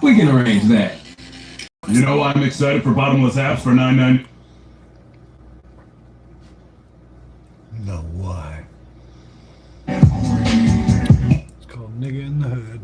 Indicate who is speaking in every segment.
Speaker 1: We can arrange that. You know why I'm excited for bottomless apps for $9.99?
Speaker 2: No, why? It's called Nigga in the Hood.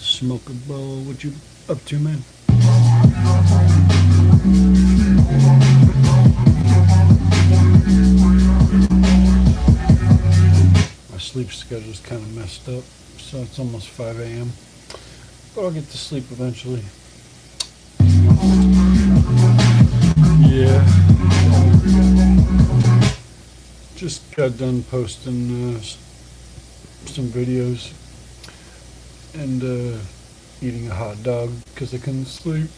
Speaker 2: Smoke a bowl. What you up to, man? My sleep schedule's kind of messed up, so it's almost 5 a.m. But I'll get to sleep eventually. Yeah. Just got done posting some videos and eating a hot dog because I couldn't sleep.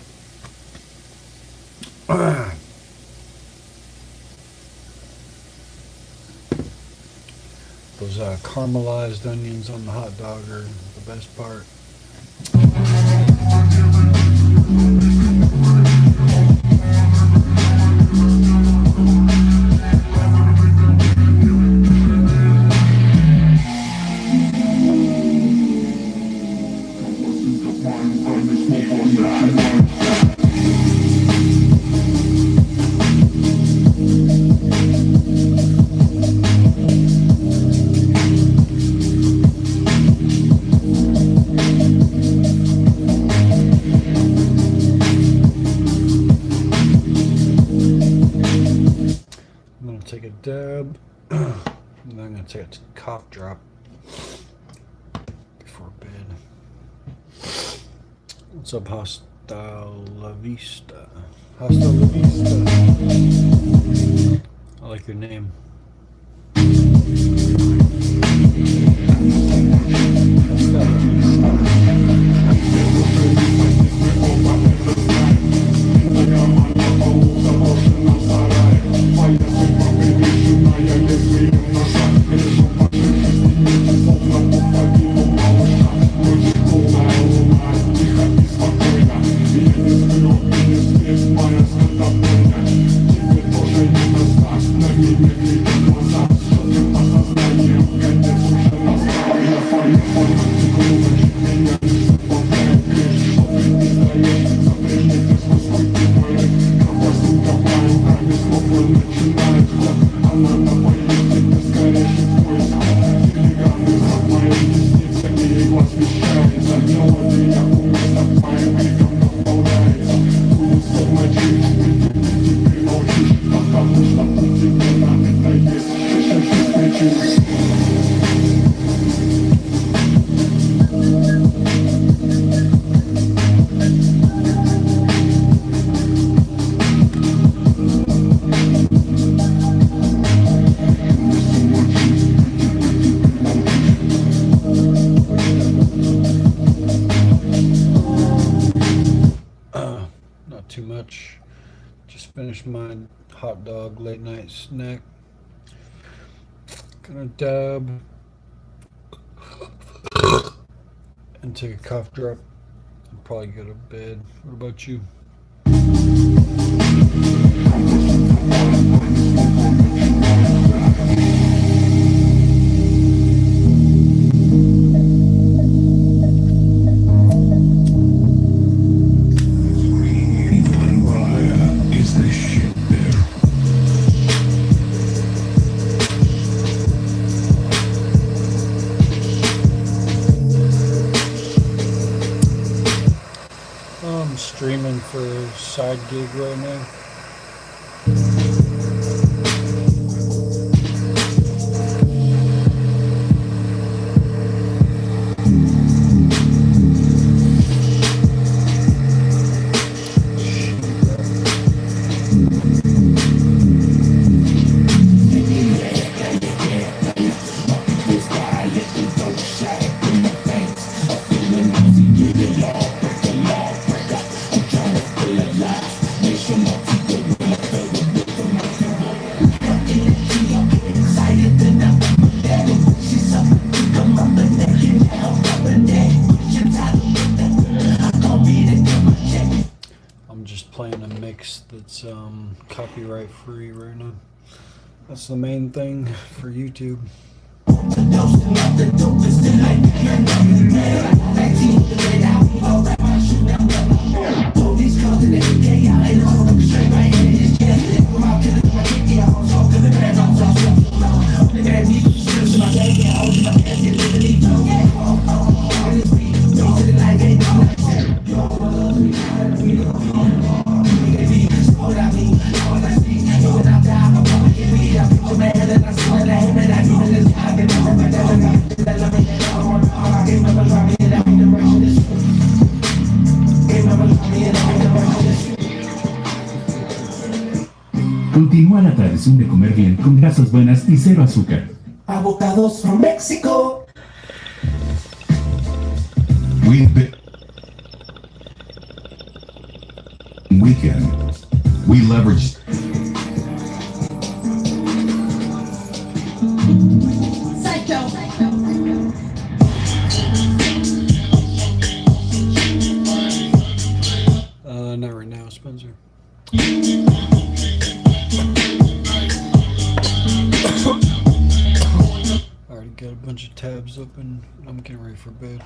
Speaker 2: Those caramelized onions on the hot dog are the best part. I'm going to take a dab, and then I'm going to take a cough drop before bed. What's up, Hasta La Vista? Hasta La Vista. I like your name. Not too much. Just finished my hot dog late night snack. Gonna dab and take a cough drop and probably go to bed. What about you? I'm streaming for a side gig right now. I'm just playing a mix that's copyright free right now. That's the main thing for YouTube.
Speaker 1: Continúa la tradición de comer bien con grasas buenas y cero azúcar.
Speaker 3: Avocados from Mexico.
Speaker 1: We leveraged
Speaker 2: Not right now, Spencer. I already got a bunch of tabs open. I'm getting ready for bed.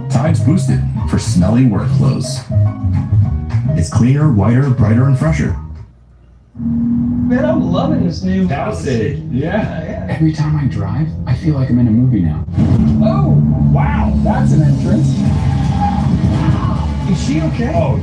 Speaker 1: Tide's boosted for smelly work clothes. It's cleaner, whiter, brighter, and fresher.
Speaker 4: Man, I'm loving this new
Speaker 1: House City. Yeah.
Speaker 5: Every time I drive, I feel like I'm in a movie now.
Speaker 4: Oh, wow, that's an entrance. Is she okay?
Speaker 1: Oh.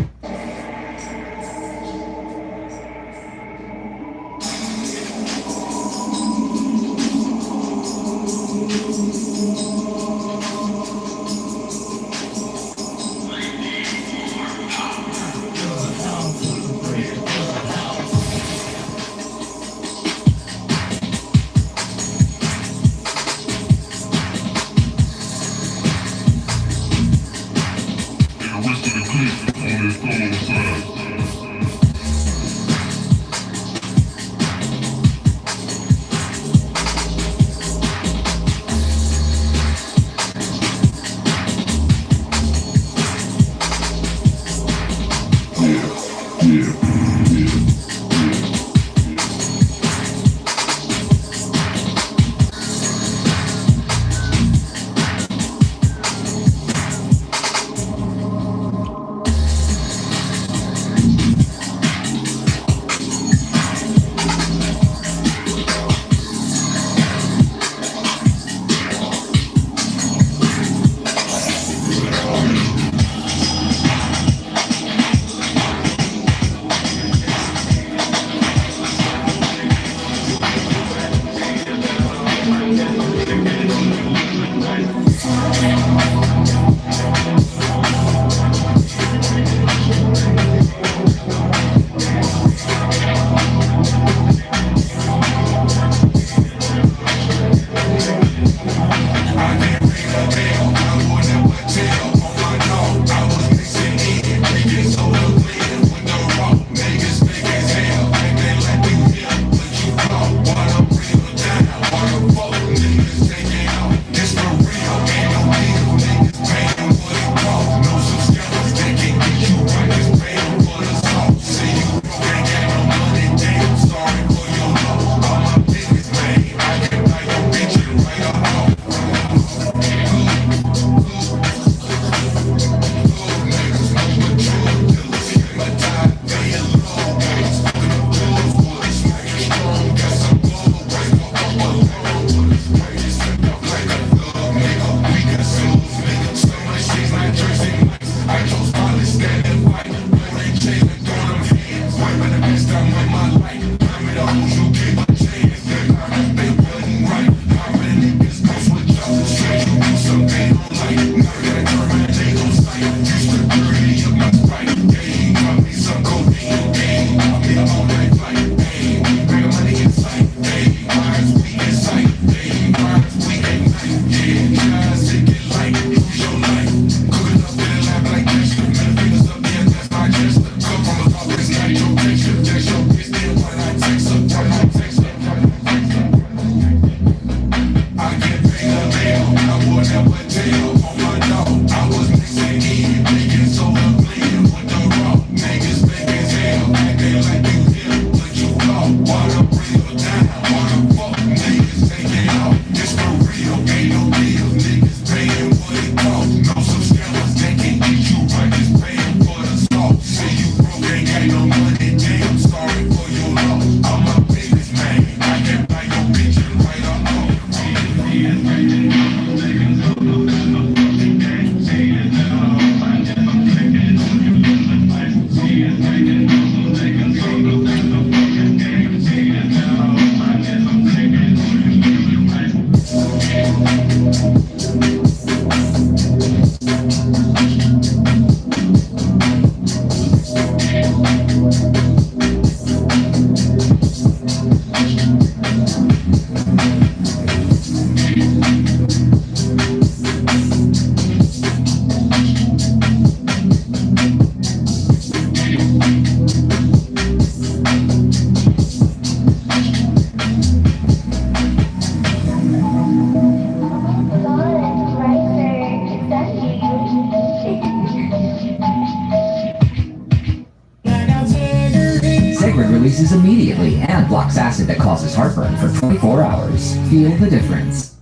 Speaker 6: releases immediately and blocks acid that causes heartburn for 24 hours. Feel the difference.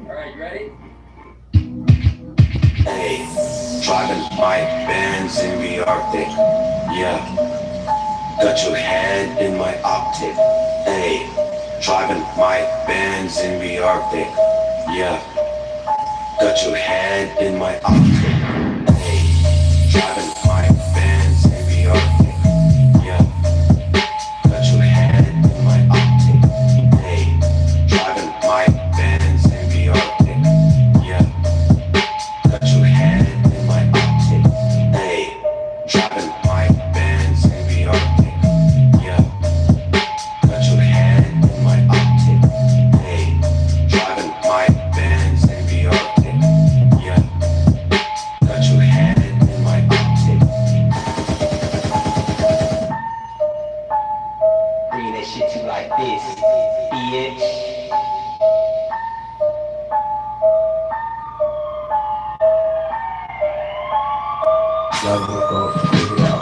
Speaker 7: Alright, you ready?
Speaker 8: Hey, driving my Benz in the Arctic. Yeah, got your head in my optic. Hey, driving my Benz in the Arctic. Yeah, got your head in my optic. Hey, driving my Benz in the Arctic. Yeah, got your head in my optic. Hey, driving my Benz in the Arctic. Yeah, got your head in my optic. Hey, driving my Benz in the Arctic. Yeah, got your head in my optic. Hey, driving my Benz in the Arctic. Yeah, got your head in my optic.
Speaker 7: Bringing that shit to you like this, bitch.
Speaker 8: Love will go figure it out.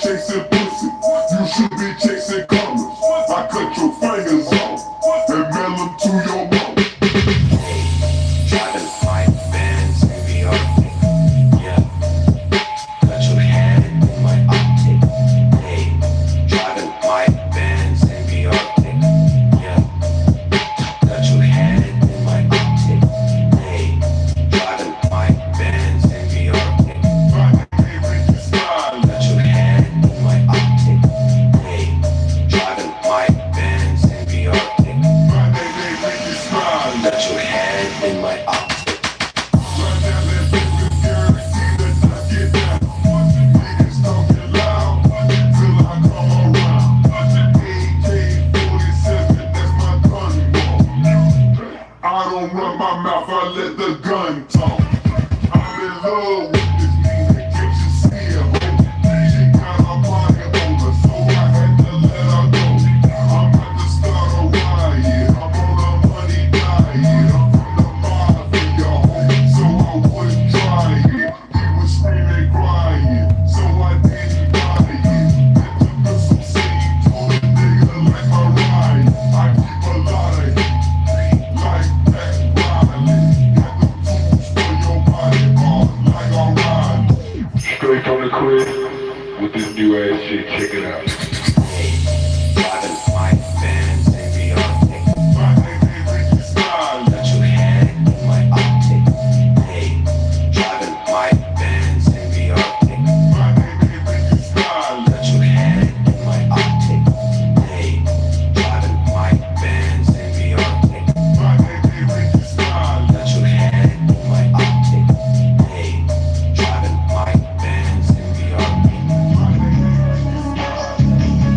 Speaker 9: Chasing pussy, you should be chasing commas. I cut your fingers off and mail them to your mom.
Speaker 8: Driving my Benz in the Arctic. Yeah, got your head in my optic. Hey, driving my Benz in the Arctic. Yeah, got your head in my optic. Hey, driving my Benz in the Arctic. Got your head in my optic. Hey, driving my Benz in the Arctic. Got your head in my optic.
Speaker 9: I don't run my mouth, I let the gun talk. I'm in love with this nigga, can't you see her? She got her body over, so I had to let her go. I'm about to start a riot, I'm on a money diet. I'm from the mafia, so I wouldn't try it. He was screaming, crying, so I didn't buy it. Let the pistol sing to the nigga like my ride. I keep a lot of heat, like that Riley. Got them tools for your body, like a ride.
Speaker 10: Straight from the crib with this new ass shit. Check it out.
Speaker 8: Driving my Benz in the Arctic.
Speaker 9: My nigga Ricky Style.
Speaker 8: Got your head in my optic. Hey, driving my Benz in the Arctic.
Speaker 9: My nigga Ricky Style.
Speaker 8: Got your head in my optic. Hey, driving my Benz in the Arctic.
Speaker 9: My nigga Ricky Style.
Speaker 8: Got your head in my optic. Hey, driving my Benz in the Arctic.
Speaker 9: My nigga Ricky Style.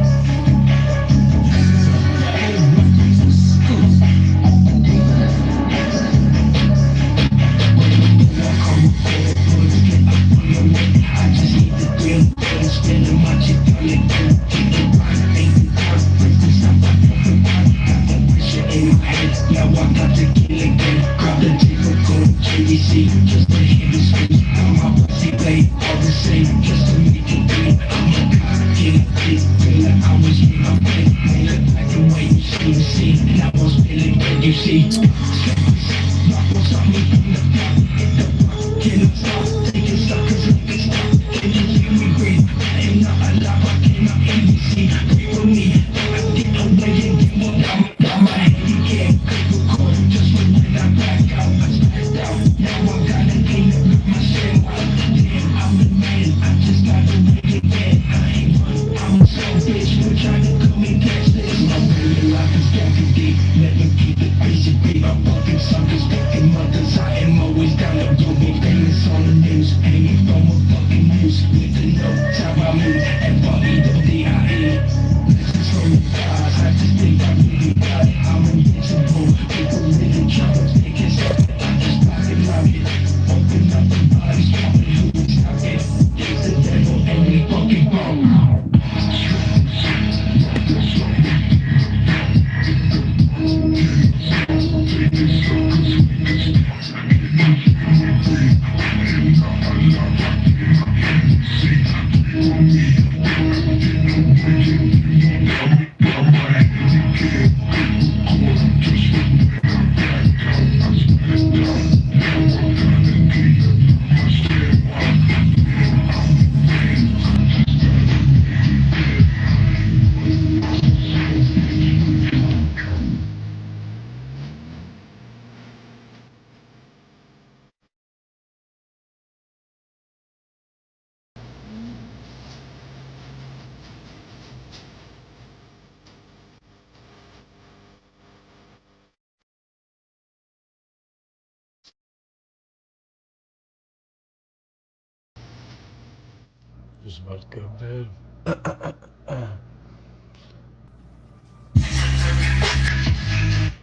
Speaker 2: just about to go to bed.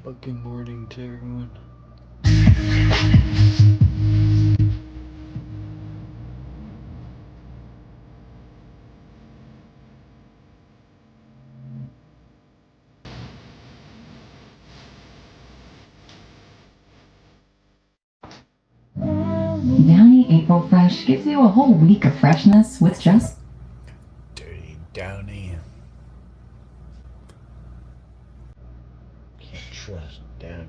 Speaker 2: Fucking morning to everyone.
Speaker 6: Downy April Fresh gives you a whole week of freshness with just
Speaker 2: Dirty Downy. Can't trust Downy.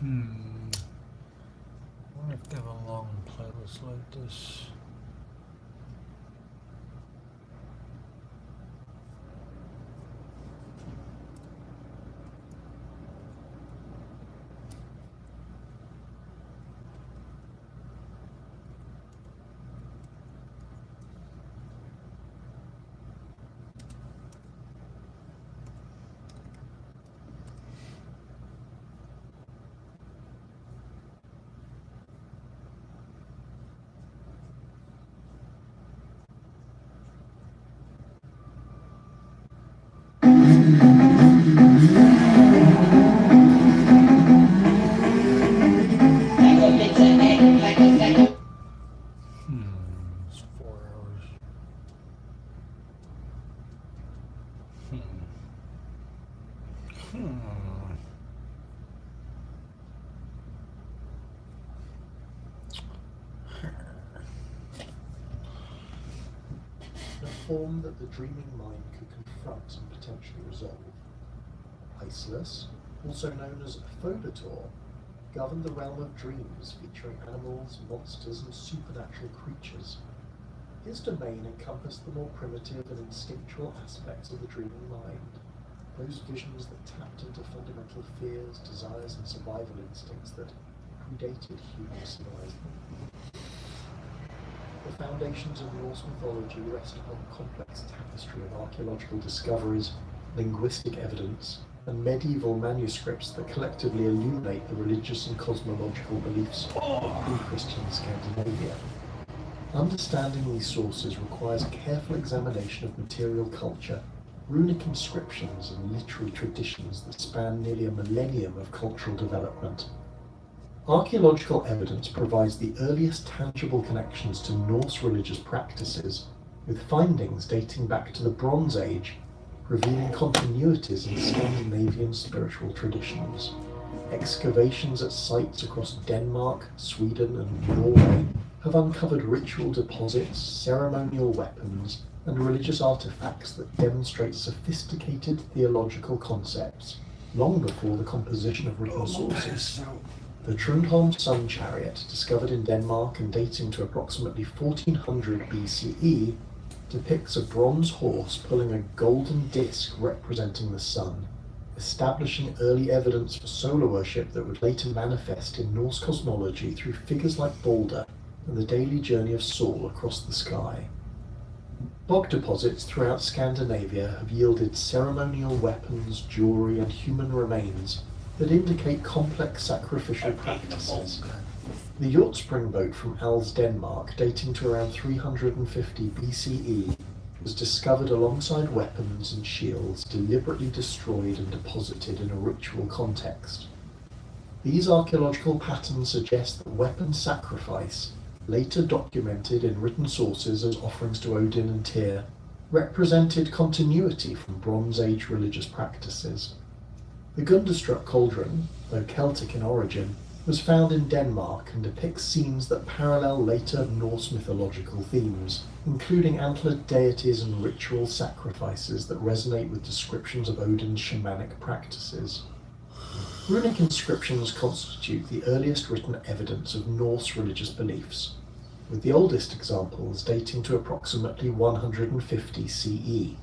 Speaker 2: I wonder if they have a long playlist like this. It's 4 hours.
Speaker 11: In a form that the dreaming mind could confront and potentially resolve. Iceless, also known as Phobator, governed the realm of dreams featuring animals, monsters, and supernatural creatures. His domain encompassed the more primitive and instinctual aspects of the dreaming mind, those visions that tapped into fundamental fears, desires, and survival instincts that predated human civilization. The foundations of Norse mythology rest upon a complex tapestry of archaeological discoveries, linguistic evidence, and medieval manuscripts that collectively illuminate the religious and cosmological beliefs of pre-Christian Scandinavia. Understanding these sources requires a careful examination of material culture, runic inscriptions, and literary traditions that span nearly a millennium of cultural development. Archaeological evidence provides the earliest tangible connections to Norse religious practices, with findings dating back to the Bronze Age, revealing continuities in Scandinavian spiritual traditions. Excavations at sites across Denmark, Sweden, and Norway have uncovered ritual deposits, ceremonial weapons, and religious artifacts that demonstrate sophisticated theological concepts, long before the composition of written sources. The Trundholm Sun Chariot, discovered in Denmark and dating to approximately 1400 BCE, depicts a bronze horse pulling a golden disc representing the sun, establishing early evidence for solar worship that would later manifest in Norse cosmology through figures like Balder and the daily journey of Sol across the sky. Bog deposits throughout Scandinavia have yielded ceremonial weapons, jewelry, and human remains that indicate complex sacrificial practices. The Hjortspring boat from Als, Denmark, dating to around 350 BCE, was discovered alongside weapons and shields deliberately destroyed and deposited in a ritual context. These archaeological patterns suggest that weapon sacrifice, later documented in written sources as offerings to Odin and Tyr, represented continuity from Bronze Age religious practices. The Gundestrup cauldron, though Celtic in origin, was found in Denmark and depicts scenes that parallel later Norse mythological themes, including antlered deities and ritual sacrifices that resonate with descriptions of Odin's shamanic practices. Runic inscriptions constitute the earliest written evidence of Norse religious beliefs, with the oldest examples dating to approximately 150 CE.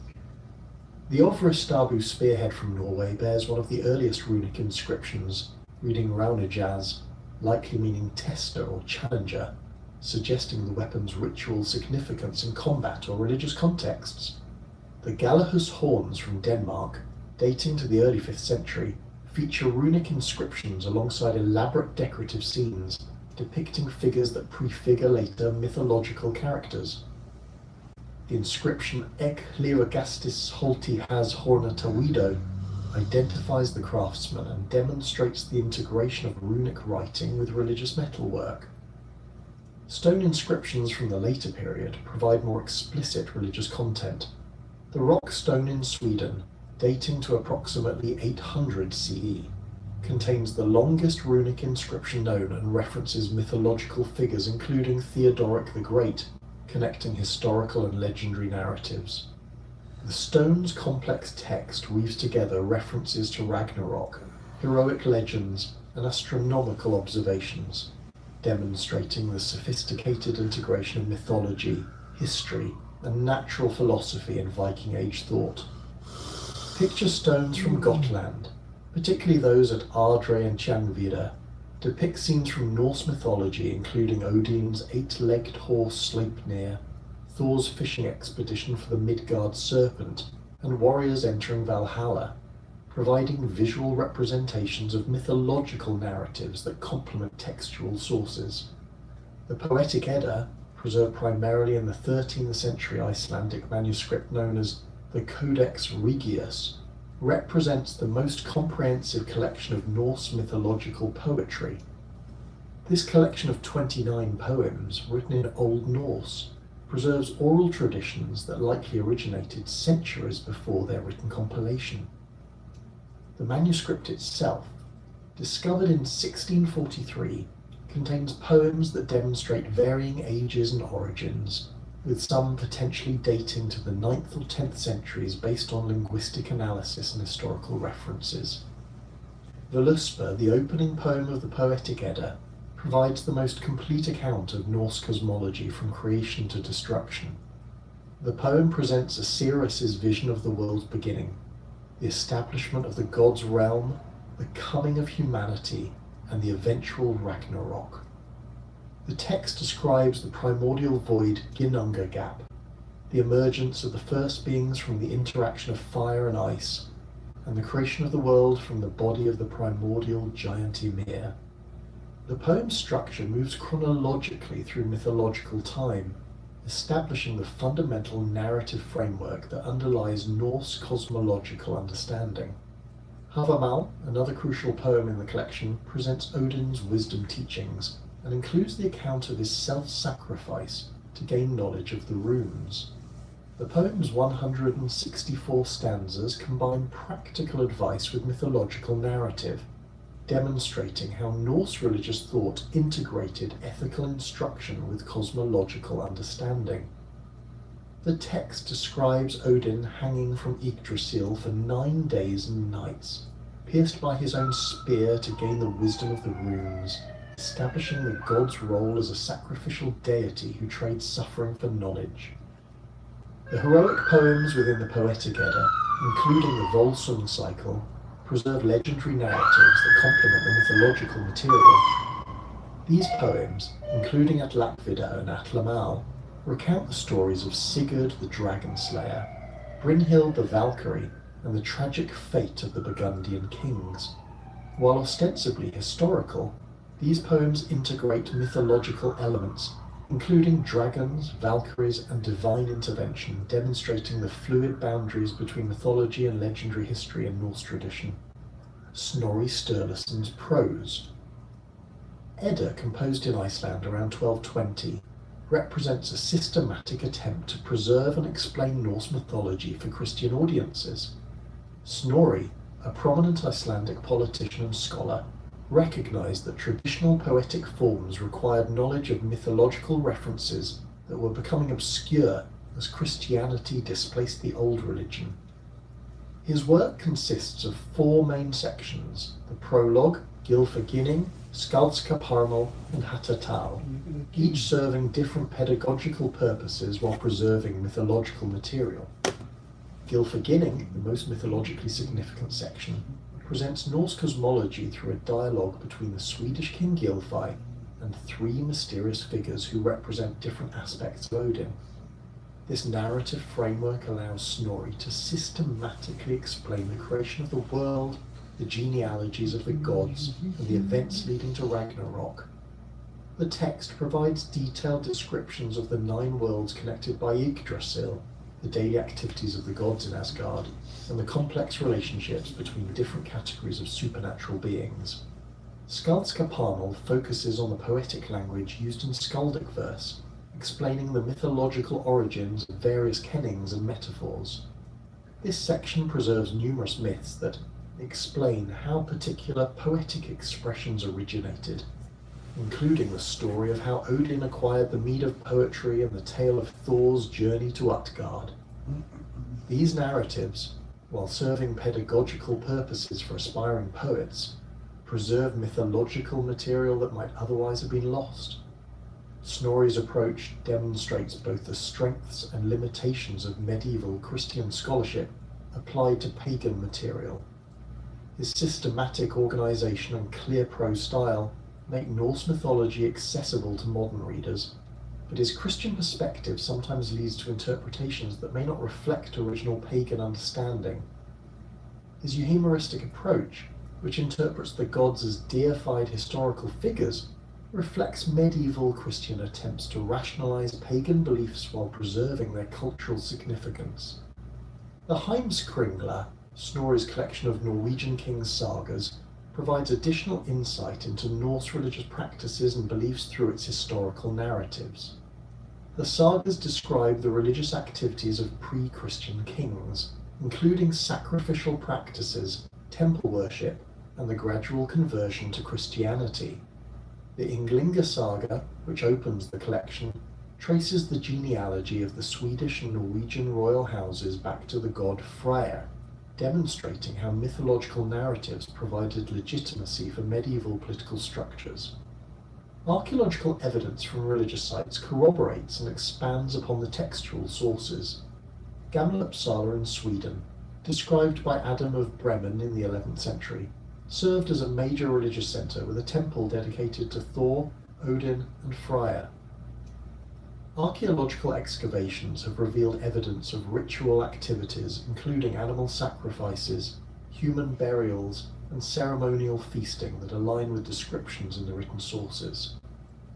Speaker 11: The Ofristabu spearhead from Norway bears one of the earliest runic inscriptions, reading Raunajaz, likely meaning tester or challenger, suggesting the weapon's ritual significance in combat or religious contexts. The Galahus horns from Denmark, dating to the early 5th century, feature runic inscriptions alongside elaborate decorative scenes depicting figures that prefigure later mythological characters. The inscription Ek Liragastis Holti Has Hornatawido identifies the craftsman and demonstrates the integration of runic writing with religious metalwork. Stone inscriptions from the later period provide more explicit religious content. The rock stone in Sweden, dating to approximately 800 CE, contains the longest runic inscription known and references mythological figures including Theodoric the Great, connecting historical and legendary narratives. The stone's complex text weaves together references to Ragnarok, heroic legends, and astronomical observations, demonstrating the sophisticated integration of mythology, history, and natural philosophy in Viking Age thought. Picture stones from Gotland, particularly those at Ardre and Tjangvida, depict scenes from Norse mythology including Odin's eight-legged horse Sleipnir, Thor's fishing expedition for the Midgard serpent, and warriors entering Valhalla, providing visual representations of mythological narratives that complement textual sources. The Poetic Edda, preserved primarily in the 13th century Icelandic manuscript known as the Codex Regius, represents the most comprehensive collection of Norse mythological poetry. This collection of 29 poems, written in Old Norse, preserves oral traditions that likely originated centuries before their written compilation. The manuscript itself, discovered in 1643, contains poems that demonstrate varying ages and origins, with some potentially dating to the 9th or 10th centuries based on linguistic analysis and historical references. Völuspá, the opening poem of the Poetic Edda, provides the most complete account of Norse cosmology from creation to destruction. The poem presents Osiris's vision of the world's beginning, the establishment of the god's realm, the coming of humanity, and the eventual Ragnarok. The text describes the primordial void Ginnunga Gap, the emergence of the first beings from the interaction of fire and ice, and the creation of the world from the body of the primordial giant Ymir. The poem's structure moves chronologically through mythological time, establishing the fundamental narrative framework that underlies Norse cosmological understanding. Havamal, another crucial poem in the collection, presents Odin's wisdom teachings and includes the account of his self-sacrifice to gain knowledge of the runes. The poem's 164 stanzas combine practical advice with mythological narrative, demonstrating how Norse religious thought integrated ethical instruction with cosmological understanding. The text describes Odin hanging from Yggdrasil for 9 days and nights, pierced by his own spear to gain the wisdom of the runes, establishing the god's role as a sacrificial deity who trades suffering for knowledge. The heroic poems within the Poetic Edda, including the Volsung cycle, preserve legendary narratives that complement the mythological material. These poems, including Atlakvida and Atlamal, recount the stories of Sigurd the Dragon Slayer, Brynhild the Valkyrie, and the tragic fate of the Burgundian kings. While ostensibly historical, these poems integrate mythological elements, including dragons, valkyries, and divine intervention, demonstrating the fluid boundaries between mythology and legendary history in Norse tradition. Snorri Sturluson's prose. Edda, composed in Iceland around 1220, represents a systematic attempt to preserve and explain Norse mythology for Christian audiences. Snorri, a prominent Icelandic politician and scholar, recognized that traditional poetic forms required knowledge of mythological references that were becoming obscure as Christianity displaced the old religion. His work consists of 4 main sections: the prologue, Gylfaginning, Skaldskaparmal, and Hatatal, each serving different pedagogical purposes while preserving mythological material. Gylfaginning, the most mythologically significant section, presents Norse cosmology through a dialogue between the Swedish king Gylfi and 3 mysterious figures who represent different aspects of Odin. This narrative framework allows Snorri to systematically explain the creation of the world, the genealogies of the gods, and the events leading to Ragnarok. The text provides detailed descriptions of the 9 worlds connected by Yggdrasil, the daily activities of the gods in Asgard, and the complex relationships between different categories of supernatural beings. Skaldskaparmal focuses on the poetic language used in skaldic verse, explaining the mythological origins of various kennings and metaphors. This section preserves numerous myths that explain how particular poetic expressions originated, including the story of how Odin acquired the mead of poetry and the tale of Thor's journey to Utgard. These narratives, while serving pedagogical purposes for aspiring poets, preserve mythological material that might otherwise have been lost. Snorri's approach demonstrates both the strengths and limitations of medieval Christian scholarship applied to pagan material. His systematic organization and clear prose style make Norse mythology accessible to modern readers, but his Christian perspective sometimes leads to interpretations that may not reflect original pagan understanding. His euhemeristic approach, which interprets the gods as deified historical figures, reflects medieval Christian attempts to rationalize pagan beliefs while preserving their cultural significance. The Heimskringla, Snorri's collection of Norwegian kings' sagas, provides additional insight into Norse religious practices and beliefs through its historical narratives. The sagas describe the religious activities of pre-Christian kings, including sacrificial practices, temple worship, and the gradual conversion to Christianity. The Ynglinga saga, which opens the collection, traces the genealogy of the Swedish and Norwegian royal houses back to the god Freyr, demonstrating how mythological narratives provided legitimacy for medieval political structures. Archaeological evidence from religious sites corroborates and expands upon the textual sources. Gamla Uppsala in Sweden, described by Adam of Bremen in the 11th century, served as a major religious centre with a temple dedicated to Thor, Odin, and Freyr. Archaeological excavations have revealed evidence of ritual activities including animal sacrifices, human burials, and ceremonial feasting that align with descriptions in the written sources.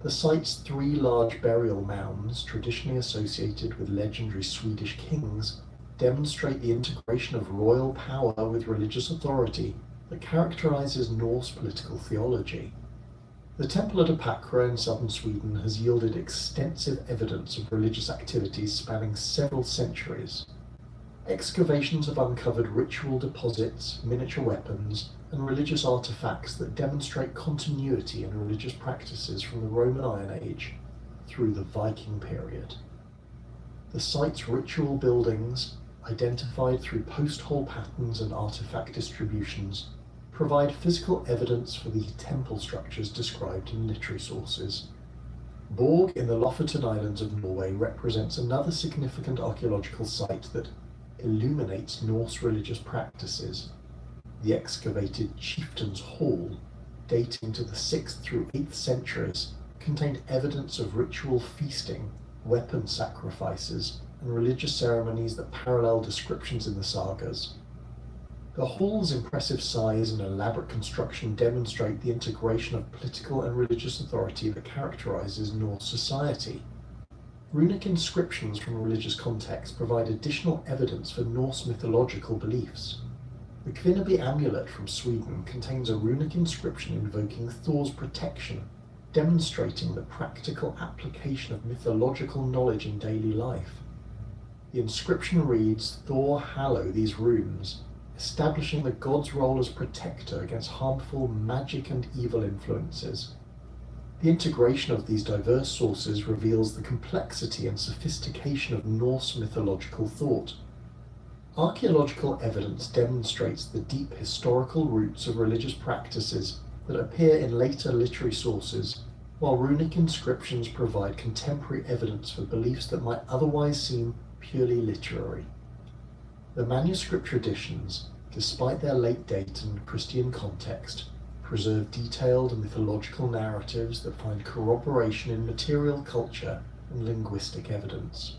Speaker 11: The site's 3 large burial mounds, traditionally associated with legendary Swedish kings, demonstrate the integration of royal power with religious authority that characterizes Norse political theology. The temple at Apakra in southern Sweden has yielded extensive evidence of religious activities spanning several centuries. Excavations have uncovered ritual deposits, miniature weapons, and religious artifacts that demonstrate continuity in religious practices from the Roman Iron Age through the Viking period. The site's ritual buildings, identified through post-hole patterns and artifact distributions, provide physical evidence for the temple structures described in literary sources. Borg in the Lofoten Islands of Norway represents another significant archaeological site that illuminates Norse religious practices. The excavated Chieftain's Hall, dating to the 6th through 8th centuries, contained evidence of ritual feasting, weapon sacrifices, and religious ceremonies that parallel descriptions in the sagas. The hall's impressive size and elaborate construction demonstrate the integration of political and religious authority that characterizes Norse society. Runic inscriptions from religious contexts provide additional evidence for Norse mythological beliefs. The Kvinnerby amulet from Sweden contains a runic inscription invoking Thor's protection, demonstrating the practical application of mythological knowledge in daily life. The inscription reads, "Thor hallow these runes," establishing the god's role as protector against harmful magic and evil influences. The integration of these diverse sources reveals the complexity and sophistication of Norse mythological thought. Archaeological evidence demonstrates the deep historical roots of religious practices that appear in later literary sources, while runic inscriptions provide contemporary evidence for beliefs that might otherwise seem purely literary. The manuscript traditions, despite their late date and Christian context, preserve detailed mythological narratives that find corroboration in material culture and linguistic evidence.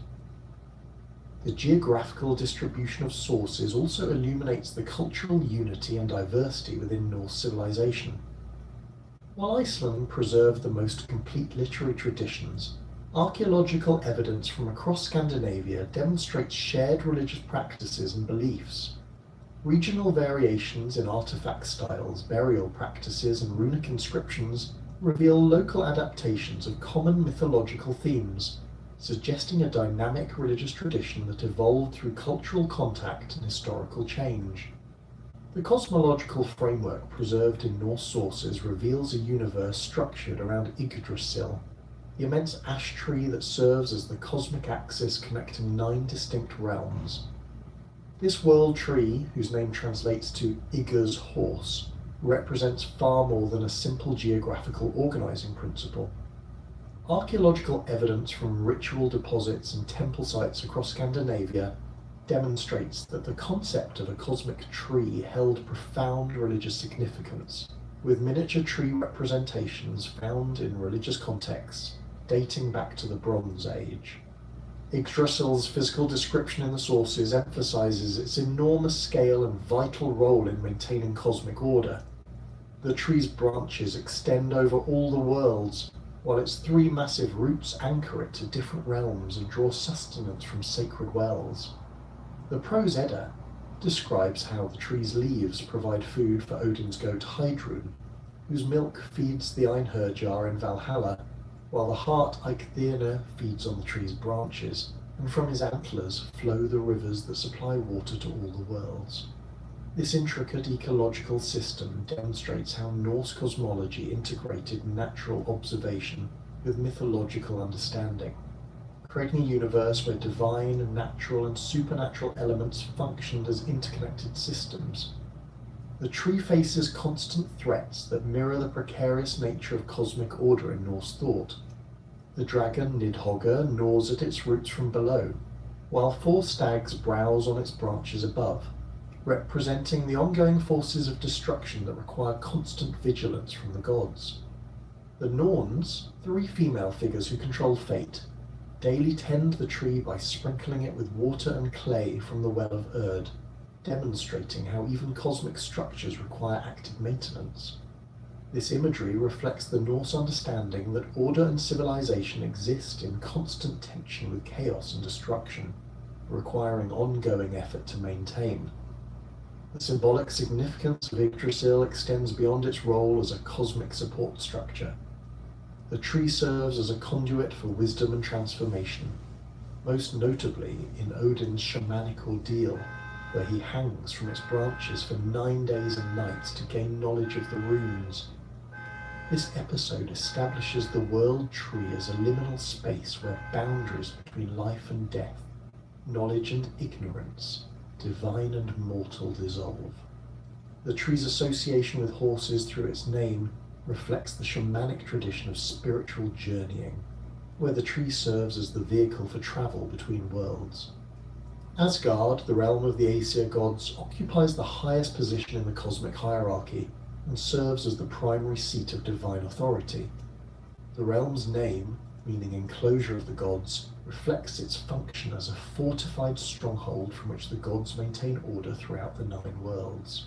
Speaker 11: The geographical distribution of sources also illuminates the cultural unity and diversity within Norse civilization. While Iceland preserved the most complete literary traditions, archaeological evidence from across Scandinavia demonstrates shared religious practices and beliefs. Regional variations in artifact styles, burial practices, and runic inscriptions reveal local adaptations of common mythological themes, suggesting a dynamic religious tradition that evolved through cultural contact and historical change. The cosmological framework preserved in Norse sources reveals a universe structured around Yggdrasil, the immense ash tree that serves as the cosmic axis connecting 9 distinct realms. This world tree, whose name translates to Igur's horse, represents far more than a simple geographical organizing principle. Archaeological evidence from ritual deposits and temple sites across Scandinavia demonstrates that the concept of a cosmic tree held profound religious significance, with miniature tree representations found in religious contexts dating back to the Bronze Age. Yggdrasil's physical description in the sources emphasizes its enormous scale and vital role in maintaining cosmic order. The tree's branches extend over all the worlds, while its 3 massive roots anchor it to different realms and draw sustenance from sacred wells. The Prose Edda describes how the tree's leaves provide food for Odin's goat Heidrun, whose milk feeds the Einherjar in Valhalla, while the hart Eikthyr feeds on the tree's branches, and from his antlers flow the rivers that supply water to all the worlds. This intricate ecological system demonstrates how Norse cosmology integrated natural observation with mythological understanding, creating a universe where divine, natural, and supernatural elements functioned as interconnected systems. The tree faces constant threats that mirror the precarious nature of cosmic order in Norse thought. The dragon Nidhogger gnaws at its roots from below, while 4 stags browse on its branches above, representing the ongoing forces of destruction that require constant vigilance from the gods. The Norns, 3 female figures who control fate, daily tend the tree by sprinkling it with water and clay from the well of Erd, demonstrating how even cosmic structures require active maintenance. This imagery reflects the Norse understanding that order and civilization exist in constant tension with chaos and destruction, requiring ongoing effort to maintain. The symbolic significance of Yggdrasil extends beyond its role as a cosmic support structure. The tree serves as a conduit for wisdom and transformation, most notably in Odin's shamanic ordeal, where he hangs from its branches for 9 days and nights to gain knowledge of the runes. This episode establishes the world tree as a liminal space where boundaries between life and death, knowledge and ignorance, divine and mortal dissolve. The tree's association with horses through its name reflects the shamanic tradition of spiritual journeying, where the tree serves as the vehicle for travel between worlds. Asgard, the realm of the Aesir gods, occupies the highest position in the cosmic hierarchy and serves as the primary seat of divine authority. The realm's name, meaning enclosure of the gods, reflects its function as a fortified stronghold from which the gods maintain order throughout the 9 worlds.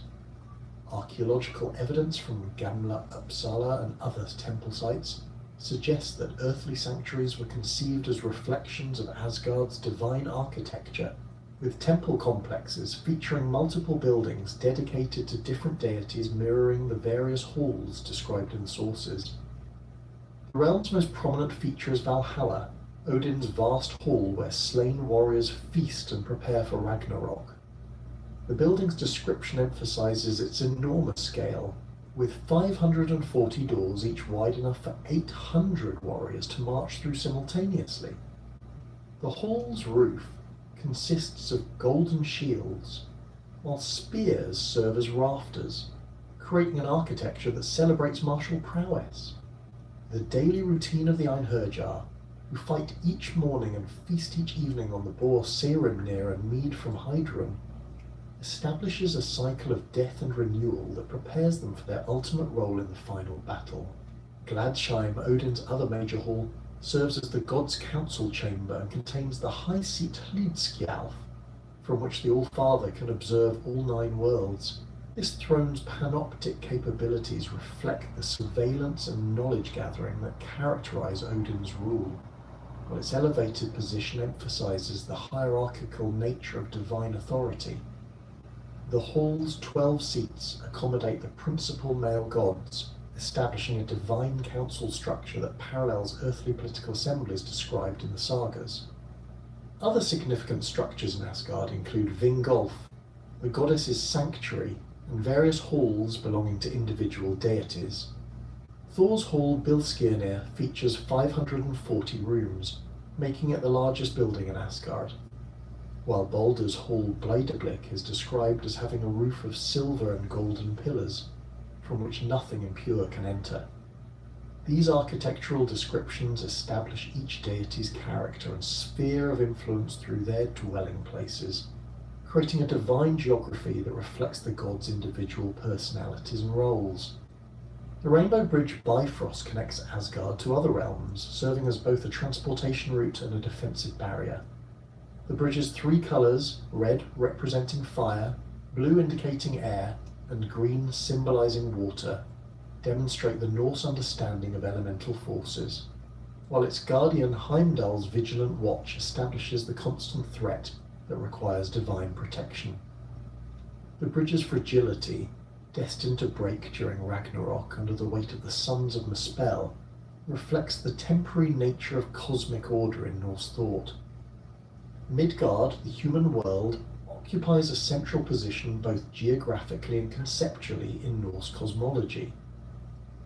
Speaker 11: Archaeological evidence from Gamla, Uppsala and other temple sites suggests that earthly sanctuaries were conceived as reflections of Asgard's divine architecture, with temple complexes featuring multiple buildings dedicated to different deities mirroring the various halls described in the sources. The realm's most prominent feature is Valhalla, Odin's vast hall where slain warriors feast and prepare for Ragnarok. The building's description emphasizes its enormous scale, with 540 doors each wide enough for 800 warriors to march through simultaneously. The hall's roof consists of golden shields, while spears serve as rafters, creating an architecture that celebrates martial prowess. The daily routine of the Einherjar, who fight each morning and feast each evening on the boar Saerimnir and mead from Hydrum, establishes a cycle of death and renewal that prepares them for their ultimate role in the final battle. Gladsheim, Odin's other major hall, serves as the god's council chamber and contains the high seat Hlidskjalf, from which the All-Father can observe all 9 worlds. This throne's panoptic capabilities reflect the surveillance and knowledge gathering that characterize Odin's rule, while its elevated position emphasizes the hierarchical nature of divine authority. The hall's 12 seats accommodate the principal male gods, establishing a divine council structure that parallels earthly political assemblies described in the sagas. Other significant structures in Asgard include Vingolf, the goddess's sanctuary, and various halls belonging to individual deities. Thor's hall Bilskirnir features 540 rooms, making it the largest building in Asgard, while Baldur's hall Bleidablick is described as having a roof of silver and golden pillars, from which nothing impure can enter. These architectural descriptions establish each deity's character and sphere of influence through their dwelling places, creating a divine geography that reflects the gods' individual personalities and roles. The Rainbow Bridge Bifrost connects Asgard to other realms, serving as both a transportation route and a defensive barrier. The bridge's 3 colours, red representing fire, blue indicating air, and green symbolizing water, demonstrate the Norse understanding of elemental forces, while its guardian Heimdall's vigilant watch establishes the constant threat that requires divine protection. The bridge's fragility, destined to break during Ragnarok under the weight of the sons of Muspel, reflects the temporary nature of cosmic order in Norse thought. Midgard, the human world, occupies a central position both geographically and conceptually in Norse cosmology.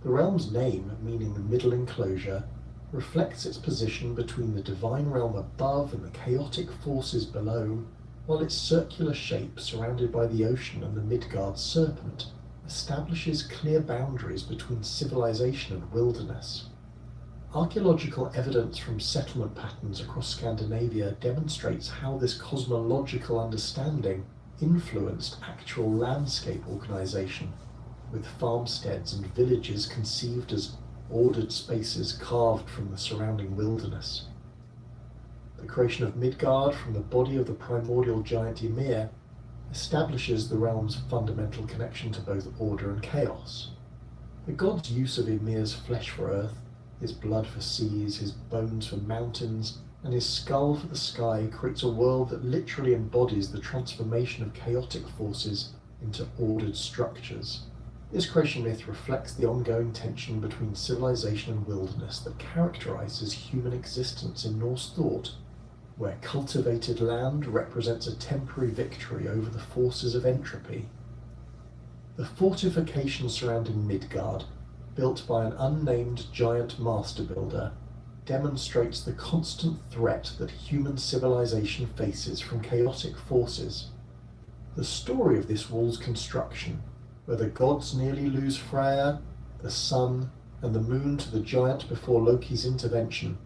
Speaker 11: The realm's name, meaning the middle enclosure, reflects its position between the divine realm above and the chaotic forces below, while its circular shape, surrounded by the ocean and the Midgard serpent, establishes clear boundaries between civilization and wilderness. Archaeological evidence from settlement patterns across Scandinavia demonstrates how this cosmological understanding influenced actual landscape organization, with farmsteads and villages conceived as ordered spaces carved from the surrounding wilderness. The creation of Midgard from the body of the primordial giant Ymir establishes the realm's fundamental connection to both order and chaos. The god's use of Ymir's flesh for earth, his blood for seas, his bones for mountains, and his skull for the sky creates a world that literally embodies the transformation of chaotic forces into ordered structures. This creation myth reflects the ongoing tension between civilization and wilderness that characterizes human existence in Norse thought, where cultivated land represents a temporary victory over the forces of entropy. The fortification surrounding Midgard, built by an unnamed giant master builder, demonstrates the constant threat that human civilization faces from chaotic forces. The story of this wall's construction, where the gods nearly lose Freya, the sun, and the moon to the giant before Loki's intervention,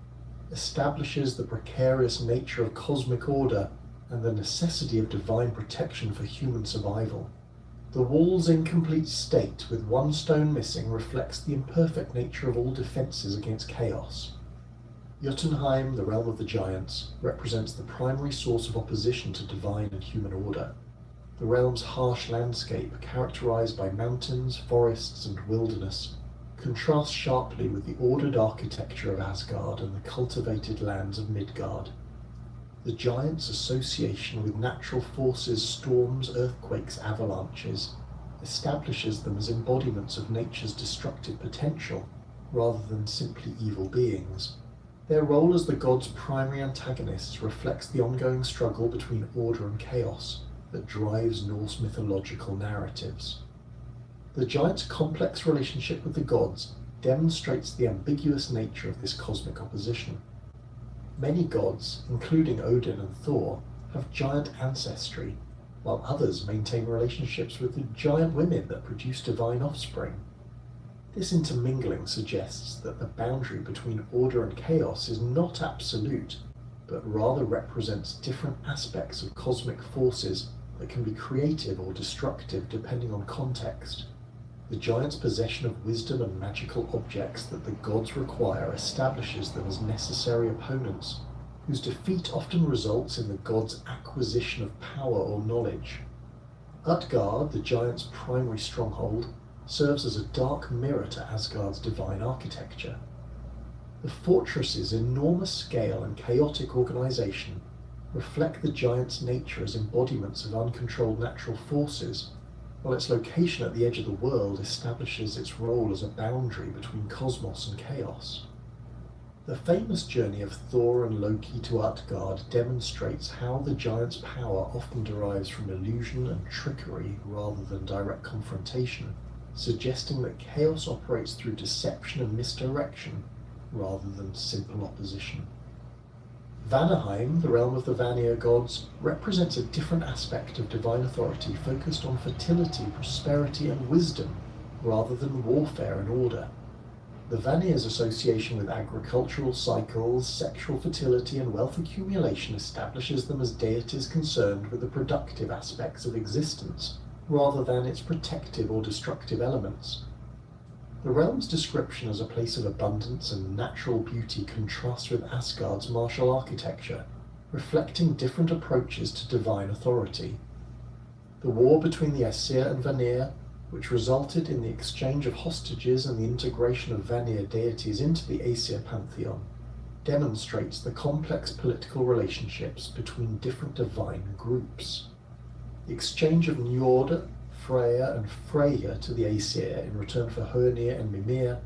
Speaker 11: establishes the precarious nature of cosmic order and the necessity of divine protection for human survival. The wall's incomplete state, with one stone missing, reflects the imperfect nature of all defenses against chaos. Jotunheim, the realm of the giants, represents the primary source of opposition to divine and human order. The realm's harsh landscape, characterized by mountains, forests, and wilderness, contrasts sharply with the ordered architecture of Asgard and the cultivated lands of Midgard. The giants' association with natural forces, storms, earthquakes, avalanches, establishes them as embodiments of nature's destructive potential, rather than simply evil beings. Their role as the gods' primary antagonists reflects the ongoing struggle between order and chaos that drives Norse mythological narratives. The giants' complex relationship with the gods demonstrates the ambiguous nature of this cosmic opposition. Many gods, including Odin and Thor, have giant ancestry, while others maintain relationships with the giant women that produce divine offspring. This intermingling suggests that the boundary between order and chaos is not absolute, but rather represents different aspects of cosmic forces that can be creative or destructive depending on context. The giants' possession of wisdom and magical objects that the gods require establishes them as necessary opponents, whose defeat often results in the gods' acquisition of power or knowledge. Utgard, the giants' primary stronghold, serves as a dark mirror to Asgard's divine architecture. The fortress's enormous scale and chaotic organization reflect the giants' nature as embodiments of uncontrolled natural forces, while its location at the edge of the world establishes its role as a boundary between cosmos and chaos. The famous journey of Thor and Loki to Utgard demonstrates how the giants' power often derives from illusion and trickery rather than direct confrontation, suggesting that chaos operates through deception and misdirection rather than simple opposition. Vanaheim, the realm of the Vanir gods, represents a different aspect of divine authority focused on fertility, prosperity, and wisdom, rather than warfare and order. The Vanir's association with agricultural cycles, sexual fertility, and wealth accumulation establishes them as deities concerned with the productive aspects of existence, rather than its protective or destructive elements. The realm's description as a place of abundance and natural beauty contrasts with Asgard's martial architecture, reflecting different approaches to divine authority. The war between the Aesir and Vanir, which resulted in the exchange of hostages and the integration of Vanir deities into the Aesir pantheon, demonstrates the complex political relationships between different divine groups. The exchange of Njord, Freyja, and Freyja to the Aesir in return for Hörnir and Mimir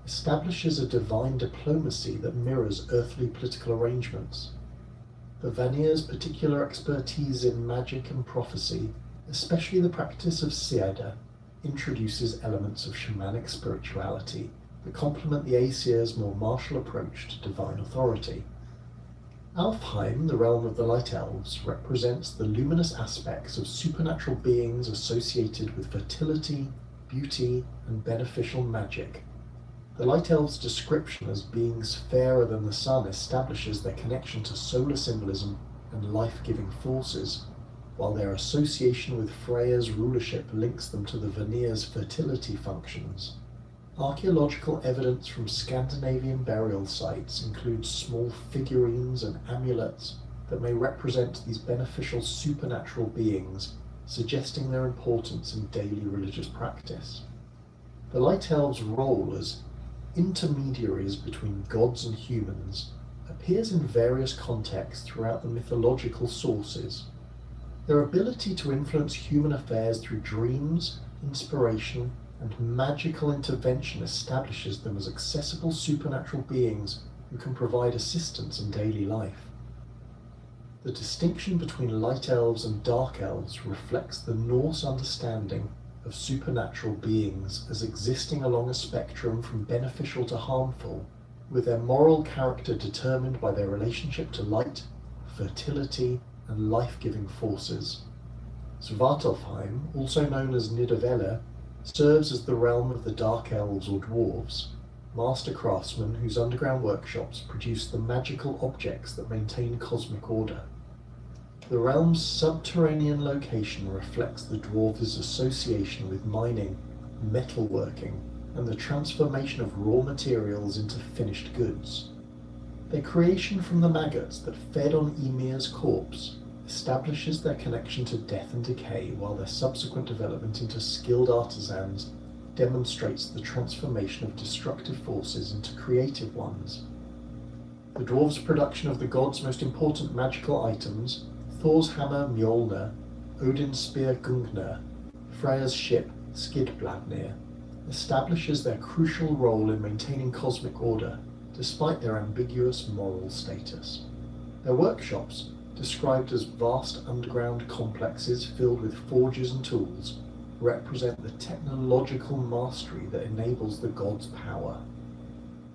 Speaker 11: establishes a divine diplomacy that mirrors earthly political arrangements. The Vanir's particular expertise in magic and prophecy, especially the practice of Siada, introduces elements of shamanic spirituality that complement the Aesir's more martial approach to divine authority. Alfheim, the realm of the Light Elves, represents the luminous aspects of supernatural beings associated with fertility, beauty, and beneficial magic. The Light Elves' description as beings fairer than the sun establishes their connection to solar symbolism and life-giving forces, while their association with Freyja's rulership links them to the Vanir's fertility functions. Archaeological evidence from Scandinavian burial sites includes small figurines and amulets that may represent these beneficial supernatural beings, suggesting their importance in daily religious practice. The Light Elves' role as intermediaries between gods and humans appears in various contexts throughout the mythological sources. Their ability to influence human affairs through dreams, inspiration, and magical intervention establishes them as accessible supernatural beings who can provide assistance in daily life. The distinction between light elves and dark elves reflects the Norse understanding of supernatural beings as existing along a spectrum from beneficial to harmful, with their moral character determined by their relationship to light, fertility, and life-giving forces. Svartalfheim, also known as Nidavellir, serves as the realm of the Dark Elves or Dwarves, master craftsmen whose underground workshops produce the magical objects that maintain cosmic order. The realm's subterranean location reflects the Dwarves' association with mining, metalworking, and the transformation of raw materials into finished goods. Their creation from the maggots that fed on Ymir's corpse establishes their connection to death and decay, while their subsequent development into skilled artisans demonstrates the transformation of destructive forces into creative ones. The dwarves' production of the gods' most important magical items, Thor's hammer Mjolnir, Odin's spear Gungnir, Freya's ship Skidbladnir, establishes their crucial role in maintaining cosmic order, despite their ambiguous moral status. Their workshops, described as vast underground complexes filled with forges and tools, represent the technological mastery that enables the gods' power.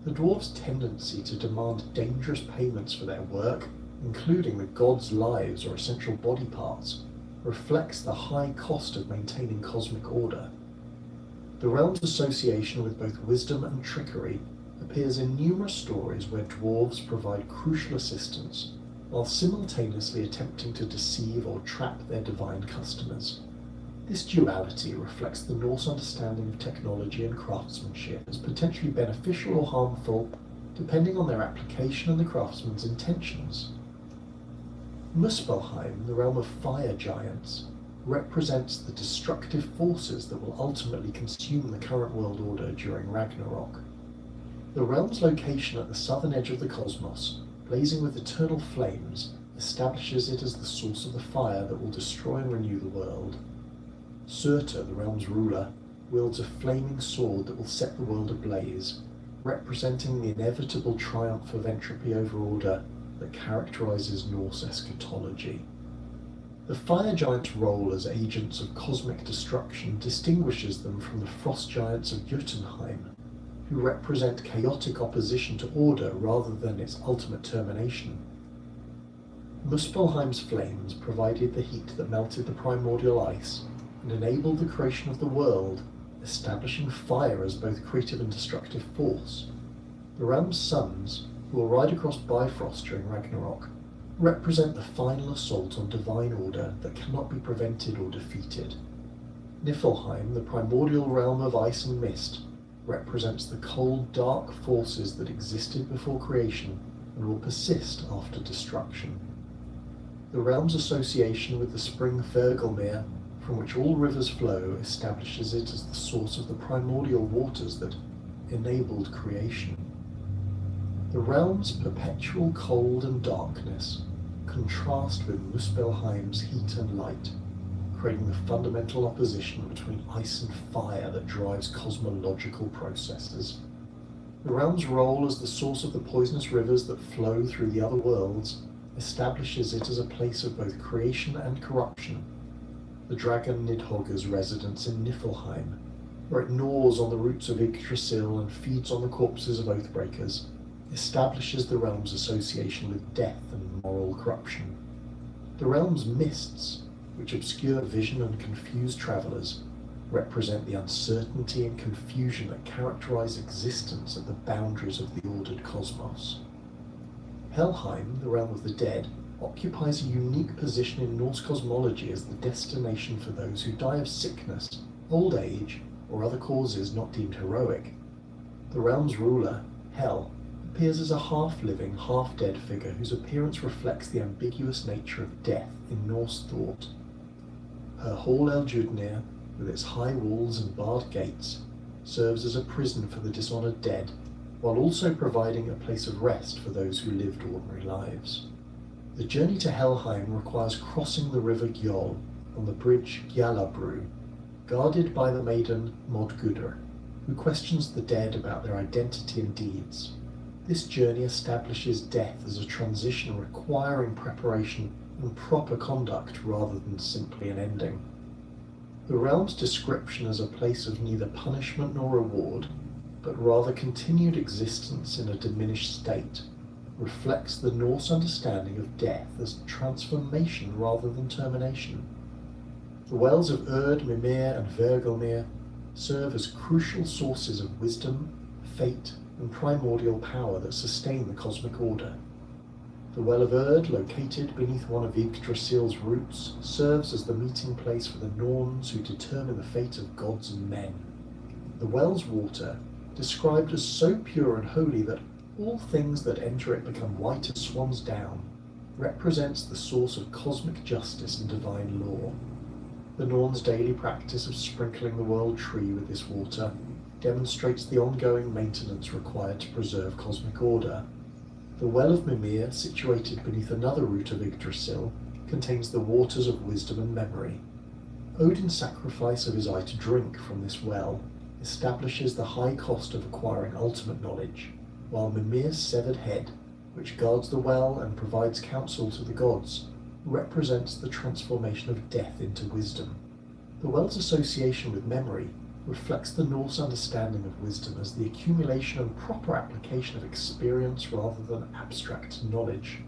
Speaker 11: The dwarves' tendency to demand dangerous payments for their work, including the gods' lives or essential body parts, reflects the high cost of maintaining cosmic order. The realm's association with both wisdom and trickery appears in numerous stories where dwarves provide crucial assistance, while simultaneously attempting to deceive or trap their divine customers. This duality reflects the Norse understanding of technology and craftsmanship as potentially beneficial or harmful, depending on their application and the craftsman's intentions. Muspelheim, the realm of fire giants, represents the destructive forces that will ultimately consume the current world order during Ragnarok. The realm's location at the southern edge of the cosmos, blazing with eternal flames, establishes it as the source of the fire that will destroy and renew the world. Surtur, the realm's ruler, wields a flaming sword that will set the world ablaze, representing the inevitable triumph of entropy over order that characterizes Norse eschatology. The fire giants' role as agents of cosmic destruction distinguishes them from the frost giants of Jotunheim, who represent chaotic opposition to order rather than its ultimate termination. Muspelheim's flames provided the heat that melted the primordial ice and enabled the creation of the world, establishing fire as both creative and destructive force. The realm's sons, who will ride across Bifrost during Ragnarok, represent the final assault on divine order that cannot be prevented or defeated. Niflheim, the primordial realm of ice and mist, represents the cold, dark forces that existed before creation and will persist after destruction. The realm's association with the spring Fergelmir, from which all rivers flow, establishes it as the source of the primordial waters that enabled creation. The realm's perpetual cold and darkness contrast with Muspelheim's heat and light, creating the fundamental opposition between ice and fire that drives cosmological processes. The realm's role as the source of the poisonous rivers that flow through the other worlds establishes it as a place of both creation and corruption. The dragon Nidhogger's residence in Niflheim, where it gnaws on the roots of Yggdrasil and feeds on the corpses of Oathbreakers, establishes the realm's association with death and moral corruption. The realm's mists, which obscure vision and confuse travelers, represent the uncertainty and confusion that characterize existence at the boundaries of the ordered cosmos. Helheim, the realm of the dead, occupies a unique position in Norse cosmology as the destination for those who die of sickness, old age, or other causes not deemed heroic. The realm's ruler, Hel, appears as a half-living, half-dead figure whose appearance reflects the ambiguous nature of death in Norse thought. Her hall Eljudnir, with its high walls and barred gates, serves as a prison for the dishonored dead, while also providing a place of rest for those who lived ordinary lives. The journey to Helheim requires crossing the river Gjol on the bridge Gjallabru, guarded by the maiden Modgudr, who questions the dead about their identity and deeds. This journey establishes death as a transition requiring preparation and proper conduct rather than simply an ending. The realm's description as a place of neither punishment nor reward, but rather continued existence in a diminished state, reflects the Norse understanding of death as transformation rather than termination. The wells of Urd, Mimir, and Vergelmir serve as crucial sources of wisdom, fate, and primordial power that sustain the cosmic order. The Well of Urd, located beneath one of Yggdrasil's roots, serves as the meeting place for the Norns who determine the fate of gods and men. The well's water, described as so pure and holy that All things that enter it become white as swan's down, represents the source of cosmic justice and divine law. The Norn's daily practice of sprinkling the world tree with this water demonstrates the ongoing maintenance required to preserve cosmic order. The Well of Mimir, situated beneath another root of Yggdrasil, contains the waters of wisdom and memory. Odin's sacrifice of his eye to drink from this well establishes the high cost of acquiring ultimate knowledge, while Mimir's severed head, which guards the well and provides counsel to the gods, represents the transformation of death into wisdom. The well's association with memory reflects the Norse understanding of wisdom as the accumulation and proper application of experience rather than abstract knowledge.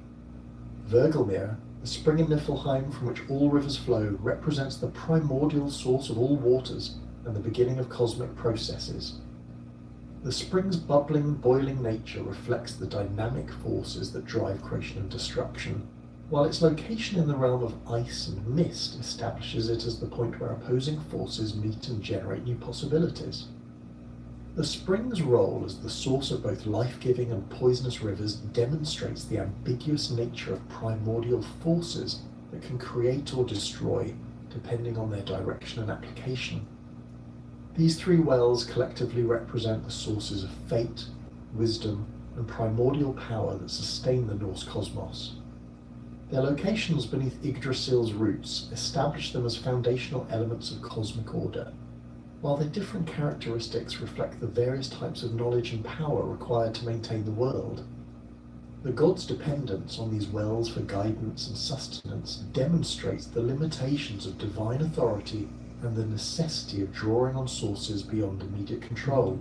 Speaker 11: Vergelmir, the spring in Niflheim from which all rivers flow, represents the primordial source of all waters and the beginning of cosmic processes. The spring's bubbling, boiling nature reflects the dynamic forces that drive creation and destruction, while its location in the realm of ice and mist establishes it as the point where opposing forces meet and generate new possibilities. The spring's role as the source of both life-giving and poisonous rivers demonstrates the ambiguous nature of primordial forces that can create or destroy depending on their direction and application. These three wells collectively represent the sources of fate, wisdom, and primordial power that sustain the Norse cosmos. Their locations beneath Yggdrasil's roots establish them as foundational elements of cosmic order, while their different characteristics reflect the various types of knowledge and power required to maintain the world. The gods' dependence on these wells for guidance and sustenance demonstrates the limitations of divine authority and the necessity of drawing on sources beyond immediate control.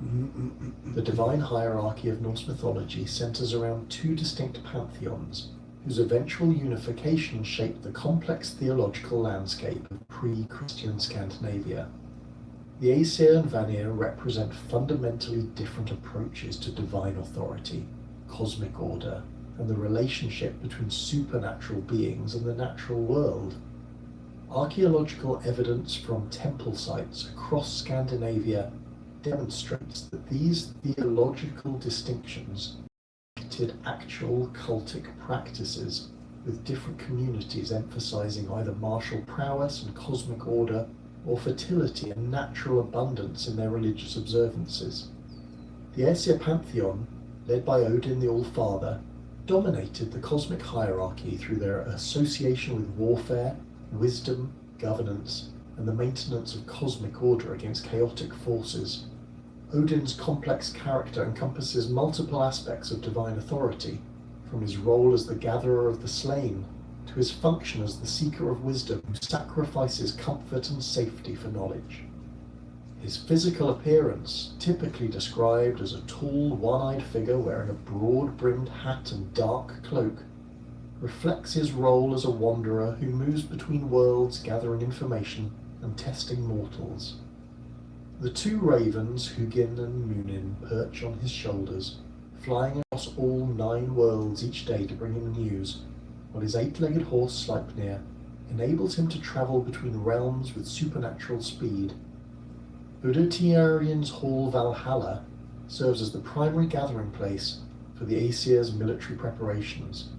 Speaker 11: The divine hierarchy of Norse mythology centers around two distinct pantheons, whose eventual unification shaped the complex theological landscape of pre-Christian Scandinavia. The Aesir and Vanir represent fundamentally different approaches to divine authority, cosmic order, and the relationship between supernatural beings and the natural world. Archaeological evidence from temple sites across Scandinavia demonstrates that these theological distinctions depicted actual cultic practices, with different communities emphasizing either martial prowess and cosmic order, or fertility and natural abundance in their religious observances. The Aesir pantheon, led by Odin the All-Father, dominated the cosmic hierarchy through their association with warfare, wisdom, governance, and the maintenance of cosmic order against chaotic forces. Odin's complex character encompasses multiple aspects of divine authority, from his role as the gatherer of the slain to his function as the seeker of wisdom who sacrifices comfort and safety for knowledge. His physical appearance, typically described as a tall, one-eyed figure wearing a broad-brimmed hat and dark cloak, reflects his role as a wanderer who moves between worlds gathering information and testing mortals. The two ravens, Hugin and Munin, perch on his shoulders, flying across all 9 worlds each day to bring him news, while his 8-legged horse Sleipnir enables him to travel between realms with supernatural speed. Udotirian's Hall Valhalla serves as the primary gathering place for the Aesir's military preparations,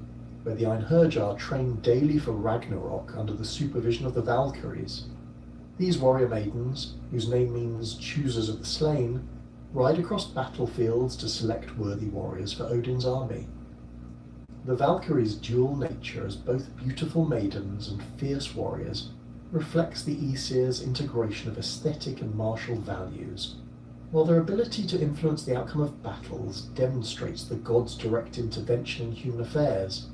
Speaker 11: where the Einherjar train daily for Ragnarok under the supervision of the Valkyries. These warrior maidens, whose name means choosers of the slain, ride across battlefields to select worthy warriors for Odin's army. The Valkyries' dual nature as both beautiful maidens and fierce warriors reflects the Aesir's integration of aesthetic and martial values, while their ability to influence the outcome of battles demonstrates the gods' direct intervention in human affairs.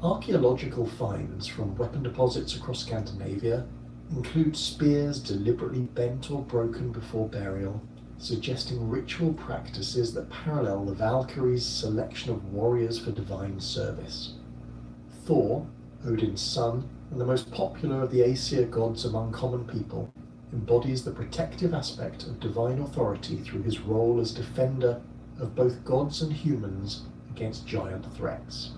Speaker 11: Archaeological finds from weapon deposits across Scandinavia include spears deliberately bent or broken before burial, suggesting ritual practices that parallel the Valkyries' selection of warriors for divine service. Thor, Odin's son, and the most popular of the Aesir gods among common people, embodies the protective aspect of divine authority through his role as defender of both gods and humans against giant threats.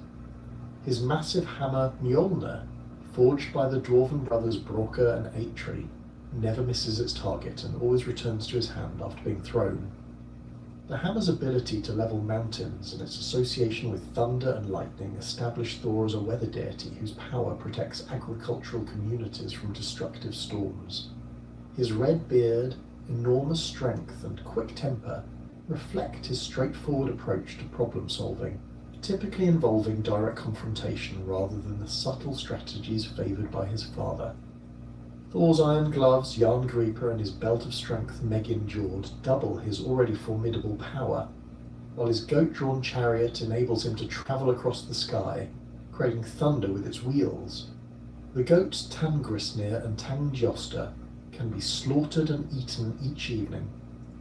Speaker 11: His massive hammer Mjolnir, forged by the dwarven brothers Brokkr and Eitri, never misses its target and always returns to his hand after being thrown. The hammer's ability to level mountains and its association with thunder and lightning establish Thor as a weather deity whose power protects agricultural communities from destructive storms. His red beard, enormous strength, and quick temper reflect his straightforward approach to problem solving, typically involving direct confrontation rather than the subtle strategies favoured by his father. Thor's iron gloves, Jarngriper, and his belt of strength, Megin-Jord, double his already formidable power, while his goat-drawn chariot enables him to travel across the sky, creating thunder with its wheels. The goats Tangrisnir and Tangjosta can be slaughtered and eaten each evening,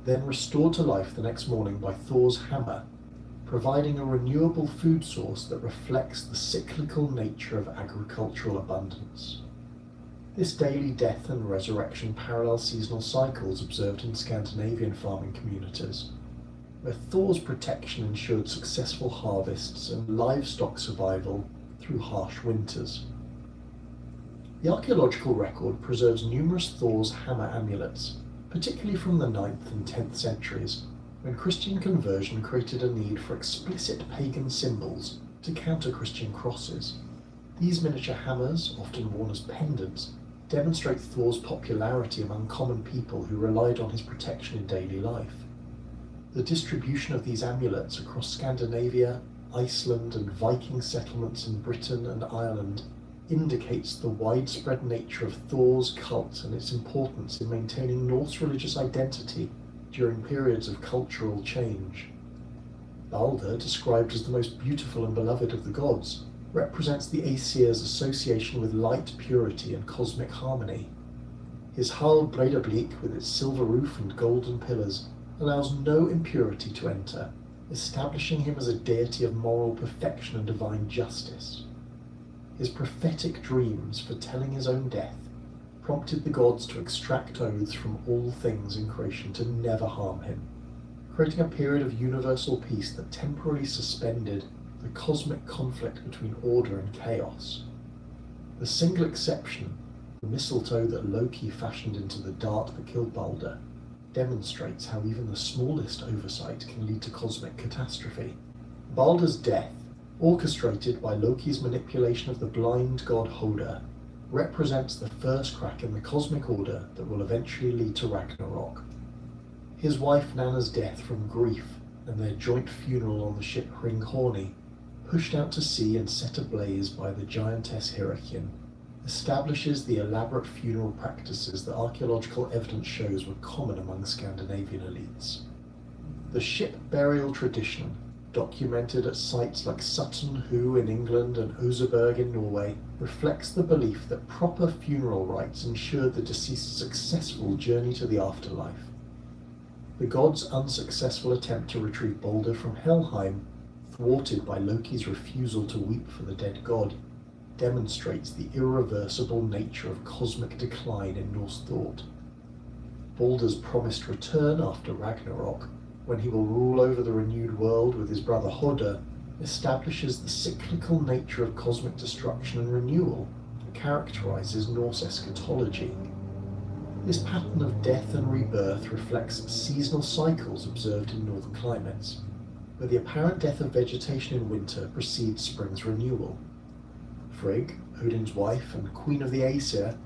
Speaker 11: then restored to life the next morning by Thor's hammer, providing a renewable food source that reflects the cyclical nature of agricultural abundance. This daily death and resurrection parallel seasonal cycles observed in Scandinavian farming communities, where Thor's protection ensured successful harvests and livestock survival through harsh winters. The archaeological record preserves numerous Thor's hammer amulets, particularly from the 9th and 10th centuries, when Christian conversion created a need for explicit pagan symbols to counter Christian crosses. These miniature hammers, often worn as pendants, demonstrate Thor's popularity among common people who relied on his protection in daily life. The distribution of these amulets across Scandinavia, Iceland, and Viking settlements in Britain and Ireland indicates the widespread nature of Thor's cult and its importance in maintaining Norse religious identity during periods of cultural change. Balder, described as the most beautiful and beloved of the gods, represents the Aesir's association with light, purity, and cosmic harmony. His hull Breidablik, with its silver roof and golden pillars, allows no impurity to enter, establishing him as a deity of moral perfection and divine justice. His prophetic dreams foretelling his own death prompted the gods to extract oaths from all things in creation to never harm him, creating a period of universal peace that temporarily suspended the cosmic conflict between order and chaos. The single exception, the mistletoe that Loki fashioned into the dart that killed Balder, demonstrates how even the smallest oversight can lead to cosmic catastrophe. Balder's death, orchestrated by Loki's manipulation of the blind god Hoder, represents the first crack in the cosmic order that will eventually lead to Ragnarok. His wife Nanna's death from grief and their joint funeral on the ship Hringhorni, pushed out to sea and set ablaze by the giantess Hyrrokin, establishes the elaborate funeral practices that archaeological evidence shows were common among Scandinavian elites. The ship burial tradition, documented at sites like Sutton Hoo in England and Oseberg in Norway, reflects the belief that proper funeral rites ensured the deceased's successful journey to the afterlife. The gods' unsuccessful attempt to retrieve Balder from Helheim, thwarted by Loki's refusal to weep for the dead god, demonstrates the irreversible nature of cosmic decline in Norse thought. Balder's promised return after Ragnarok, when he will rule over the renewed world with his brother Hoder, establishes the cyclical nature of cosmic destruction and renewal that characterizes Norse eschatology. This pattern of death and rebirth reflects seasonal cycles observed in northern climates, where the apparent death of vegetation in winter precedes spring's renewal. Frigg, Odin's wife and queen of the Aesir,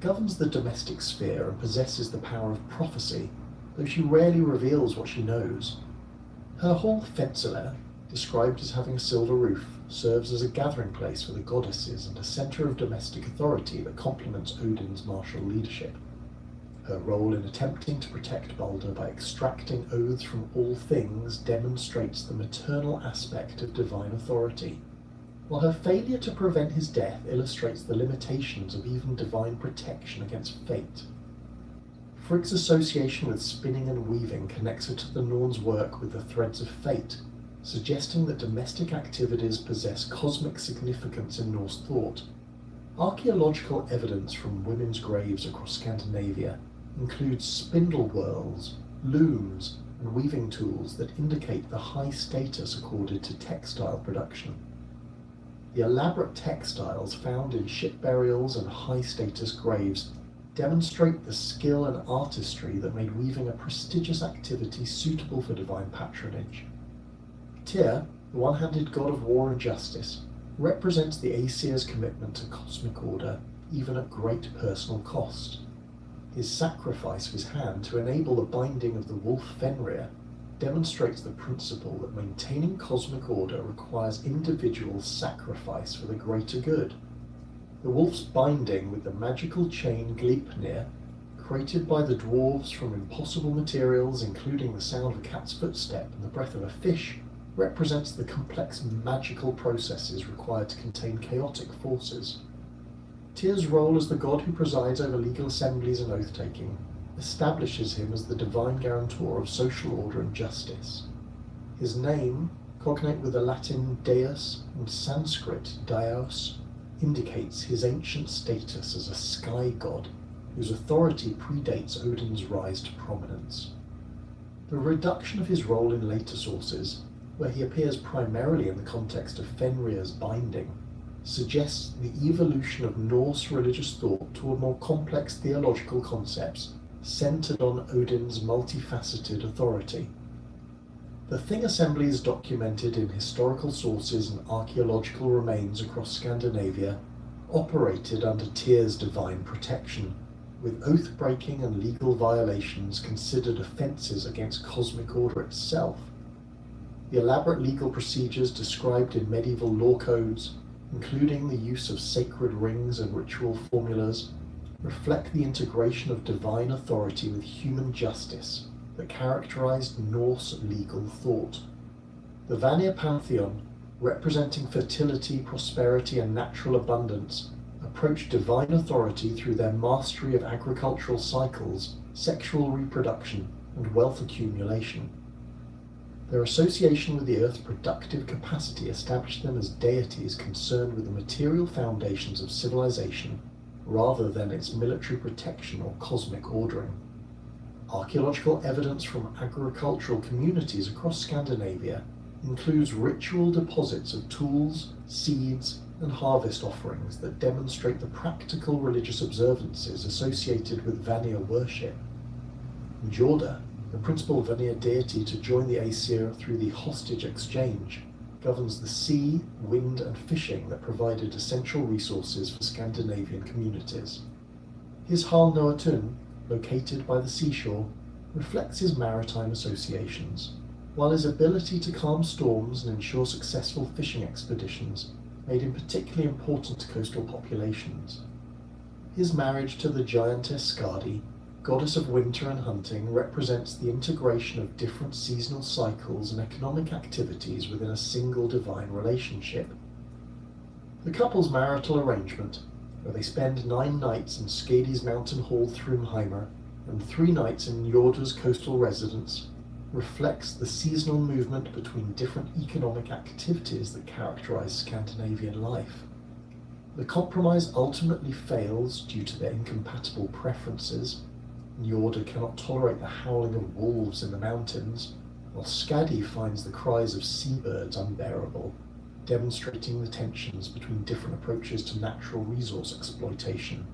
Speaker 11: governs the domestic sphere and possesses the power of prophecy, though she rarely reveals what she knows. Her hall Fensela, described as having a silver roof, serves as a gathering place for the goddesses and a centre of domestic authority that complements Odin's martial leadership. Her role in attempting to protect Balder by extracting oaths from all things demonstrates the maternal aspect of divine authority, while her failure to prevent his death illustrates the limitations of even divine protection against fate. Frigg's association with spinning and weaving connects her to the Norns' work with the threads of fate, suggesting that domestic activities possess cosmic significance in Norse thought. Archaeological evidence from women's graves across Scandinavia includes spindle whorls, looms, and weaving tools that indicate the high status accorded to textile production. The elaborate textiles found in ship burials and high-status graves demonstrate the skill and artistry that made weaving a prestigious activity suitable for divine patronage. Tyr, the one-handed god of war and justice, represents the Aesir's commitment to cosmic order, even at great personal cost. His sacrifice of his hand to enable the binding of the wolf Fenrir demonstrates the principle that maintaining cosmic order requires individual sacrifice for the greater good. The wolf's binding with the magical chain Gleipnir, created by the dwarves from impossible materials including the sound of a cat's footstep and the breath of a fish, represents the complex magical processes required to contain chaotic forces. Tyr's role as the god who presides over legal assemblies and oath-taking establishes him as the divine guarantor of social order and justice. His name, cognate with the Latin deus and Sanskrit daios, indicates his ancient status as a sky god whose authority predates Odin's rise to prominence. The reduction of his role in later sources, where he appears primarily in the context of Fenrir's binding, suggests the evolution of Norse religious thought toward more complex theological concepts centered on Odin's multifaceted authority. The Thing assembly is documented in historical sources and archaeological remains across Scandinavia, operated under Tyr's divine protection, with oath-breaking and legal violations considered offences against cosmic order itself. The elaborate legal procedures described in medieval law codes, including the use of sacred rings and ritual formulas, reflect the integration of divine authority with human justice that characterized Norse legal thought. The Vanir pantheon, representing fertility, prosperity, and natural abundance, approached divine authority through their mastery of agricultural cycles, sexual reproduction, and wealth accumulation. Their association with the Earth's productive capacity established them as deities concerned with the material foundations of civilization rather than its military protection or cosmic ordering. Archaeological evidence from agricultural communities across Scandinavia includes ritual deposits of tools, seeds, and harvest offerings that demonstrate the practical religious observances associated with Vanir worship. Njorda, the principal Vanir deity to join the Aesir through the hostage exchange, governs the sea, wind, and fishing that provided essential resources for Scandinavian communities. His Hal Noatun, located by the seashore, reflects his maritime associations, while his ability to calm storms and ensure successful fishing expeditions made him particularly important to coastal populations. His marriage to the giantess Skadi, goddess of winter and hunting, represents the integration of different seasonal cycles and economic activities within a single divine relationship. The couple's marital arrangement, where they spend 9 nights in Skadi's mountain hall Thrumheimer and 3 nights in Njorda's coastal residence, reflects the seasonal movement between different economic activities that characterize Scandinavian life. The compromise ultimately fails due to their incompatible preferences. Njorda cannot tolerate the howling of wolves in the mountains, while Skadi finds the cries of seabirds unbearable, demonstrating the tensions between different approaches to natural resource exploitation.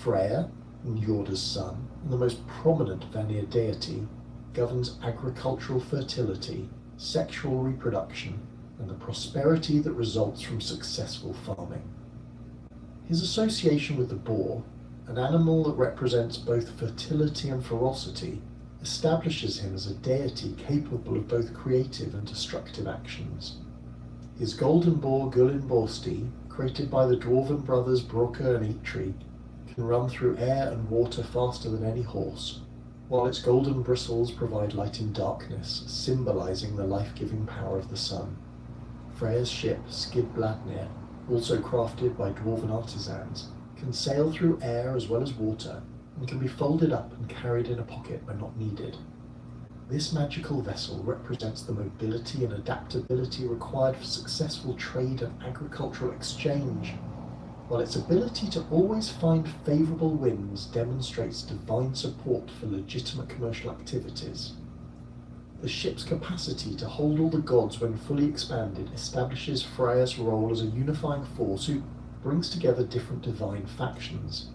Speaker 11: Freyr, Njorda's son, and the most prominent Vanir deity, governs agricultural fertility, sexual reproduction, and the prosperity that results from successful farming. His association with the boar, an animal that represents both fertility and ferocity, establishes him as a deity capable of both creative and destructive actions. His golden boar Gullinborsti, created by the dwarven brothers Brokkr and Eitri, can run through air and water faster than any horse, while its golden bristles provide light in darkness, symbolizing the life-giving power of the sun. Freyr's ship, Skidbladnir, also crafted by dwarven artisans, can sail through air as well as water, and can be folded up and carried in a pocket when not needed. This magical vessel represents the mobility and adaptability required for successful trade and agricultural exchange, while its ability to always find favorable winds demonstrates divine support for legitimate commercial activities. The ship's capacity to hold all the gods when fully expanded establishes Freyr's role as a unifying force who brings together different divine factions.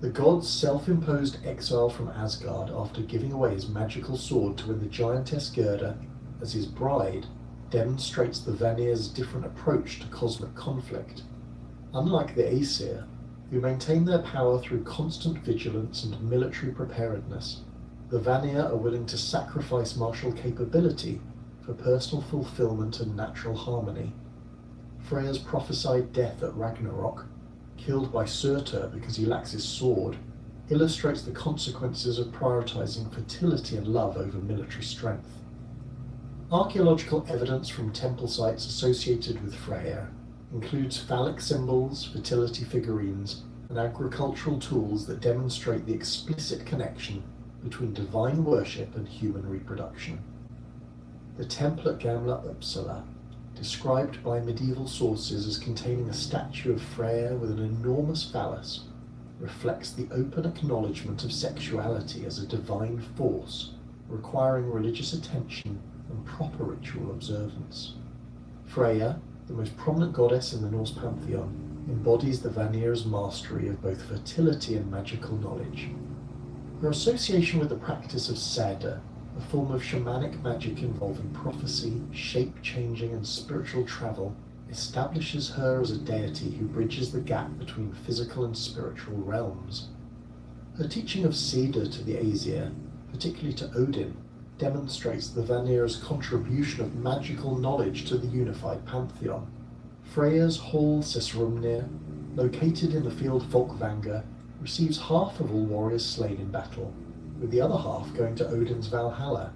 Speaker 11: The god's self-imposed exile from Asgard after giving away his magical sword to win the giantess Gerda as his bride demonstrates the Vanir's different approach to cosmic conflict. Unlike the Aesir, who maintain their power through constant vigilance and military preparedness, the Vanir are willing to sacrifice martial capability for personal fulfillment and natural harmony. Freya's prophesied death at Ragnarok, killed by Surtur because he lacks his sword, illustrates the consequences of prioritizing fertility and love over military strength. Archaeological evidence from temple sites associated with Freya includes phallic symbols, fertility figurines, and agricultural tools that demonstrate the explicit connection between divine worship and human reproduction. The temple at Gamla Uppsala, described by medieval sources as containing a statue of Freya with an enormous phallus, reflects the open acknowledgement of sexuality as a divine force requiring religious attention and proper ritual observance. Freya, the most prominent goddess in the Norse pantheon, embodies the Vanir's mastery of both fertility and magical knowledge. Her association with the practice of Sæda, a form of shamanic magic involving prophecy, shape-changing and spiritual travel, establishes her as a deity who bridges the gap between physical and spiritual realms. Her teaching of Sæda to the Aesir, particularly to Odin, demonstrates the Vanir's contribution of magical knowledge to the unified pantheon. Freya's Hall Sisrumnir, located in the field Folkvanga, receives half of all warriors slain in battle, with the other half going to Odin's Valhalla.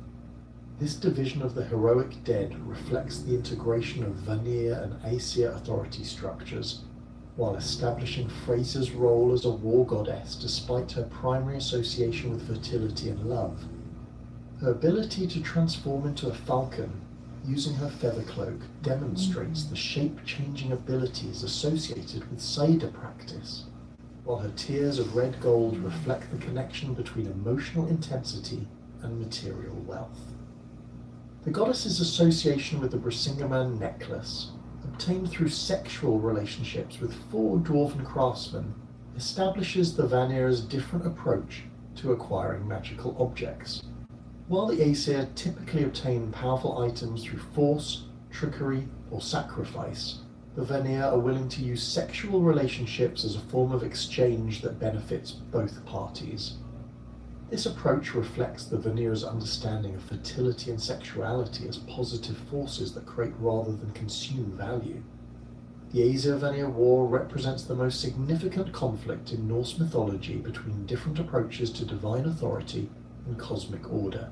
Speaker 11: This division of the heroic dead reflects the integration of Vanir and Aesir authority structures, while establishing Freya's role as a war goddess despite her primary association with fertility and love. Her ability to transform into a falcon using her feather cloak demonstrates the shape-changing abilities associated with Sæda practice, while her tears of red gold reflect the connection between emotional intensity and material wealth. The goddess's association with the Brisingamen necklace, obtained through sexual relationships with 4 dwarven craftsmen, establishes the Vanir's different approach to acquiring magical objects. While the Aesir typically obtain powerful items through force, trickery, or sacrifice, the Vanir are willing to use sexual relationships as a form of exchange that benefits both parties. This approach reflects the Vanir's understanding of fertility and sexuality as positive forces that create rather than consume value. The Aesir-Vanir War represents the most significant conflict in Norse mythology between different approaches to divine authority and cosmic order.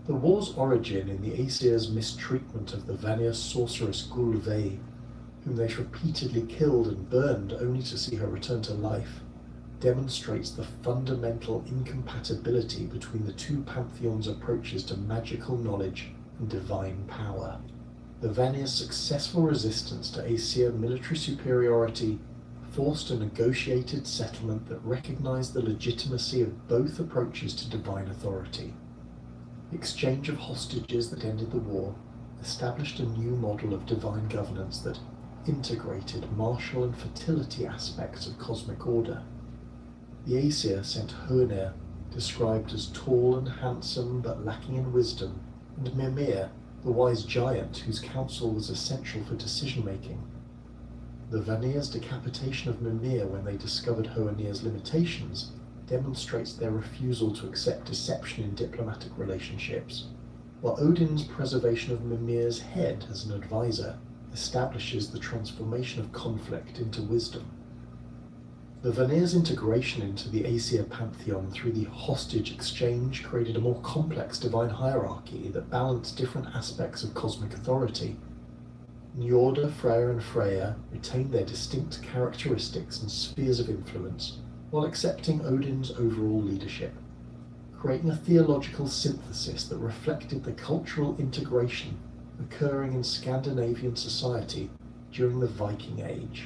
Speaker 11: The war's origin in the Aesir's mistreatment of the Vanir sorceress Gulveig, whom they repeatedly killed and burned only to see her return to life, demonstrates the fundamental incompatibility between the two pantheons' approaches to magical knowledge and divine power. The Vanir's successful resistance to Aesir military superiority forced a negotiated settlement that recognized the legitimacy of both approaches to divine authority. The exchange of hostages that ended the war established a new model of divine governance that integrated martial and fertility aspects of cosmic order. The Aesir sent Hönir, described as tall and handsome but lacking in wisdom, and Mimir, the wise giant whose counsel was essential for decision-making. The Vanir's decapitation of Mimir when they discovered Hönir's limitations demonstrates their refusal to accept deception in diplomatic relationships, while Odin's preservation of Mimir's head as an advisor establishes the transformation of conflict into wisdom. The Vanir's integration into the Aesir pantheon through the hostage exchange created a more complex divine hierarchy that balanced different aspects of cosmic authority. Njorda, Freyr and Freya retained their distinct characteristics and spheres of influence, while accepting Odin's overall leadership, creating a theological synthesis that reflected the cultural integration occurring in Scandinavian society during the Viking Age.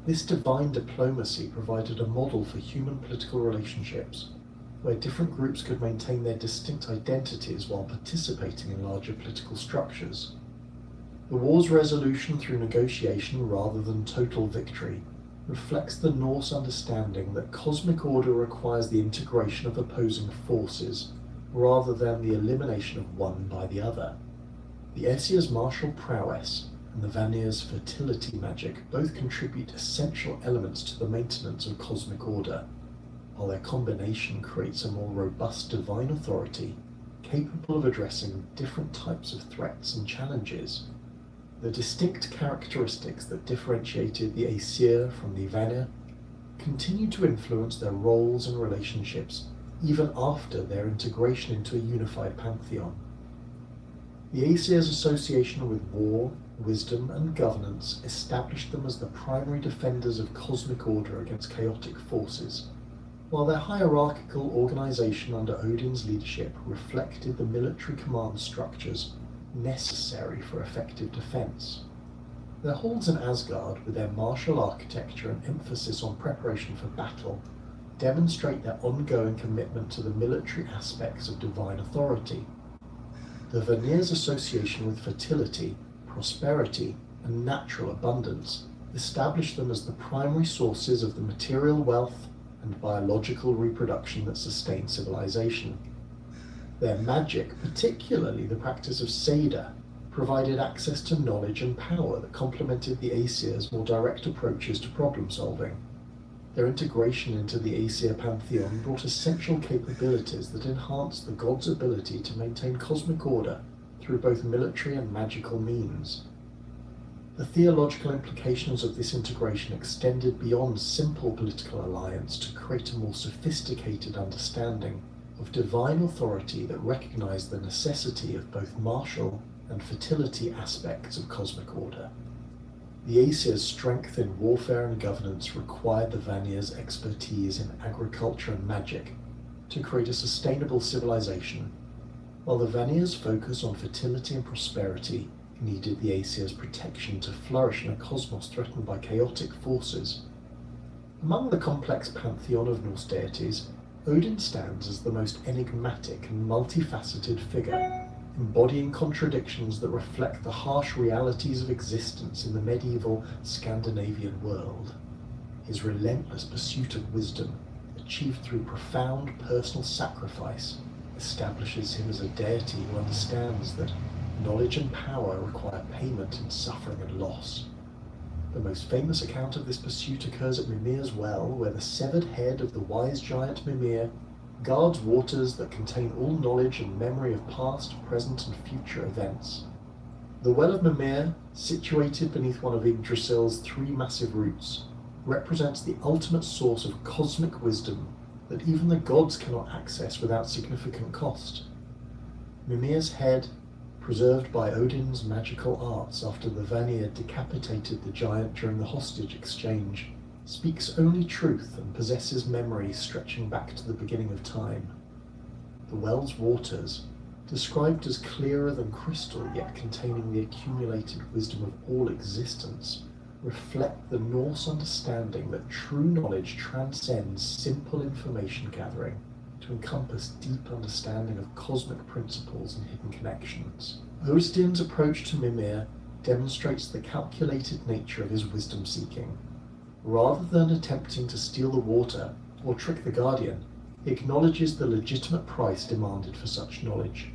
Speaker 11: This divine diplomacy provided a model for human political relationships, where different groups could maintain their distinct identities while participating in larger political structures. The war's resolution through negotiation rather than total victory reflects the Norse understanding that cosmic order requires the integration of opposing forces rather than the elimination of one by the other. The Aesir's martial prowess and the Vanir's fertility magic both contribute essential elements to the maintenance of cosmic order, while their combination creates a more robust divine authority capable of addressing different types of threats and challenges. The distinct characteristics that differentiated the Aesir from the Vanir continue to influence their roles and relationships even after their integration into a unified pantheon. The Aesir's association with war, wisdom, and governance established them as the primary defenders of cosmic order against chaotic forces, while their hierarchical organization under Odin's leadership reflected the military command structures necessary for effective defense. Their halls in Asgard, with their martial architecture and emphasis on preparation for battle, demonstrate their ongoing commitment to the military aspects of divine authority. The Vanir's association with fertility, prosperity, and natural abundance established them as the primary sources of the material wealth and biological reproduction that sustain civilization. Their magic, particularly the practice of Seda, provided access to knowledge and power that complemented the Aesir's more direct approaches to problem solving. Their integration into the Aesir pantheon brought essential capabilities that enhanced the gods' ability to maintain cosmic order through both military and magical means. The theological implications of this integration extended beyond simple political alliance to create a more sophisticated understanding of divine authority that recognized the necessity of both martial and fertility aspects of cosmic order. The Aesir's strength in warfare and governance required the Vanir's expertise in agriculture and magic to create a sustainable civilization, while the Vanir's focus on fertility and prosperity needed the Aesir's protection to flourish in a cosmos threatened by chaotic forces. Among the complex pantheon of Norse deities, Odin stands as the most enigmatic and multifaceted figure, embodying contradictions that reflect the harsh realities of existence in the medieval Scandinavian world. His relentless pursuit of wisdom, achieved through profound personal sacrifice, establishes him as a deity who understands that knowledge and power require payment in suffering and loss. The most famous account of this pursuit occurs at Mimir's well, where the severed head of the wise giant Mimir guards waters that contain all knowledge and memory of past, present, and future events. The Well of Mimir, situated beneath one of Yggdrasil's three massive roots, represents the ultimate source of cosmic wisdom that even the gods cannot access without significant cost. Mimir's head, preserved by Odin's magical arts after the Vanir decapitated the giant during the hostage exchange, speaks only truth and possesses memory stretching back to the beginning of time. The well's waters, described as clearer than crystal yet containing the accumulated wisdom of all existence, reflect the Norse understanding that true knowledge transcends simple information gathering to encompass deep understanding of cosmic principles and hidden connections. Odin's approach to Mimir demonstrates the calculated nature of his wisdom seeking. Rather than attempting to steal the water or trick the guardian, he acknowledges the legitimate price demanded for such knowledge.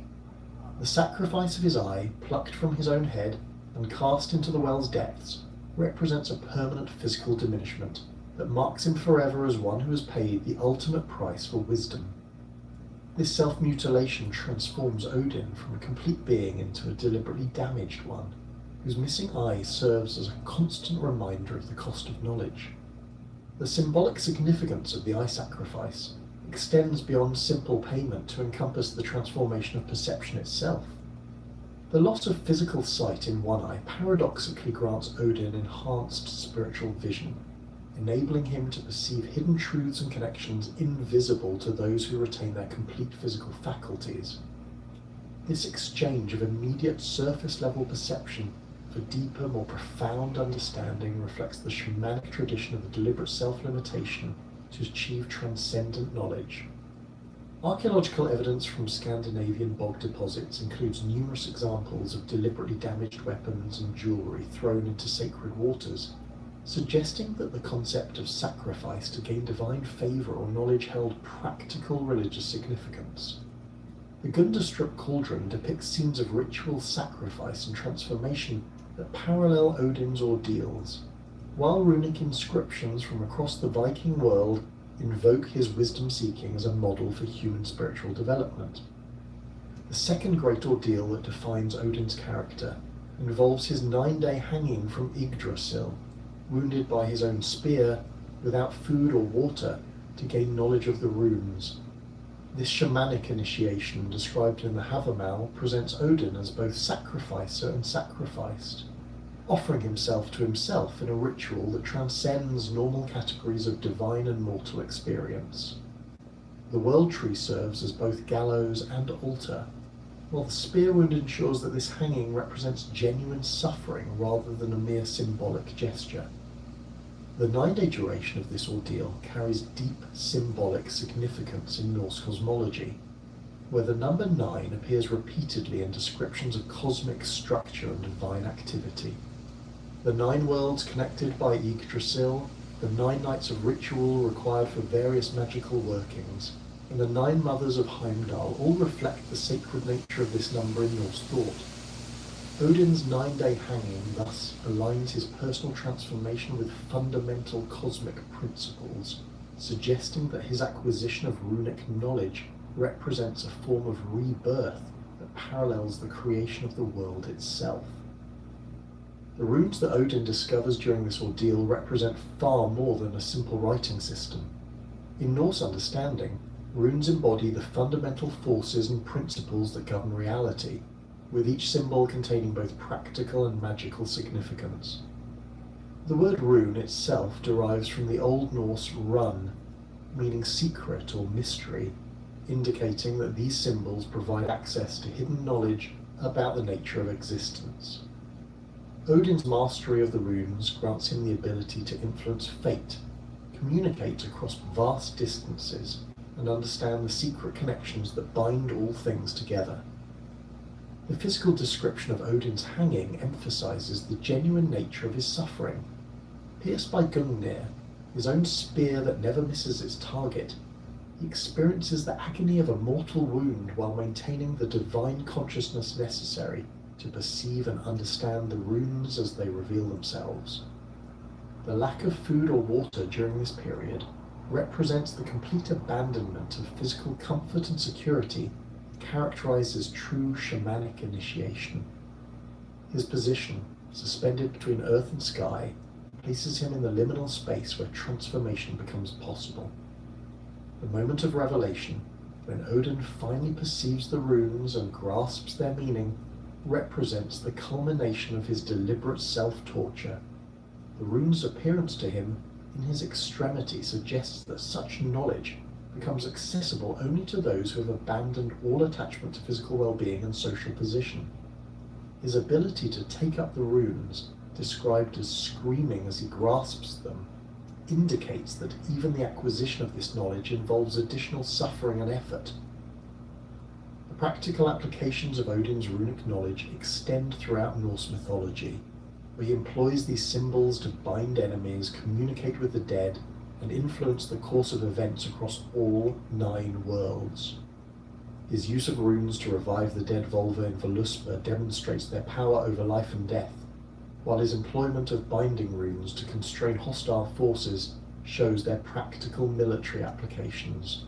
Speaker 11: The sacrifice of his eye, plucked from his own head and cast into the well's depths, represents a permanent physical diminishment that marks him forever as one who has paid the ultimate price for wisdom. This self-mutilation transforms Odin from a complete being into a deliberately damaged one, whose missing eye serves as a constant reminder of the cost of knowledge. The symbolic significance of the eye sacrifice extends beyond simple payment to encompass the transformation of perception itself. The loss of physical sight in one eye paradoxically grants Odin enhanced spiritual vision, enabling him to perceive hidden truths and connections invisible to those who retain their complete physical faculties. This exchange of immediate surface-level perception for deeper, more profound understanding reflects the shamanic tradition of deliberate self-limitation to achieve transcendent knowledge. Archaeological evidence from Scandinavian bog deposits includes numerous examples of deliberately damaged weapons and jewellery thrown into sacred waters, suggesting that the concept of sacrifice to gain divine favour or knowledge held practical religious significance. The Gundestrup cauldron depicts scenes of ritual sacrifice and transformation that parallel Odin's ordeals, while runic inscriptions from across the Viking world invoke his wisdom-seeking as a model for human spiritual development. The second great ordeal that defines Odin's character involves his 9-day hanging from Yggdrasil, wounded by his own spear, without food or water, to gain knowledge of the runes. This shamanic initiation, described in the Havamal, presents Odin as both sacrificer and sacrificed, offering himself to himself in a ritual that transcends normal categories of divine and mortal experience. The world tree serves as both gallows and altar, while the spear wound ensures that this hanging represents genuine suffering rather than a mere symbolic gesture. The 9-day duration of this ordeal carries deep symbolic significance in Norse cosmology, where the number 9 appears repeatedly in descriptions of cosmic structure and divine activity. The 9 worlds connected by Yggdrasil, the 9 nights of ritual required for various magical workings, and the 9 mothers of Heimdall all reflect the sacred nature of this number in Norse thought. Odin's 9-day hanging thus aligns his personal transformation with fundamental cosmic principles, suggesting that his acquisition of runic knowledge represents a form of rebirth that parallels the creation of the world itself. The runes that Odin discovers during this ordeal represent far more than a simple writing system. In Norse understanding, runes embody the fundamental forces and principles that govern reality, with each symbol containing both practical and magical significance. The word rune itself derives from the Old Norse run, meaning secret or mystery, indicating that these symbols provide access to hidden knowledge about the nature of existence. Odin's mastery of the runes grants him the ability to influence fate, communicate across vast distances, and understand the secret connections that bind all things together. The physical description of Odin's hanging emphasizes the genuine nature of his suffering. Pierced by Gungnir, his own spear that never misses its target, he experiences the agony of a mortal wound while maintaining the divine consciousness necessary to perceive and understand the runes as they reveal themselves. The lack of food or water during this period represents the complete abandonment of physical comfort and security characterized as true shamanic initiation. His position, suspended between earth and sky, places him in the liminal space where transformation becomes possible. The moment of revelation, when Odin finally perceives the runes and grasps their meaning, represents the culmination of his deliberate self-torture. The rune's appearance to him in his extremity suggests that such knowledge becomes accessible only to those who have abandoned all attachment to physical well-being and social position. His ability to take up the runes, described as screaming as he grasps them, indicates that even the acquisition of this knowledge involves additional suffering and effort. The practical applications of Odin's runic knowledge extend throughout Norse mythology, where he employs these symbols to bind enemies, communicate with the dead, and influence the course of events across all 9 worlds. His use of runes to revive the dead Volva in Voluspa demonstrates their power over life and death, while his employment of binding runes to constrain hostile forces shows their practical military applications.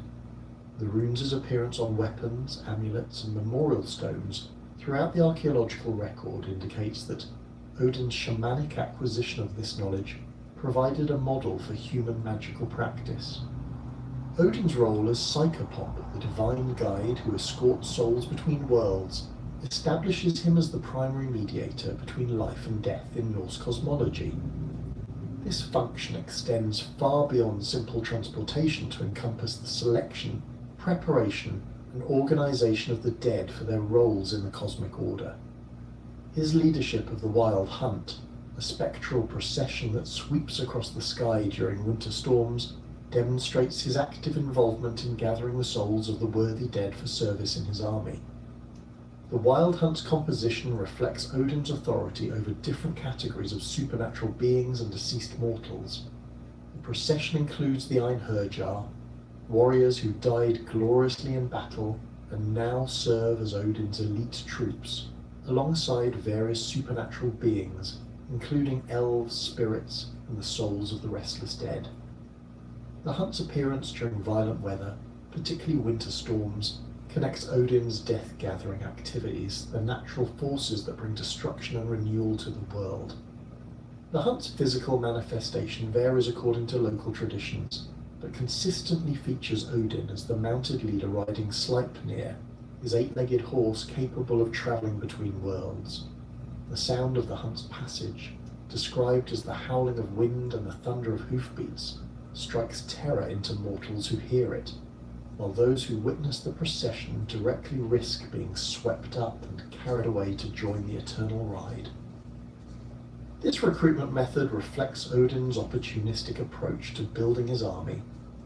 Speaker 11: The runes' appearance on weapons, amulets, and memorial stones throughout the archaeological record indicates that Odin's shamanic acquisition of this knowledge provided a model for human magical practice. Odin's role as Psychopomp, the divine guide who escorts souls between worlds, establishes him as the primary mediator between life and death in Norse cosmology. This function extends far beyond simple transportation to encompass the selection, preparation, and organization of the dead for their roles in the cosmic order. His leadership of the Wild Hunt, a spectral procession that sweeps across the sky during winter storms, demonstrates his active involvement in gathering the souls of the worthy dead for service in his army. The Wild Hunt's composition reflects Odin's authority over different categories of supernatural beings and deceased mortals. The procession includes the Einherjar, warriors who died gloriously in battle and now serve as Odin's elite troops, alongside various supernatural beings, including elves, spirits, and the souls of the restless dead. The hunt's appearance during violent weather, particularly winter storms, connects Odin's death-gathering activities, the natural forces that bring destruction and renewal to the world. The hunt's physical manifestation varies according to local traditions, but consistently features Odin as the mounted leader riding Sleipnir, his eight-legged horse capable of travelling between worlds. The sound of the hunt's passage, described as the howling of wind and the thunder of hoofbeats, strikes terror into mortals who hear it, while those who witness the procession directly risk being swept up and carried away to join the eternal ride. This recruitment method reflects Odin's opportunistic approach to building his army,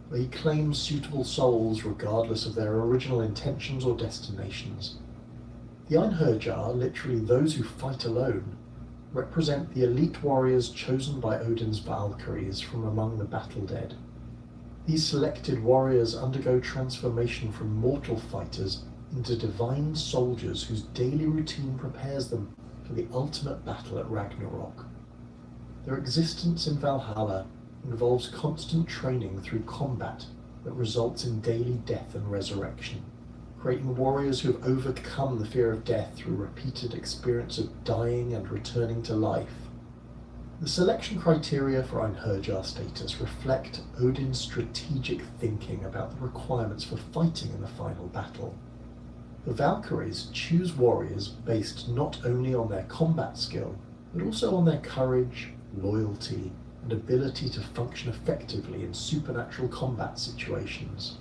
Speaker 11: where he claims suitable souls regardless of their original intentions or destinations. The Einherjar, literally those who fight alone, represent the elite warriors chosen by Odin's Valkyries from among the battle dead. These selected warriors undergo transformation from mortal fighters into divine soldiers whose daily routine prepares them for the ultimate battle at Ragnarok. Their existence in Valhalla involves constant training through combat that results in daily death and resurrection, creating warriors who have overcome the fear of death through repeated experience of dying and returning to life. The selection criteria for Einherjar status reflect Odin's strategic thinking about the requirements for fighting in the final battle. The Valkyries choose warriors based not only on their combat skill, but also on their courage, loyalty, and ability to function effectively in supernatural combat situations.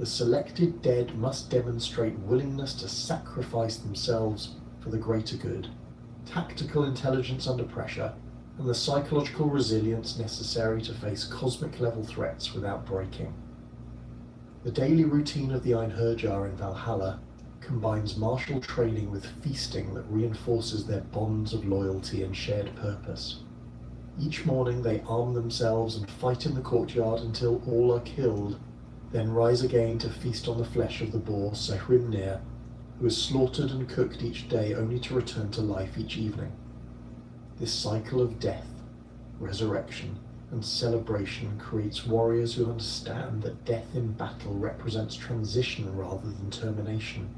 Speaker 11: The selected dead must demonstrate willingness to sacrifice themselves for the greater good, tactical intelligence under pressure, and the psychological resilience necessary to face cosmic-level threats without breaking. The daily routine of the Einherjar in Valhalla combines martial training with feasting that reinforces their bonds of loyalty and shared purpose. Each morning they arm themselves and fight in the courtyard until all are killed, then rise again to feast on the flesh of the boar Sehrimnir, who is slaughtered and cooked each day only to return to life each evening. This cycle of death, resurrection, and celebration creates warriors who understand that death in battle represents transition rather than termination,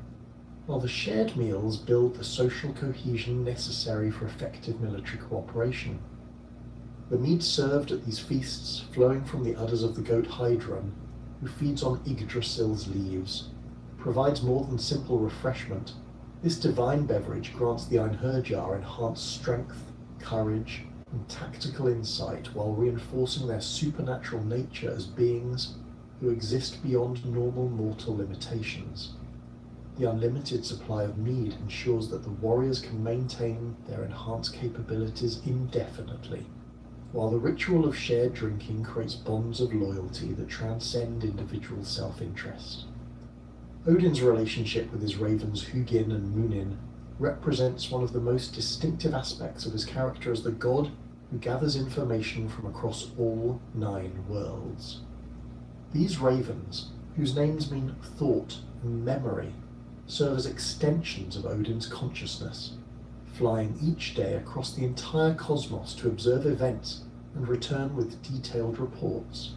Speaker 11: while the shared meals build the social cohesion necessary for effective military cooperation. The meat served at these feasts, flowing from the udders of the goat Hydrun, who feeds on Yggdrasil's leaves, provides more than simple refreshment. This divine beverage grants the Einherjar enhanced strength, courage, and tactical insight while reinforcing their supernatural nature as beings who exist beyond normal mortal limitations. The unlimited supply of mead ensures that the warriors can maintain their enhanced capabilities indefinitely, while the ritual of shared drinking creates bonds of loyalty that transcend individual self-interest. Odin's relationship with his ravens Hugin and Munin represents one of the most distinctive aspects of his character as the god who gathers information from across all 9 worlds. These ravens, whose names mean thought and memory, serve as extensions of Odin's consciousness, flying each day across the entire cosmos to observe events and return with detailed reports.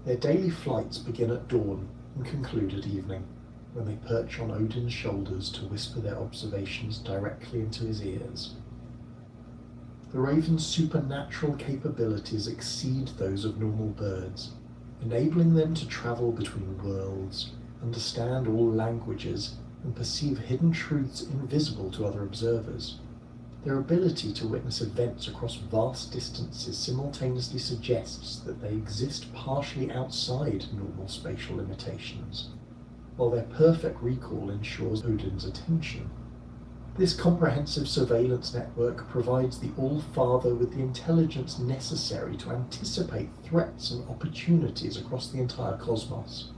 Speaker 11: Their daily flights begin at dawn and conclude at evening, when they perch on Odin's shoulders to whisper their observations directly into his ears. The raven's supernatural capabilities exceed those of normal birds, enabling them to travel between worlds, understand all languages, and perceive hidden truths invisible to other observers. Their ability to witness events across vast distances simultaneously suggests that they exist partially outside normal spatial limitations, while their perfect recall ensures Odin's attention. This comprehensive surveillance network provides the All-Father with the intelligence necessary to anticipate threats and opportunities across the entire cosmos.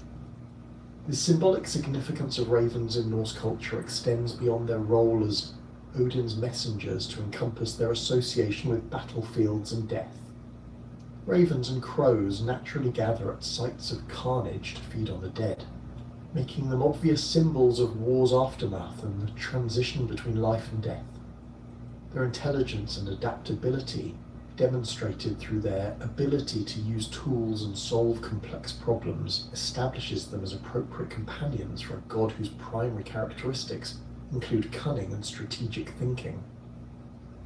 Speaker 11: The symbolic significance of ravens in Norse culture extends beyond their role as Odin's messengers to encompass their association with battlefields and death. Ravens and crows naturally gather at sites of carnage to feed on the dead, making them obvious symbols of war's aftermath and the transition between life and death. Their intelligence and adaptability, demonstrated through their ability to use tools and solve complex problems, establishes them as appropriate companions for a god whose primary characteristics include cunning and strategic thinking.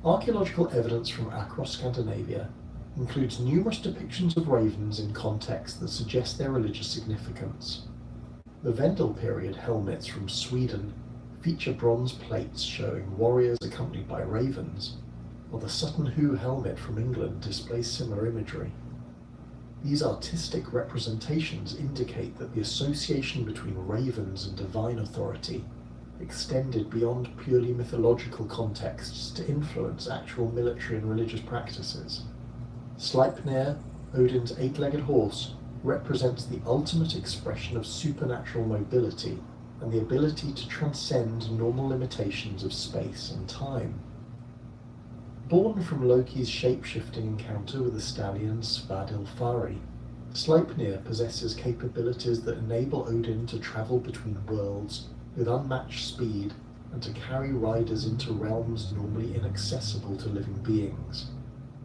Speaker 11: Archaeological evidence from across Scandinavia includes numerous depictions of ravens in contexts that suggest their religious significance. The Vendel period helmets from Sweden feature bronze plates showing warriors accompanied by ravens, while the Sutton Hoo helmet from England displays similar imagery. These artistic representations indicate that the association between ravens and divine authority extended beyond purely mythological contexts to influence actual military and religious practices. Sleipnir, Odin's eight-legged horse, represents the ultimate expression of supernatural mobility and the ability to transcend normal limitations of space and time. Born from Loki's shape-shifting encounter with the stallion Svadilfari, Sleipnir possesses capabilities that enable Odin to travel between worlds with unmatched speed and to carry riders into realms normally inaccessible to living beings.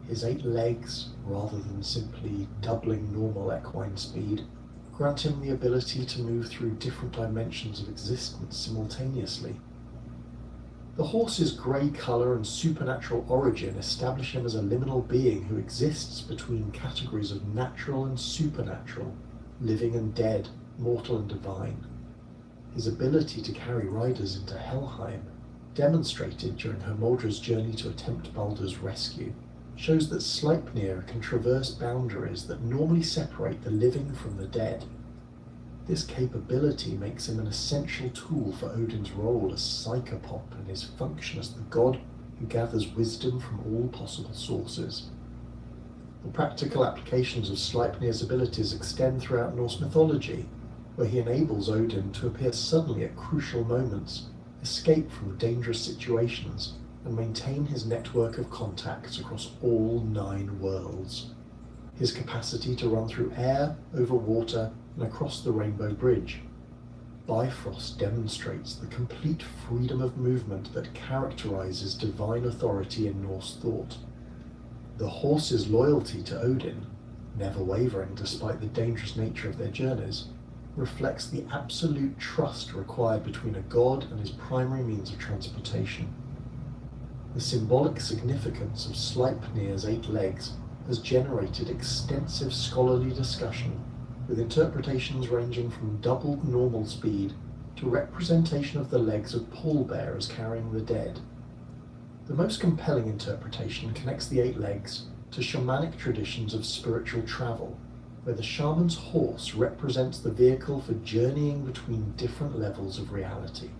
Speaker 11: His 8 legs, rather than simply doubling normal equine speed, grant him the ability to move through different dimensions of existence simultaneously. The horse's grey colour and supernatural origin establish him as a liminal being who exists between categories of natural and supernatural, living and dead, mortal and divine. His ability to carry riders into Helheim, demonstrated during Hermodre's journey to attempt Baldur's rescue, shows that Sleipnir can traverse boundaries that normally separate the living from the dead. This capability makes him an essential tool for Odin's role as psychopop and his function as the god who gathers wisdom from all possible sources. The practical applications of Sleipnir's abilities extend throughout Norse mythology, where he enables Odin to appear suddenly at crucial moments, escape from dangerous situations, and maintain his network of contacts across all 9 worlds. His capacity to run through air, over water, and across the Rainbow Bridge. Bifrost demonstrates the complete freedom of movement that characterizes divine authority in Norse thought. The horse's loyalty to Odin, never wavering despite the dangerous nature of their journeys, reflects the absolute trust required between a god and his primary means of transportation. The symbolic significance of Sleipnir's 8 legs has generated extensive scholarly discussion, with interpretations ranging from doubled normal speed to representation of the legs of pallbearers carrying the dead. The most compelling interpretation connects the 8 legs to shamanic traditions of spiritual travel, where the shaman's horse represents the vehicle for journeying between different levels of reality.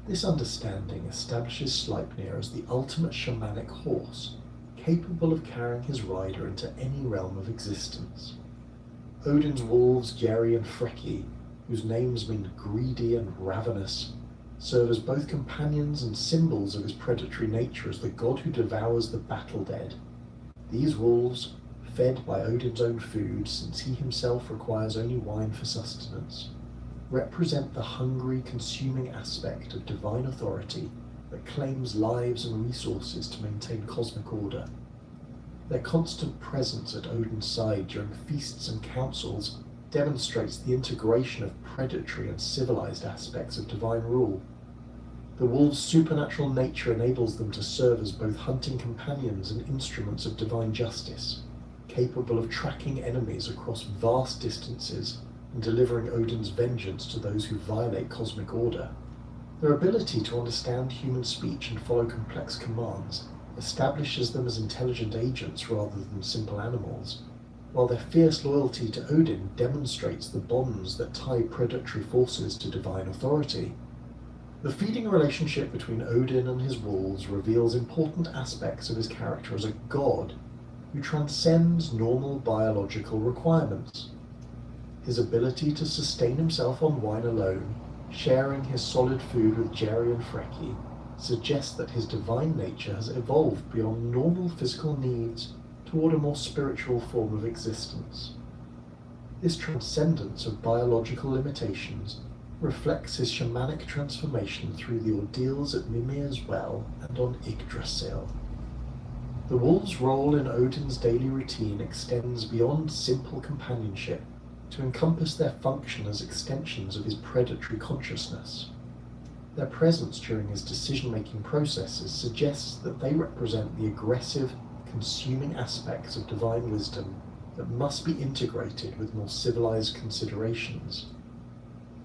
Speaker 11: This understanding establishes Sleipnir as the ultimate shamanic horse, capable of carrying his rider into any realm of existence. Odin's wolves, Jerry and Freki, whose names mean greedy and ravenous, serve as both companions and symbols of his predatory nature as the god who devours the battle dead. These wolves, fed by Odin's own food, since he himself requires only wine for sustenance, represent the hungry, consuming aspect of divine authority that claims lives and resources to maintain cosmic order. Their constant presence at Odin's side during feasts and councils demonstrates the integration of predatory and civilized aspects of divine rule. The wolves' supernatural nature enables them to serve as both hunting companions and instruments of divine justice, capable of tracking enemies across vast distances and delivering Odin's vengeance to those who violate cosmic order. Their ability to understand human speech and follow complex commands establishes them as intelligent agents rather than simple animals, while their fierce loyalty to Odin demonstrates the bonds that tie predatory forces to divine authority. The feeding relationship between Odin and his wolves reveals important aspects of his character as a god who transcends normal biological requirements. His ability to sustain himself on wine alone, sharing his solid food with Jerry and Frecky, suggests that his divine nature has evolved beyond normal physical needs toward a more spiritual form of existence. This transcendence of biological limitations reflects his shamanic transformation through the ordeals at Mimir's Well and on Yggdrasil. The wolves' role in Odin's daily routine extends beyond simple companionship to encompass their function as extensions of his predatory consciousness. Their presence during his decision-making processes suggests that they represent the aggressive, consuming aspects of divine wisdom that must be integrated with more civilized considerations.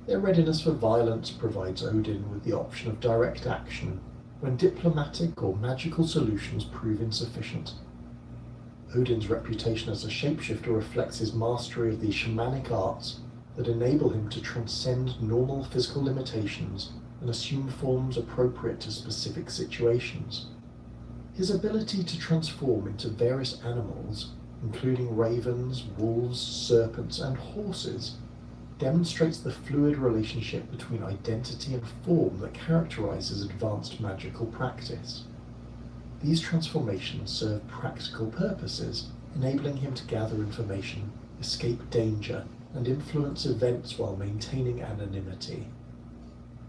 Speaker 11: Their readiness for violence provides Odin with the option of direct action when diplomatic or magical solutions prove insufficient. Odin's reputation as a shapeshifter reflects his mastery of the shamanic arts that enable him to transcend normal physical limitations and assume forms appropriate to specific situations. His ability to transform into various animals, including ravens, wolves, serpents, and horses, demonstrates the fluid relationship between identity and form that characterizes advanced magical practice. These transformations serve practical purposes, enabling him to gather information, escape danger, and influence events while maintaining anonymity.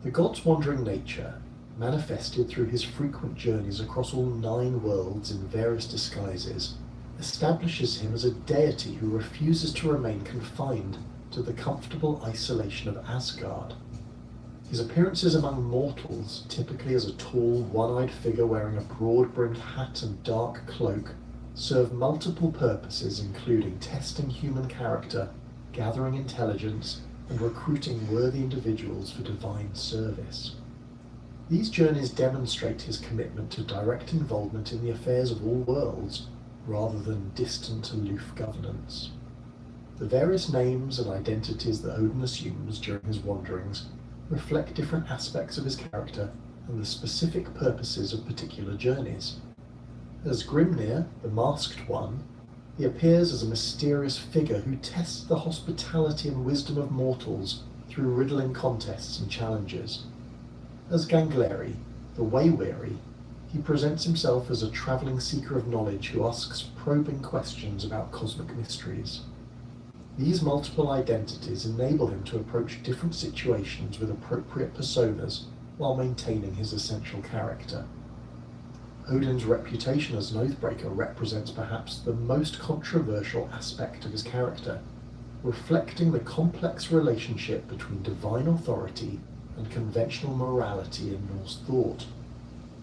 Speaker 11: The god's wandering nature, manifested through his frequent journeys across all 9 worlds in various disguises, establishes him as a deity who refuses to remain confined to the comfortable isolation of Asgard. His appearances among mortals, typically as a tall, one-eyed figure wearing a broad-brimmed hat and dark cloak, serve multiple purposes including testing human character, gathering intelligence, and recruiting worthy individuals for divine service. These journeys demonstrate his commitment to direct involvement in the affairs of all worlds, rather than distant, aloof governance. The various names and identities that Odin assumes during his wanderings reflect different aspects of his character and the specific purposes of particular journeys. As Grimnir, the Masked One, he appears as a mysterious figure who tests the hospitality and wisdom of mortals through riddling contests and challenges. As Gangleri, the Way-Weary, he presents himself as a travelling seeker of knowledge who asks probing questions about cosmic mysteries. These multiple identities enable him to approach different situations with appropriate personas while maintaining his essential character. Odin's reputation as an oathbreaker represents perhaps the most controversial aspect of his character, reflecting the complex relationship between divine authority and conventional morality in Norse thought.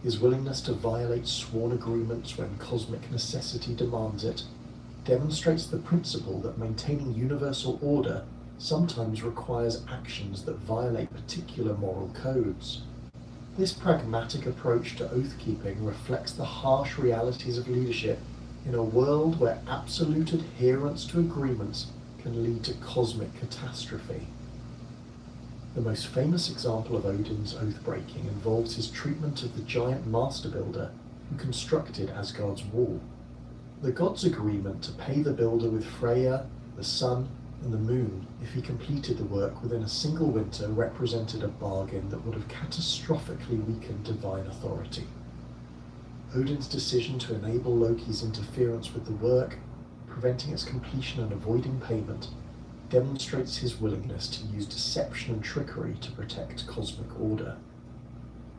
Speaker 11: His willingness to violate sworn agreements when cosmic necessity demands it demonstrates the principle that maintaining universal order sometimes requires actions that violate particular moral codes. This pragmatic approach to oath-keeping reflects the harsh realities of leadership in a world where absolute adherence to agreements can lead to cosmic catastrophe. The most famous example of Odin's oath-breaking involves his treatment of the giant master builder who constructed Asgard's wall. The god's agreement to pay the builder with Freya, the sun, and the moon if he completed the work within a single winter represented a bargain that would have catastrophically weakened divine authority. Odin's decision to enable Loki's interference with the work, preventing its completion and avoiding payment, demonstrates his willingness to use deception and trickery to protect cosmic order.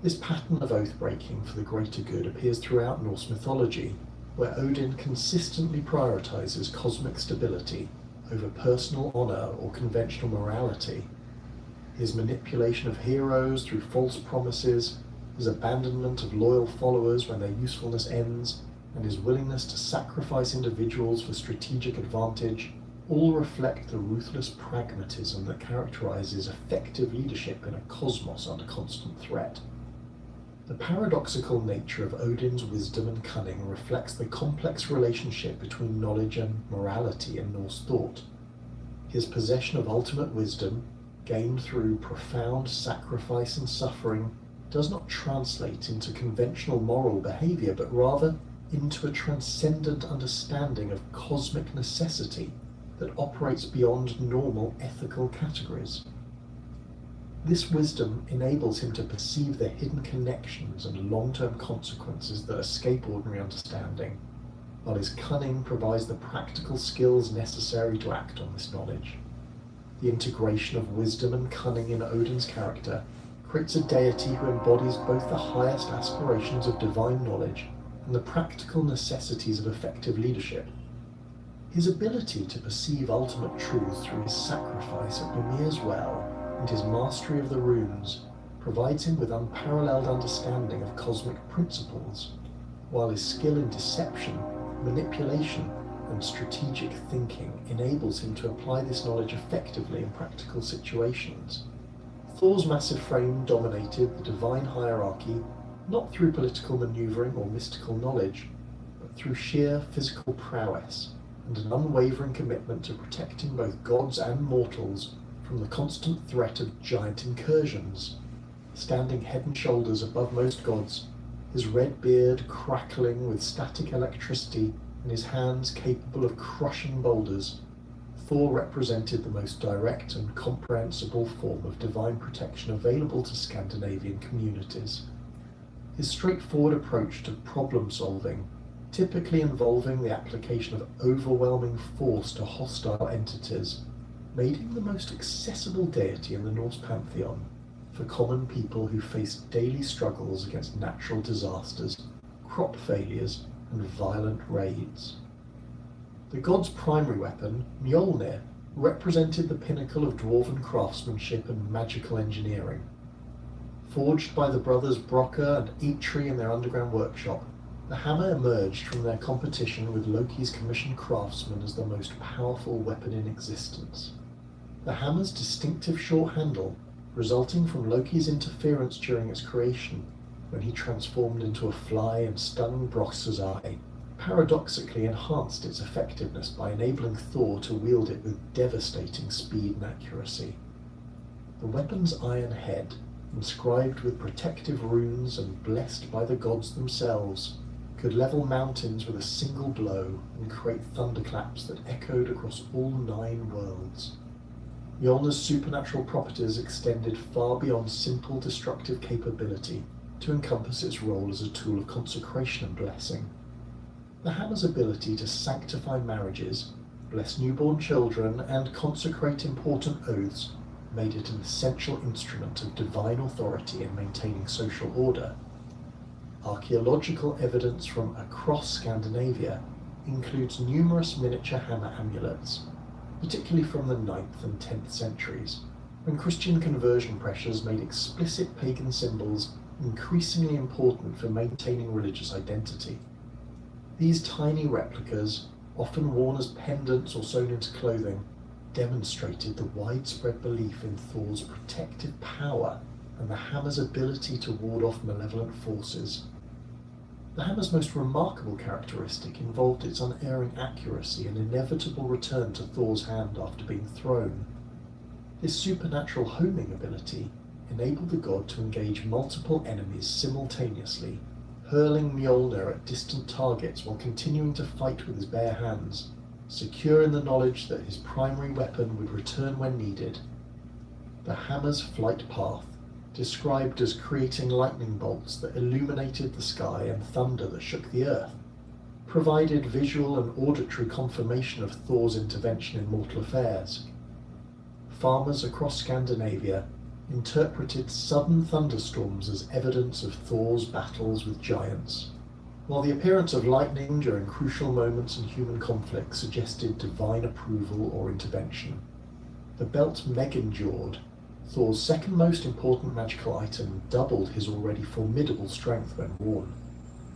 Speaker 11: This pattern of oath-breaking for the greater good appears throughout Norse mythology, where Odin consistently prioritizes cosmic stability over personal honor or conventional morality. His manipulation of heroes through false promises, his abandonment of loyal followers when their usefulness ends, and his willingness to sacrifice individuals for strategic advantage all reflect the ruthless pragmatism that characterizes effective leadership in a cosmos under constant threat. The paradoxical nature of Odin's wisdom and cunning reflects the complex relationship between knowledge and morality in Norse thought. His possession of ultimate wisdom, gained through profound sacrifice and suffering, does not translate into conventional moral behavior, but rather into a transcendent understanding of cosmic necessity that operates beyond normal ethical categories. This wisdom enables him to perceive the hidden connections and long-term consequences that escape ordinary understanding, while his cunning provides the practical skills necessary to act on this knowledge. The integration of wisdom and cunning in Odin's character creates a deity who embodies both the highest aspirations of divine knowledge and the practical necessities of effective leadership. His ability to perceive ultimate truth through his sacrifice at Mimir's well and his mastery of the runes provides him with unparalleled understanding of cosmic principles, while his skill in deception, manipulation, and strategic thinking enables him to apply this knowledge effectively in practical situations. Thor's massive frame dominated the divine hierarchy not through political maneuvering or mystical knowledge, but through sheer physical prowess and an unwavering commitment to protecting both gods and mortals from the constant threat of giant incursions. Standing head and shoulders above most gods, his red beard crackling with static electricity and his hands capable of crushing boulders, Thor represented the most direct and comprehensible form of divine protection available to Scandinavian communities. His straightforward approach to problem solving, typically involving the application of overwhelming force to hostile entities, made him the most accessible deity in the Norse pantheon for common people who faced daily struggles against natural disasters, crop failures, and violent raids. The god's primary weapon, Mjolnir, represented the pinnacle of dwarven craftsmanship and magical engineering. Forged by the brothers Brokkr and Eitri in their underground workshop, the hammer emerged from their competition with Loki's commissioned craftsman as the most powerful weapon in existence. The hammer's distinctive short handle, resulting from Loki's interference during its creation, when he transformed into a fly and stung Brokkr's eye, paradoxically enhanced its effectiveness by enabling Thor to wield it with devastating speed and accuracy. The weapon's iron head, inscribed with protective runes and blessed by the gods themselves, could level mountains with a single blow and create thunderclaps that echoed across all 9 worlds. Mjolnir's supernatural properties extended far beyond simple destructive capability to encompass its role as a tool of consecration and blessing. The hammer's ability to sanctify marriages, bless newborn children, and consecrate important oaths made it an essential instrument of divine authority in maintaining social order. Archaeological evidence from across Scandinavia includes numerous miniature hammer amulets, particularly from the 9th and 10th centuries, when Christian conversion pressures made explicit pagan symbols increasingly important for maintaining religious identity. These tiny replicas, often worn as pendants or sewn into clothing, demonstrated the widespread belief in Thor's protective power and the hammer's ability to ward off malevolent forces. The hammer's most remarkable characteristic involved its unerring accuracy and inevitable return to Thor's hand after being thrown. This supernatural homing ability enabled the god to engage multiple enemies simultaneously, hurling Mjolnir at distant targets while continuing to fight with his bare hands, secure in the knowledge that his primary weapon would return when needed. The hammer's flight path, described as creating lightning bolts that illuminated the sky and thunder that shook the earth, provided visual and auditory confirmation of Thor's intervention in mortal affairs. Farmers across Scandinavia interpreted sudden thunderstorms as evidence of Thor's battles with giants, while the appearance of lightning during crucial moments in human conflict suggested divine approval or intervention. The belt Megingjord, Thor's second most important magical item, doubled his already formidable strength when worn,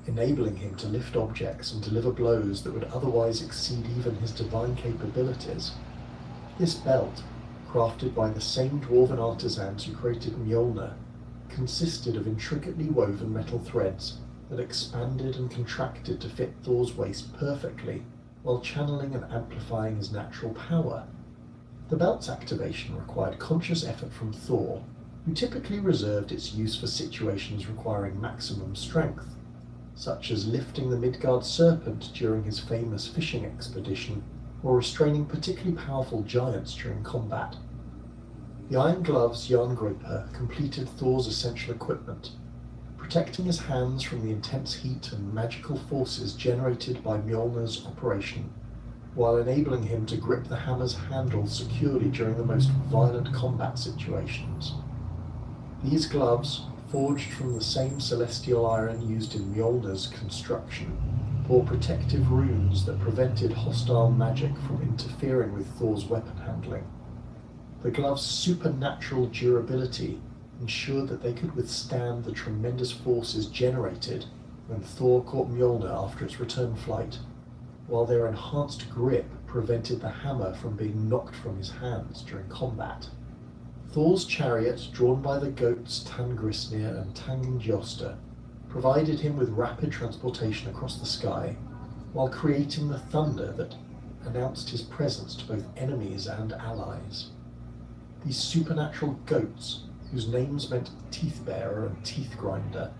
Speaker 11: enabling him to lift objects and deliver blows that would otherwise exceed even his divine capabilities. This belt, crafted by the same dwarven artisans who created Mjolnir, consisted of intricately woven metal threads that expanded and contracted to fit Thor's waist perfectly while channeling and amplifying his natural power. The belt's activation required conscious effort from Thor, who typically reserved its use for situations requiring maximum strength, such as lifting the Midgard serpent during his famous fishing expedition, or restraining particularly powerful giants during combat. The Iron Gloves Jarngroper completed Thor's essential equipment, protecting his hands from the intense heat and magical forces generated by Mjolnir's operation, while enabling him to grip the hammer's handle securely during the most violent combat situations. These gloves, forged from the same celestial iron used in Mjolnir's construction, bore protective runes that prevented hostile magic from interfering with Thor's weapon handling. The gloves' supernatural durability ensured that they could withstand the tremendous forces generated when Thor caught Mjolnir after its return flight, while their enhanced grip prevented the hammer from being knocked from his hands during combat. Thor's chariot, drawn by the goats Tangrisnir and Tangingjoster, provided him with rapid transportation across the sky, while creating the thunder that announced his presence to both enemies and allies. These supernatural goats, whose names meant Teeth-Bearer and Teeth-Grinder,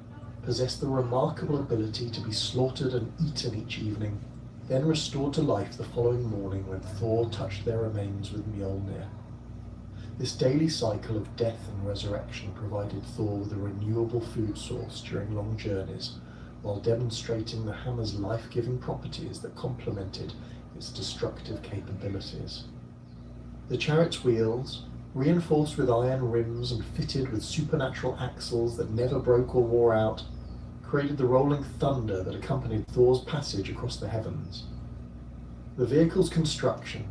Speaker 11: possessed the remarkable ability to be slaughtered and eaten each evening, then restored to life the following morning when Thor touched their remains with Mjolnir. This daily cycle of death and resurrection provided Thor with a renewable food source during long journeys, while demonstrating the hammer's life-giving properties that complemented its destructive capabilities. The chariot's wheels, reinforced with iron rims and fitted with supernatural axles that never broke or wore out, created the rolling thunder that accompanied Thor's passage across the heavens. The vehicle's construction,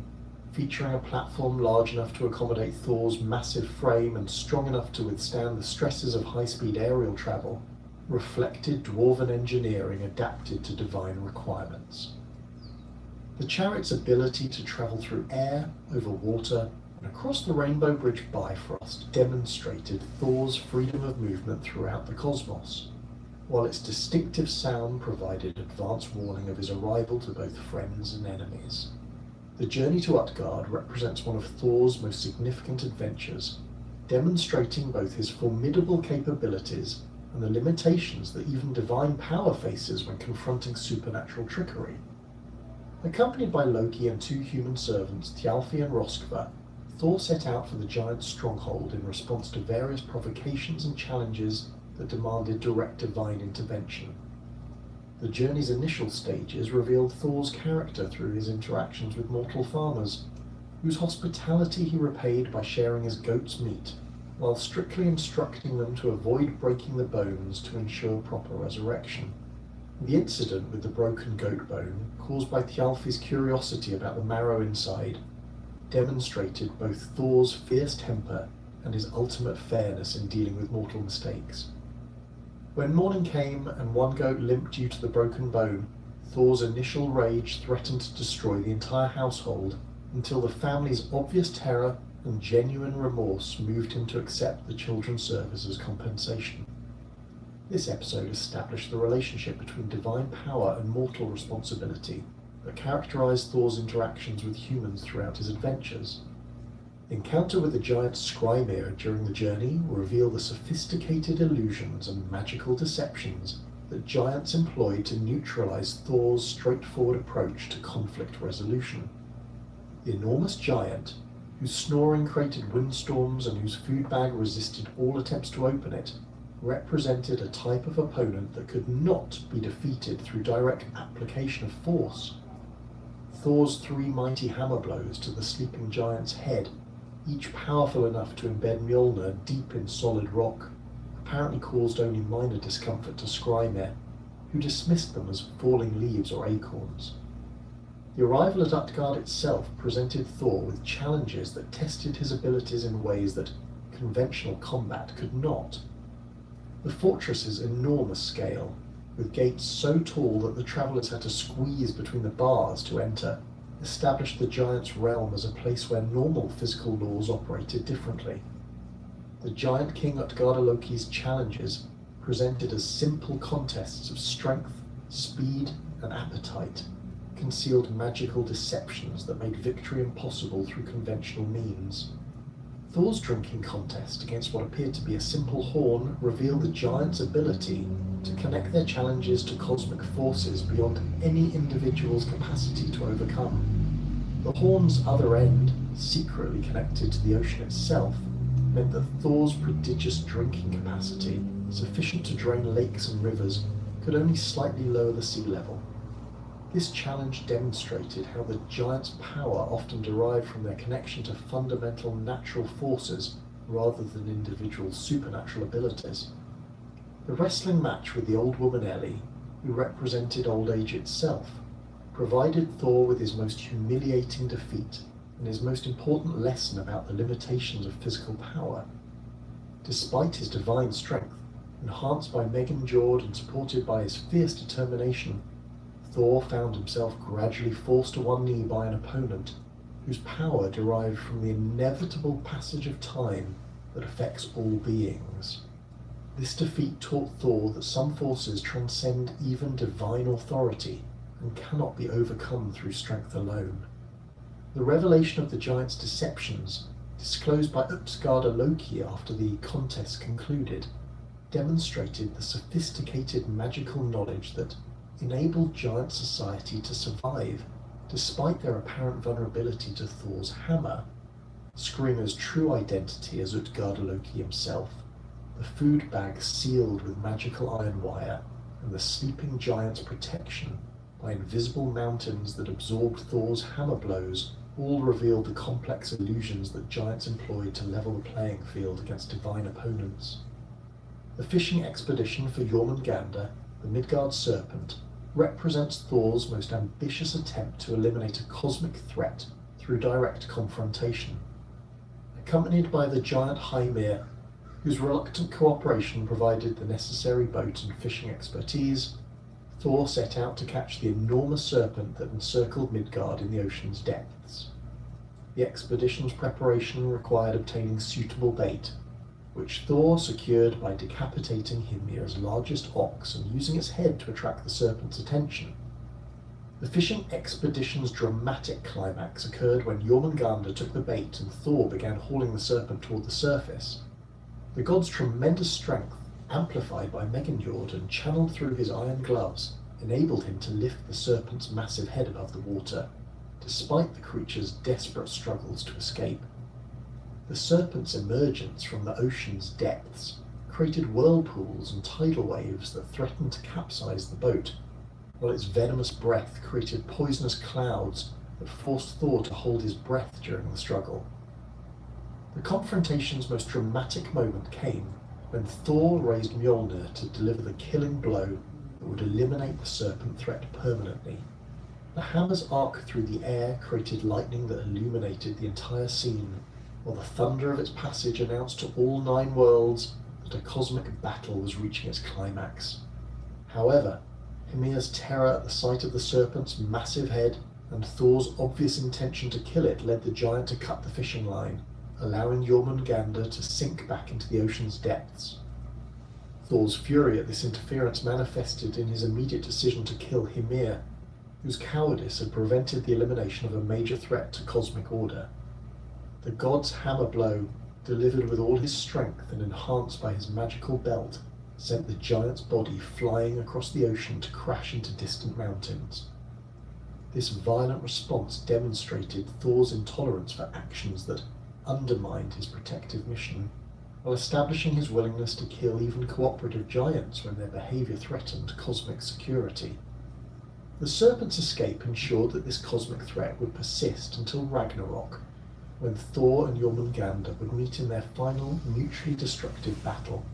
Speaker 11: featuring a platform large enough to accommodate Thor's massive frame and strong enough to withstand the stresses of high-speed aerial travel, reflected dwarven engineering adapted to divine requirements. The chariot's ability to travel through air, over water, and across the Rainbow Bridge Bifrost demonstrated Thor's freedom of movement throughout the cosmos, while its distinctive sound provided advance warning of his arrival to both friends and enemies. The journey to Utgard represents one of Thor's most significant adventures, demonstrating both his formidable capabilities and the limitations that even divine power faces when confronting supernatural trickery. Accompanied by Loki and two human servants, Thjalfi and Roskva, Thor set out for the giant's stronghold in response to various provocations and challenges that demanded direct divine intervention. The journey's initial stages revealed Thor's character through his interactions with mortal farmers, whose hospitality he repaid by sharing his goat's meat, while strictly instructing them to avoid breaking the bones to ensure proper resurrection. The incident with the broken goat bone, caused by Thjalfi's curiosity about the marrow inside, demonstrated both Thor's fierce temper and his ultimate fairness in dealing with mortal mistakes. When morning came and one goat limped due to the broken bone, Thor's initial rage threatened to destroy the entire household until the family's obvious terror and genuine remorse moved him to accept the children's service as compensation. This episode established the relationship between divine power and mortal responsibility that characterized Thor's interactions with humans throughout his adventures. Encounter with the giant Skrymir during the journey reveal the sophisticated illusions and magical deceptions that giants employed to neutralize Thor's straightforward approach to conflict resolution. The enormous giant, whose snoring created windstorms and whose food bag resisted all attempts to open it, represented a type of opponent that could not be defeated through direct application of force. Thor's three mighty hammer blows to the sleeping giant's head, each powerful enough to embed Mjolnir deep in solid rock, apparently caused only minor discomfort to Skrymir, who dismissed them as falling leaves or acorns. The arrival at Utgard itself presented Thor with challenges that tested his abilities in ways that conventional combat could not. The fortress's enormous scale, with gates so tall that the travelers had to squeeze between the bars to enter, established the giant's realm as a place where normal physical laws operated differently. The giant king Utgarda-Loki's challenges presented as simple contests of strength, speed, and appetite, concealed magical deceptions that made victory impossible through conventional means. Thor's drinking contest against what appeared to be a simple horn revealed the giant's ability to connect their challenges to cosmic forces beyond any individual's capacity to overcome. The horn's other end, secretly connected to the ocean itself, meant that Thor's prodigious drinking capacity, sufficient to drain lakes and rivers, could only slightly lower the sea level. This challenge demonstrated how the giant's power often derived from their connection to fundamental natural forces rather than individual supernatural abilities. The wrestling match with the old woman Ellie, who represented old age itself, provided Thor with his most humiliating defeat and his most important lesson about the limitations of physical power. Despite his divine strength, enhanced by Megingjord and supported by his fierce determination, Thor found himself gradually forced to one knee by an opponent whose power derived from the inevitable passage of time that affects all beings. This defeat taught Thor that some forces transcend even divine authority and cannot be overcome through strength alone. The revelation of the giant's deceptions, disclosed by Uppsgarda Loki after the contest concluded, demonstrated the sophisticated magical knowledge that enabled giant society to survive despite their apparent vulnerability to Thor's hammer, Skryng's true identity as Utgarda Loki himself, the food bag sealed with magical iron wire, and the sleeping giant's protection by invisible mountains that absorbed Thor's hammer blows all revealed the complex illusions that giants employed to level the playing field against divine opponents. The fishing expedition for Jormungandr, the Midgard serpent, represents Thor's most ambitious attempt to eliminate a cosmic threat through direct confrontation. Accompanied by the giant Hymir, whose reluctant cooperation provided the necessary boat and fishing expertise, Thor set out to catch the enormous serpent that encircled Midgard in the ocean's depths. The expedition's preparation required obtaining suitable bait, which Thor secured by decapitating Hymir's largest ox and using its head to attract the serpent's attention. The fishing expedition's dramatic climax occurred when Jormungandr took the bait and Thor began hauling the serpent toward the surface. The god's tremendous strength, amplified by Megingjord and channeled through his iron gloves, enabled him to lift the serpent's massive head above the water, despite the creature's desperate struggles to escape. The serpent's emergence from the ocean's depths created whirlpools and tidal waves that threatened to capsize the boat, while its venomous breath created poisonous clouds that forced Thor to hold his breath during the struggle. The confrontation's most dramatic moment came when Thor raised Mjolnir to deliver the killing blow that would eliminate the serpent threat permanently. The hammer's arc through the air created lightning that illuminated the entire scene, while the thunder of its passage announced to all 9 worlds that a cosmic battle was reaching its climax. However, Hymir's terror at the sight of the serpent's massive head and Thor's obvious intention to kill it led the giant to cut the fishing line, allowing Jormungandr to sink back into the ocean's depths. Thor's fury at this interference manifested in his immediate decision to kill Hymir, whose cowardice had prevented the elimination of a major threat to cosmic order. The god's hammer blow, delivered with all his strength and enhanced by his magical belt, sent the giant's body flying across the ocean to crash into distant mountains. This violent response demonstrated Thor's intolerance for actions that undermined his protective mission, while establishing his willingness to kill even cooperative giants when their behavior threatened cosmic security. The serpent's escape ensured that this cosmic threat would persist until Ragnarok, when Thor and Jormungandr would meet in their final, mutually destructive battle.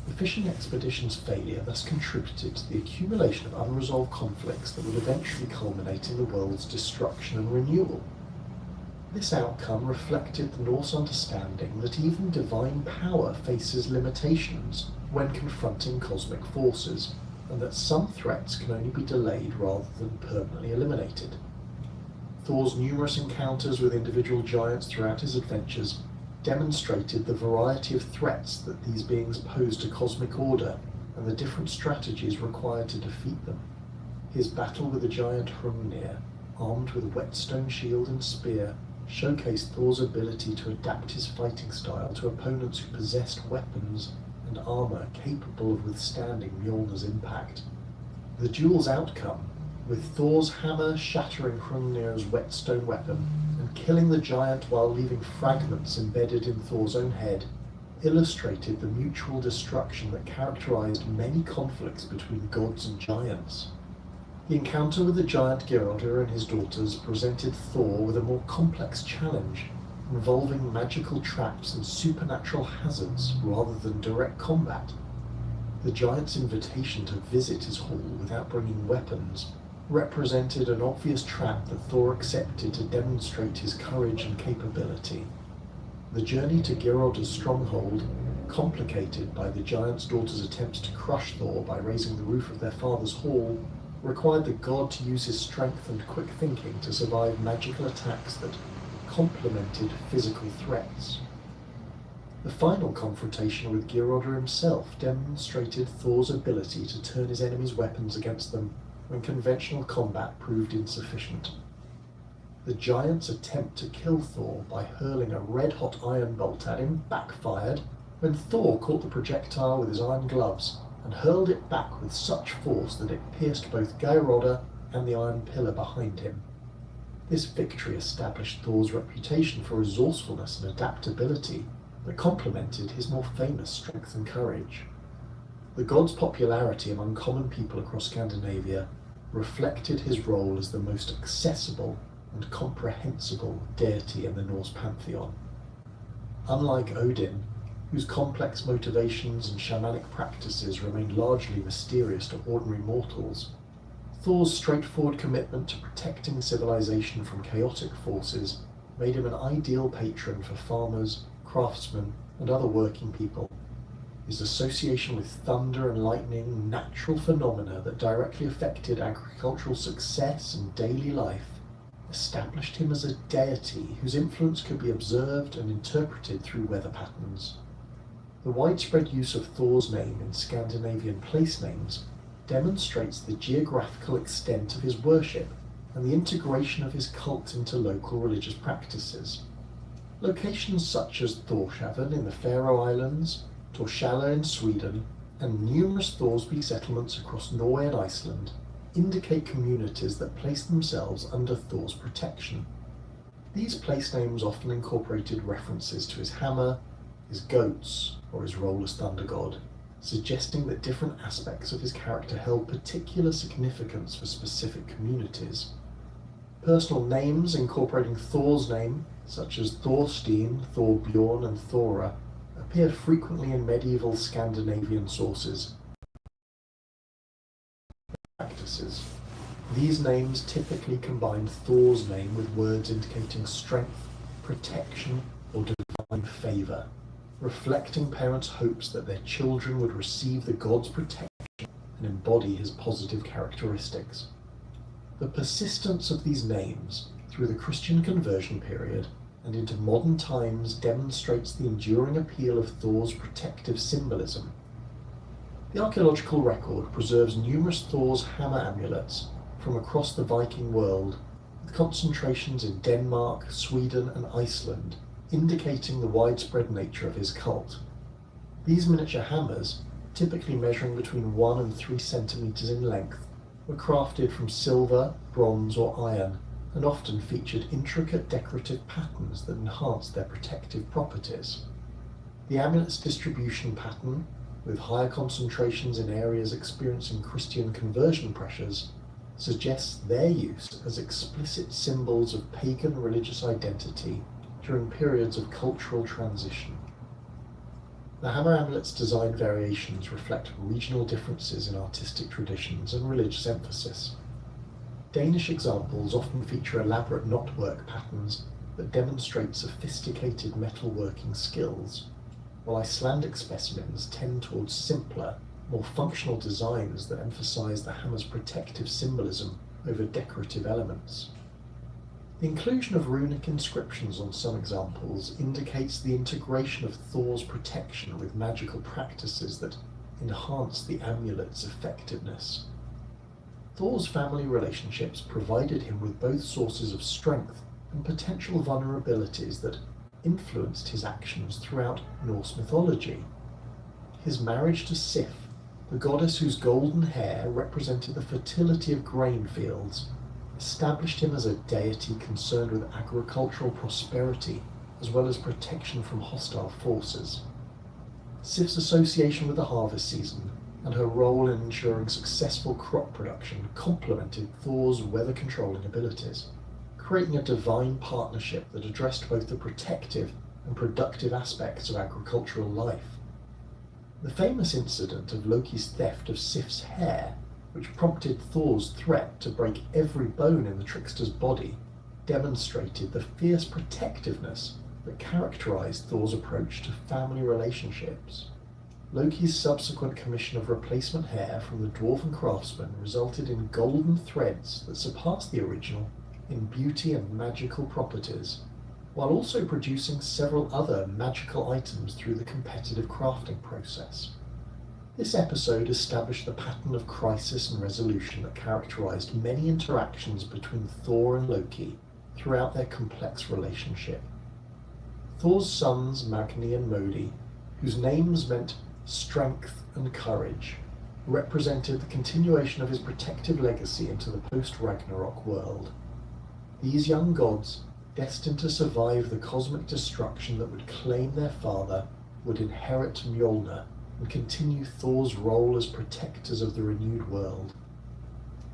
Speaker 11: The fishing expedition's failure thus contributed to the accumulation of unresolved conflicts that would eventually culminate in the world's destruction and renewal. This outcome reflected the Norse understanding that even divine power faces limitations when confronting cosmic forces, and that some threats can only be delayed rather than permanently eliminated. Thor's numerous encounters with individual giants throughout his adventures demonstrated the variety of threats that these beings pose to cosmic order and the different strategies required to defeat them. His battle with the giant Hrungnir, armed with a whetstone shield and spear, showcased Thor's ability to adapt his fighting style to opponents who possessed weapons and armor capable of withstanding Mjolnir's impact. The duel's outcome, with Thor's hammer shattering Hrungnir's whetstone weapon and killing the giant while leaving fragments embedded in Thor's own head, illustrated the mutual destruction that characterized many conflicts between gods and giants. The encounter with the giant Geirrodr and his daughters presented Thor with a more complex challenge, involving magical traps and supernatural hazards rather than direct combat. The giant's invitation to visit his hall without bringing weapons represented an obvious trap that Thor accepted to demonstrate his courage and capability. The journey to Geirrodr's stronghold, complicated by the giant's daughter's attempts to crush Thor by raising the roof of their father's hall, required the god to use his strength and quick thinking to survive magical attacks that complemented physical threats. The final confrontation with Geirrodr himself demonstrated Thor's ability to turn his enemies' weapons against them when conventional combat proved insufficient. The giant's attempt to kill Thor by hurling a red-hot iron bolt at him backfired when Thor caught the projectile with his iron gloves and hurled it back with such force that it pierced both Geirrodr and the iron pillar behind him. This victory established Thor's reputation for resourcefulness and adaptability that complemented his more famous strength and courage. The god's popularity among common people across Scandinavia reflected his role as the most accessible and comprehensible deity in the Norse pantheon. Unlike Odin, whose complex motivations and shamanic practices remained largely mysterious to ordinary mortals, Thor's straightforward commitment to protecting civilization from chaotic forces made him an ideal patron for farmers, craftsmen, and other working people. His association with thunder and lightning, natural phenomena that directly affected agricultural success and daily life, established him as a deity whose influence could be observed and interpreted through weather patterns. The widespread use of Thor's name in Scandinavian place names demonstrates the geographical extent of his worship and the integration of his cult into local religious practices. Locations such as Thorshavn in the Faroe Islands, Torshälla in Sweden, and numerous Thorsby settlements across Norway and Iceland indicate communities that place themselves under Thor's protection. These place names often incorporated references to his hammer, his goats, or his role as thunder god, suggesting that different aspects of his character held particular significance for specific communities. Personal names incorporating Thor's name, such as Thorstein, Thorbjorn, and Thora, appear frequently in medieval Scandinavian sources. Practices. These names typically combine Thor's name with words indicating strength, protection, or divine favor, reflecting parents' hopes that their children would receive the god's protection and embody his positive characteristics. The persistence of these names through the Christian conversion period and into modern times demonstrates the enduring appeal of Thor's protective symbolism. The archaeological record preserves numerous Thor's hammer amulets from across the Viking world, with concentrations in Denmark, Sweden, and Iceland, indicating the widespread nature of his cult. These miniature hammers, typically measuring between 1 and 3 centimeters in length, were crafted from silver, bronze, or iron, and often featured intricate decorative patterns that enhanced their protective properties. The amulet's distribution pattern, with higher concentrations in areas experiencing Christian conversion pressures, suggests their use as explicit symbols of pagan religious identity during periods of cultural transition. The hammer amulet's design variations reflect regional differences in artistic traditions and religious emphasis. Danish examples often feature elaborate knotwork patterns that demonstrate sophisticated metalworking skills, while Icelandic specimens tend towards simpler, more functional designs that emphasize the hammer's protective symbolism over decorative elements. The inclusion of runic inscriptions on some examples indicates the integration of Thor's protection with magical practices that enhance the amulet's effectiveness. Thor's family relationships provided him with both sources of strength and potential vulnerabilities that influenced his actions throughout Norse mythology. His marriage to Sif the goddess whose golden hair represented the fertility of grain fields, established him as a deity concerned with agricultural prosperity as well as protection from hostile forces. Sif's association with the harvest season and her role in ensuring successful crop production complemented Thor's weather-controlling abilities, creating a divine partnership that addressed both the protective and productive aspects of agricultural life. The famous incident of Loki's theft of Sif's hair, which prompted Thor's threat to break every bone in the trickster's body, demonstrated the fierce protectiveness that characterized Thor's approach to family relationships. Loki's subsequent commission of replacement hair from the dwarven craftsman resulted in golden threads that surpassed the original in beauty and magical properties, while also producing several other magical items through the competitive crafting process. This episode established the pattern of crisis and resolution that characterized many interactions between Thor and Loki throughout their complex relationship. Thor's sons Magni and Modi, whose names meant strength and courage, represented the continuation of his protective legacy into the post-Ragnarok world. These young gods, destined to survive the cosmic destruction that would claim their father, would inherit Mjolnir and continue Thor's role as protectors of the renewed world.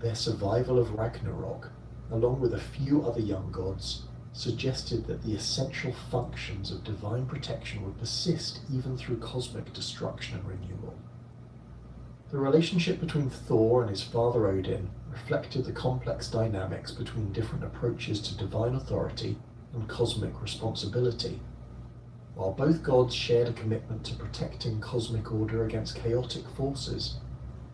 Speaker 11: Their survival of Ragnarok, along with a few other young gods, suggested that the essential functions of divine protection would persist even through cosmic destruction and renewal. The relationship between Thor and his father Odin reflected the complex dynamics between different approaches to divine authority and cosmic responsibility. While both gods shared a commitment to protecting cosmic order against chaotic forces,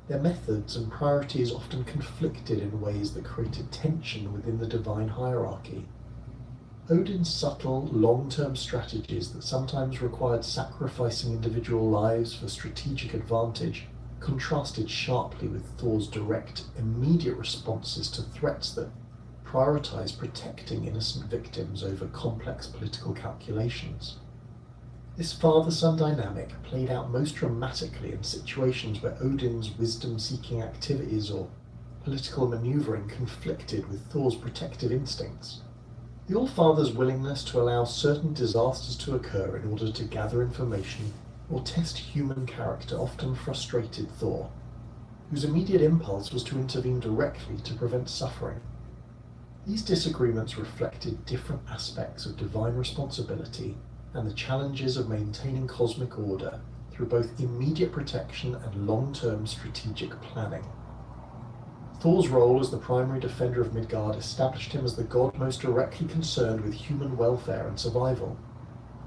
Speaker 11: their methods and priorities often conflicted in ways that created tension within the divine hierarchy. Odin's subtle, long-term strategies that sometimes required sacrificing individual lives for strategic advantage contrasted sharply with Thor's direct, immediate responses to threats that prioritized protecting innocent victims over complex political calculations. This father-son dynamic played out most dramatically in situations where Odin's wisdom-seeking activities or political maneuvering conflicted with Thor's protective instincts. The All-Father's willingness to allow certain disasters to occur in order to gather information or test human character often frustrated Thor, whose immediate impulse was to intervene directly to prevent suffering. These disagreements reflected different aspects of divine responsibility and the challenges of maintaining cosmic order through both immediate protection and long-term strategic planning. Thor's role as the primary defender of Midgard established him as the god most directly concerned with human welfare and survival.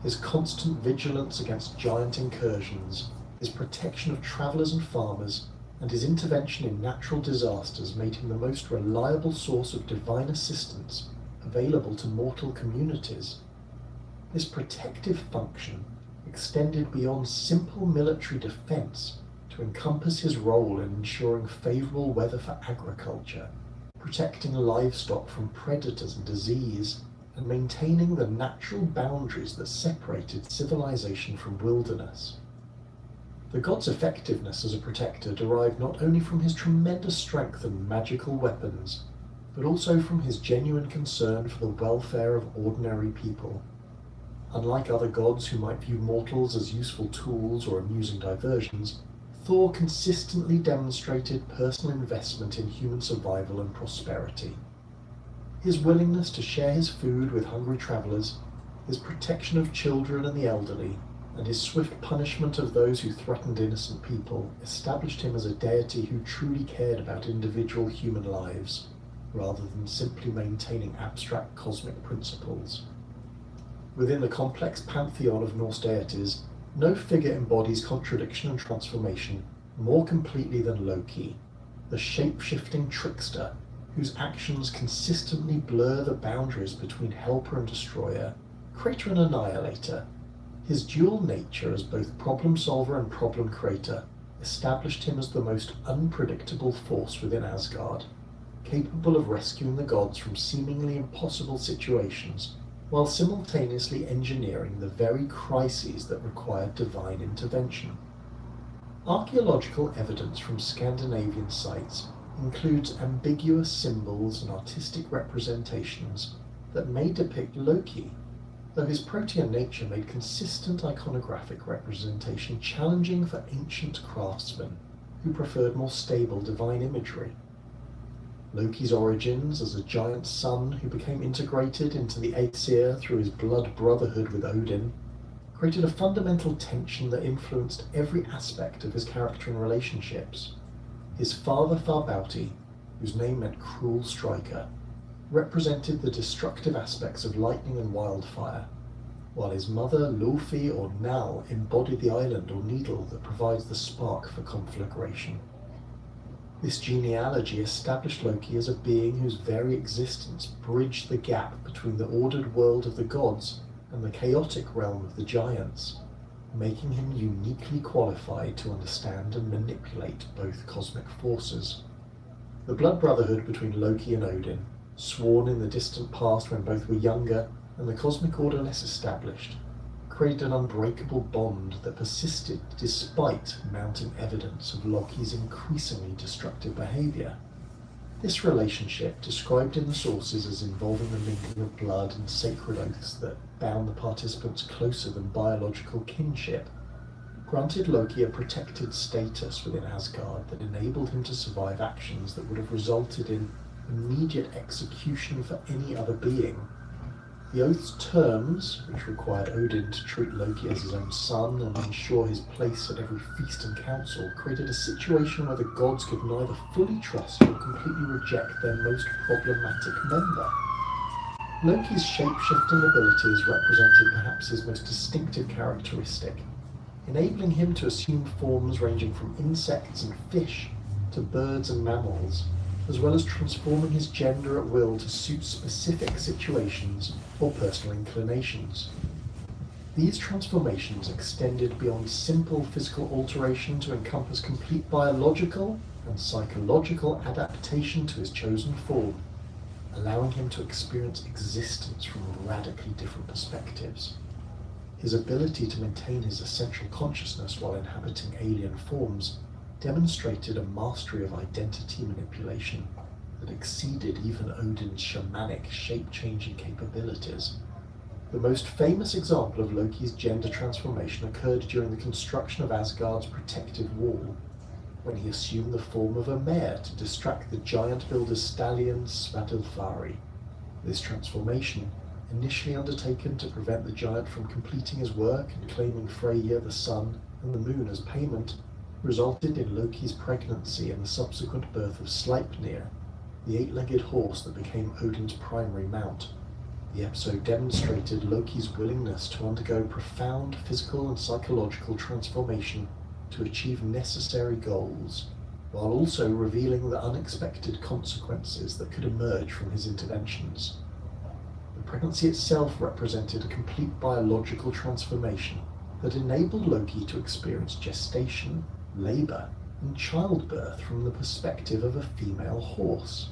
Speaker 11: His constant vigilance against giant incursions, his protection of travelers and farmers, and his intervention in natural disasters made him the most reliable source of divine assistance available to mortal communities. This protective function extended beyond simple military defense to encompass his role in ensuring favorable weather for agriculture, protecting livestock from predators and disease, and maintaining the natural boundaries that separated civilization from wilderness. The god's effectiveness as a protector derived not only from his tremendous strength and magical weapons, but also from his genuine concern for the welfare of ordinary people. Unlike other gods who might view mortals as useful tools or amusing diversions, Thor consistently demonstrated personal investment in human survival and prosperity. His willingness to share his food with hungry travelers, his protection of children and the elderly, and his swift punishment of those who threatened innocent people established him as a deity who truly cared about individual human lives, rather than simply maintaining abstract cosmic principles. Within the complex pantheon of Norse deities, no figure embodies contradiction and transformation more completely than Loki, the shape-shifting trickster whose actions consistently blur the boundaries between helper and destroyer, creator and annihilator. His dual nature as both problem solver and problem creator established him as the most unpredictable force within Asgard, capable of rescuing the gods from seemingly impossible situations, while simultaneously engineering the very crises that required divine intervention. Archaeological evidence from Scandinavian sites includes ambiguous symbols and artistic representations that may depict Loki, though his protean nature made consistent iconographic representation challenging for ancient craftsmen who preferred more stable divine imagery. Loki's origins as a giant son who became integrated into the Aesir through his blood brotherhood with Odin created a fundamental tension that influenced every aspect of his character and relationships. His father Farbauti, whose name meant cruel striker, represented the destructive aspects of lightning and wildfire, while his mother Lofi or Nal embodied the island or needle that provides the spark for conflagration. This genealogy established Loki as a being whose very existence bridged the gap between the ordered world of the gods and the chaotic realm of the giants, making him uniquely qualified to understand and manipulate both cosmic forces. The blood brotherhood between Loki and Odin, sworn in the distant past when both were younger and the cosmic order less established, created an unbreakable bond that persisted despite mounting evidence of Loki's increasingly destructive behavior. This relationship, described in the sources as involving the mingling of blood and sacred oaths that bound the participants closer than biological kinship, granted Loki a protected status within Asgard that enabled him to survive actions that would have resulted in immediate execution for any other being. The oath's terms, which required Odin to treat Loki as his own son and ensure his place at every feast and council, created a situation where the gods could neither fully trust or completely reject their most problematic member. Loki's shape-shifting abilities represented perhaps his most distinctive characteristic, enabling him to assume forms ranging from insects and fish to birds and mammals, as well as transforming his gender at will to suit specific situations or personal inclinations. These transformations extended beyond simple physical alteration to encompass complete biological and psychological adaptation to his chosen form, allowing him to experience existence from radically different perspectives. His ability to maintain his essential consciousness while inhabiting alien forms demonstrated a mastery of identity manipulation that exceeded even Odin's shamanic shape-changing capabilities. The most famous example of Loki's gender transformation occurred during the construction of Asgard's protective wall, when he assumed the form of a mare to distract the giant builder's stallion Svadilfari. This transformation, initially undertaken to prevent the giant from completing his work and claiming Freyja, the sun, and the moon as payment, resulted in Loki's pregnancy and the subsequent birth of Sleipnir, the eight-legged horse that became Odin's primary mount. The episode demonstrated Loki's willingness to undergo profound physical and psychological transformation to achieve necessary goals, while also revealing the unexpected consequences that could emerge from his interventions. The pregnancy itself represented a complete biological transformation that enabled Loki to experience gestation, labor, and childbirth from the perspective of a female horse.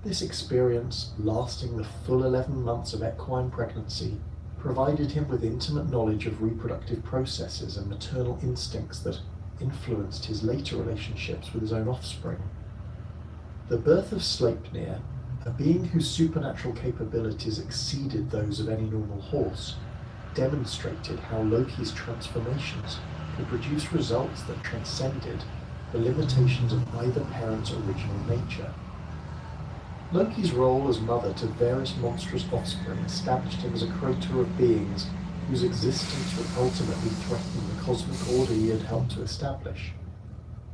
Speaker 11: This experience, lasting the full 11 months of equine pregnancy, provided him with intimate knowledge of reproductive processes and maternal instincts that influenced his later relationships with his own offspring. The birth of Sleipnir, a being whose supernatural capabilities exceeded those of any normal horse, demonstrated how Loki's transformations could produce results that transcended the limitations of either parent's original nature. Loki's role as mother to various monstrous offspring established him as a creator of beings whose existence would ultimately threaten the cosmic order he had helped to establish.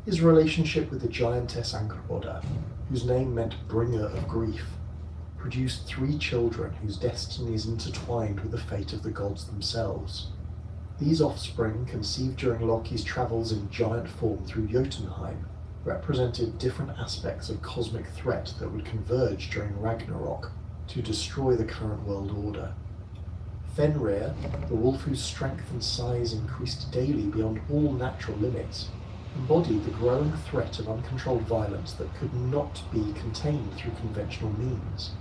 Speaker 11: His relationship with the giantess Angrboda, whose name meant bringer of grief, produced 3 children whose destinies intertwined with the fate of the gods themselves. These offspring, conceived during Loki's travels in giant form through Jotunheim, represented different aspects of cosmic threat that would converge during Ragnarok to destroy the current world order. Fenrir, the wolf whose strength and size increased daily beyond all natural limits, embodied the growing threat of uncontrolled violence that could not be contained through conventional means.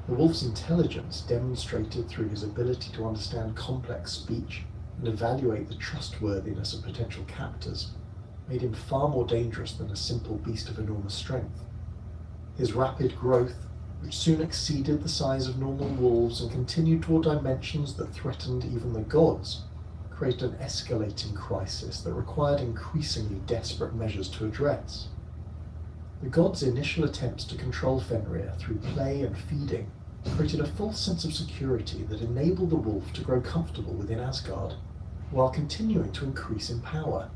Speaker 11: The wolf's intelligence, demonstrated through his ability to understand complex speech and evaluate the trustworthiness of potential captors, made him far more dangerous than a simple beast of enormous strength. His rapid growth, which soon exceeded the size of normal wolves and continued toward dimensions that threatened even the gods, created an escalating crisis that required increasingly desperate measures to address. The gods' initial attempts to control Fenrir through play and feeding created a false sense of security that enabled the wolf to grow comfortable within Asgard, while continuing to increase in power.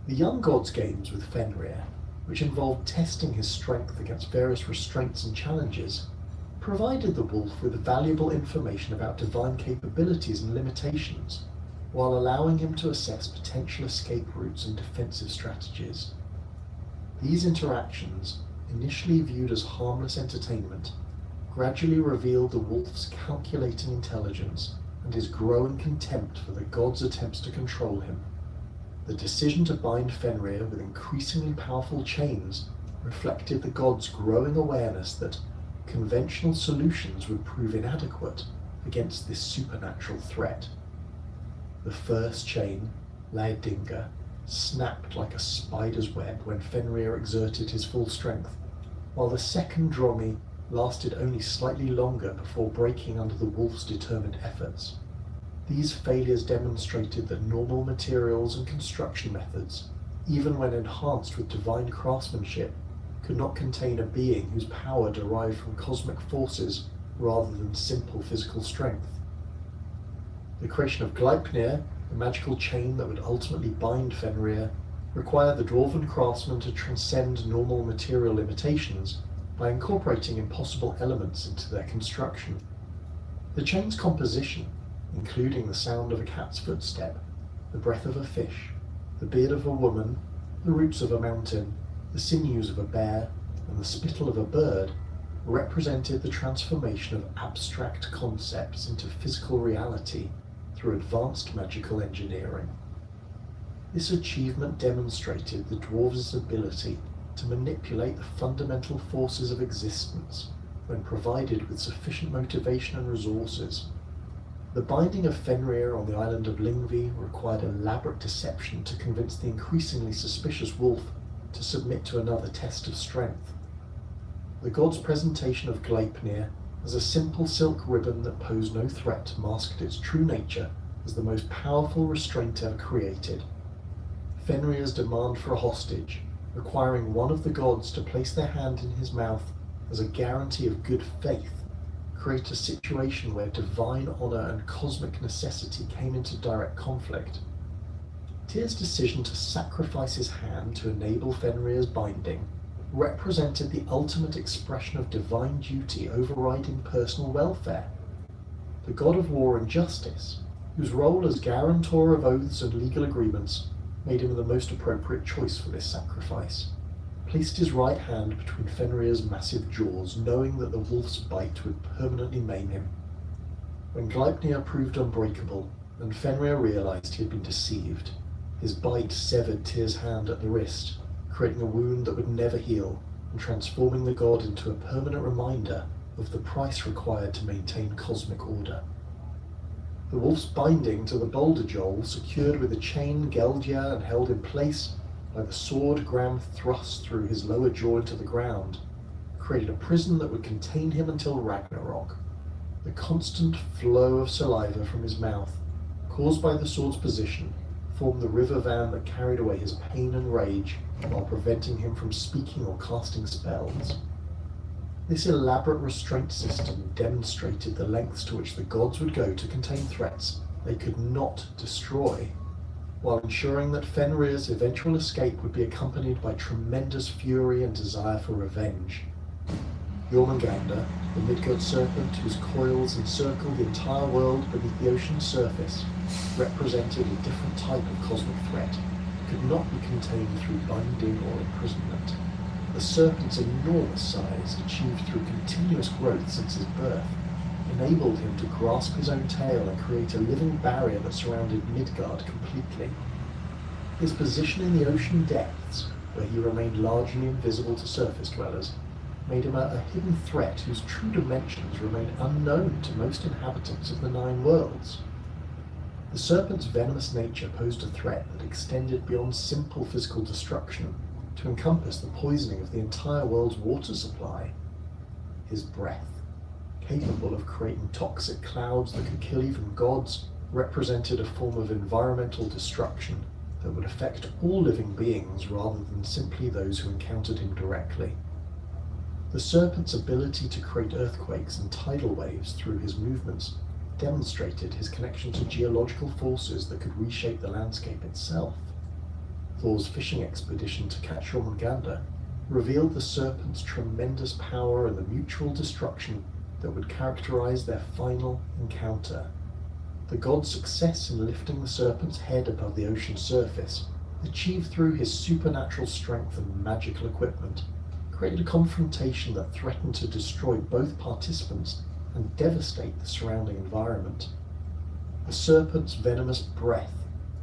Speaker 11: The young gods' games with Fenrir, which involved testing his strength against various restraints and challenges, provided the wolf with valuable information about divine capabilities and limitations, while allowing him to assess potential escape routes and defensive strategies. These interactions, initially viewed as harmless entertainment, gradually revealed the wolf's calculating intelligence and his growing contempt for the gods' attempts to control him. The decision to bind Fenrir with increasingly powerful chains reflected the gods' growing awareness that conventional solutions would prove inadequate against this supernatural threat. The first chain, Laedinga, snapped like a spider's web when Fenrir exerted his full strength, while the second Dromi lasted only slightly longer before breaking under the wolf's determined efforts. These failures demonstrated that normal materials and construction methods, even when enhanced with divine craftsmanship, could not contain a being whose power derived from cosmic forces rather than simple physical strength. The creation of Gleipnir, the magical chain that would ultimately bind Fenrir, required the dwarven craftsmen to transcend normal material limitations by incorporating impossible elements into their construction. The chain's composition, including the sound of a cat's footstep, the breath of a fish, the beard of a woman, the roots of a mountain, the sinews of a bear, and the spittle of a bird, represented the transformation of abstract concepts into physical reality through advanced magical engineering. This achievement demonstrated the dwarves' ability to manipulate the fundamental forces of existence when provided with sufficient motivation and resources. The binding of Fenrir on the island of Lyngvi required elaborate deception to convince the increasingly suspicious wolf to submit to another test of strength. The god's presentation of Gleipnir as a simple silk ribbon that posed no threat masked its true nature as the most powerful restraint ever created. Fenrir's demand for a hostage, requiring one of the gods to place their hand in his mouth as a guarantee of good faith, create a situation where divine honor and cosmic necessity came into direct conflict. Tyr's decision to sacrifice his hand to enable Fenrir's binding represented the ultimate expression of divine duty overriding personal welfare. The god of war and justice, whose role as guarantor of oaths and legal agreements made him the most appropriate choice for this sacrifice, placed his right hand between Fenrir's massive jaws, knowing that the wolf's bite would permanently maim him. When Gleipnir proved unbreakable, and Fenrir realized he had been deceived, his bite severed Tyr's hand at the wrist, creating a wound that would never heal, and transforming the god into a permanent reminder of the price required to maintain cosmic order. The wolf's binding to the boulder jowl, secured with a chain Geldia and held in place by the sword Gram thrust through his lower jaw into the ground, created a prison that would contain him until Ragnarok. The constant flow of saliva from his mouth, caused by the sword's position, formed the river van that carried away his pain and rage while preventing him from speaking or casting spells. This elaborate restraint system demonstrated the lengths to which the gods would go to contain threats they could not destroy, while ensuring that Fenrir's eventual escape would be accompanied by tremendous fury and desire for revenge. Jormungandr, the Midgard serpent whose coils encircle the entire world beneath the ocean's surface, represented a different type of cosmic threat that could not be contained through binding or imprisonment. The serpent's enormous size, achieved through continuous growth since his birth, enabled him to grasp his own tail and create a living barrier that surrounded Midgard completely. His position in the ocean depths, where he remained largely invisible to surface dwellers, made him a hidden threat whose true dimensions remain unknown to most inhabitants of the Nine Worlds. The serpent's venomous nature posed a threat that extended beyond simple physical destruction to encompass the poisoning of the entire world's water supply. His breath, capable of creating toxic clouds that could kill even gods, represented a form of environmental destruction that would affect all living beings rather than simply those who encountered him directly. The serpent's ability to create earthquakes and tidal waves through his movements demonstrated his connection to geological forces that could reshape the landscape itself. Thor's fishing expedition to catch Jormungandr revealed the serpent's tremendous power and the mutual destruction that would characterize their final encounter. The god's success in lifting the serpent's head above the ocean's surface, achieved through his supernatural strength and magical equipment, created a confrontation that threatened to destroy both participants and devastate the surrounding environment. The serpent's venomous breath,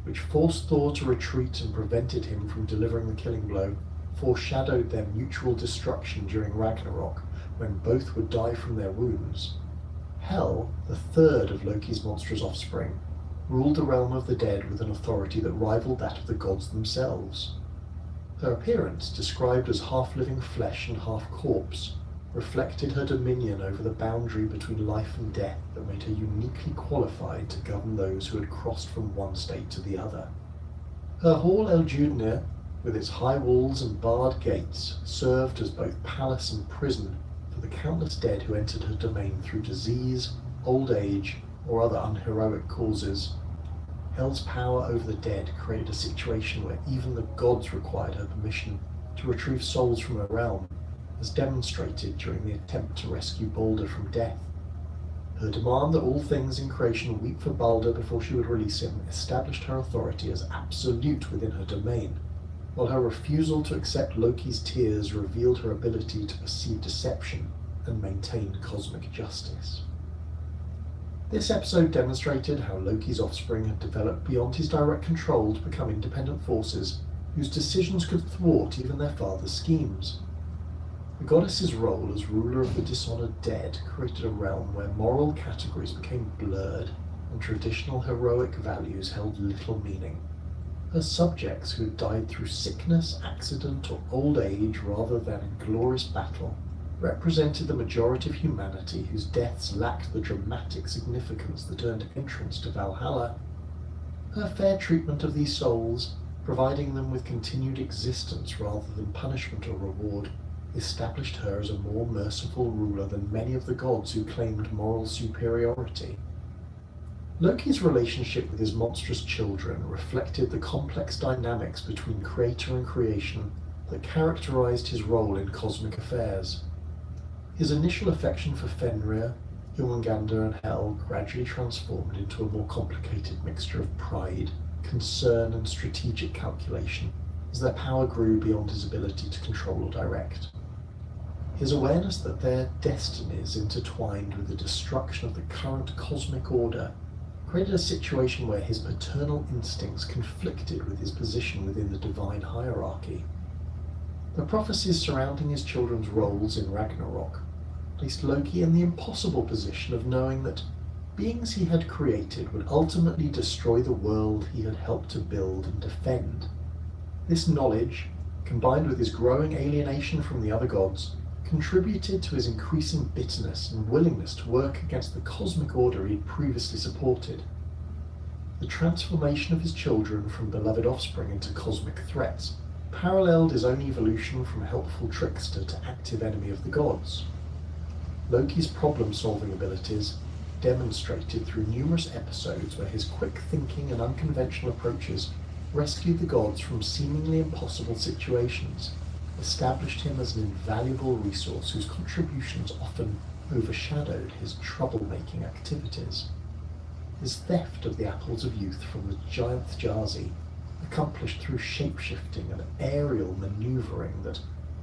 Speaker 11: which forced Thor to retreat and prevented him from delivering the killing blow, foreshadowed their mutual destruction during Ragnarok, when both would die from their wounds. Hel, the third of Loki's monstrous offspring, ruled the realm of the dead with an authority that rivaled that of the gods themselves. Her appearance, described as half-living flesh and half-corpse, reflected her dominion over the boundary between life and death that made her uniquely qualified to govern those who had crossed from one state to the other. Her hall Eldjudnir, with its high walls and barred gates, served as both palace and prison for the countless dead who entered her domain through disease, old age, or other unheroic causes. Hel's power over the dead created a situation where even the gods required her permission to retrieve souls from her realm, as demonstrated during the attempt to rescue Balder from death. Her demand that all things in creation weep for Balder before she would release him established her authority as absolute within her domain, while her refusal to accept Loki's tears revealed her ability to perceive deception and maintain cosmic justice. This episode demonstrated how Loki's offspring had developed beyond his direct control to become independent forces whose decisions could thwart even their father's schemes. The goddess's role as ruler of the dishonored dead created a realm where moral categories became blurred and traditional heroic values held little meaning. Her subjects who had died through sickness, accident, or old age rather than in glorious battle represented the majority of humanity whose deaths lacked the dramatic significance that earned entrance to Valhalla. Her fair treatment of these souls, providing them with continued existence rather than punishment or reward, established her as a more merciful ruler than many of the gods who claimed moral superiority. Loki's relationship with his monstrous children reflected the complex dynamics between creator and creation that characterized his role in cosmic affairs. His initial affection for Fenrir, Jormungandr, and Hel gradually transformed into a more complicated mixture of pride, concern, and strategic calculation as their power grew beyond his ability to control or direct. His awareness that their destinies intertwined with the destruction of the current cosmic order created a situation where his paternal instincts conflicted with his position within the divine hierarchy. The prophecies surrounding his children's roles in Ragnarok placed Loki in the impossible position of knowing that beings he had created would ultimately destroy the world he had helped to build and defend. This knowledge, combined with his growing alienation from the other gods, contributed to his increasing bitterness and willingness to work against the cosmic order he had previously supported. The transformation of his children from beloved offspring into cosmic threats paralleled his own evolution from helpful trickster to active enemy of the gods. Loki's problem-solving abilities, demonstrated through numerous episodes where his quick thinking and unconventional approaches rescued the gods from seemingly impossible situations, established him as an invaluable resource whose contributions often overshadowed his troublemaking activities. His theft of the Apples of Youth from the giant Thjazi, accomplished through shape-shifting and aerial maneuvering that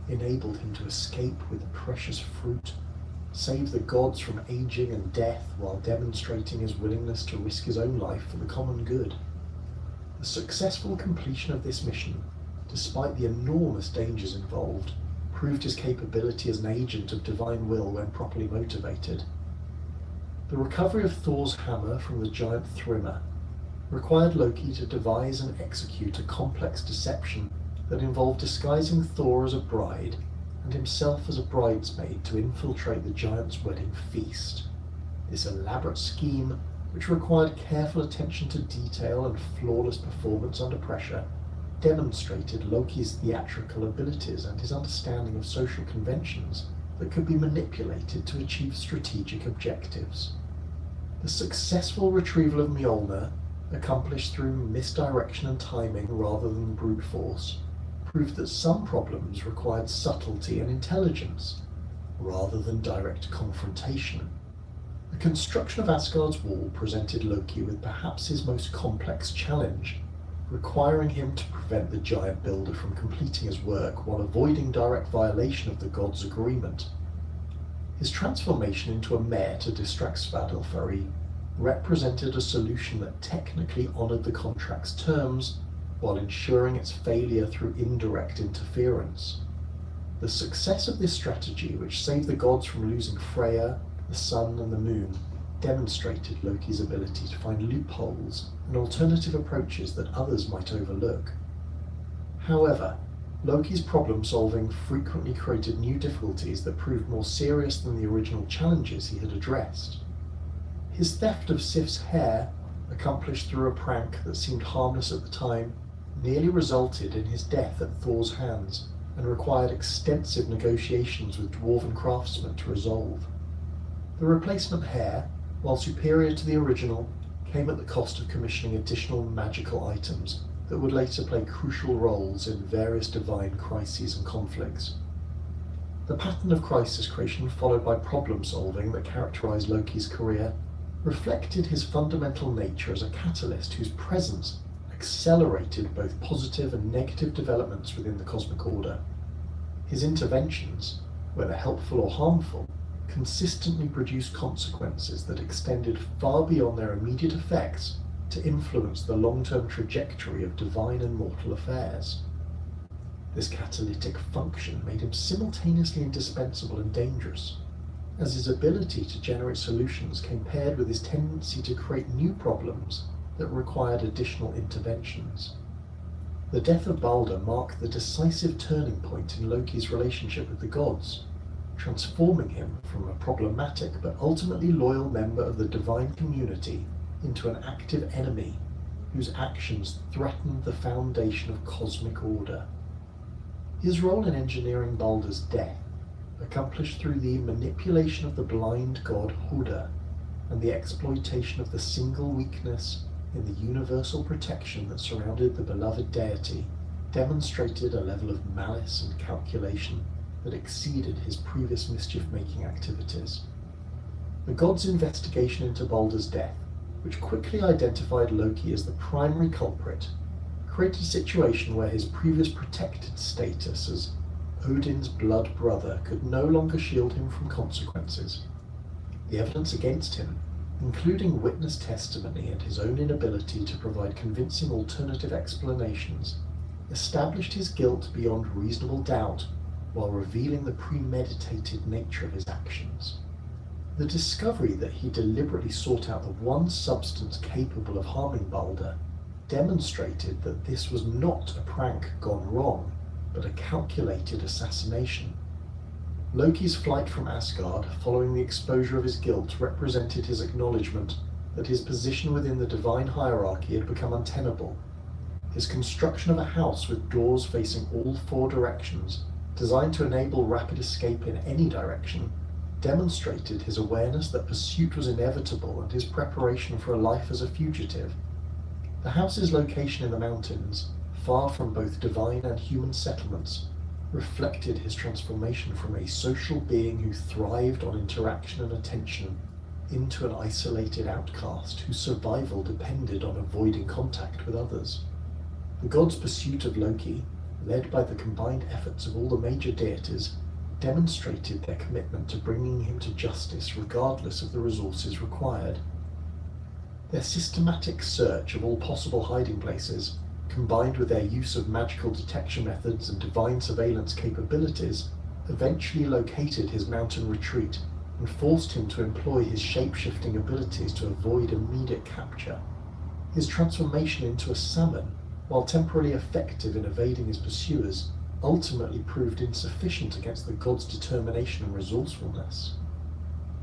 Speaker 11: enabled him to escape with the precious fruit, save the gods from aging and death while demonstrating his willingness to risk his own life for the common good. The successful completion of this mission, despite the enormous dangers involved, proved his capability as an agent of divine will when properly motivated. The recovery of Thor's hammer from the giant Thrymr, required Loki to devise and execute a complex deception that involved disguising Thor as a bride and himself as a bridesmaid to infiltrate the giant's wedding feast. This elaborate scheme, which required careful attention to detail and flawless performance under pressure, demonstrated Loki's theatrical abilities and his understanding of social conventions that could be manipulated to achieve strategic objectives. The successful retrieval of Mjolnir, accomplished through misdirection and timing rather than brute force, proved that some problems required subtlety and intelligence, rather than direct confrontation. The construction of Asgard's wall presented Loki with perhaps his most complex challenge, requiring him to prevent the giant builder from completing his work while avoiding direct violation of the gods' agreement. His transformation into a mare to distract Svadilfari represented a solution that technically honoured the contract's terms while ensuring its failure through indirect interference. The success of this strategy, which saved the gods from losing Freya, the sun and the moon, demonstrated Loki's ability to find loopholes and alternative approaches that others might overlook. However, Loki's problem-solving frequently created new difficulties that proved more serious than the original challenges he had addressed. His theft of Sif's hair, accomplished through a prank that seemed harmless at the time, nearly resulted in his death at Thor's hands and required extensive negotiations with dwarven craftsmen to resolve. The replacement hair, while superior to the original, came at the cost of commissioning additional magical items that would later play crucial roles in various divine crises and conflicts. The pattern of crisis creation followed by problem solving that characterized Loki's career reflected his fundamental nature as a catalyst whose presence accelerated both positive and negative developments within the cosmic order. His interventions, whether helpful or harmful, consistently produced consequences that extended far beyond their immediate effects to influence the long-term trajectory of divine and mortal affairs. This catalytic function made him simultaneously indispensable and dangerous, as his ability to generate solutions came paired with his tendency to create new problems that required additional interventions. The death of Balder marked the decisive turning point in Loki's relationship with the gods, transforming him from a problematic but ultimately loyal member of the divine community into an active enemy whose actions threatened the foundation of cosmic order. His role in engineering Balder's death, accomplished through the manipulation of the blind god Huda and the exploitation of the single weakness in the universal protection that surrounded the beloved deity, demonstrated a level of malice and calculation that exceeded his previous mischief-making activities. The gods' investigation into Balder's death, which quickly identified Loki as the primary culprit, created a situation where his previous protected status as Odin's blood brother could no longer shield him from consequences. The evidence against him, including witness testimony and his own inability to provide convincing alternative explanations, established his guilt beyond reasonable doubt while revealing the premeditated nature of his actions. The discovery that he deliberately sought out the one substance capable of harming Balder demonstrated that this was not a prank gone wrong, but a calculated assassination. Loki's flight from Asgard following the exposure of his guilt represented his acknowledgement that his position within the divine hierarchy had become untenable. His construction of a house with doors facing all four directions, designed to enable rapid escape in any direction, demonstrated his awareness that pursuit was inevitable and his preparation for a life as a fugitive. The house's location in the mountains, far from both divine and human settlements, reflected his transformation from a social being who thrived on interaction and attention into an isolated outcast whose survival depended on avoiding contact with others. The gods' pursuit of Loki, led by the combined efforts of all the major deities, demonstrated their commitment to bringing him to justice regardless of the resources required. Their systematic search of all possible hiding places, combined with their use of magical detection methods and divine surveillance capabilities, eventually located his mountain retreat and forced him to employ his shape-shifting abilities to avoid immediate capture. His transformation into a salmon, while temporarily effective in evading his pursuers, ultimately proved insufficient against the god's determination and resourcefulness.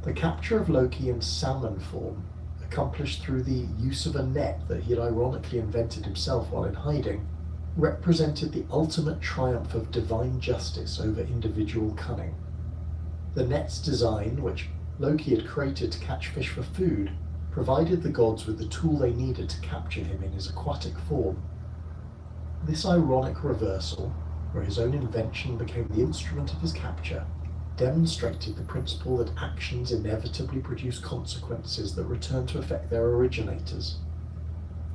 Speaker 11: The capture of Loki in salmon form, accomplished through the use of a net that he had ironically invented himself while in hiding, represented the ultimate triumph of divine justice over individual cunning. The net's design, which Loki had created to catch fish for food, provided the gods with the tool they needed to capture him in his aquatic form. This ironic reversal, where his own invention became the instrument of his capture, demonstrated the principle that actions inevitably produce consequences that return to affect their originators.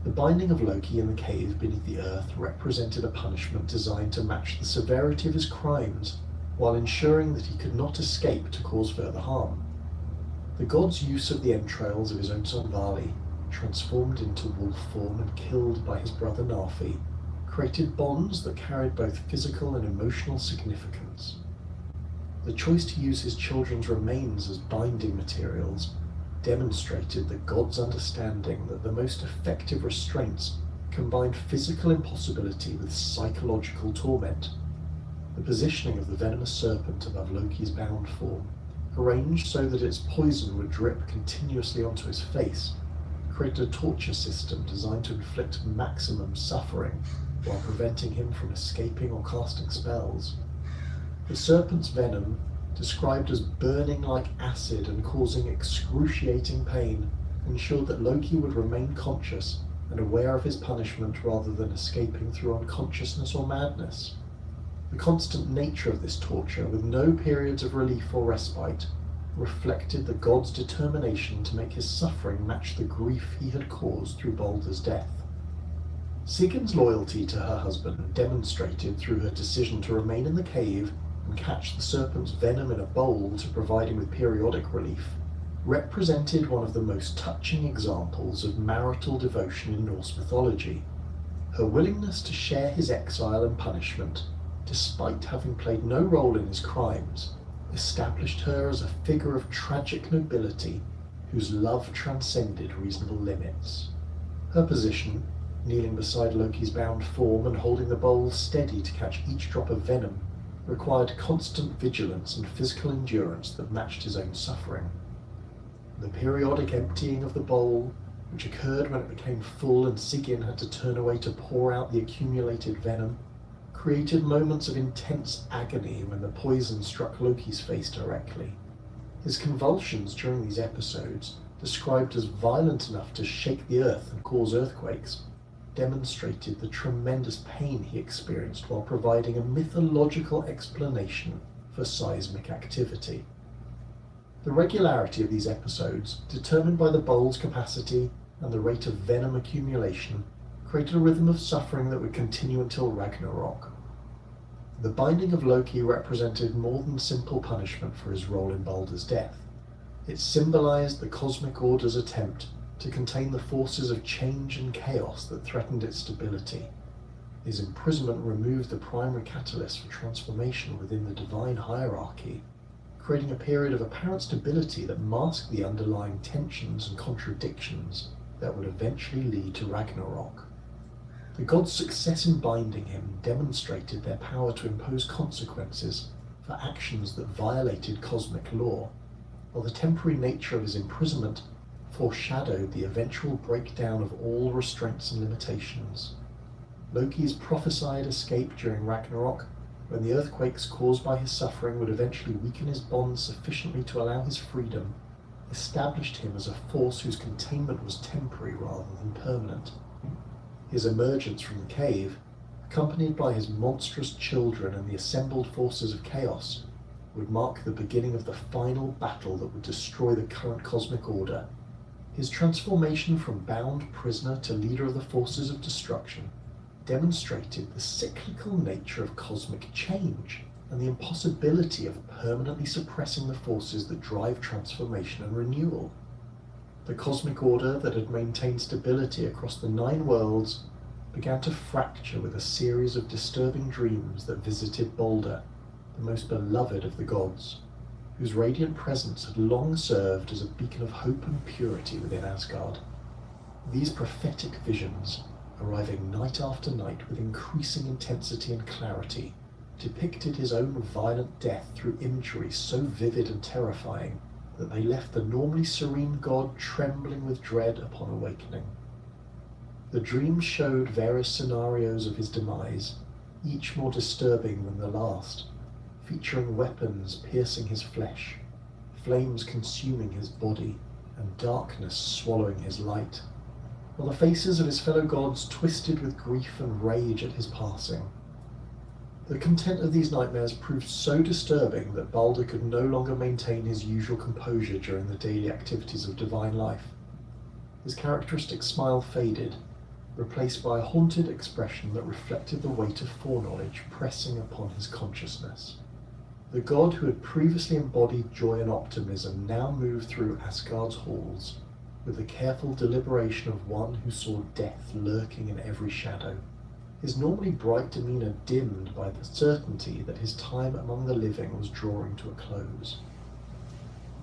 Speaker 11: The binding of Loki in the cave beneath the earth represented a punishment designed to match the severity of his crimes, while ensuring that he could not escape to cause further harm. The god's use of the entrails of his own son Vali, transformed into wolf form and killed by his brother Narfi, created bonds that carried both physical and emotional significance. The choice to use his children's remains as binding materials demonstrated the god's understanding that the most effective restraints combined physical impossibility with psychological torment. The positioning of the venomous serpent above Loki's bound form, arranged so that its poison would drip continuously onto his face, created a torture system designed to inflict maximum suffering while preventing him from escaping or casting spells. The serpent's venom, described as burning like acid and causing excruciating pain, ensured that Loki would remain conscious and aware of his punishment rather than escaping through unconsciousness or madness. The constant nature of this torture, with no periods of relief or respite, reflected the god's determination to make his suffering match the grief he had caused through Baldur's death. Sigurd's loyalty to her husband, demonstrated through her decision to remain in the cave and catch the serpent's venom in a bowl to provide him with periodic relief, represented one of the most touching examples of marital devotion in Norse mythology. Her willingness to share his exile and punishment, despite having played no role in his crimes, established her as a figure of tragic nobility whose love transcended reasonable limits. Her position, kneeling beside Loki's bound form and holding the bowl steady to catch each drop of venom, required constant vigilance and physical endurance that matched his own suffering. The periodic emptying of the bowl, which occurred when it became full and Sigyn had to turn away to pour out the accumulated venom, created moments of intense agony when the poison struck Loki's face directly. His convulsions during these episodes, described as violent enough to shake the earth and cause earthquakes, demonstrated the tremendous pain he experienced while providing a mythological explanation for seismic activity. The regularity of these episodes, determined by the bowl's capacity and the rate of venom accumulation, created a rhythm of suffering that would continue until Ragnarok. The binding of Loki represented more than simple punishment for his role in Baldur's death. It symbolized the cosmic order's attempt to contain the forces of change and chaos that threatened its stability. His imprisonment removed the primary catalyst for transformation within the divine hierarchy, creating a period of apparent stability that masked the underlying tensions and contradictions that would eventually lead to Ragnarok. The gods' success in binding him demonstrated their power to impose consequences for actions that violated cosmic law, while the temporary nature of his imprisonment foreshadowed the eventual breakdown of all restraints and limitations. Loki's prophesied escape during Ragnarok, when the earthquakes caused by his suffering would eventually weaken his bonds sufficiently to allow his freedom, established him as a force whose containment was temporary rather than permanent. His emergence from the cave, accompanied by his monstrous children and the assembled forces of chaos, would mark the beginning of the final battle that would destroy the current cosmic order. His transformation from bound prisoner to leader of the forces of destruction demonstrated the cyclical nature of cosmic change and the impossibility of permanently suppressing the forces that drive transformation and renewal. The cosmic order that had maintained stability across the 9 worlds began to fracture with a series of disturbing dreams that visited Baldur, the most beloved of the gods, whose radiant presence had long served as a beacon of hope and purity within Asgard. These prophetic visions, arriving night after night with increasing intensity and clarity, depicted his own violent death through imagery so vivid and terrifying that they left the normally serene god trembling with dread upon awakening. The dreams showed various scenarios of his demise, each more disturbing than the last, featuring weapons piercing his flesh, flames consuming his body, and darkness swallowing his light, while the faces of his fellow gods twisted with grief and rage at his passing. The content of these nightmares proved so disturbing that Balder could no longer maintain his usual composure during the daily activities of divine life. His characteristic smile faded, replaced by a haunted expression that reflected the weight of foreknowledge pressing upon his consciousness. The god who had previously embodied joy and optimism now moved through Asgard's halls with the careful deliberation of one who saw death lurking in every shadow, his normally bright demeanor dimmed by the certainty that his time among the living was drawing to a close.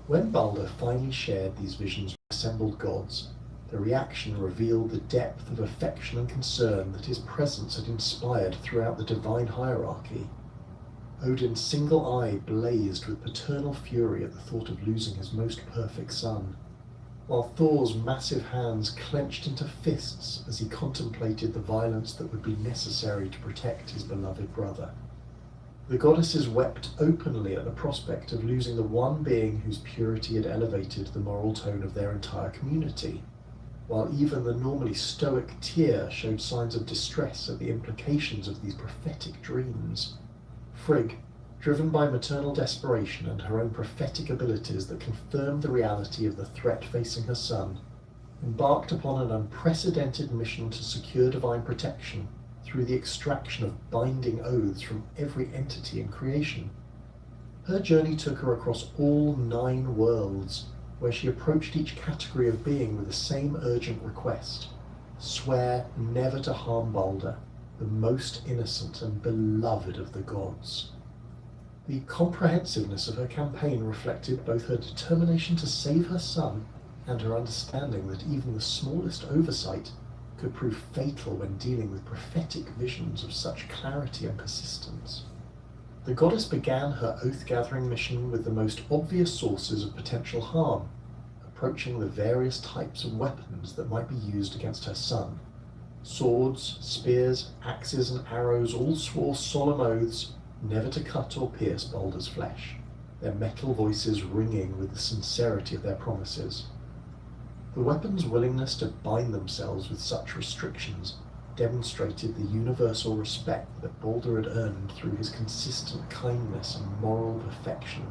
Speaker 11: When Balder finally shared these visions with assembled gods, the reaction revealed the depth of affection and concern that his presence had inspired throughout the divine hierarchy. Odin's single eye blazed with paternal fury at the thought of losing his most perfect son, while Thor's massive hands clenched into fists as he contemplated the violence that would be necessary to protect his beloved brother. The goddesses wept openly at the prospect of losing the one being whose purity had elevated the moral tone of their entire community, while even the normally stoic Tyr showed signs of distress at the implications of these prophetic dreams. Frigg, driven by maternal desperation and her own prophetic abilities that confirmed the reality of the threat facing her son, embarked upon an unprecedented mission to secure divine protection through the extraction of binding oaths from every entity in creation. Her journey took her across all 9 worlds, where she approached each category of being with the same urgent request: swear never to harm Balder, the most innocent and beloved of the gods. The comprehensiveness of her campaign reflected both her determination to save her son and her understanding that even the smallest oversight could prove fatal when dealing with prophetic visions of such clarity and persistence. The goddess began her oath-gathering mission with the most obvious sources of potential harm, approaching the various types of weapons that might be used against her son. Swords, spears, axes, and arrows all swore solemn oaths never to cut or pierce Balder's flesh, their metal voices ringing with the sincerity of their promises. The weapons' willingness to bind themselves with such restrictions demonstrated the universal respect that Balder had earned through his consistent kindness and moral perfection,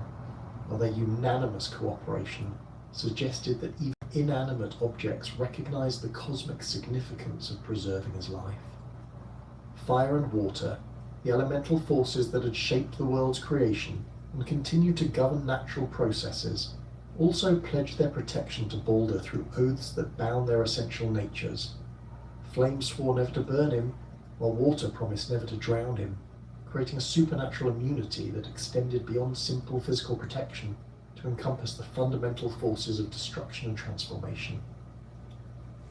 Speaker 11: while their unanimous cooperation suggested that even inanimate objects recognized the cosmic significance of preserving his life. Fire and water, the elemental forces that had shaped the world's creation and continued to govern natural processes, also pledged their protection to Balder through oaths that bound their essential natures. Flame swore never to burn him, while water promised never to drown him, creating a supernatural immunity that extended beyond simple physical protection to encompass the fundamental forces of destruction and transformation.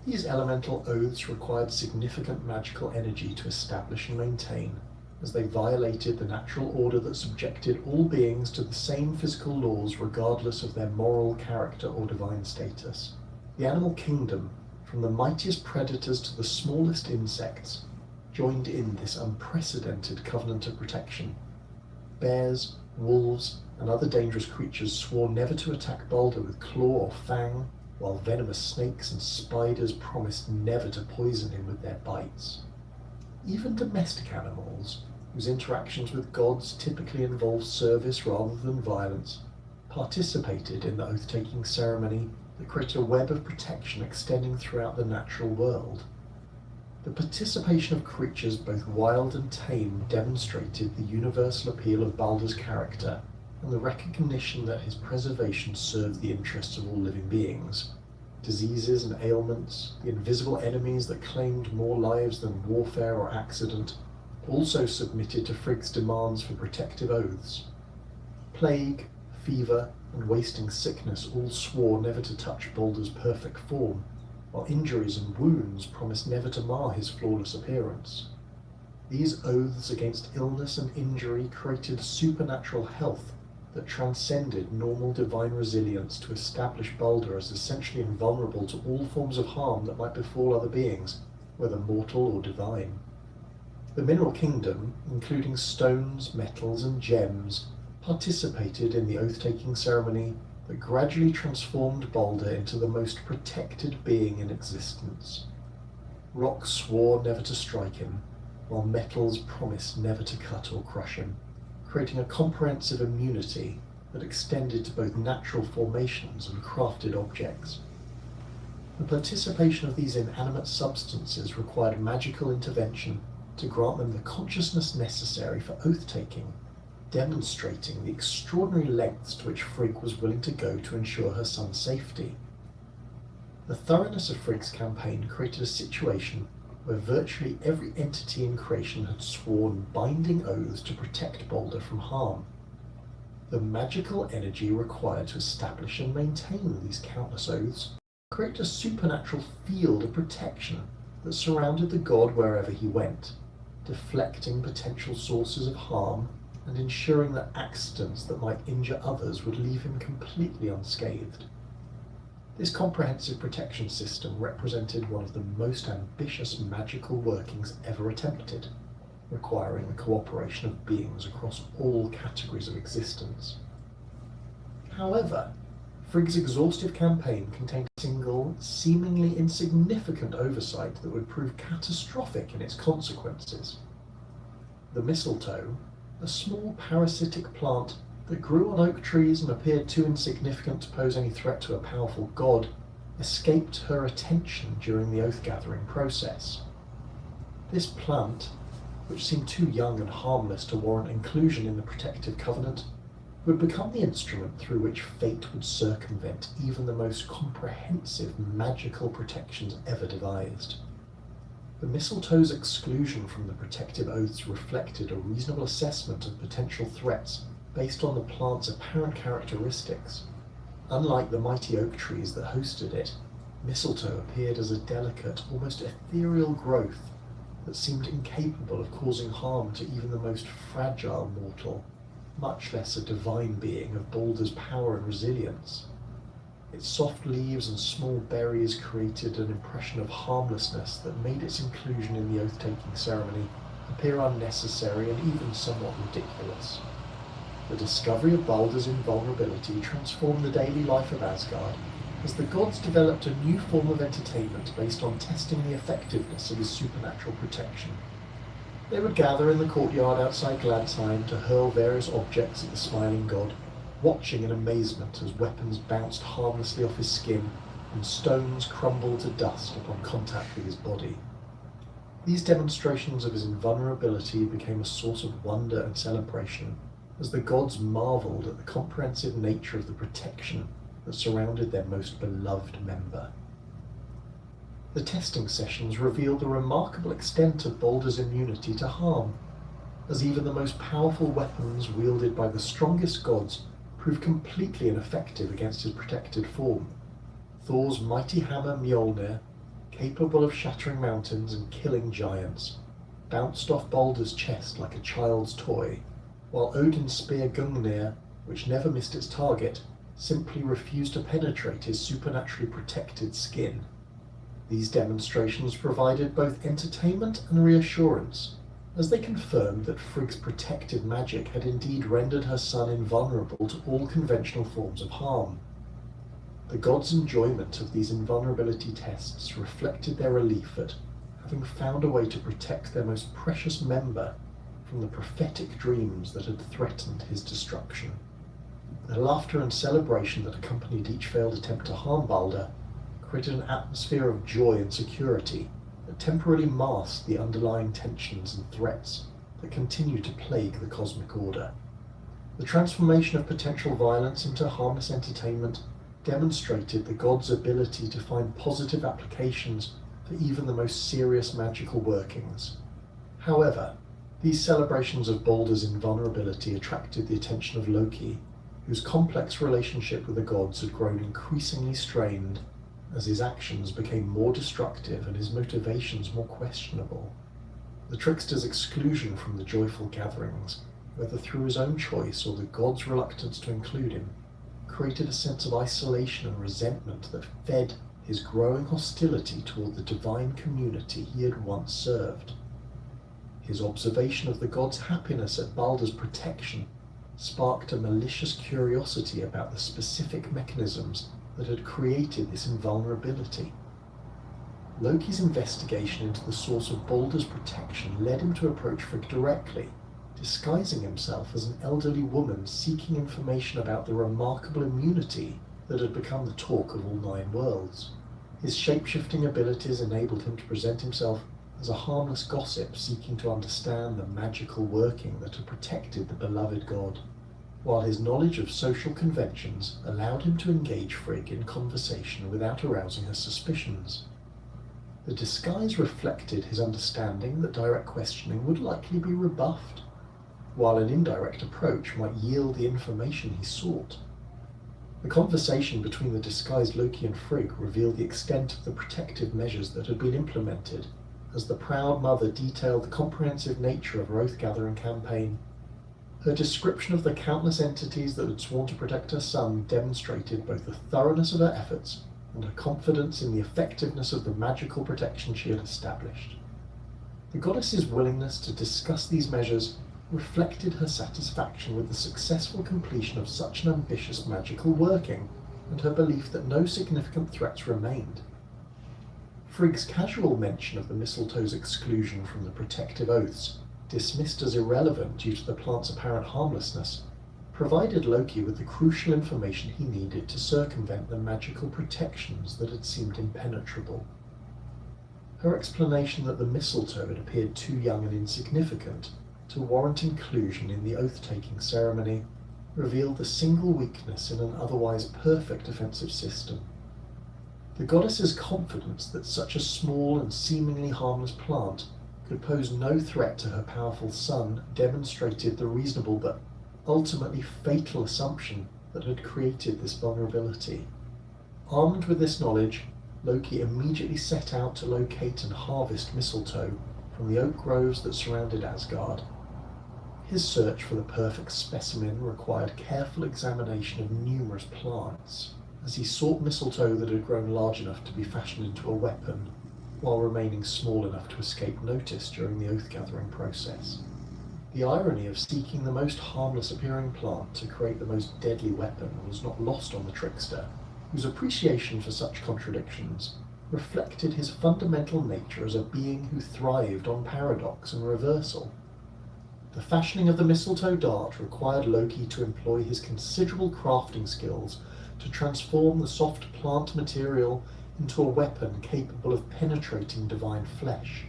Speaker 11: These elemental oaths required significant magical energy to establish and maintain, as they violated the natural order that subjected all beings to the same physical laws regardless of their moral character or divine status. The animal kingdom, from the mightiest predators to the smallest insects, joined in this unprecedented covenant of protection. Bears, wolves, and other dangerous creatures swore never to attack Balder with claw or fang, while venomous snakes and spiders promised never to poison him with their bites. Even domestic animals, whose interactions with gods typically involved service rather than violence, participated in the oath-taking ceremony that created a web of protection extending throughout the natural world. The participation of creatures both wild and tame demonstrated the universal appeal of Balder's character and the recognition that his preservation served the interests of all living beings. Diseases and ailments, the invisible enemies that claimed more lives than warfare or accident, also submitted to Frigg's demands for protective oaths. Plague, fever, and wasting sickness all swore never to touch Balder's perfect form, while injuries and wounds promised never to mar his flawless appearance. These oaths against illness and injury created supernatural health that transcended normal divine resilience to establish Baldur as essentially invulnerable to all forms of harm that might befall other beings, whether mortal or divine. The mineral kingdom, including stones, metals, and gems, participated in the oath-taking ceremony that gradually transformed Baldur into the most protected being in existence. Rocks swore never to strike him, while metals promised never to cut or crush him, creating a comprehensive immunity that extended to both natural formations and crafted objects. The participation of these inanimate substances required magical intervention to grant them the consciousness necessary for oath-taking, demonstrating the extraordinary lengths to which Frigg was willing to go to ensure her son's safety. The thoroughness of Frigg's campaign created a situation where virtually every entity in creation had sworn binding oaths to protect Baldur from harm. The magical energy required to establish and maintain these countless oaths created a supernatural field of protection that surrounded the god wherever he went, deflecting potential sources of harm and ensuring that accidents that might injure others would leave him completely unscathed. This comprehensive protection system represented one of the most ambitious magical workings ever attempted, requiring the cooperation of beings across all categories of existence. However, Frigg's exhaustive campaign contained a single, seemingly insignificant oversight that would prove catastrophic in its consequences. The mistletoe, a small parasitic plant that grew on oak trees and appeared too insignificant to pose any threat to a powerful god, escaped her attention during the oath-gathering process. This plant, which seemed too young and harmless to warrant inclusion in the protective covenant, would become the instrument through which fate would circumvent even the most comprehensive magical protections ever devised. The mistletoe's exclusion from the protective oaths reflected a reasonable assessment of potential threats based on the plant's apparent characteristics. Unlike the mighty oak trees that hosted it, mistletoe appeared as a delicate, almost ethereal growth that seemed incapable of causing harm to even the most fragile mortal, much less a divine being of Baldur's power and resilience. Its soft leaves and small berries created an impression of harmlessness that made its inclusion in the oath-taking ceremony appear unnecessary and even somewhat ridiculous. The discovery of Baldur's invulnerability transformed the daily life of Asgard, as the gods developed a new form of entertainment based on testing the effectiveness of his supernatural protection. They would gather in the courtyard outside Gladsheim to hurl various objects at the smiling god, watching in amazement as weapons bounced harmlessly off his skin and stones crumbled to dust upon contact with his body. These demonstrations of his invulnerability became a source of wonder and celebration, as the gods marveled at the comprehensive nature of the protection that surrounded their most beloved member. The testing sessions revealed the remarkable extent of Baldur's immunity to harm, as even the most powerful weapons wielded by the strongest gods proved completely ineffective against his protected form. Thor's mighty hammer Mjolnir, capable of shattering mountains and killing giants, bounced off Baldur's chest like a child's toy, while Odin's spear Gungnir, which never missed its target, simply refused to penetrate his supernaturally protected skin. These demonstrations provided both entertainment and reassurance, as they confirmed that Frigg's protective magic had indeed rendered her son invulnerable to all conventional forms of harm. The gods' enjoyment of these invulnerability tests reflected their relief at having found a way to protect their most precious member from the prophetic dreams that had threatened his destruction. The laughter and celebration that accompanied each failed attempt to harm Baldur created an atmosphere of joy and security that temporarily masked the underlying tensions and threats that continued to plague the cosmic order. The transformation of potential violence into harmless entertainment demonstrated the gods' ability to find positive applications for even the most serious magical workings. However, these celebrations of Baldur's invulnerability attracted the attention of Loki, whose complex relationship with the gods had grown increasingly strained as his actions became more destructive and his motivations more questionable. The trickster's exclusion from the joyful gatherings, whether through his own choice or the god's reluctance to include him, created a sense of isolation and resentment that fed his growing hostility toward the divine community he had once served. His observation of the god's happiness at Balder's protection sparked a malicious curiosity about the specific mechanisms that had created this invulnerability. Loki's investigation into the source of Balder's protection led him to approach Frigg directly, disguising himself as an elderly woman seeking information about the remarkable immunity that had become the talk of all 9 worlds. His shape-shifting abilities enabled him to present himself as a harmless gossip seeking to understand the magical working that had protected the beloved god, while his knowledge of social conventions allowed him to engage Frigg in conversation without arousing her suspicions. The disguise reflected his understanding that direct questioning would likely be rebuffed, while an indirect approach might yield the information he sought. The conversation between the disguised Loki and Frigg revealed the extent of the protective measures that had been implemented, as the proud mother detailed the comprehensive nature of her oath-gathering campaign. Her description of the countless entities that had sworn to protect her son demonstrated both the thoroughness of her efforts and her confidence in the effectiveness of the magical protection she had established. The goddess's willingness to discuss these measures reflected her satisfaction with the successful completion of such an ambitious magical working, and her belief that no significant threats remained. Frigg's casual mention of the mistletoe's exclusion from the protective oaths, dismissed as irrelevant due to the plant's apparent harmlessness, provided Loki with the crucial information he needed to circumvent the magical protections that had seemed impenetrable. Her explanation that the mistletoe had appeared too young and insignificant to warrant inclusion in the oath-taking ceremony revealed the single weakness in an otherwise perfect defensive system. The goddess's confidence that such a small and seemingly harmless plant could pose no threat to her powerful son demonstrated the reasonable but ultimately fatal assumption that had created this vulnerability. Armed with this knowledge, Loki immediately set out to locate and harvest mistletoe from the oak groves that surrounded Asgard. His search for the perfect specimen required careful examination of numerous plants, as he sought mistletoe that had grown large enough to be fashioned into a weapon, while remaining small enough to escape notice during the oath-gathering process. The irony of seeking the most harmless-appearing plant to create the most deadly weapon was not lost on the trickster, whose appreciation for such contradictions reflected his fundamental nature as a being who thrived on paradox and reversal. The fashioning of the mistletoe dart required Loki to employ his considerable crafting skills to transform the soft plant material into a weapon capable of penetrating divine flesh.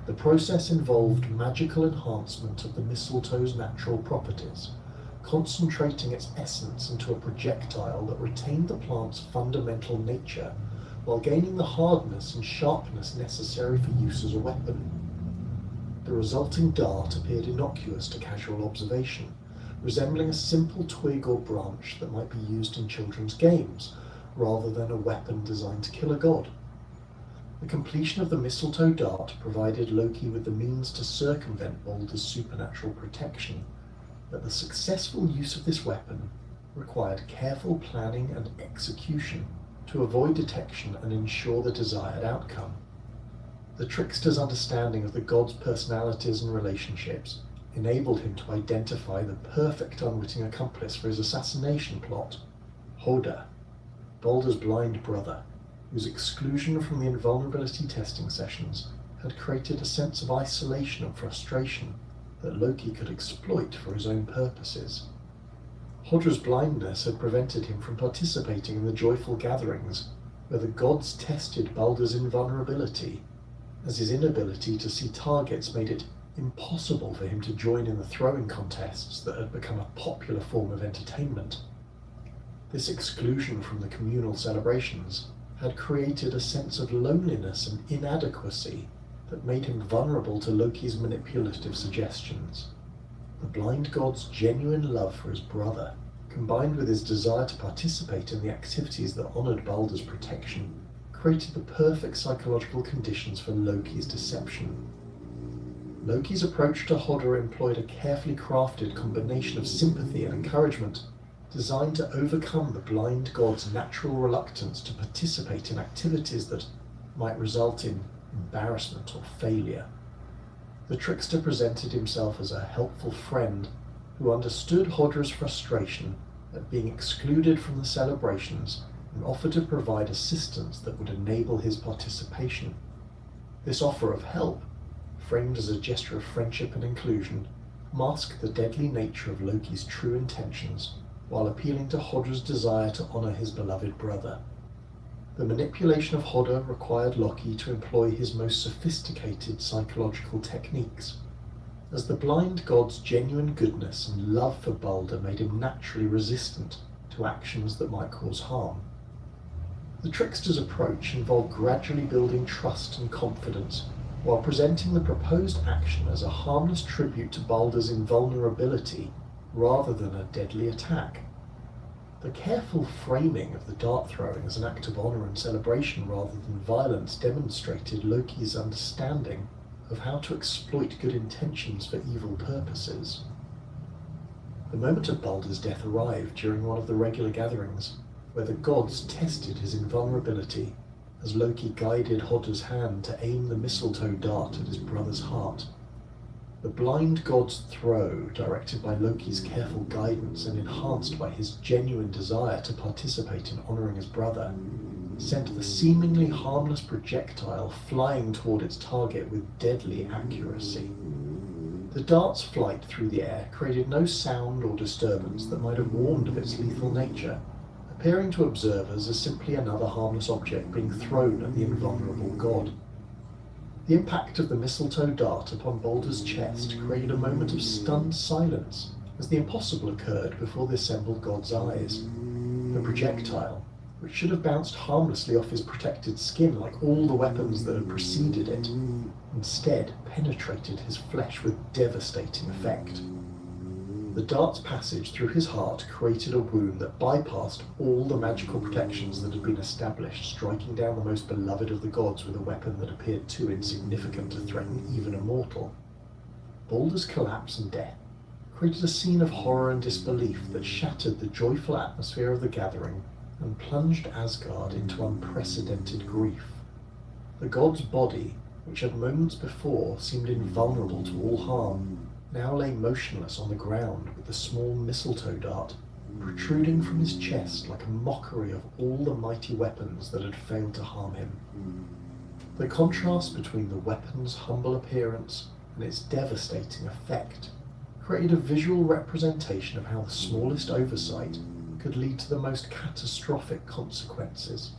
Speaker 11: The process involved magical enhancement of the mistletoe's natural properties, concentrating its essence into a projectile that retained the plant's fundamental nature, while gaining the hardness and sharpness necessary for use as a weapon. The resulting dart appeared innocuous to casual observation, resembling a simple twig or branch that might be used in children's games, rather than a weapon designed to kill a god. The completion of the mistletoe dart provided Loki with the means to circumvent Balder's supernatural protection, but the successful use of this weapon required careful planning and execution to avoid detection and ensure the desired outcome. The trickster's understanding of the god's personalities and relationships enabled him to identify the perfect unwitting accomplice for his assassination plot, Hoda, Balder's blind brother, whose exclusion from the invulnerability testing sessions had created a sense of isolation and frustration that Loki could exploit for his own purposes. Hodra's blindness had prevented him from participating in the joyful gatherings where the gods tested Balder's invulnerability, as his inability to see targets made it impossible for him to join in the throwing contests that had become a popular form of entertainment. This exclusion from the communal celebrations had created a sense of loneliness and inadequacy that made him vulnerable to Loki's manipulative suggestions. The blind god's genuine love for his brother combined with his desire to participate in the activities that honoured Baldur's protection, created the perfect psychological conditions for Loki's deception. Loki's approach to Hodder employed a carefully crafted combination of sympathy and encouragement, designed to overcome the blind god's natural reluctance to participate in activities that might result in embarrassment or failure. The trickster presented himself as a helpful friend who understood Hodder's frustration at being excluded from the celebrations and offered to provide assistance that would enable his participation. This offer of help, framed as a gesture of friendship and inclusion, masked the deadly nature of Loki's true intentions while appealing to Hodder's desire to honour his beloved brother. The manipulation of Hodder required Loki to employ his most sophisticated psychological techniques, as the blind god's genuine goodness and love for Baldur made him naturally resistant to actions that might cause harm. The trickster's approach involved gradually building trust and confidence while presenting the proposed action as a harmless tribute to Baldur's invulnerability rather than a deadly attack. The careful framing of the dart throwing as an act of honour and celebration rather than violence demonstrated Loki's understanding of how to exploit good intentions for evil purposes. The moment of Baldur's death arrived during one of the regular gatherings, where the gods tested his invulnerability as Loki guided Hodder's hand to aim the mistletoe dart at his brother's heart. The blind god's throw, directed by Loki's careful guidance and enhanced by his genuine desire to participate in honouring his brother, sent the seemingly harmless projectile flying toward its target with deadly accuracy. The dart's flight through the air created no sound or disturbance that might have warned of its lethal nature, appearing to observers as simply another harmless object being thrown at the invulnerable god. The impact of the mistletoe dart upon Baldur's chest created a moment of stunned silence as the impossible occurred before the assembled god's eyes. The projectile, which should have bounced harmlessly off his protected skin like all the weapons that had preceded it, instead penetrated his flesh with devastating effect. The dart's passage through his heart created a wound that bypassed all the magical protections that had been established, striking down the most beloved of the gods with a weapon that appeared too insignificant to threaten even a mortal. Baldur's collapse and death created a scene of horror and disbelief that shattered the joyful atmosphere of the gathering and plunged Asgard into unprecedented grief. The god's body, which had moments before seemed invulnerable to all harm, now lay motionless on the ground with the small mistletoe dart protruding from his chest like a mockery of all the mighty weapons that had failed to harm him. The contrast between the weapon's humble appearance and its devastating effect created a visual representation of how the smallest oversight could lead to the most catastrophic consequences.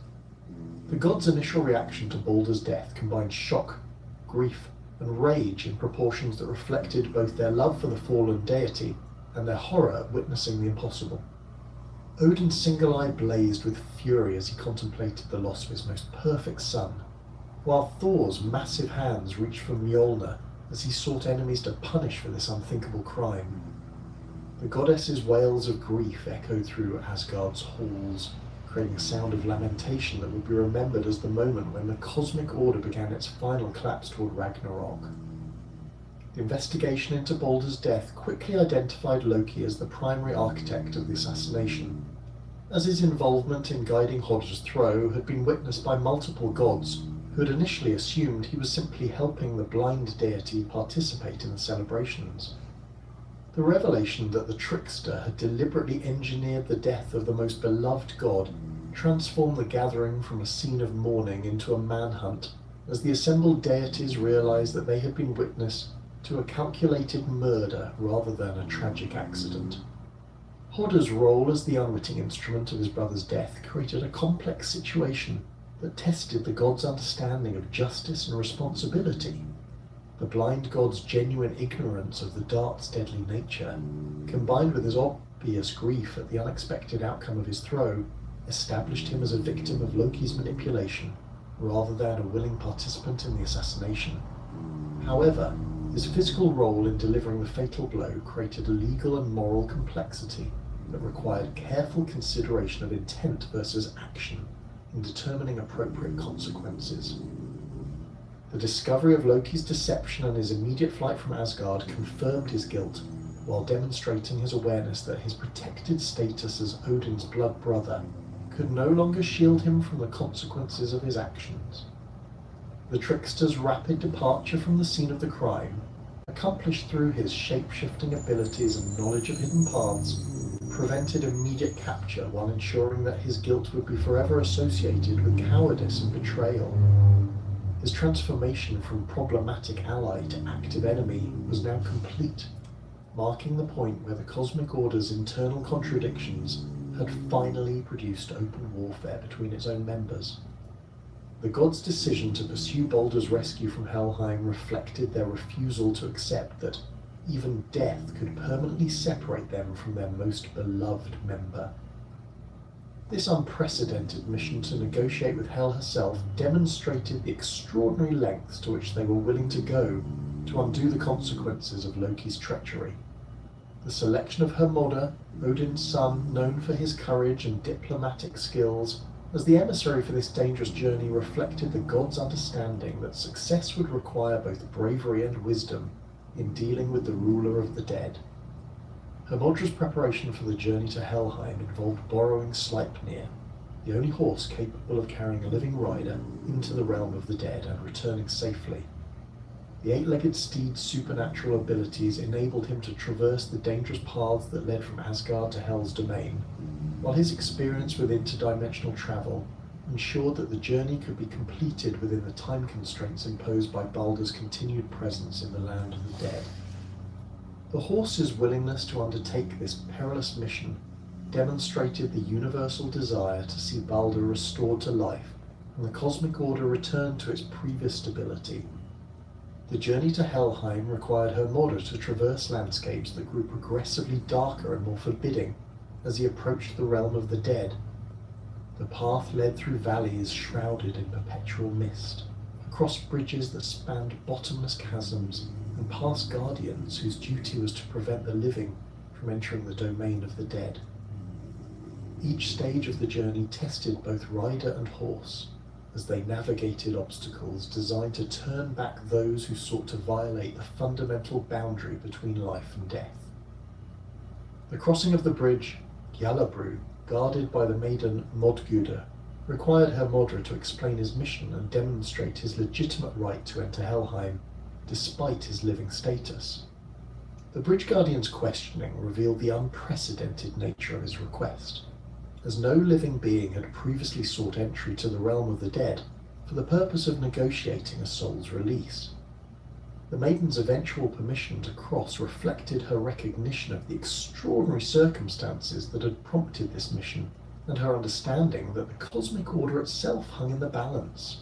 Speaker 11: The god's initial reaction to Baldur's death combined shock, grief, and rage in proportions that reflected both their love for the fallen deity and their horror at witnessing the impossible. Odin's single eye blazed with fury as he contemplated the loss of his most perfect son, while Thor's massive hands reached for Mjolnir as he sought enemies to punish for this unthinkable crime. The goddess's wails of grief echoed through Asgard's halls, creating a sound of lamentation that would be remembered as the moment when the cosmic order began its final collapse toward Ragnarok. The investigation into Baldur's death quickly identified Loki as the primary architect of the assassination, as his involvement in guiding Hodder's throw had been witnessed by multiple gods who had initially assumed he was simply helping the blind deity participate in the celebrations. The revelation that the trickster had deliberately engineered the death of the most beloved god transformed the gathering from a scene of mourning into a manhunt, as the assembled deities realized that they had been witness to a calculated murder rather than a tragic accident. Hodder's role as the unwitting instrument of his brother's death created a complex situation that tested the god's understanding of justice and responsibility. The blind god's genuine ignorance of the dart's deadly nature, combined with his obvious grief at the unexpected outcome of his throw, established him as a victim of Loki's manipulation, rather than a willing participant in the assassination. However, his physical role in delivering the fatal blow created a legal and moral complexity that required careful consideration of intent versus action in determining appropriate consequences. The discovery of Loki's deception and his immediate flight from Asgard confirmed his guilt, while demonstrating his awareness that his protected status as Odin's blood brother could no longer shield him from the consequences of his actions. The trickster's rapid departure from the scene of the crime, accomplished through his shape-shifting abilities and knowledge of hidden paths, prevented immediate capture while ensuring that his guilt would be forever associated with cowardice and betrayal. His transformation from problematic ally to active enemy was now complete, marking the point where the Cosmic Order's internal contradictions had finally produced open warfare between its own members. The gods' decision to pursue Baldur's rescue from Helheim reflected their refusal to accept that even death could permanently separate them from their most beloved member. This unprecedented mission to negotiate with Hel herself demonstrated the extraordinary lengths to which they were willing to go to undo the consequences of Loki's treachery. The selection of Hermodr, Odin's son, known for his courage and diplomatic skills, as the emissary for this dangerous journey reflected the gods' understanding that success would require both bravery and wisdom in dealing with the ruler of the dead. Hermodra's preparation for the journey to Helheim involved borrowing Sleipnir, the only horse capable of carrying a living rider, into the realm of the dead and returning safely. The eight-legged steed's supernatural abilities enabled him to traverse the dangerous paths that led from Asgard to Hel's domain, while his experience with interdimensional travel ensured that the journey could be completed within the time constraints imposed by Baldur's continued presence in the land of the dead. The horse's willingness to undertake this perilous mission demonstrated the universal desire to see Baldur restored to life and the Cosmic Order returned to its previous stability. The journey to Helheim required Hermodr to traverse landscapes that grew progressively darker and more forbidding as he approached the realm of the dead. The path led through valleys shrouded in perpetual mist, across bridges that spanned bottomless chasms, and past guardians whose duty was to prevent the living from entering the domain of the dead. Each stage of the journey tested both rider and horse, as they navigated obstacles designed to turn back those who sought to violate the fundamental boundary between life and death. The crossing of the bridge, Gjallabru, guarded by the maiden Modguder, required Hermodr to explain his mission and demonstrate his legitimate right to enter Helheim, despite his living status. The Bridge Guardian's questioning revealed the unprecedented nature of his request, as no living being had previously sought entry to the realm of the dead for the purpose of negotiating a soul's release. The maiden's eventual permission to cross reflected her recognition of the extraordinary circumstances that had prompted this mission, and her understanding that the Cosmic Order itself hung in the balance.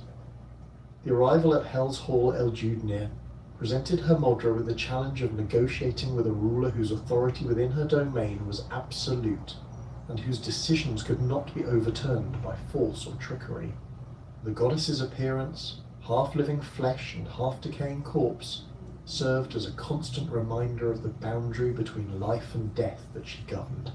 Speaker 11: The arrival at Hel's Hall Eljudnir presented Hermodr with the challenge of negotiating with a ruler whose authority within her domain was absolute, and whose decisions could not be overturned by force or trickery. The goddess's appearance, half-living flesh and half-decaying corpse, served as a constant reminder of the boundary between life and death that she governed.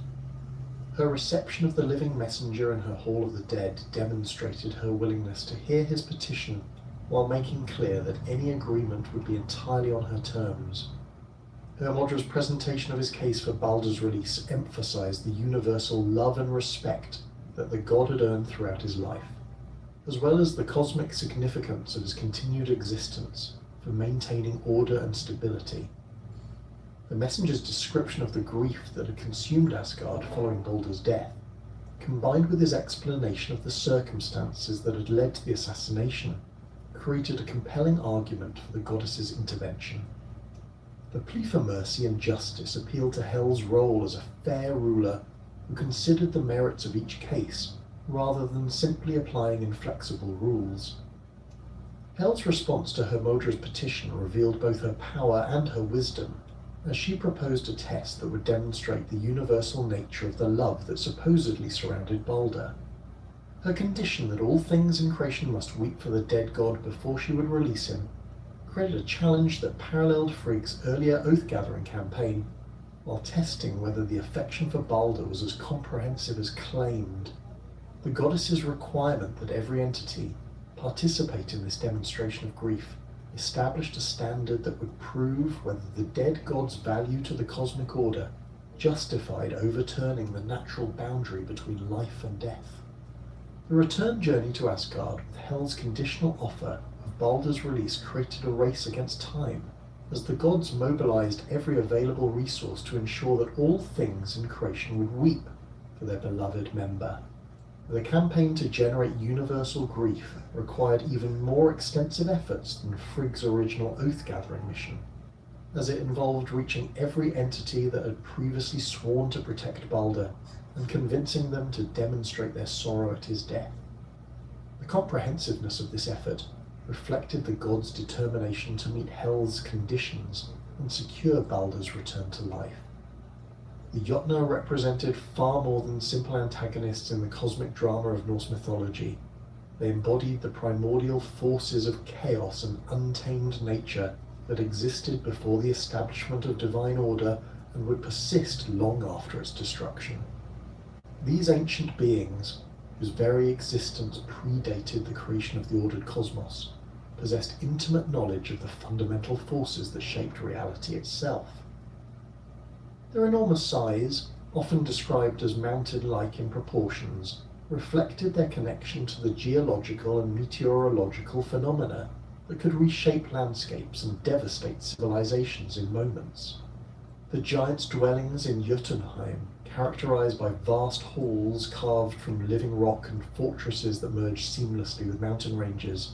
Speaker 11: Her reception of the living messenger in her Hall of the Dead demonstrated her willingness to hear his petition while making clear that any agreement would be entirely on her terms. Hermodra's presentation of his case for Baldur's release emphasized the universal love and respect that the god had earned throughout his life, as well as the cosmic significance of his continued existence for maintaining order and stability. The messenger's description of the grief that had consumed Asgard following Baldur's death, combined with his explanation of the circumstances that had led to the assassination, created a compelling argument for the goddess's intervention. The plea for mercy and justice appealed to Hel's role as a fair ruler who considered the merits of each case rather than simply applying inflexible rules. Hel's response to Hermodra's petition revealed both her power and her wisdom, as she proposed a test that would demonstrate the universal nature of the love that supposedly surrounded Baldur. Her condition that all things in creation must weep for the dead god before she would release him created a challenge that paralleled Frigg's earlier oath-gathering campaign, while testing whether the affection for Balder was as comprehensive as claimed. The goddess's requirement that every entity participate in this demonstration of grief established a standard that would prove whether the dead god's value to the cosmic order justified overturning the natural boundary between life and death. The return journey to Asgard with Hel's conditional offer of Balder's release created a race against time, as the gods mobilized every available resource to ensure that all things in creation would weep for their beloved member. The campaign to generate universal grief required even more extensive efforts than Frigg's original oath-gathering mission, as it involved reaching every entity that had previously sworn to protect Balder and convincing them to demonstrate their sorrow at his death. The comprehensiveness of this effort reflected the gods' determination to meet Hel's conditions and secure Balder's return to life. The Jotnar represented far more than simple antagonists in the cosmic drama of Norse mythology. They embodied the primordial forces of chaos and untamed nature that existed before the establishment of divine order and would persist long after its destruction. These ancient beings, whose very existence predated the creation of the ordered cosmos, possessed intimate knowledge of the fundamental forces that shaped reality itself. Their enormous size, often described as mountain-like in proportions, reflected their connection to the geological and meteorological phenomena that could reshape landscapes and devastate civilizations in moments. The giants' dwellings in Jotunheim, characterized by vast halls carved from living rock and fortresses that merged seamlessly with mountain ranges,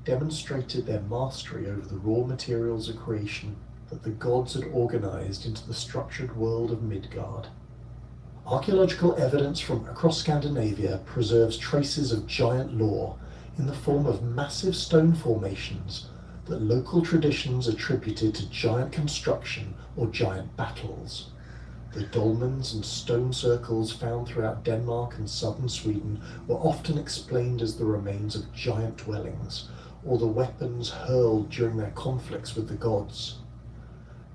Speaker 11: demonstrated their mastery over the raw materials of creation that the gods had organized into the structured world of Midgard. Archaeological evidence from across Scandinavia preserves traces of giant lore in the form of massive stone formations that local traditions attributed to giant construction or giant battles. The dolmens and stone circles found throughout Denmark and southern Sweden were often explained as the remains of giant dwellings, or the weapons hurled during their conflicts with the gods.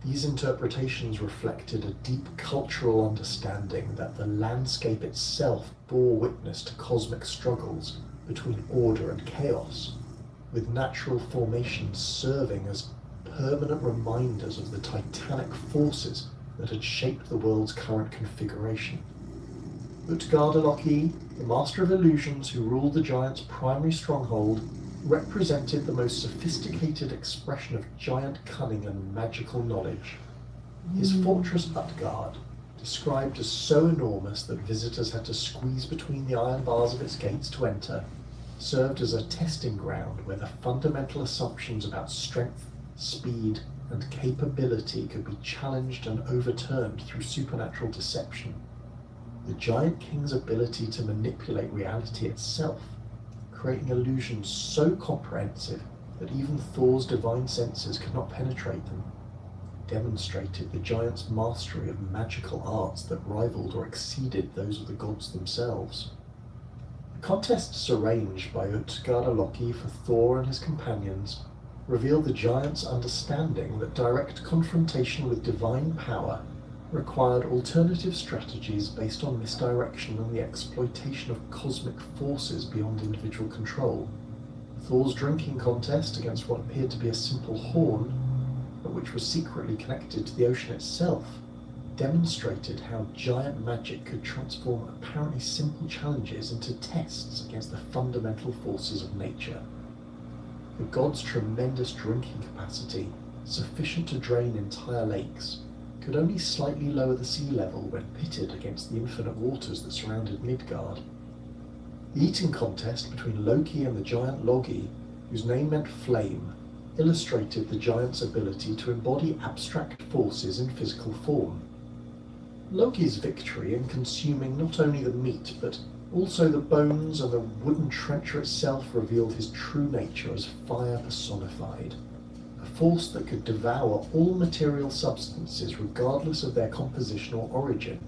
Speaker 11: These interpretations reflected a deep cultural understanding that the landscape itself bore witness to cosmic struggles between order and chaos, with natural formations serving as permanent reminders of the titanic forces that had shaped the world's current configuration. Utgardaloki, the master of illusions who ruled the giants' primary stronghold, represented the most sophisticated expression of giant cunning and magical knowledge. His fortress Utgard, described as so enormous that visitors had to squeeze between the iron bars of its gates to enter, served as a testing ground where the fundamental assumptions about strength, speed, and capability could be challenged and overturned through supernatural deception. The Giant King's ability to manipulate reality itself, creating illusions so comprehensive that even Thor's divine senses could not penetrate them, demonstrated the giant's mastery of magical arts that rivaled or exceeded those of the gods themselves. The contests arranged by Utgardaloki for Thor and his companions revealed the giant's understanding that direct confrontation with divine power required alternative strategies based on misdirection and the exploitation of cosmic forces beyond individual control. Thor's drinking contest against what appeared to be a simple horn, but which was secretly connected to the ocean itself, demonstrated how giant magic could transform apparently simple challenges into tests against the fundamental forces of nature. The god's tremendous drinking capacity, sufficient to drain entire lakes, could only slightly lower the sea level when pitted against the infinite waters that surrounded Midgard. The eating contest between Loki and the giant Logi, whose name meant flame, illustrated the giant's ability to embody abstract forces in physical form. Loki's victory in consuming not only the meat but also the bones and the wooden trencher itself revealed his true nature as fire personified, a force that could devour all material substances regardless of their composition or origin.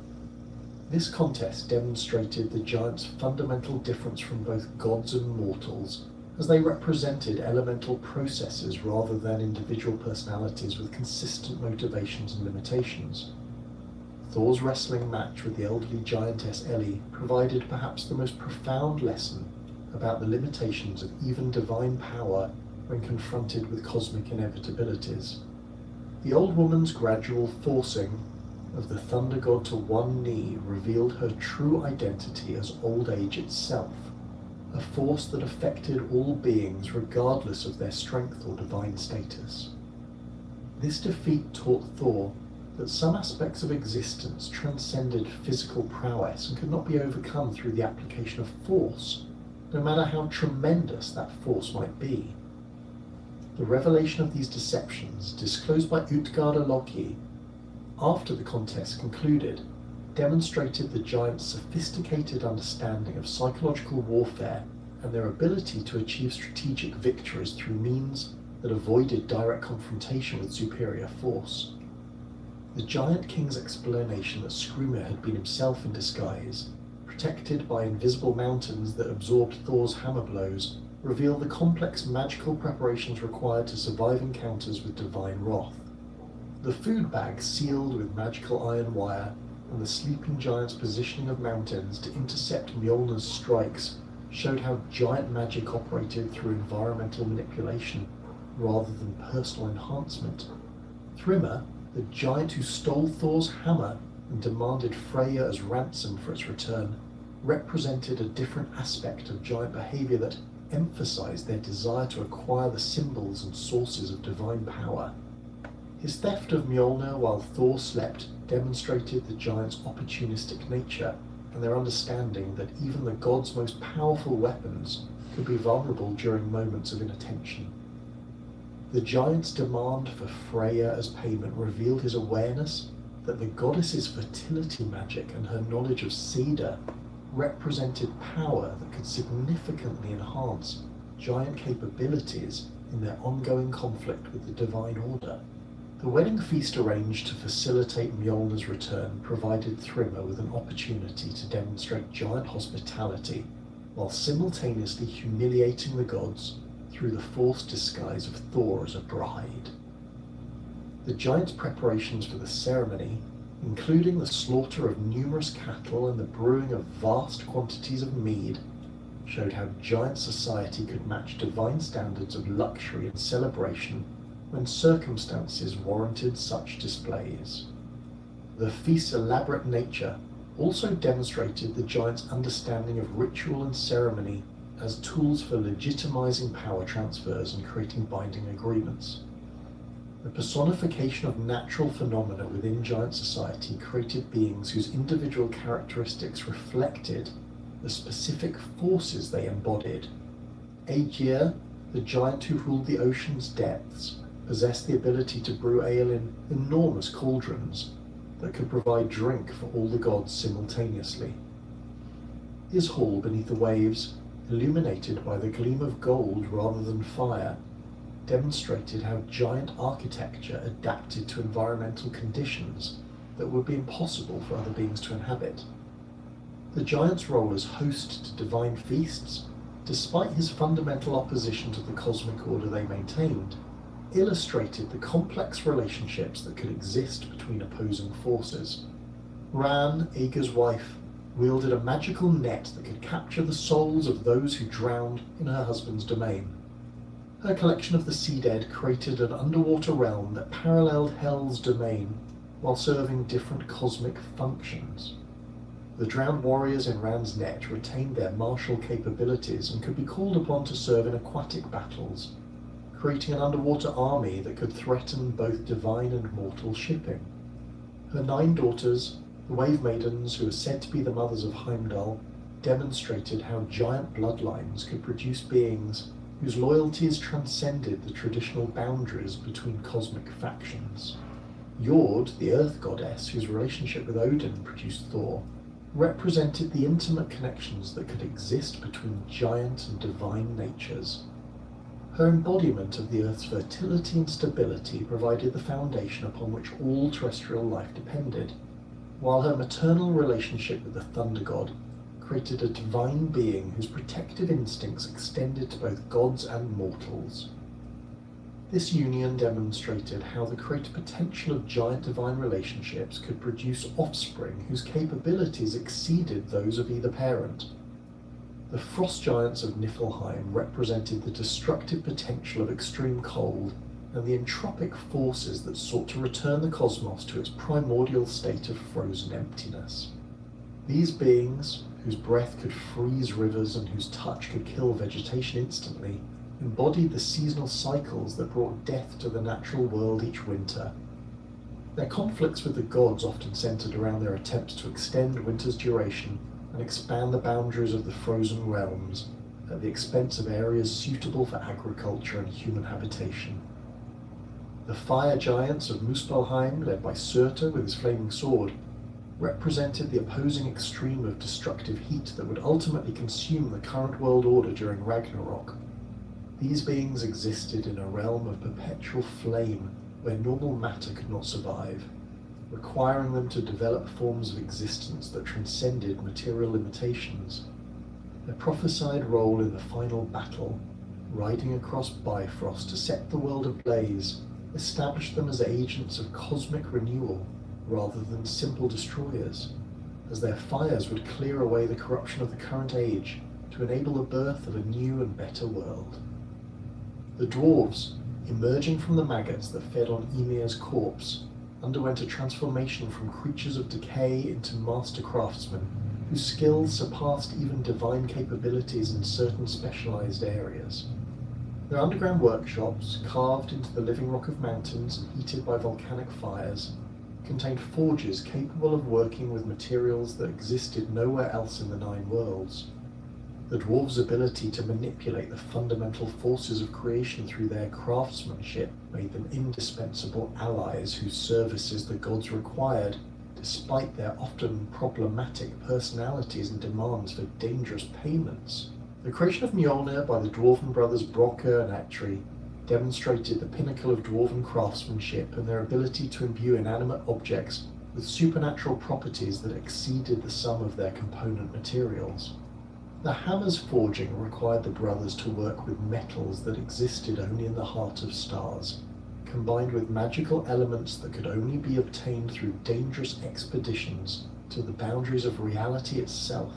Speaker 11: This contest demonstrated the giants' fundamental difference from both gods and mortals, as they represented elemental processes rather than individual personalities with consistent motivations and limitations. Thor's wrestling match with the elderly giantess Ellie provided perhaps the most profound lesson about the limitations of even divine power when confronted with cosmic inevitabilities. The old woman's gradual forcing of the thunder god to one knee revealed her true identity as old age itself, a force that affected all beings regardless of their strength or divine status. This defeat taught Thor that some aspects of existence transcended physical prowess and could not be overcome through the application of force, no matter how tremendous that force might be. The revelation of these deceptions, disclosed by Utgarda Loki after the contest concluded, demonstrated the giants' sophisticated understanding of psychological warfare and their ability to achieve strategic victories through means that avoided direct confrontation with superior force. The Giant King's explanation that Skruma had been himself in disguise, protected by invisible mountains that absorbed Thor's hammer blows, reveal the complex magical preparations required to survive encounters with divine wrath. The food bag sealed with magical iron wire and the sleeping giant's positioning of mountains to intercept Mjolnir's strikes showed how giant magic operated through environmental manipulation rather than personal enhancement. Thrymr, the giant who stole Thor's hammer and demanded Freyja as ransom for its return, represented a different aspect of giant behavior that emphasized their desire to acquire the symbols and sources of divine power. His theft of Mjolnir while Thor slept demonstrated the giants' opportunistic nature and their understanding that even the gods' most powerful weapons could be vulnerable during moments of inattention. The giant's demand for Freyja as payment revealed his awareness that the goddess's fertility magic and her knowledge of cedar represented power that could significantly enhance giant capabilities in their ongoing conflict with the Divine Order. The wedding feast arranged to facilitate Mjolnir's return provided Thrymr with an opportunity to demonstrate giant hospitality while simultaneously humiliating the gods through the forced disguise of Thor as a bride. The giants' preparations for the ceremony, including the slaughter of numerous cattle and the brewing of vast quantities of mead, showed how giant society could match divine standards of luxury and celebration when circumstances warranted such displays. The feast's elaborate nature also demonstrated the giants' understanding of ritual and ceremony as tools for legitimizing power transfers and creating binding agreements. The personification of natural phenomena within giant society created beings whose individual characteristics reflected the specific forces they embodied. Aegir, the giant who ruled the ocean's depths, possessed the ability to brew ale in enormous cauldrons that could provide drink for all the gods simultaneously. His hall beneath the waves, illuminated by the gleam of gold rather than fire, demonstrated how giant architecture adapted to environmental conditions that would be impossible for other beings to inhabit. The giant's role as host to divine feasts, despite his fundamental opposition to the cosmic order they maintained, illustrated the complex relationships that could exist between opposing forces. Ran, Aegir's wife, wielded a magical net that could capture the souls of those who drowned in her husband's domain. Her collection of the sea dead created an underwater realm that paralleled Hell's domain while serving different cosmic functions. The drowned warriors in Ran's net retained their martial capabilities and could be called upon to serve in aquatic battles, creating an underwater army that could threaten both divine and mortal shipping. Her 9 daughters, the Wave Maidens, who are said to be the mothers of Heimdall, demonstrated how giant bloodlines could produce beings whose loyalties transcended the traditional boundaries between cosmic factions. Jord, the Earth Goddess, whose relationship with Odin produced Thor, represented the intimate connections that could exist between giant and divine natures. Her embodiment of the Earth's fertility and stability provided the foundation upon which all terrestrial life depended, while her maternal relationship with the Thunder God created a divine being whose protective instincts extended to both gods and mortals. This union demonstrated how the creative potential of giant divine relationships could produce offspring whose capabilities exceeded those of either parent. The frost giants of Niflheim represented the destructive potential of extreme cold and the entropic forces that sought to return the cosmos to its primordial state of frozen emptiness. These beings, whose breath could freeze rivers and whose touch could kill vegetation instantly, embodied the seasonal cycles that brought death to the natural world each winter. Their conflicts with the gods often centered around their attempts to extend winter's duration and expand the boundaries of the frozen realms at the expense of areas suitable for agriculture and human habitation. The fire giants of Muspelheim, led by Surtur with his flaming sword, represented the opposing extreme of destructive heat that would ultimately consume the current world order during Ragnarok. These beings existed in a realm of perpetual flame where normal matter could not survive, requiring them to develop forms of existence that transcended material limitations. Their prophesied role in the final battle, riding across Bifrost to set the world ablaze, established them as agents of cosmic renewal rather than simple destroyers, as their fires would clear away the corruption of the current age to enable the birth of a new and better world. The dwarves, emerging from the maggots that fed on Ymir's corpse, underwent a transformation from creatures of decay into master craftsmen whose skills surpassed even divine capabilities in certain specialized areas. Their underground workshops, carved into the living rock of mountains and heated by volcanic fires, contained forges capable of working with materials that existed nowhere else in the Nine Worlds. The dwarves' ability to manipulate the fundamental forces of creation through their craftsmanship made them indispensable allies whose services the gods required, despite their often problematic personalities and demands for dangerous payments. The creation of Mjolnir by the dwarven brothers Brokkr and Atri demonstrated the pinnacle of dwarven craftsmanship and their ability to imbue inanimate objects with supernatural properties that exceeded the sum of their component materials. The hammer's forging required the brothers to work with metals that existed only in the heart of stars, combined with magical elements that could only be obtained through dangerous expeditions to the boundaries of reality itself.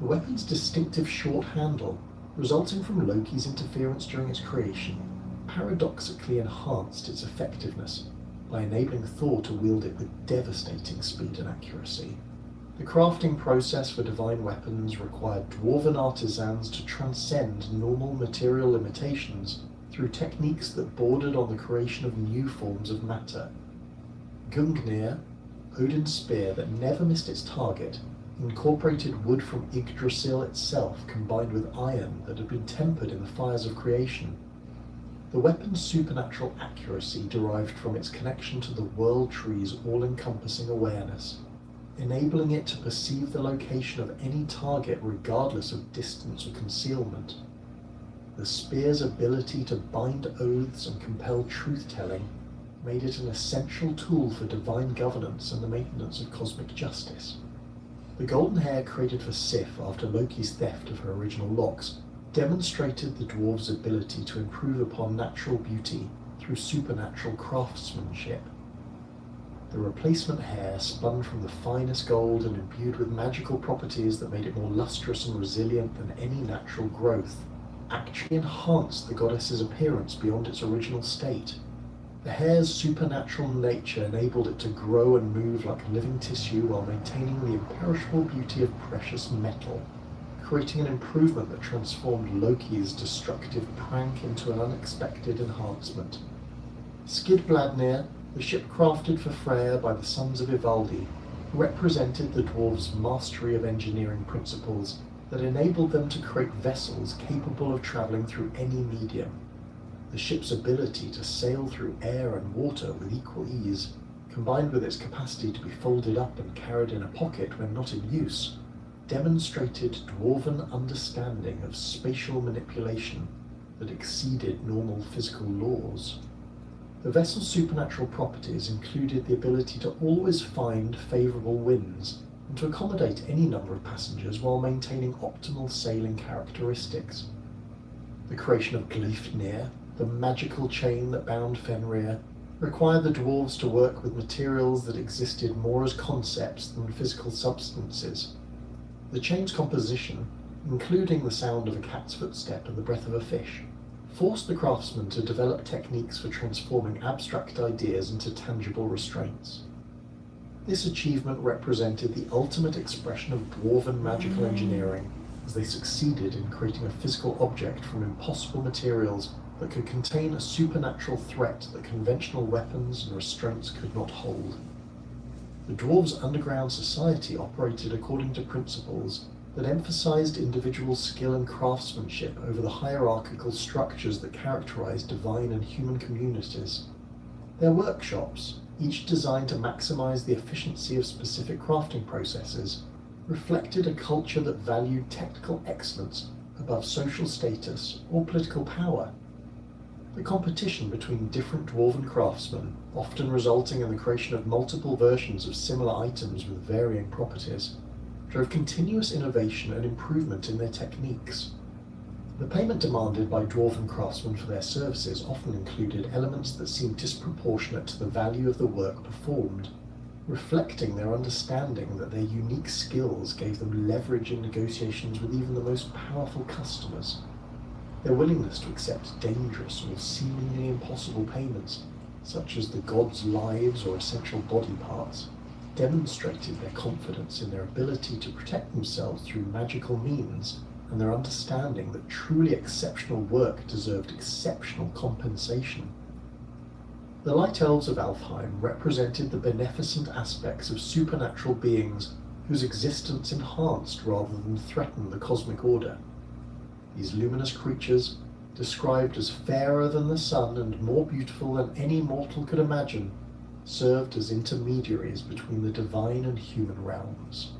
Speaker 11: The weapon's distinctive short handle, resulting from Loki's interference during its creation, paradoxically enhanced its effectiveness by enabling Thor to wield it with devastating speed and accuracy. The crafting process for divine weapons required dwarven artisans to transcend normal material limitations through techniques that bordered on the creation of new forms of matter. Gungnir, Odin's spear that never missed its target, incorporated wood from Yggdrasil itself combined with iron that had been tempered in the fires of creation. The weapon's supernatural accuracy derived from its connection to the World Tree's all-encompassing awareness, enabling it to perceive the location of any target regardless of distance or concealment. The spear's ability to bind oaths and compel truth-telling made it an essential tool for divine governance and the maintenance of cosmic justice. The golden hair created for Sif after Loki's theft of her original locks demonstrated the dwarves' ability to improve upon natural beauty through supernatural craftsmanship. The replacement hair, spun from the finest gold and imbued with magical properties that made it more lustrous and resilient than any natural growth, actually enhanced the goddess's appearance beyond its original state. The hair's supernatural nature enabled it to grow and move like living tissue while maintaining the imperishable beauty of precious metal, creating an improvement that transformed Loki's destructive prank into an unexpected enhancement. Skidbladnir, the ship crafted for Freyr by the sons of Ivaldi, represented the dwarves' mastery of engineering principles that enabled them to create vessels capable of traveling through any medium. The ship's ability to sail through air and water with equal ease, combined with its capacity to be folded up and carried in a pocket when not in use, demonstrated dwarven understanding of spatial manipulation that exceeded normal physical laws. The vessel's supernatural properties included the ability to always find favourable winds and to accommodate any number of passengers while maintaining optimal sailing characteristics. The creation of Gleipnir, the magical chain that bound Fenrir, required the dwarves to work with materials that existed more as concepts than physical substances. The chain's composition, including the sound of a cat's footstep and the breath of a fish, forced the craftsmen to develop techniques for transforming abstract ideas into tangible restraints. This achievement represented the ultimate expression of dwarven magical engineering, as they succeeded in creating a physical object from impossible materials that could contain a supernatural threat that conventional weapons and restraints could not hold. The dwarves' underground society operated according to principles that emphasized individual skill and craftsmanship over the hierarchical structures that characterized divine and human communities. Their workshops, each designed to maximize the efficiency of specific crafting processes, reflected a culture that valued technical excellence above social status or political power. The competition between different dwarven craftsmen, often resulting in the creation of multiple versions of similar items with varying properties, drove continuous innovation and improvement in their techniques. The payment demanded by dwarven craftsmen for their services often included elements that seemed disproportionate to the value of the work performed, reflecting their understanding that their unique skills gave them leverage in negotiations with even the most powerful customers. Their willingness to accept dangerous or seemingly impossible payments, such as the gods' lives or essential body parts, demonstrated their confidence in their ability to protect themselves through magical means and their understanding that truly exceptional work deserved exceptional compensation. The Light Elves of Alfheim represented the beneficent aspects of supernatural beings whose existence enhanced rather than threatened the cosmic order. These luminous creatures, described as fairer than the sun and more beautiful than any mortal could imagine, served as intermediaries between the divine and human realms.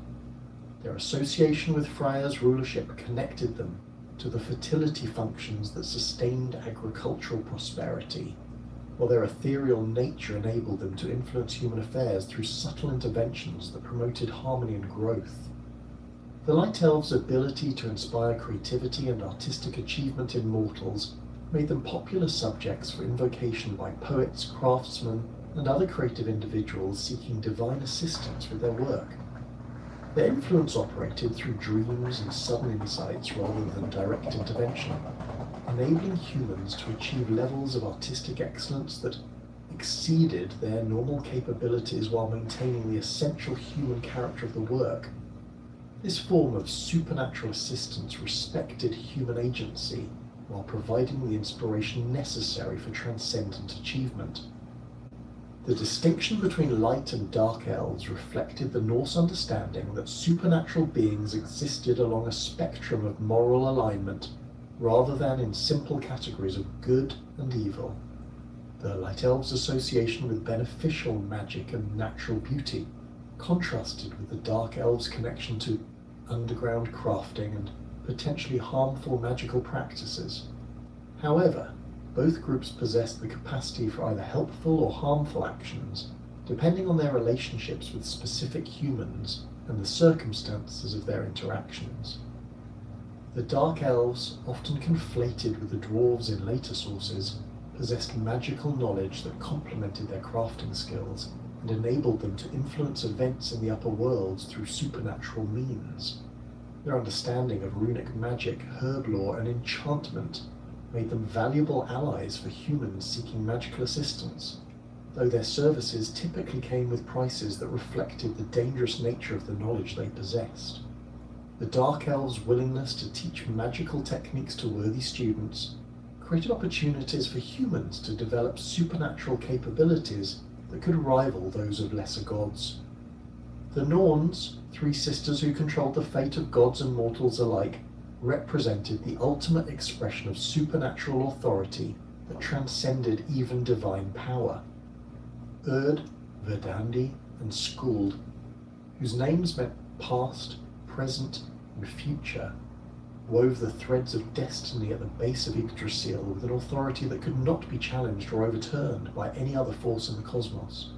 Speaker 11: Their association with Freya's rulership connected them to the fertility functions that sustained agricultural prosperity, while their ethereal nature enabled them to influence human affairs through subtle interventions that promoted harmony and growth. The Light Elves' ability to inspire creativity and artistic achievement in mortals made them popular subjects for invocation by poets, craftsmen, and other creative individuals seeking divine assistance with their work. Their influence operated through dreams and sudden insights rather than direct intervention, enabling humans to achieve levels of artistic excellence that exceeded their normal capabilities while maintaining the essential human character of the work. This form of supernatural assistance respected human agency while providing the inspiration necessary for transcendent achievement. The distinction between light and dark elves reflected the Norse understanding that supernatural beings existed along a spectrum of moral alignment rather than in simple categories of good and evil. The Light Elves' association with beneficial magic and natural beauty contrasted with the Dark Elves' connection to underground crafting and potentially harmful magical practices. However, both groups possessed the capacity for either helpful or harmful actions, depending on their relationships with specific humans and the circumstances of their interactions. The Dark Elves, often conflated with the Dwarves in later sources, possessed magical knowledge that complemented their crafting skills and enabled them to influence events in the upper worlds through supernatural means. Their understanding of runic magic, herb lore, and enchantment made them valuable allies for humans seeking magical assistance, though their services typically came with prices that reflected the dangerous nature of the knowledge they possessed. The Dark Elves' willingness to teach magical techniques to worthy students created opportunities for humans to develop supernatural capabilities that could rival those of lesser gods. The Norns, three sisters who controlled the fate of gods and mortals alike, represented the ultimate expression of supernatural authority that transcended even divine power. Urd, Verdandi, and Skuld, whose names meant past, present, and future, wove the threads of destiny at the base of Yggdrasil with an authority that could not be challenged or overturned by any other force in the cosmos.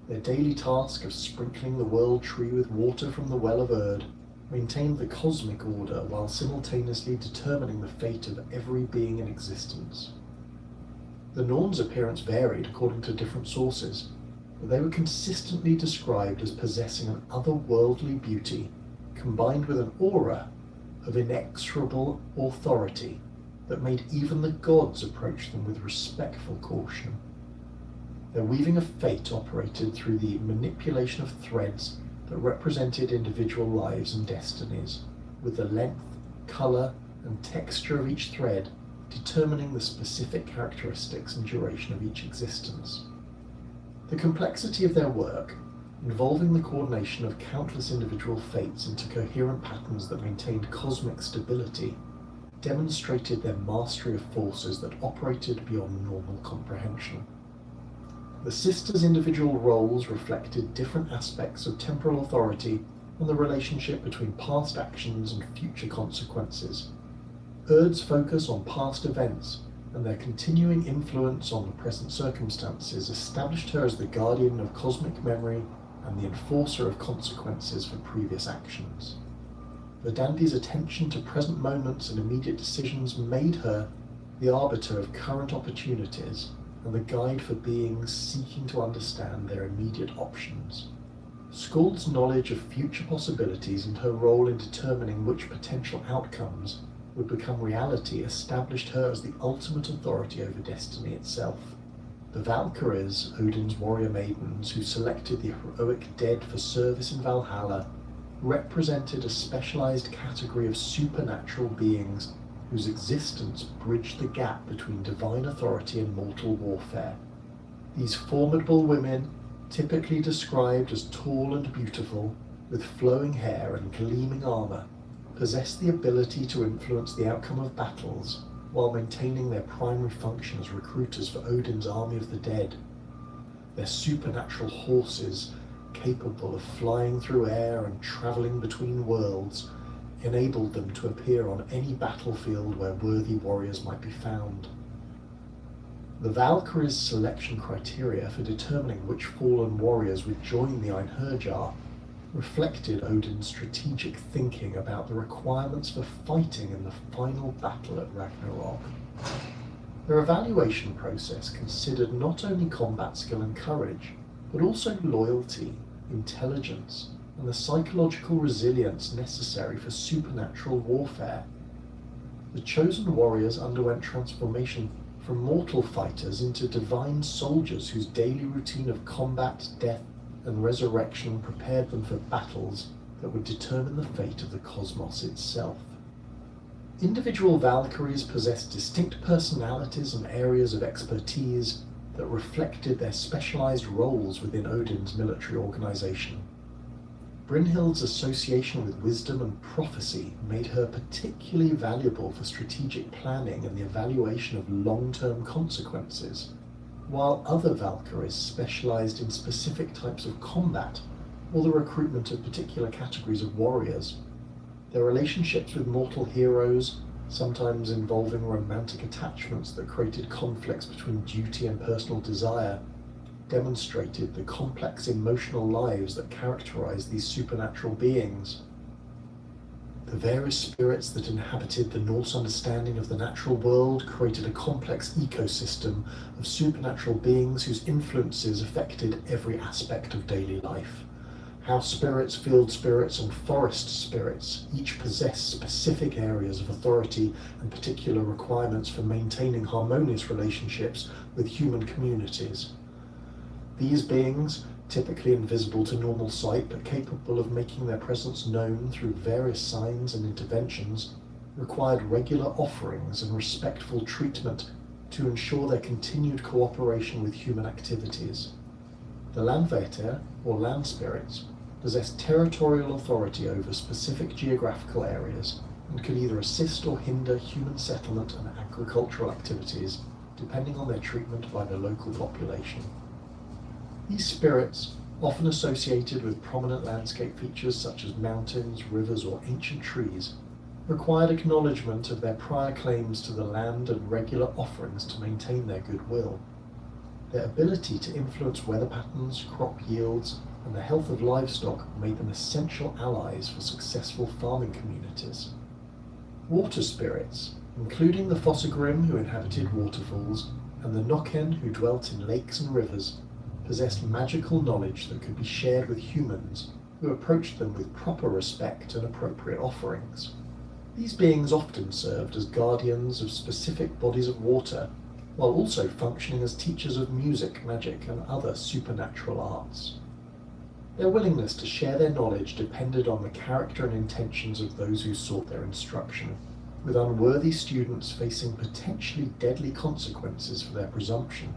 Speaker 11: Their daily task of sprinkling the world tree with water from the well of Urd maintained the cosmic order while simultaneously determining the fate of every being in existence. The Norn's appearance varied according to different sources, but they were consistently described as possessing an otherworldly beauty combined with an aura of inexorable authority that made even the gods approach them with respectful caution. Their weaving of fate operated through the manipulation of threads that represented individual lives and destinies, with the length, colour, and texture of each thread determining the specific characteristics and duration of each existence. The complexity of their work, involving the coordination of countless individual fates into coherent patterns that maintained cosmic stability, demonstrated their mastery of forces that operated beyond normal comprehension. The sisters' individual roles reflected different aspects of temporal authority and the relationship between past actions and future consequences. Urd's focus on past events and their continuing influence on the present circumstances established her as the guardian of cosmic memory and the enforcer of consequences for previous actions. Verdandi's attention to present moments and immediate decisions made her the arbiter of current opportunities and the guide for beings seeking to understand their immediate options. Skuld's knowledge of future possibilities and her role in determining which potential outcomes would become reality established her as the ultimate authority over destiny itself. The Valkyries, Odin's warrior maidens who selected the heroic dead for service in Valhalla, represented a specialized category of supernatural beings whose existence bridged the gap between divine authority and mortal warfare. These formidable women, typically described as tall and beautiful, with flowing hair and gleaming armor, possess the ability to influence the outcome of battles while maintaining their primary function as recruiters for Odin's army of the dead. Their supernatural horses, capable of flying through air and traveling between worlds, enabled them to appear on any battlefield where worthy warriors might be found. The Valkyries' selection criteria for determining which fallen warriors would join the Einherjar reflected Odin's strategic thinking about the requirements for fighting in the final battle at Ragnarok. Their evaluation process considered not only combat skill and courage, but also loyalty, intelligence, and the psychological resilience necessary for supernatural warfare. The chosen warriors underwent transformation from mortal fighters into divine soldiers whose daily routine of combat, death, and resurrection prepared them for battles that would determine the fate of the cosmos itself. Individual Valkyries possessed distinct personalities and areas of expertise that reflected their specialized roles within Odin's military organization. Brynhild's association with wisdom and prophecy made her particularly valuable for strategic planning and the evaluation of long-term consequences, while other Valkyries specialized in specific types of combat or the recruitment of particular categories of warriors. Their relationships with mortal heroes, sometimes involving romantic attachments that created conflicts between duty and personal desire, demonstrated the complex emotional lives that characterized these supernatural beings. The various spirits that inhabited the Norse understanding of the natural world created a complex ecosystem of supernatural beings whose influences affected every aspect of daily life. House spirits, field spirits, and forest spirits each possess specific areas of authority and particular requirements for maintaining harmonious relationships with human communities. These beings, typically invisible to normal sight but capable of making their presence known through various signs and interventions, required regular offerings and respectful treatment to ensure their continued cooperation with human activities. The Landvætter, or land spirits, possess territorial authority over specific geographical areas and can either assist or hinder human settlement and agricultural activities depending on their treatment by the local population. These spirits, often associated with prominent landscape features such as mountains, rivers, or ancient trees, required acknowledgement of their prior claims to the land and regular offerings to maintain their goodwill. Their ability to influence weather patterns, crop yields, and the health of livestock made them essential allies for successful farming communities. Water spirits, including the Fossagrim who inhabited waterfalls, and the Noken who dwelt in lakes and rivers possessed magical knowledge that could be shared with humans who approached them with proper respect and appropriate offerings. These beings often served as guardians of specific bodies of water, while also functioning as teachers of music, magic, and other supernatural arts. Their willingness to share their knowledge depended on the character and intentions of those who sought their instruction, with unworthy students facing potentially deadly consequences for their presumption.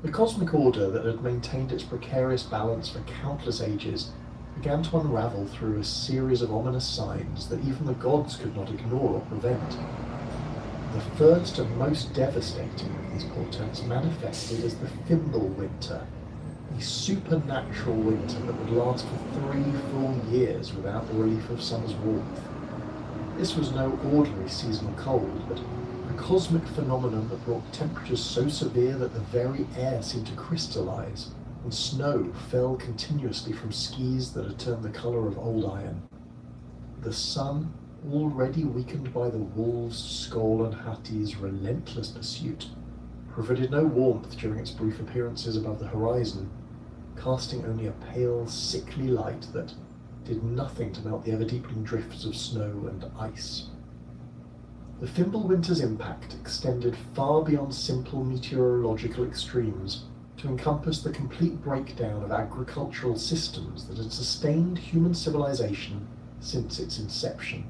Speaker 11: The cosmic order that had maintained its precarious balance for countless ages began to unravel through a series of ominous signs that even the gods could not ignore or prevent. The first and most devastating of these portents manifested as the Thimble Winter, a supernatural winter that would last for 3 full years without the relief of summer's warmth. This was no ordinary seasonal cold, but a cosmic phenomenon that brought temperatures so severe that the very air seemed to crystallize, and snow fell continuously from skies that had turned the color of old iron. The sun, already weakened by the wolves, Skoll, and Hatti's relentless pursuit, provided no warmth during its brief appearances above the horizon, casting only a pale, sickly light that did nothing to melt the ever-deepening drifts of snow and ice. The Fimbulwinter's impact extended far beyond simple meteorological extremes to encompass the complete breakdown of agricultural systems that had sustained human civilization since its inception.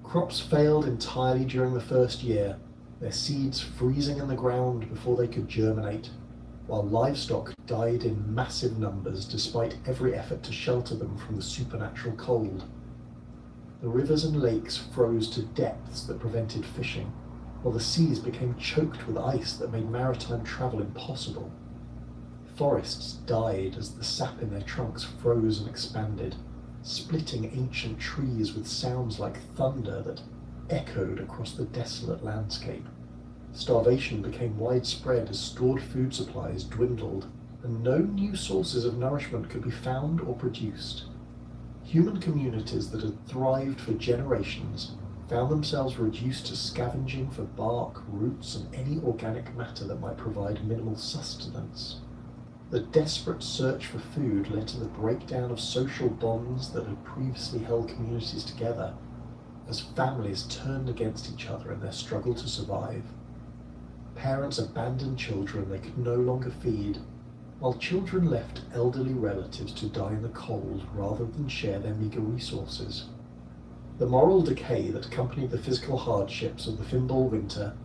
Speaker 11: Crops failed entirely during the first year, their seeds freezing in the ground before they could germinate, while livestock died in massive numbers despite every effort to shelter them from the supernatural cold. The rivers and lakes froze to depths that prevented fishing, while the seas became choked with ice that made maritime travel impossible. Forests died as the sap in their trunks froze and expanded, splitting ancient trees with sounds like thunder that echoed across the desolate landscape. Starvation became widespread as stored food supplies dwindled, and no new sources of nourishment could be found or produced. Human communities that had thrived for generations found themselves reduced to scavenging for bark, roots, and any organic matter that might provide minimal sustenance. The desperate search for food led to the breakdown of social bonds that had previously held communities together, as families turned against each other in their struggle to survive. Parents abandoned children they could no longer feed, while children left elderly relatives to die in the cold rather than share their meager resources. The moral decay that accompanied the physical hardships of the Fimbul Winter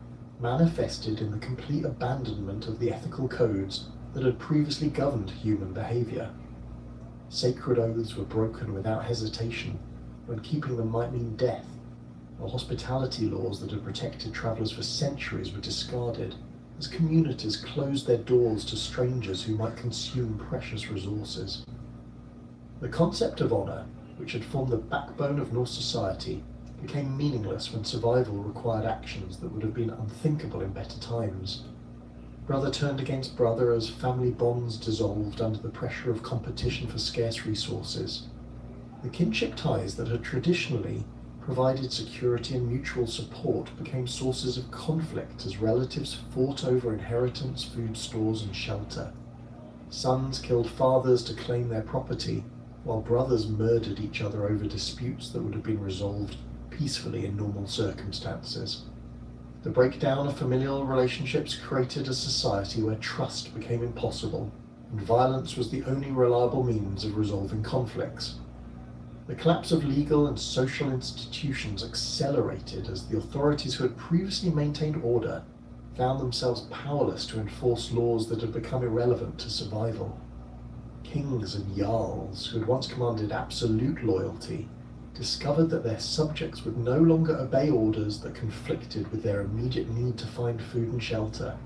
Speaker 11: manifested in the complete abandonment of the ethical codes that had previously governed human behavior. Sacred oaths were broken without hesitation, when keeping them might mean death, while hospitality laws that had protected travelers for centuries were discarded, as communities closed their doors to strangers who might consume precious resources. The concept of honor, which had formed the backbone of Norse society, became meaningless when survival required actions that would have been unthinkable in better times. Brother turned against brother as family bonds dissolved under the pressure of competition for scarce resources. The kinship ties that had traditionally provided security and mutual support became sources of conflict as relatives fought over inheritance, food stores, and shelter. Sons killed fathers to claim their property, while brothers murdered each other over disputes that would have been resolved peacefully in normal circumstances. The breakdown of familial relationships created a society where trust became impossible, and violence was the only reliable means of resolving conflicts. The collapse of legal and social institutions accelerated as the authorities who had previously maintained order found themselves powerless to enforce laws that had become irrelevant to survival. Kings and jarls, who had once commanded absolute loyalty, discovered that their subjects would no longer obey orders that conflicted with their immediate need to find food and shelter.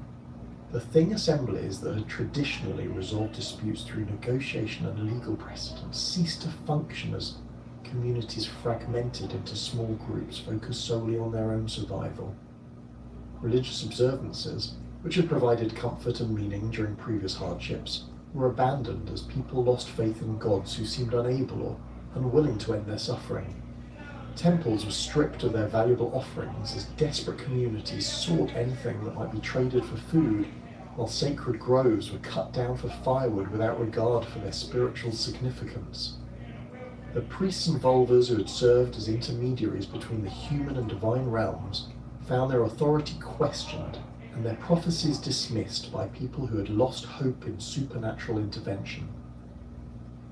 Speaker 11: The Thing assemblies that had traditionally resolved disputes through negotiation and legal precedent ceased to function as communities fragmented into small groups focused solely on their own survival. Religious observances, which had provided comfort and meaning during previous hardships, were abandoned as people lost faith in gods who seemed unable or unwilling to end their suffering. Temples were stripped of their valuable offerings as desperate communities sought anything that might be traded for food, while sacred groves were cut down for firewood without regard for their spiritual significance. The priests and vulvas who had served as intermediaries between the human and divine realms found their authority questioned and their prophecies dismissed by people who had lost hope in supernatural intervention.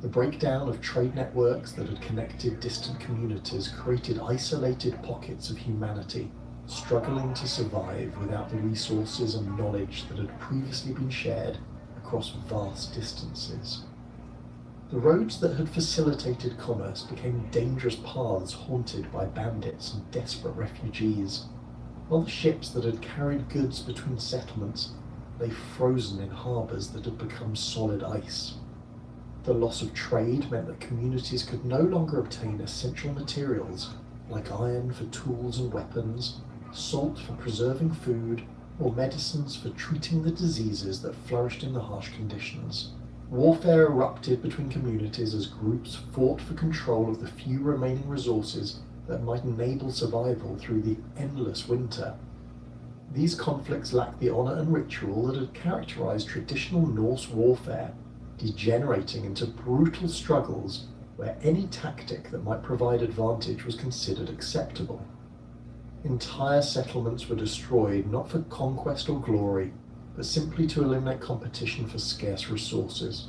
Speaker 11: The breakdown of trade networks that had connected distant communities created isolated pockets of humanity, struggling to survive without the resources and knowledge that had previously been shared across vast distances. The roads that had facilitated commerce became dangerous paths haunted by bandits and desperate refugees, while the ships that had carried goods between settlements lay frozen in harbours that had become solid ice. The loss of trade meant that communities could no longer obtain essential materials like iron for tools and weapons, salt for preserving food, or medicines for treating the diseases that flourished in the harsh conditions. Warfare erupted between communities as groups fought for control of the few remaining resources that might enable survival through the endless winter. These conflicts lacked the honor and ritual that had characterized traditional Norse warfare, degenerating into brutal struggles where any tactic that might provide advantage was considered acceptable. Entire settlements were destroyed not for conquest or glory, but simply to eliminate competition for scarce resources.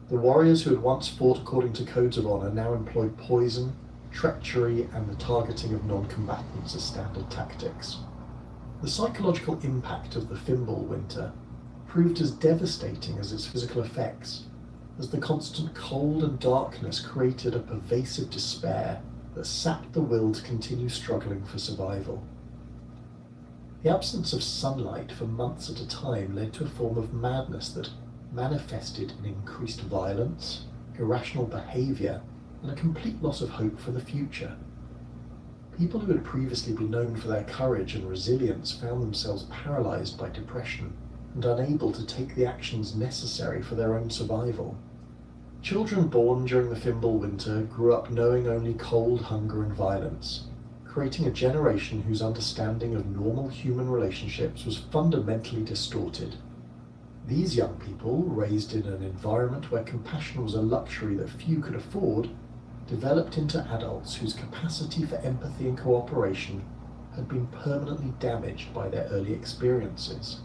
Speaker 11: The warriors who had once fought according to codes of honor now employed poison, treachery, and the targeting of non-combatants as standard tactics. The psychological impact of the Fimbul winter proved as devastating as its physical effects, as the constant cold and darkness created a pervasive despair that sapped the will to continue struggling for survival. The absence of sunlight for months at a time led to a form of madness that manifested in increased violence, irrational behavior, and a complete loss of hope for the future. People who had previously been known for their courage and resilience found themselves paralyzed by depression and unable to take the actions necessary for their own survival. Children born during the Fimbul winter grew up knowing only cold, hunger, and violence, creating a generation whose understanding of normal human relationships was fundamentally distorted. These young people, raised in an environment where compassion was a luxury that few could afford, developed into adults whose capacity for empathy and cooperation had been permanently damaged by their early experiences.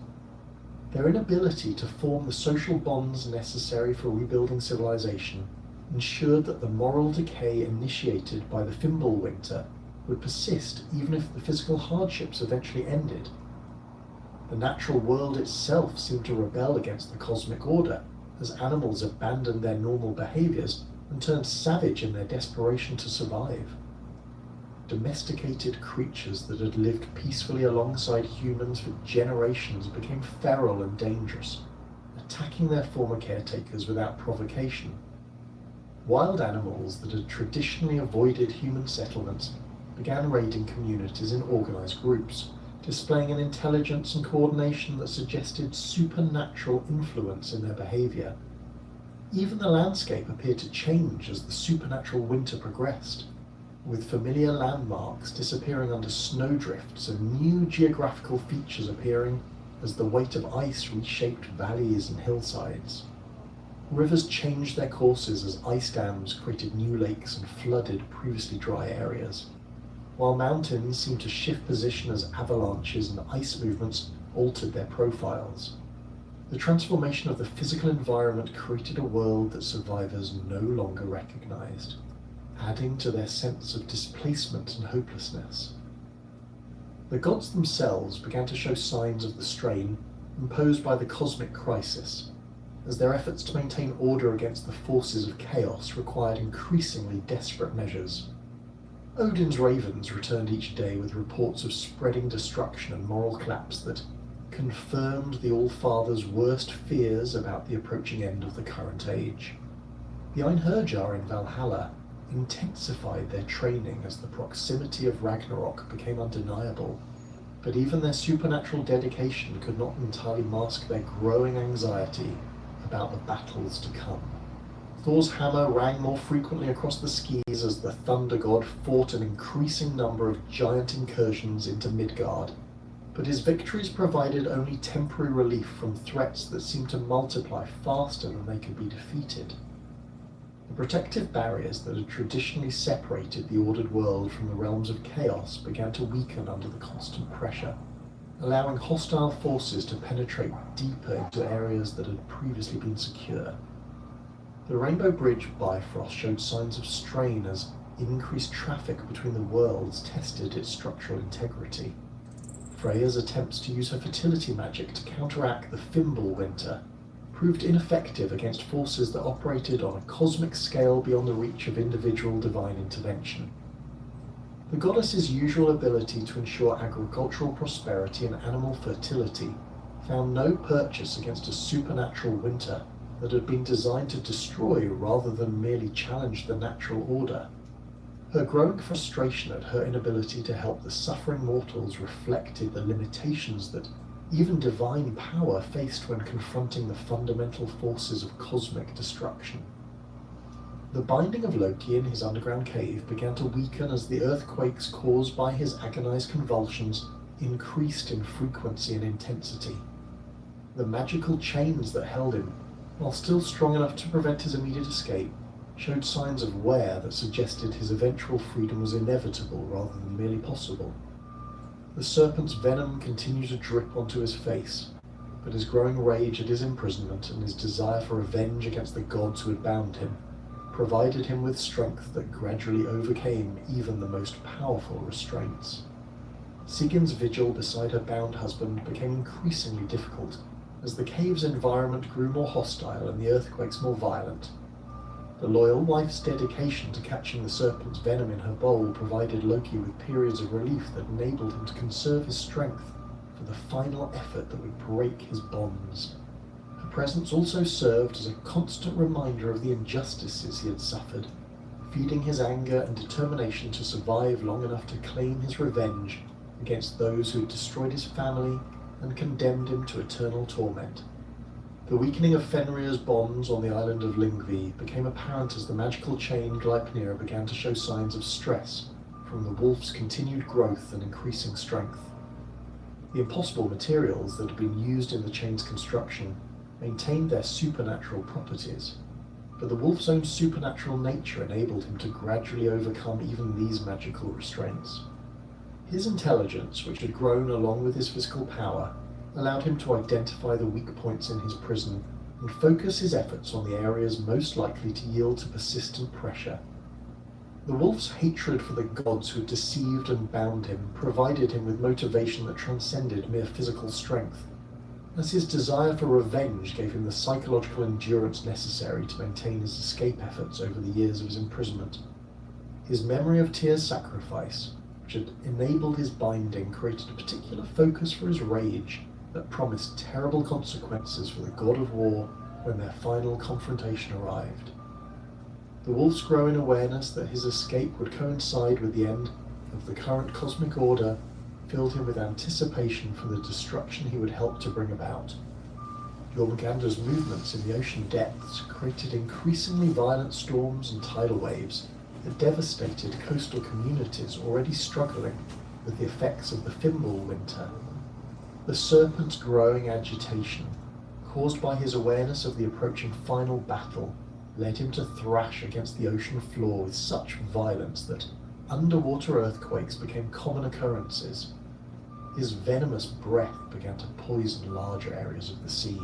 Speaker 11: Their inability to form the social bonds necessary for rebuilding civilization ensured that the moral decay initiated by the Fimbul winter would persist even if the physical hardships eventually ended. The natural world itself seemed to rebel against the cosmic order as animals abandoned their normal behaviors and turned savage in their desperation to survive. Domesticated creatures that had lived peacefully alongside humans for generations became feral and dangerous, attacking their former caretakers without provocation. Wild animals that had traditionally avoided human settlements began raiding communities in organized groups, displaying an intelligence and coordination that suggested supernatural influence in their behavior. Even the landscape appeared to change as the supernatural winter progressed, with familiar landmarks disappearing under snowdrifts and new geographical features appearing as the weight of ice reshaped valleys and hillsides. Rivers changed their courses as ice dams created new lakes and flooded previously dry areas, while mountains seemed to shift position as avalanches and ice movements altered their profiles. The transformation of the physical environment created a world that survivors no longer recognized, adding to their sense of displacement and hopelessness. The gods themselves began to show signs of the strain imposed by the cosmic crisis, as their efforts to maintain order against the forces of chaos required increasingly desperate measures. Odin's ravens returned each day with reports of spreading destruction and moral collapse that confirmed the All-Father's worst fears about the approaching end of the current age. The Einherjar in Valhalla intensified their training as the proximity of Ragnarok became undeniable, but even their supernatural dedication could not entirely mask their growing anxiety about the battles to come. Thor's hammer rang more frequently across the skies as the Thunder God fought an increasing number of giant incursions into Midgard, but his victories provided only temporary relief from threats that seemed to multiply faster than they could be defeated. The protective barriers that had traditionally separated the ordered world from the realms of chaos began to weaken under the constant pressure, allowing hostile forces to penetrate deeper into areas that had previously been secure. The Rainbow Bridge Bifrost showed signs of strain as increased traffic between the worlds tested its structural integrity. Freya's attempts to use her fertility magic to counteract the Fimble Winter proved ineffective against forces that operated on a cosmic scale beyond the reach of individual divine intervention. The goddess's usual ability to ensure agricultural prosperity and animal fertility found no purchase against a supernatural winter that had been designed to destroy rather than merely challenge the natural order. Her growing frustration at her inability to help the suffering mortals reflected the limitations that even divine power faced when confronting the fundamental forces of cosmic destruction. The binding of Loki in his underground cave began to weaken as the earthquakes caused by his agonized convulsions increased in frequency and intensity. The magical chains that held him, while still strong enough to prevent his immediate escape, showed signs of wear that suggested his eventual freedom was inevitable rather than merely possible. The serpent's venom continued to drip onto his face, but his growing rage at his imprisonment and his desire for revenge against the gods who had bound him provided him with strength that gradually overcame even the most powerful restraints. Sigin's vigil beside her bound husband became increasingly difficult as the cave's environment grew more hostile and the earthquakes more violent. The loyal wife's dedication to catching the serpent's venom in her bowl provided Loki with periods of relief that enabled him to conserve his strength for the final effort that would break his bonds. Her presence also served as a constant reminder of the injustices he had suffered, feeding his anger and determination to survive long enough to claim his revenge against those who had destroyed his family and condemned him to eternal torment. The weakening of Fenrir's bonds on the island of Lyngvi became apparent as the magical chain Gleipnir began to show signs of stress from the wolf's continued growth and increasing strength. The impossible materials that had been used in the chain's construction maintained their supernatural properties, but the wolf's own supernatural nature enabled him to gradually overcome even these magical restraints. His intelligence, which had grown along with his physical power, allowed him to identify the weak points in his prison and focus his efforts on the areas most likely to yield to persistent pressure. The wolf's hatred for the gods who had deceived and bound him provided him with motivation that transcended mere physical strength, as his desire for revenge gave him the psychological endurance necessary to maintain his escape efforts over the years of his imprisonment. His memory of Tyr's sacrifice, which had enabled his binding, created a particular focus for his rage that promised terrible consequences for the god of war when their final confrontation arrived. The wolf's growing awareness that his escape would coincide with the end of the current cosmic order filled him with anticipation for the destruction he would help to bring about. Jormungandr's movements in the ocean depths created increasingly violent storms and tidal waves that devastated coastal communities already struggling with the effects of the Fimble Winter. The serpent's growing agitation, caused by his awareness of the approaching final battle, led him to thrash against the ocean floor with such violence that underwater earthquakes became common occurrences. His venomous breath began to poison larger areas of the sea,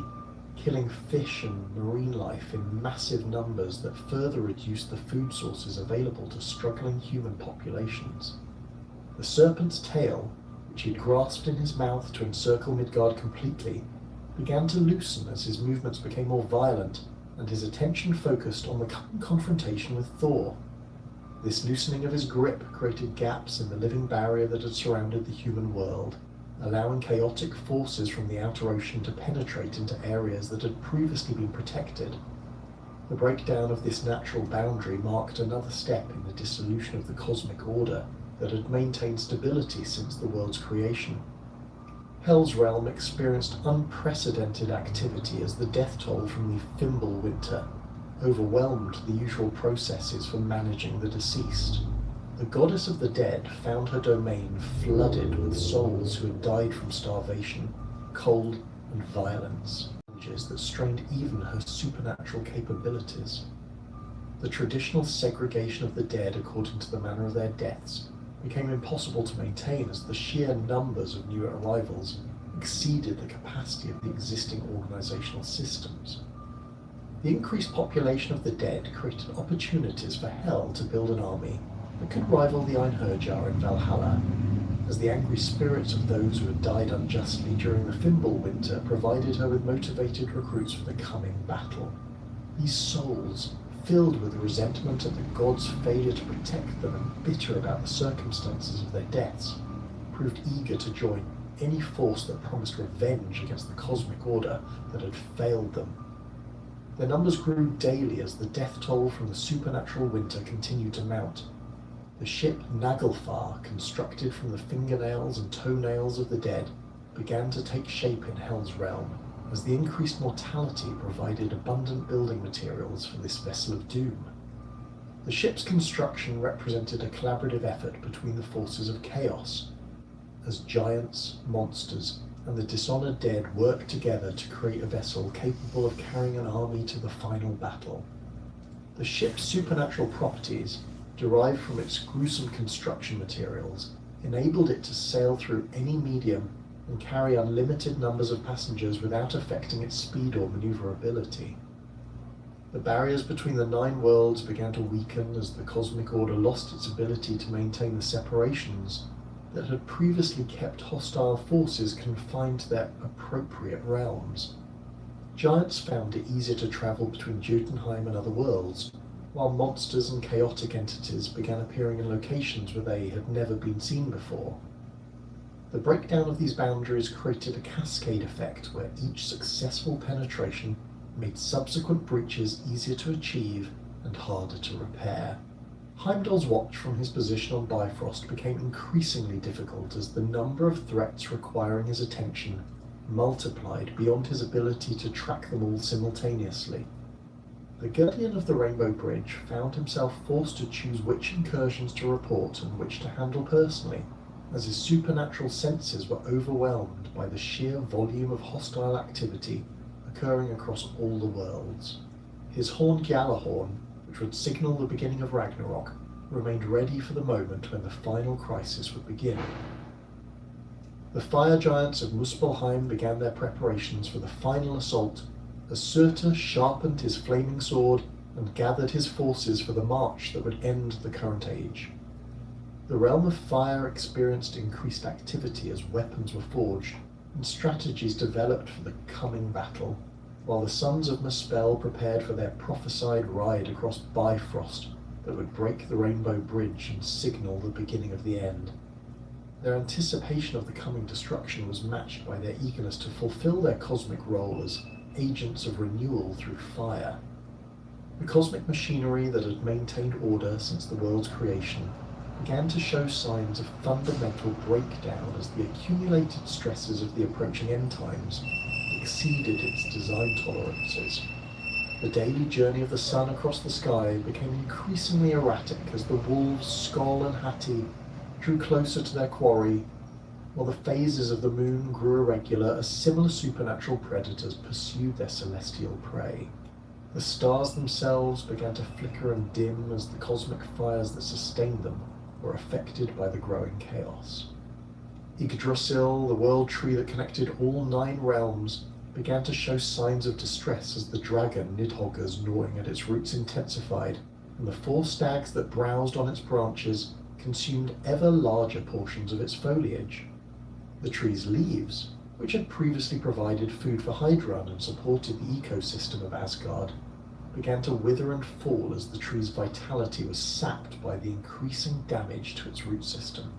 Speaker 11: killing fish and marine life in massive numbers that further reduced the food sources available to struggling human populations. The serpent's tail, which he had grasped in his mouth to encircle Midgard completely, began to loosen as his movements became more violent and his attention focused on the coming confrontation with Thor. This loosening of his grip created gaps in the living barrier that had surrounded the human world, allowing chaotic forces from the outer ocean to penetrate into areas that had previously been protected. The breakdown of this natural boundary marked another step in the dissolution of the cosmic order that had maintained stability since the world's creation. Hell's realm experienced unprecedented activity as the death toll from the Fimble Winter overwhelmed the usual processes for managing the deceased. The goddess of the dead found her domain flooded with souls who had died from starvation, cold, and violence, challenges that strained even her supernatural capabilities. The traditional segregation of the dead according to the manner of their deaths became impossible to maintain as the sheer numbers of new arrivals exceeded the capacity of the existing organizational systems. The increased population of the dead created opportunities for Hell to build an army that could rival the Einherjar in Valhalla, as the angry spirits of those who had died unjustly during the Fimbul winter provided her with motivated recruits for the coming battle. These souls, filled with resentment at the gods' failure to protect them and bitter about the circumstances of their deaths, proved eager to join any force that promised revenge against the cosmic order that had failed them. Their numbers grew daily as the death toll from the supernatural winter continued to mount. The ship Naglfar, constructed from the fingernails and toenails of the dead, began to take shape in Hell's realm, as the increased mortality provided abundant building materials for this vessel of doom. The ship's construction represented a collaborative effort between the forces of chaos, as giants, monsters, and the dishonored dead worked together to create a vessel capable of carrying an army to the final battle. The ship's supernatural properties, derived from its gruesome construction materials, enabled it to sail through any medium and carry unlimited numbers of passengers without affecting its speed or maneuverability. The barriers between the 9 worlds began to weaken as the cosmic order lost its ability to maintain the separations that had previously kept hostile forces confined to their appropriate realms. Giants found it easier to travel between Jotunheim and other worlds, while monsters and chaotic entities began appearing in locations where they had never been seen before. The breakdown of these boundaries created a cascade effect where each successful penetration made subsequent breaches easier to achieve and harder to repair. Heimdall's watch from his position on Bifrost became increasingly difficult as the number of threats requiring his attention multiplied beyond his ability to track them all simultaneously. The Guardian of the Rainbow Bridge found himself forced to choose which incursions to report and which to handle personally, as his supernatural senses were overwhelmed by the sheer volume of hostile activity occurring across all the worlds. His horn Gjallarhorn, which would signal the beginning of Ragnarok, remained ready for the moment when the final crisis would begin. The fire giants of Muspelheim began their preparations for the final assault as Surtur sharpened his flaming sword and gathered his forces for the march that would end the current age. The realm of fire experienced increased activity as weapons were forged and strategies developed for the coming battle, while the sons of Muspel prepared for their prophesied ride across Bifrost that would break the Rainbow Bridge and signal the beginning of the end. Their anticipation of the coming destruction was matched by their eagerness to fulfill their cosmic role as agents of renewal through fire. The cosmic machinery that had maintained order since the world's creation began to show signs of fundamental breakdown as the accumulated stresses of the approaching end times exceeded its design tolerances. The daily journey of the sun across the sky became increasingly erratic as the wolves Skoll and Hati drew closer to their quarry, while the phases of the moon grew irregular as similar supernatural predators pursued their celestial prey. The stars themselves began to flicker and dim as the cosmic fires that sustained them were affected by the growing chaos. Yggdrasil, the world tree that connected all 9 realms, began to show signs of distress as the dragon Nidhogger's gnawing at its roots intensified, and the 4 stags that browsed on its branches consumed ever larger portions of its foliage. The tree's leaves, which had previously provided food for Hydrun and supported the ecosystem of Asgard, began to wither and fall as the tree's vitality was sapped by the increasing damage to its root system.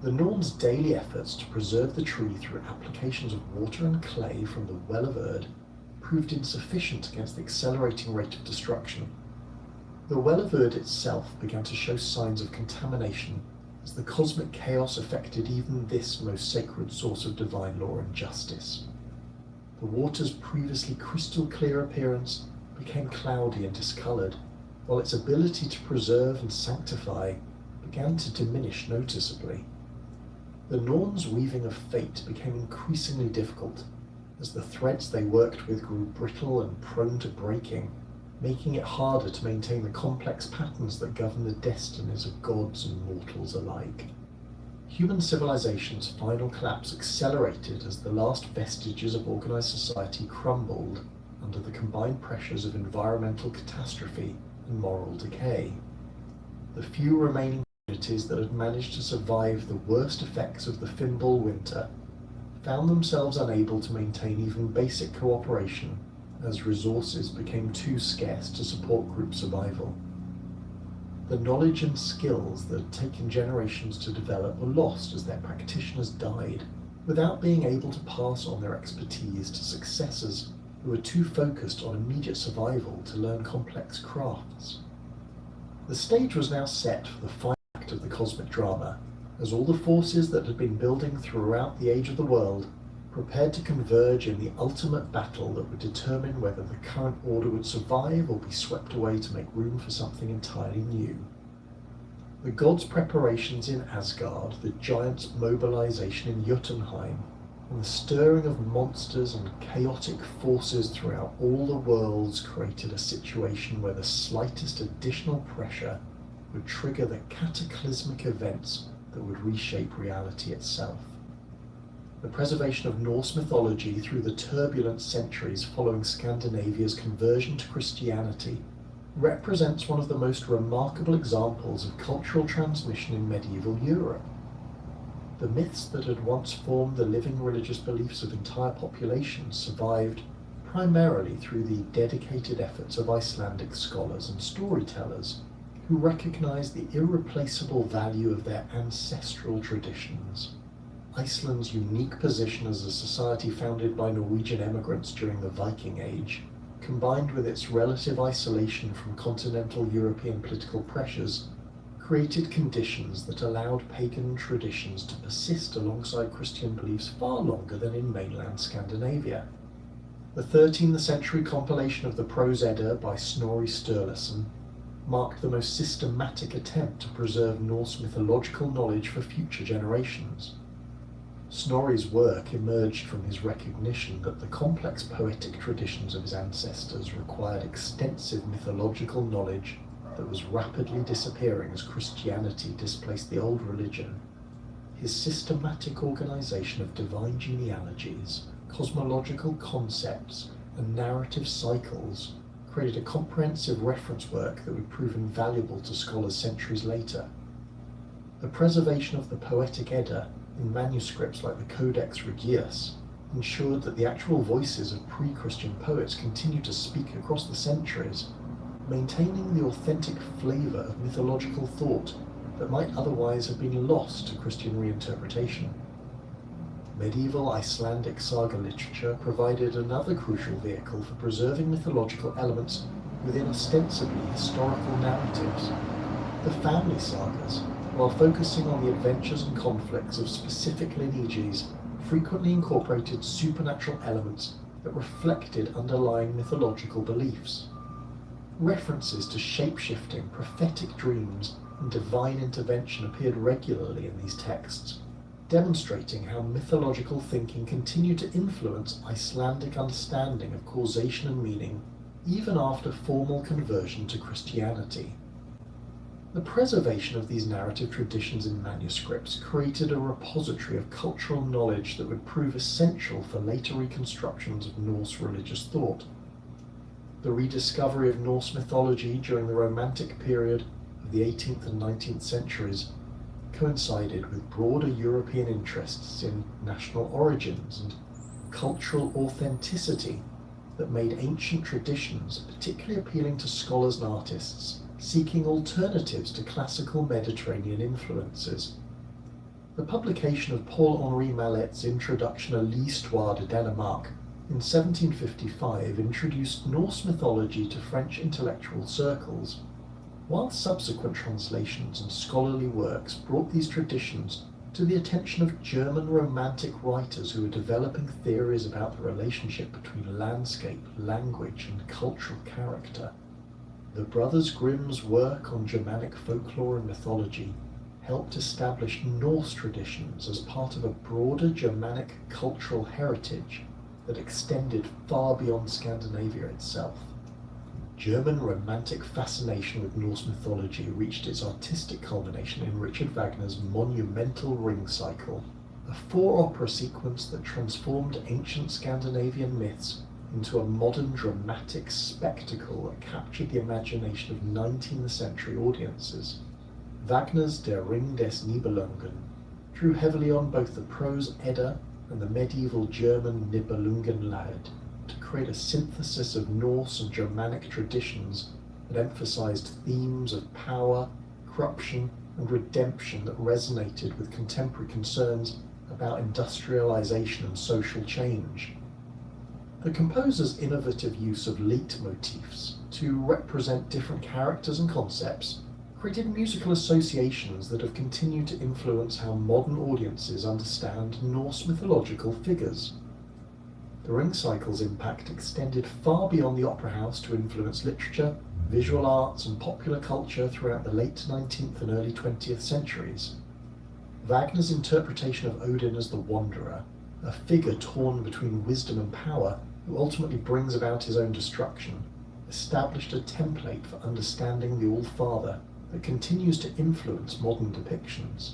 Speaker 11: The Norn's daily efforts to preserve the tree through applications of water and clay from the Well of Erd proved insufficient against the accelerating rate of destruction. The Well of Erd itself began to show signs of contamination as the cosmic chaos affected even this most sacred source of divine law and justice. The water's previously crystal clear appearance became cloudy and discoloured, while its ability to preserve and sanctify began to diminish noticeably. The Norns' weaving of fate became increasingly difficult, as the threads they worked with grew brittle and prone to breaking, making it harder to maintain the complex patterns that govern the destinies of gods and mortals alike. Human civilization's final collapse accelerated as the last vestiges of organized society crumbled under the combined pressures of environmental catastrophe and moral decay. The few remaining communities that had managed to survive the worst effects of the Fimbul winter found themselves unable to maintain even basic cooperation as resources became too scarce to support group survival. The knowledge and skills that had taken generations to develop were lost as their practitioners died, without being able to pass on their expertise to successors who were too focused on immediate survival to learn complex crafts. The stage was now set for the final act of the cosmic drama, as all the forces that had been building throughout the age of the world prepared to converge in the ultimate battle that would determine whether the current order would survive or be swept away to make room for something entirely new. The gods' preparations in Asgard, the giants' mobilization in Jotunheim, and the stirring of monsters and chaotic forces throughout all the worlds created a situation where the slightest additional pressure would trigger the cataclysmic events that would reshape reality itself. The preservation of Norse mythology through the turbulent centuries following Scandinavia's conversion to Christianity represents one of the most remarkable examples of cultural transmission in medieval Europe. The myths that had once formed the living religious beliefs of entire populations survived primarily through the dedicated efforts of Icelandic scholars and storytellers who recognized the irreplaceable value of their ancestral traditions. Iceland's unique position as a society founded by Norwegian emigrants during the Viking Age, combined with its relative isolation from continental European political pressures, created conditions that allowed pagan traditions to persist alongside Christian beliefs far longer than in mainland Scandinavia. The 13th century compilation of the Prose Edda by Snorri Sturluson marked the most systematic attempt to preserve Norse mythological knowledge for future generations. Snorri's work emerged from his recognition that the complex poetic traditions of his ancestors required extensive mythological knowledge that was rapidly disappearing as Christianity displaced the old religion. His systematic organization of divine genealogies, cosmological concepts, and narrative cycles created a comprehensive reference work that would prove invaluable to scholars centuries later. The preservation of the Poetic Edda in manuscripts like the Codex Regius ensured that the actual voices of pre-Christian poets continued to speak across the centuries, maintaining the authentic flavour of mythological thought that might otherwise have been lost to Christian reinterpretation. Medieval Icelandic saga literature provided another crucial vehicle for preserving mythological elements within ostensibly historical narratives. The family sagas, while focusing on the adventures and conflicts of specific lineages, frequently incorporated supernatural elements that reflected underlying mythological beliefs. References to shape-shifting, prophetic dreams, and divine intervention appeared regularly in these texts, demonstrating how mythological thinking continued to influence Icelandic understanding of causation and meaning even after formal conversion to Christianity. The preservation of these narrative traditions in manuscripts created a repository of cultural knowledge that would prove essential for later reconstructions of Norse religious thought. The rediscovery of Norse mythology during the Romantic period of the 18th and 19th centuries coincided with broader European interests in national origins and cultural authenticity that made ancient traditions particularly appealing to scholars and artists seeking alternatives to classical Mediterranean influences. The publication of Paul-Henri Mallet's Introduction à l'Histoire de Danemark in 1755 introduced Norse mythology to French intellectual circles, while subsequent translations and scholarly works brought these traditions to the attention of German Romantic writers who were developing theories about the relationship between landscape, language, and cultural character. The Brothers Grimm's work on Germanic folklore and mythology helped establish Norse traditions as part of a broader Germanic cultural heritage that extended far beyond Scandinavia itself. German Romantic fascination with Norse mythology reached its artistic culmination in Richard Wagner's monumental Ring Cycle, a 4-opera sequence that transformed ancient Scandinavian myths into a modern dramatic spectacle that captured the imagination of 19th century audiences. Wagner's Der Ring des Nibelungen drew heavily on both the prose Edda and the medieval German Nibelungenlied to create a synthesis of Norse and Germanic traditions that emphasized themes of power, corruption, and redemption that resonated with contemporary concerns about industrialization and social change. The composer's innovative use of leitmotifs to represent different characters and concepts created musical associations that have continued to influence how modern audiences understand Norse mythological figures. The Ring Cycle's impact extended far beyond the opera house to influence literature, visual arts, and popular culture throughout the late 19th and early 20th centuries. Wagner's interpretation of Odin as the Wanderer, a figure torn between wisdom and power who ultimately brings about his own destruction, established a template for understanding the All-Father that continues to influence modern depictions.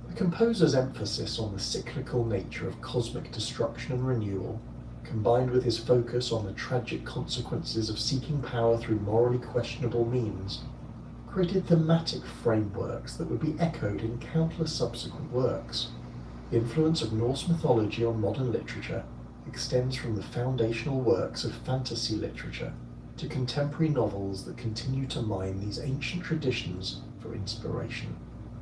Speaker 11: The composer's emphasis on the cyclical nature of cosmic destruction and renewal, combined with his focus on the tragic consequences of seeking power through morally questionable means, created thematic frameworks that would be echoed in countless subsequent works. The influence of Norse mythology on modern literature extends from the foundational works of fantasy literature to contemporary novels that continue to mine these ancient traditions for inspiration.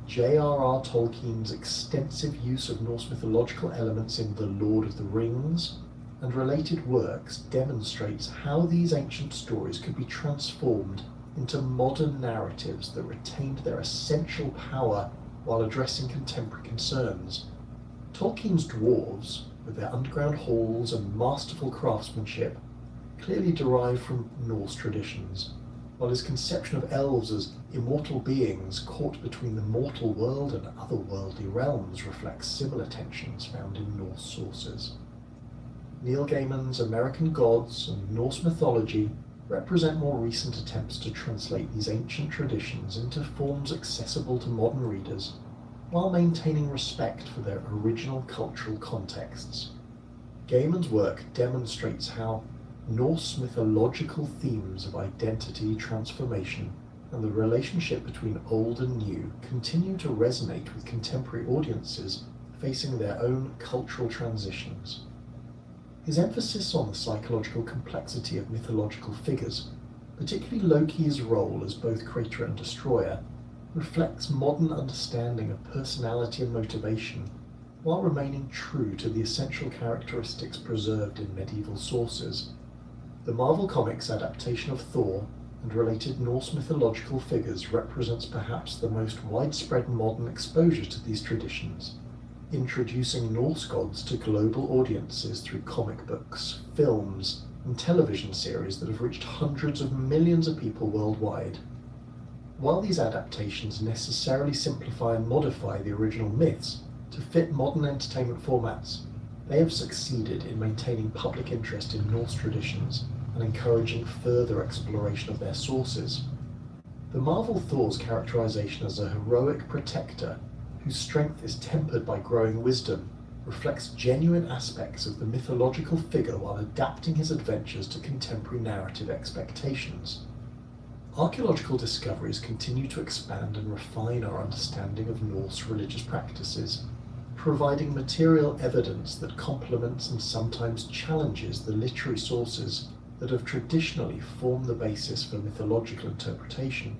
Speaker 11: J.R.R. Tolkien's extensive use of Norse mythological elements in The Lord of the Rings and related works demonstrates how these ancient stories could be transformed into modern narratives that retained their essential power while addressing contemporary concerns. Tolkien's dwarves, with their underground halls and masterful craftsmanship, clearly derived from Norse traditions, while his conception of elves as immortal beings caught between the mortal world and otherworldly realms reflects similar tensions found in Norse sources. Neil Gaiman's American Gods and Norse mythology represent more recent attempts to translate these ancient traditions into forms accessible to modern readers, while maintaining respect for their original cultural contexts. Gaiman's work demonstrates how Norse mythological themes of identity transformation and the relationship between old and new continue to resonate with contemporary audiences facing their own cultural transitions. His emphasis on the psychological complexity of mythological figures, particularly Loki's role as both creator and destroyer, reflects modern understanding of personality and motivation, while remaining true to the essential characteristics preserved in medieval sources. The Marvel Comics adaptation of Thor and related Norse mythological figures represents perhaps the most widespread modern exposure to these traditions, introducing Norse gods to global audiences through comic books, films, and television series that have reached hundreds of millions of people worldwide. While these adaptations necessarily simplify and modify the original myths to fit modern entertainment formats, they have succeeded in maintaining public interest in Norse traditions and encouraging further exploration of their sources. The Marvel Thor's characterization as a heroic protector whose strength is tempered by growing wisdom reflects genuine aspects of the mythological figure while adapting his adventures to contemporary narrative expectations. Archaeological discoveries continue to expand and refine our understanding of Norse religious practices, providing material evidence that complements and sometimes challenges the literary sources that have traditionally formed the basis for mythological interpretation.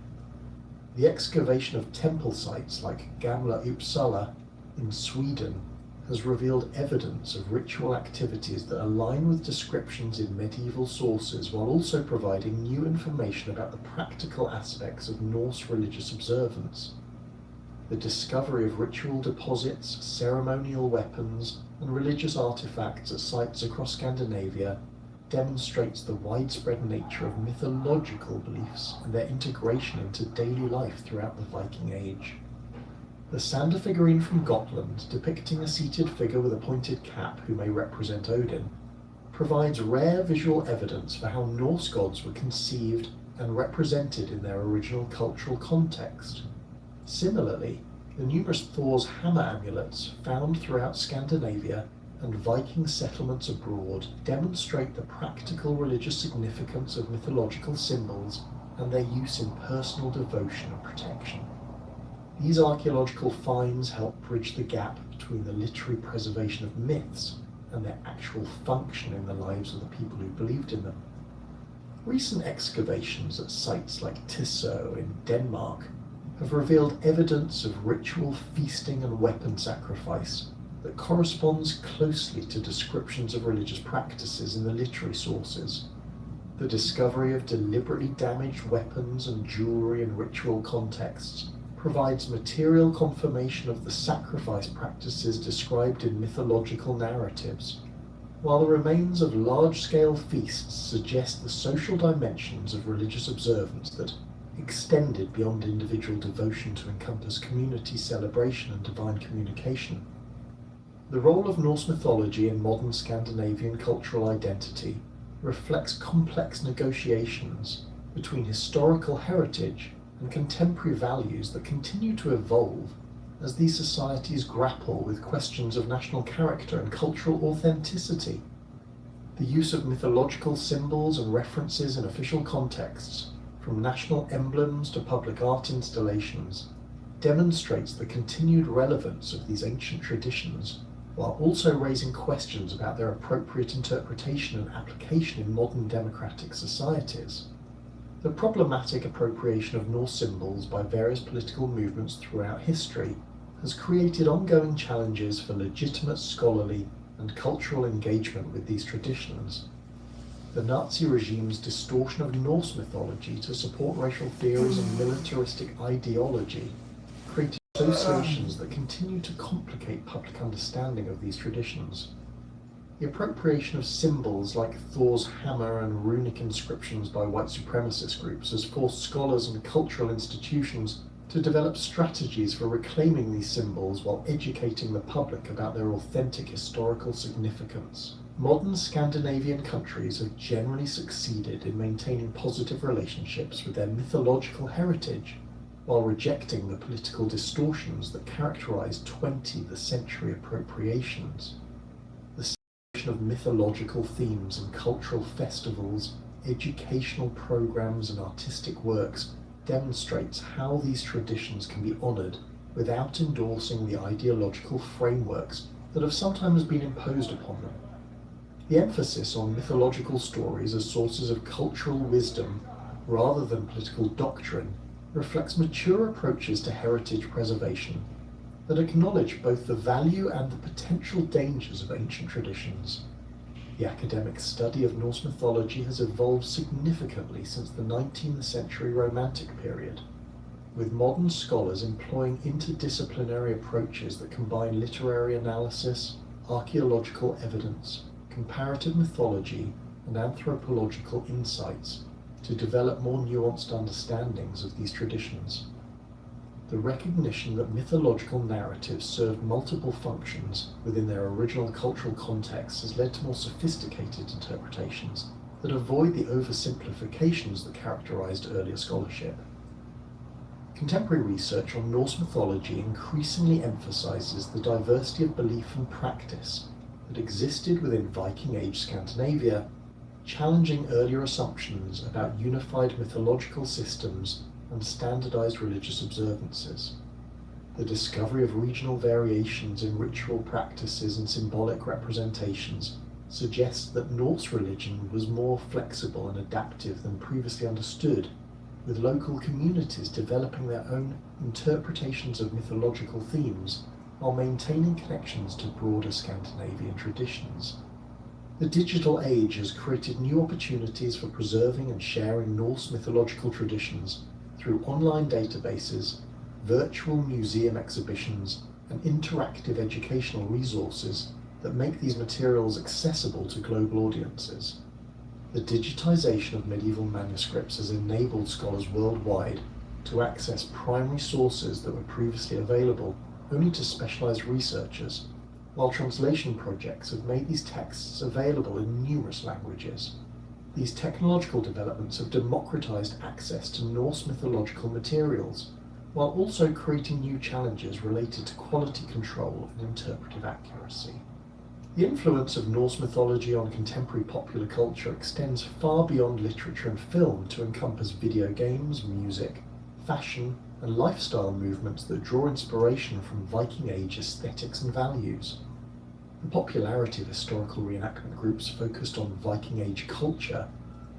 Speaker 11: The excavation of temple sites like Gamla Uppsala in Sweden has revealed evidence of ritual activities that align with descriptions in medieval sources while also providing new information about the practical aspects of Norse religious observance. The discovery of ritual deposits, ceremonial weapons, and religious artifacts at sites across Scandinavia demonstrates the widespread nature of mythological beliefs and their integration into daily life throughout the Viking Age. The Sander figurine from Gotland, depicting a seated figure with a pointed cap who may represent Odin, provides rare visual evidence for how Norse gods were conceived and represented in their original cultural context. Similarly, the numerous Thor's hammer amulets found throughout Scandinavia and Viking settlements abroad demonstrate the practical religious significance of mythological symbols and their use in personal devotion and protection. These archaeological finds help bridge the gap between the literary preservation of myths and their actual function in the lives of the people who believed in them. Recent excavations at sites like Tissø in Denmark have revealed evidence of ritual feasting and weapon sacrifice that corresponds closely to descriptions of religious practices in the literary sources. The discovery of deliberately damaged weapons and jewelry in ritual contexts provides material confirmation of the sacrifice practices described in mythological narratives, while the remains of large-scale feasts suggest the social dimensions of religious observance that extended beyond individual devotion to encompass community celebration and divine communication. The role of Norse mythology in modern Scandinavian cultural identity reflects complex negotiations between historical heritage and contemporary values that continue to evolve as these societies grapple with questions of national character and cultural authenticity. The use of mythological symbols and references in official contexts, from national emblems to public art installations, demonstrates the continued relevance of these ancient traditions, while also raising questions about their appropriate interpretation and application in modern democratic societies. The problematic appropriation of Norse symbols by various political movements throughout history has created ongoing challenges for legitimate scholarly and cultural engagement with these traditions. The Nazi regime's distortion of Norse mythology to support racial theories and militaristic ideology created associations that continue to complicate public understanding of these traditions. The appropriation of symbols like Thor's hammer and runic inscriptions by white supremacist groups has forced scholars and cultural institutions to develop strategies for reclaiming these symbols while educating the public about their authentic historical significance. Modern Scandinavian countries have generally succeeded in maintaining positive relationships with their mythological heritage, while rejecting the political distortions that characterized 20th century appropriations. Of mythological themes in cultural festivals, educational programs, and artistic works demonstrates how these traditions can be honored without endorsing the ideological frameworks that have sometimes been imposed upon them. The emphasis on mythological stories as sources of cultural wisdom rather than political doctrine reflects mature approaches to heritage preservation that acknowledge both the value and the potential dangers of ancient traditions. The academic study of Norse mythology has evolved significantly since the 19th century Romantic period, with modern scholars employing interdisciplinary approaches that combine literary analysis, archaeological evidence, comparative mythology, and anthropological insights to develop more nuanced understandings of these traditions. The recognition that mythological narratives served multiple functions within their original cultural context has led to more sophisticated interpretations that avoid the oversimplifications that characterized earlier scholarship. Contemporary research on Norse mythology increasingly emphasizes the diversity of belief and practice that existed within Viking Age Scandinavia, challenging earlier assumptions about unified mythological systems and standardized religious observances. The discovery of regional variations in ritual practices and symbolic representations suggests that Norse religion was more flexible and adaptive than previously understood, with local communities developing their own interpretations of mythological themes while maintaining connections to broader Scandinavian traditions. The digital age has created new opportunities for preserving and sharing Norse mythological traditions through online databases, virtual museum exhibitions, and interactive educational resources that make these materials accessible to global audiences. The digitization of medieval manuscripts has enabled scholars worldwide to access primary sources that were previously available only to specialized researchers, while translation projects have made these texts available in numerous languages. These technological developments have democratized access to Norse mythological materials, while also creating new challenges related to quality control and interpretive accuracy. The influence of Norse mythology on contemporary popular culture extends far beyond literature and film to encompass video games, music, fashion, and lifestyle movements that draw inspiration from Viking Age aesthetics and values. The popularity of historical reenactment groups focused on Viking Age culture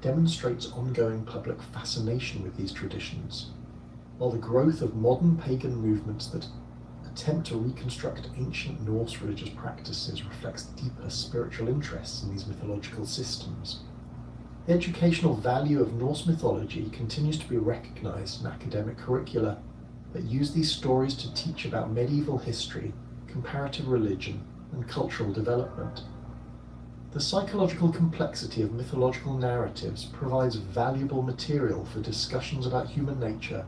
Speaker 11: demonstrates ongoing public fascination with these traditions, while the growth of modern pagan movements that attempt to reconstruct ancient Norse religious practices reflects deeper spiritual interests in these mythological systems. The educational value of Norse mythology continues to be recognized in academic curricula that use these stories to teach about medieval history, comparative religion, and cultural development. The psychological complexity of mythological narratives provides valuable material for discussions about human nature,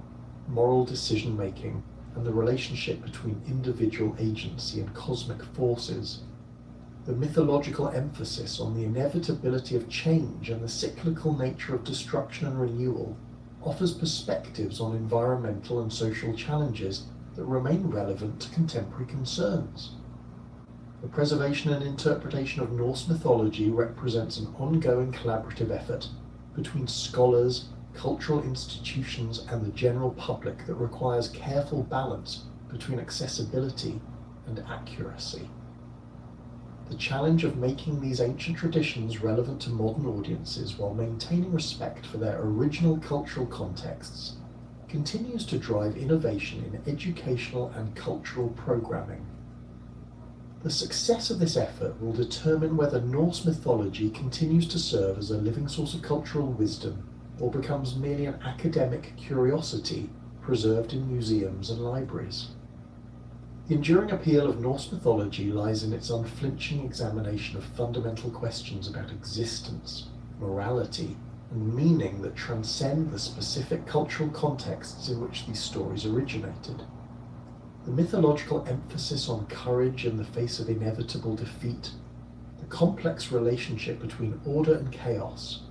Speaker 11: moral decision-making, and the relationship between individual agency and cosmic forces. The mythological emphasis on the inevitability of change and the cyclical nature of destruction and renewal offers perspectives on environmental and social challenges that remain relevant to contemporary concerns. The preservation and interpretation of Norse mythology represents an ongoing collaborative effort between scholars, cultural institutions, and the general public that requires careful balance between accessibility and accuracy. The challenge of making these ancient traditions relevant to modern audiences while maintaining respect for their original cultural contexts continues to drive innovation in educational and cultural programming. The success of this effort will determine whether Norse mythology continues to serve as a living source of cultural wisdom or becomes merely an academic curiosity preserved in museums and libraries. The enduring appeal of Norse mythology lies in its unflinching examination of fundamental questions about existence, morality, and meaning that transcend the specific cultural contexts in which these stories originated. The mythological emphasis on courage in the face of inevitable defeat, the complex relationship between order and chaos,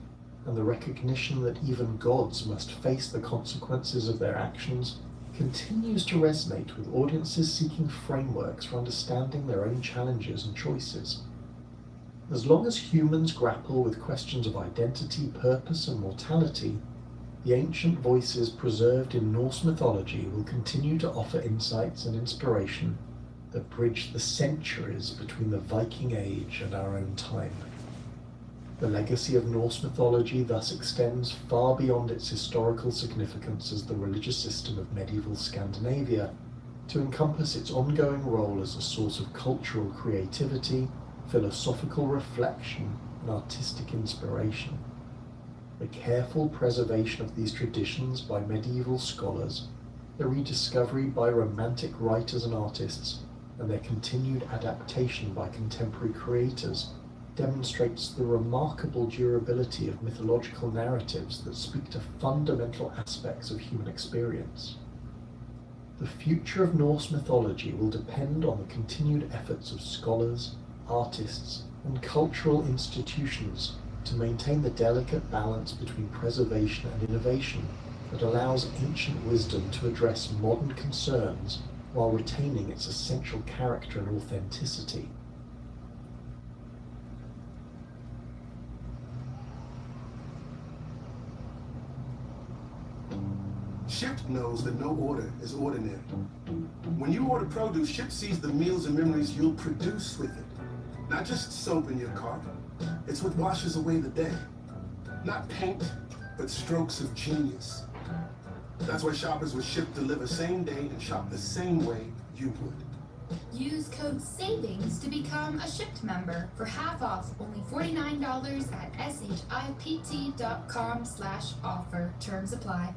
Speaker 11: and the recognition that even gods must face the consequences of their actions continues to resonate with audiences seeking frameworks for understanding their own challenges and choices. As long as humans grapple with questions of identity, purpose, and mortality, the ancient voices preserved in Norse mythology will continue to offer insights and inspiration that bridge the centuries between the Viking Age and our own time. The legacy of Norse mythology thus extends far beyond its historical significance as the religious system of medieval Scandinavia to encompass its ongoing role as a source of cultural creativity, philosophical reflection, and artistic inspiration. The careful preservation of these traditions by medieval scholars, their rediscovery by romantic writers and artists, and their continued adaptation by contemporary creators demonstrates the remarkable durability of mythological narratives that speak to fundamental aspects of human experience. The future of Norse mythology will depend on the continued efforts of scholars, artists, and cultural institutions to maintain the delicate balance between preservation and innovation that allows ancient wisdom to address modern concerns while retaining its essential character and authenticity.
Speaker 12: Ship knows that no order is ordinary. When you order produce, Ship sees the meals and memories you'll produce with it. Not just soap in your car. It's what washes away the day. Not paint, but strokes of genius. That's why shoppers with Ship deliver same day and shop the same way you would.
Speaker 13: Use code SAVINGS to become a Shipped member for half off, only $49 at shipt.com/offer. Terms apply.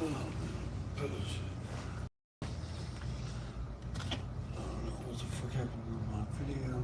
Speaker 2: What the fuck happened with my video?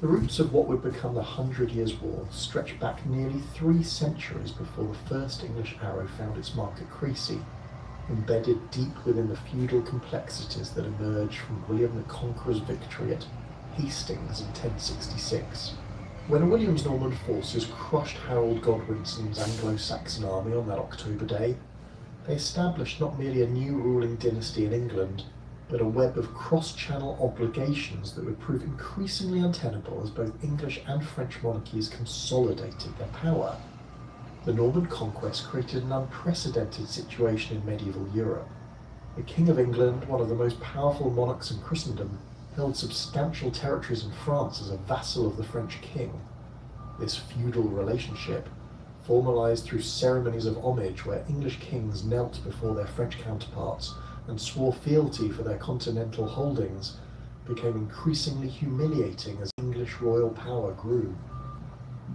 Speaker 11: The roots of what would become the 100 Years' War stretch back nearly 3 centuries before the first English arrow found its mark at Crecy, embedded deep within the feudal complexities that emerged from William the Conqueror's victory at Hastings in 1066. When William's Norman forces crushed Harold Godwinson's Anglo-Saxon army on that October day, they established not merely a new ruling dynasty in England, but a web of cross-channel obligations that would prove increasingly untenable as both English and French monarchies consolidated their power. The Norman conquest created an unprecedented situation in medieval Europe. The King of England, one of the most powerful monarchs in Christendom, held substantial territories in France as a vassal of the French king. This feudal relationship, formalised through ceremonies of homage where English kings knelt before their French counterparts and swore fealty for their continental holdings, became increasingly humiliating as English royal power grew.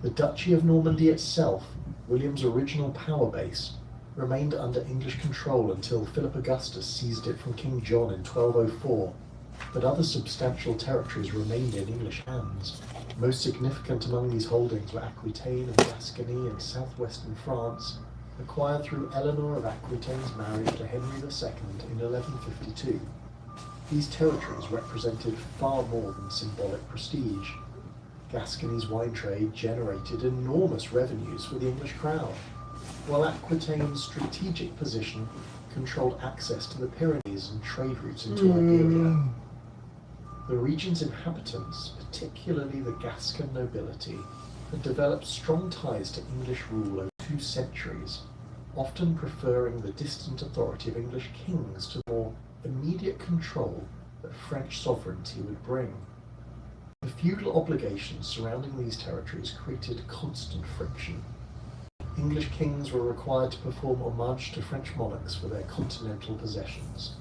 Speaker 11: The Duchy of Normandy itself, William's original power base, remained under English control until Philip Augustus seized it from King John in 1204, but other substantial territories remained in English hands. Most significant among these holdings were Aquitaine and Gascony in southwestern France, acquired through Eleanor of Aquitaine's marriage to Henry II in 1152. These territories represented far more than symbolic prestige. Gascony's wine trade generated enormous revenues for the English crown, while Aquitaine's strategic position controlled access to the Pyrenees and trade routes into Iberia. The region's inhabitants, particularly the Gascon nobility, had developed strong ties to English rule over 2 centuries, often preferring the distant authority of English kings to the more immediate control that French sovereignty would bring. The feudal obligations surrounding these territories created constant friction. English kings were required to perform homage to French monarchs for their continental possessions,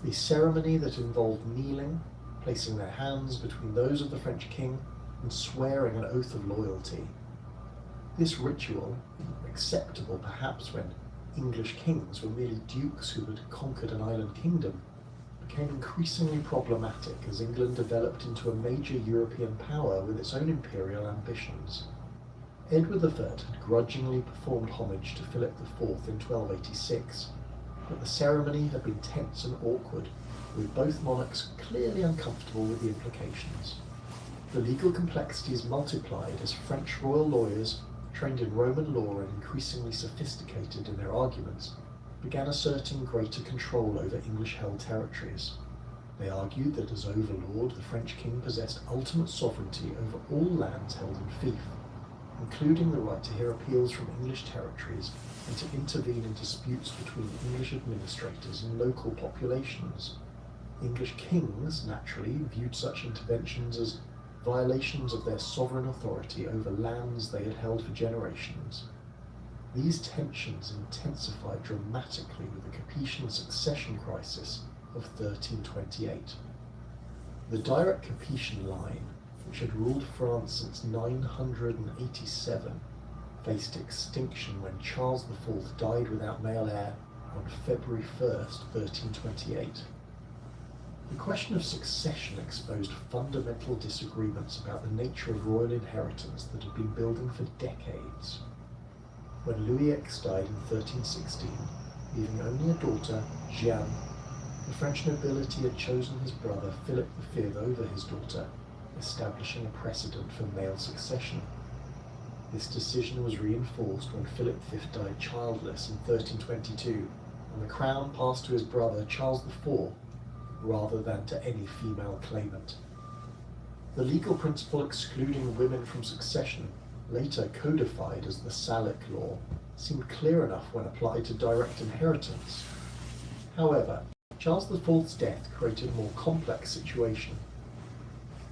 Speaker 11: a ceremony that involved kneeling, placing their hands between those of the French king, and swearing an oath of loyalty. This ritual, acceptable perhaps when English kings were merely dukes who had conquered an island kingdom, became increasingly problematic as England developed into a major European power with its own imperial ambitions. Edward III had grudgingly performed homage to Philip IV in 1286, but the ceremony had been tense and awkward, with both monarchs clearly uncomfortable with the implications. The legal complexities multiplied as French royal lawyers, trained in Roman law and increasingly sophisticated in their arguments, began asserting greater control over English-held territories. They argued that as overlord, the French king possessed ultimate sovereignty over all lands held in fief, including the right to hear appeals from English territories and to intervene in disputes between English administrators and local populations. English kings, naturally, viewed such interventions as violations of their sovereign authority over lands they had held for generations. These tensions intensified dramatically with the Capetian succession crisis of 1328. The direct Capetian line, which had ruled France since 987, faced extinction when Charles IV died without male heir on February 1st, 1328. The question of succession exposed fundamental disagreements about the nature of royal inheritance that had been building for decades. When Louis X died in 1316, leaving only a daughter, Jeanne, the French nobility had chosen his brother Philip V over his daughter, establishing a precedent for male succession. This decision was reinforced when Philip V died childless in 1322, and the crown passed to his brother Charles IV, rather than to any female claimant. The legal principle excluding women from succession later codified as the Salic law, seemed clear enough when applied to direct inheritance. However, Charles IV's death created a more complex situation.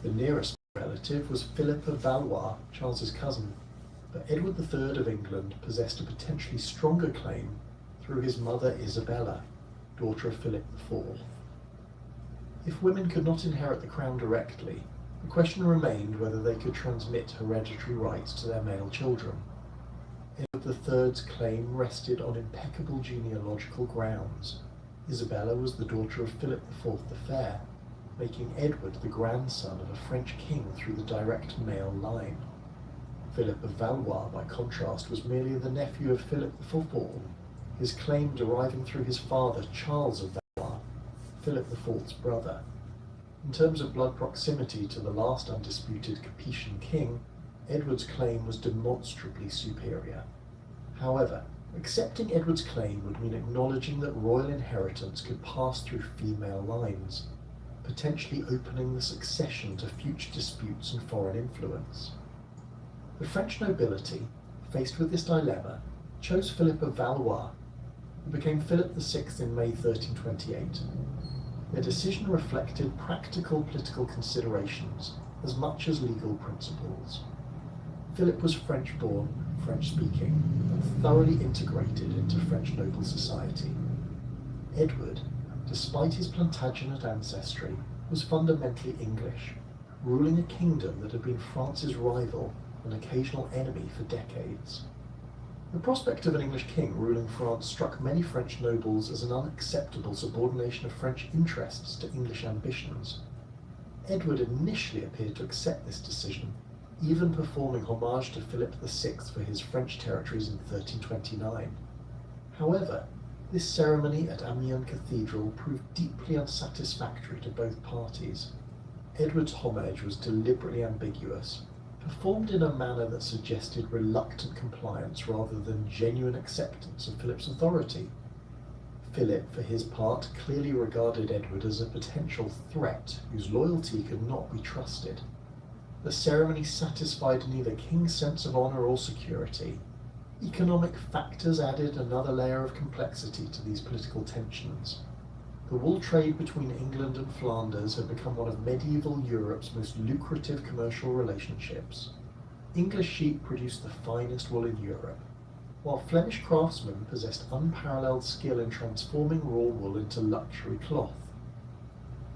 Speaker 11: The nearest relative was Philip of Valois, Charles's cousin, but Edward III of England possessed a potentially stronger claim through his mother Isabella, daughter of Philip IV. If women could not inherit the crown directly, the question remained whether they could transmit hereditary rights to their male children. Edward III's claim rested on impeccable genealogical grounds. Isabella was the daughter of Philip IV the Fair, making Edward the grandson of a French king through the direct male line. Philip of Valois, by contrast, was merely the nephew of Philip the Fourth, his claim deriving through his father, Charles of Valois, Philip IV's brother. In terms of blood proximity to the last undisputed Capetian king, Edward's claim was demonstrably superior. However, accepting Edward's claim would mean acknowledging that royal inheritance could pass through female lines, potentially opening the succession to future disputes and foreign influence. The French nobility, faced with this dilemma, chose Philip of Valois, who became Philip VI in May 1328. Their decision reflected practical political considerations as much as legal principles. Philip was French-born, French-speaking, and thoroughly integrated into French noble society. Edward, despite his Plantagenet ancestry, was fundamentally English, ruling a kingdom that had been France's rival and occasional enemy for decades. The prospect of an English king ruling France struck many French nobles as an unacceptable subordination of French interests to English ambitions. Edward initially appeared to accept this decision, even performing homage to Philip VI for his French territories in 1329. However, this ceremony at Amiens Cathedral proved deeply unsatisfactory to both parties. Edward's homage was deliberately ambiguous, performed in a manner that suggested reluctant compliance rather than genuine acceptance of Philip's authority. Philip, for his part, clearly regarded Edward as a potential threat whose loyalty could not be trusted. The ceremony satisfied neither king's sense of honour or security. Economic factors added another layer of complexity to these political tensions. The wool trade between England and Flanders had become one of medieval Europe's most lucrative commercial relationships. English sheep produced the finest wool in Europe, while Flemish craftsmen possessed unparalleled skill in transforming raw wool into luxury cloth.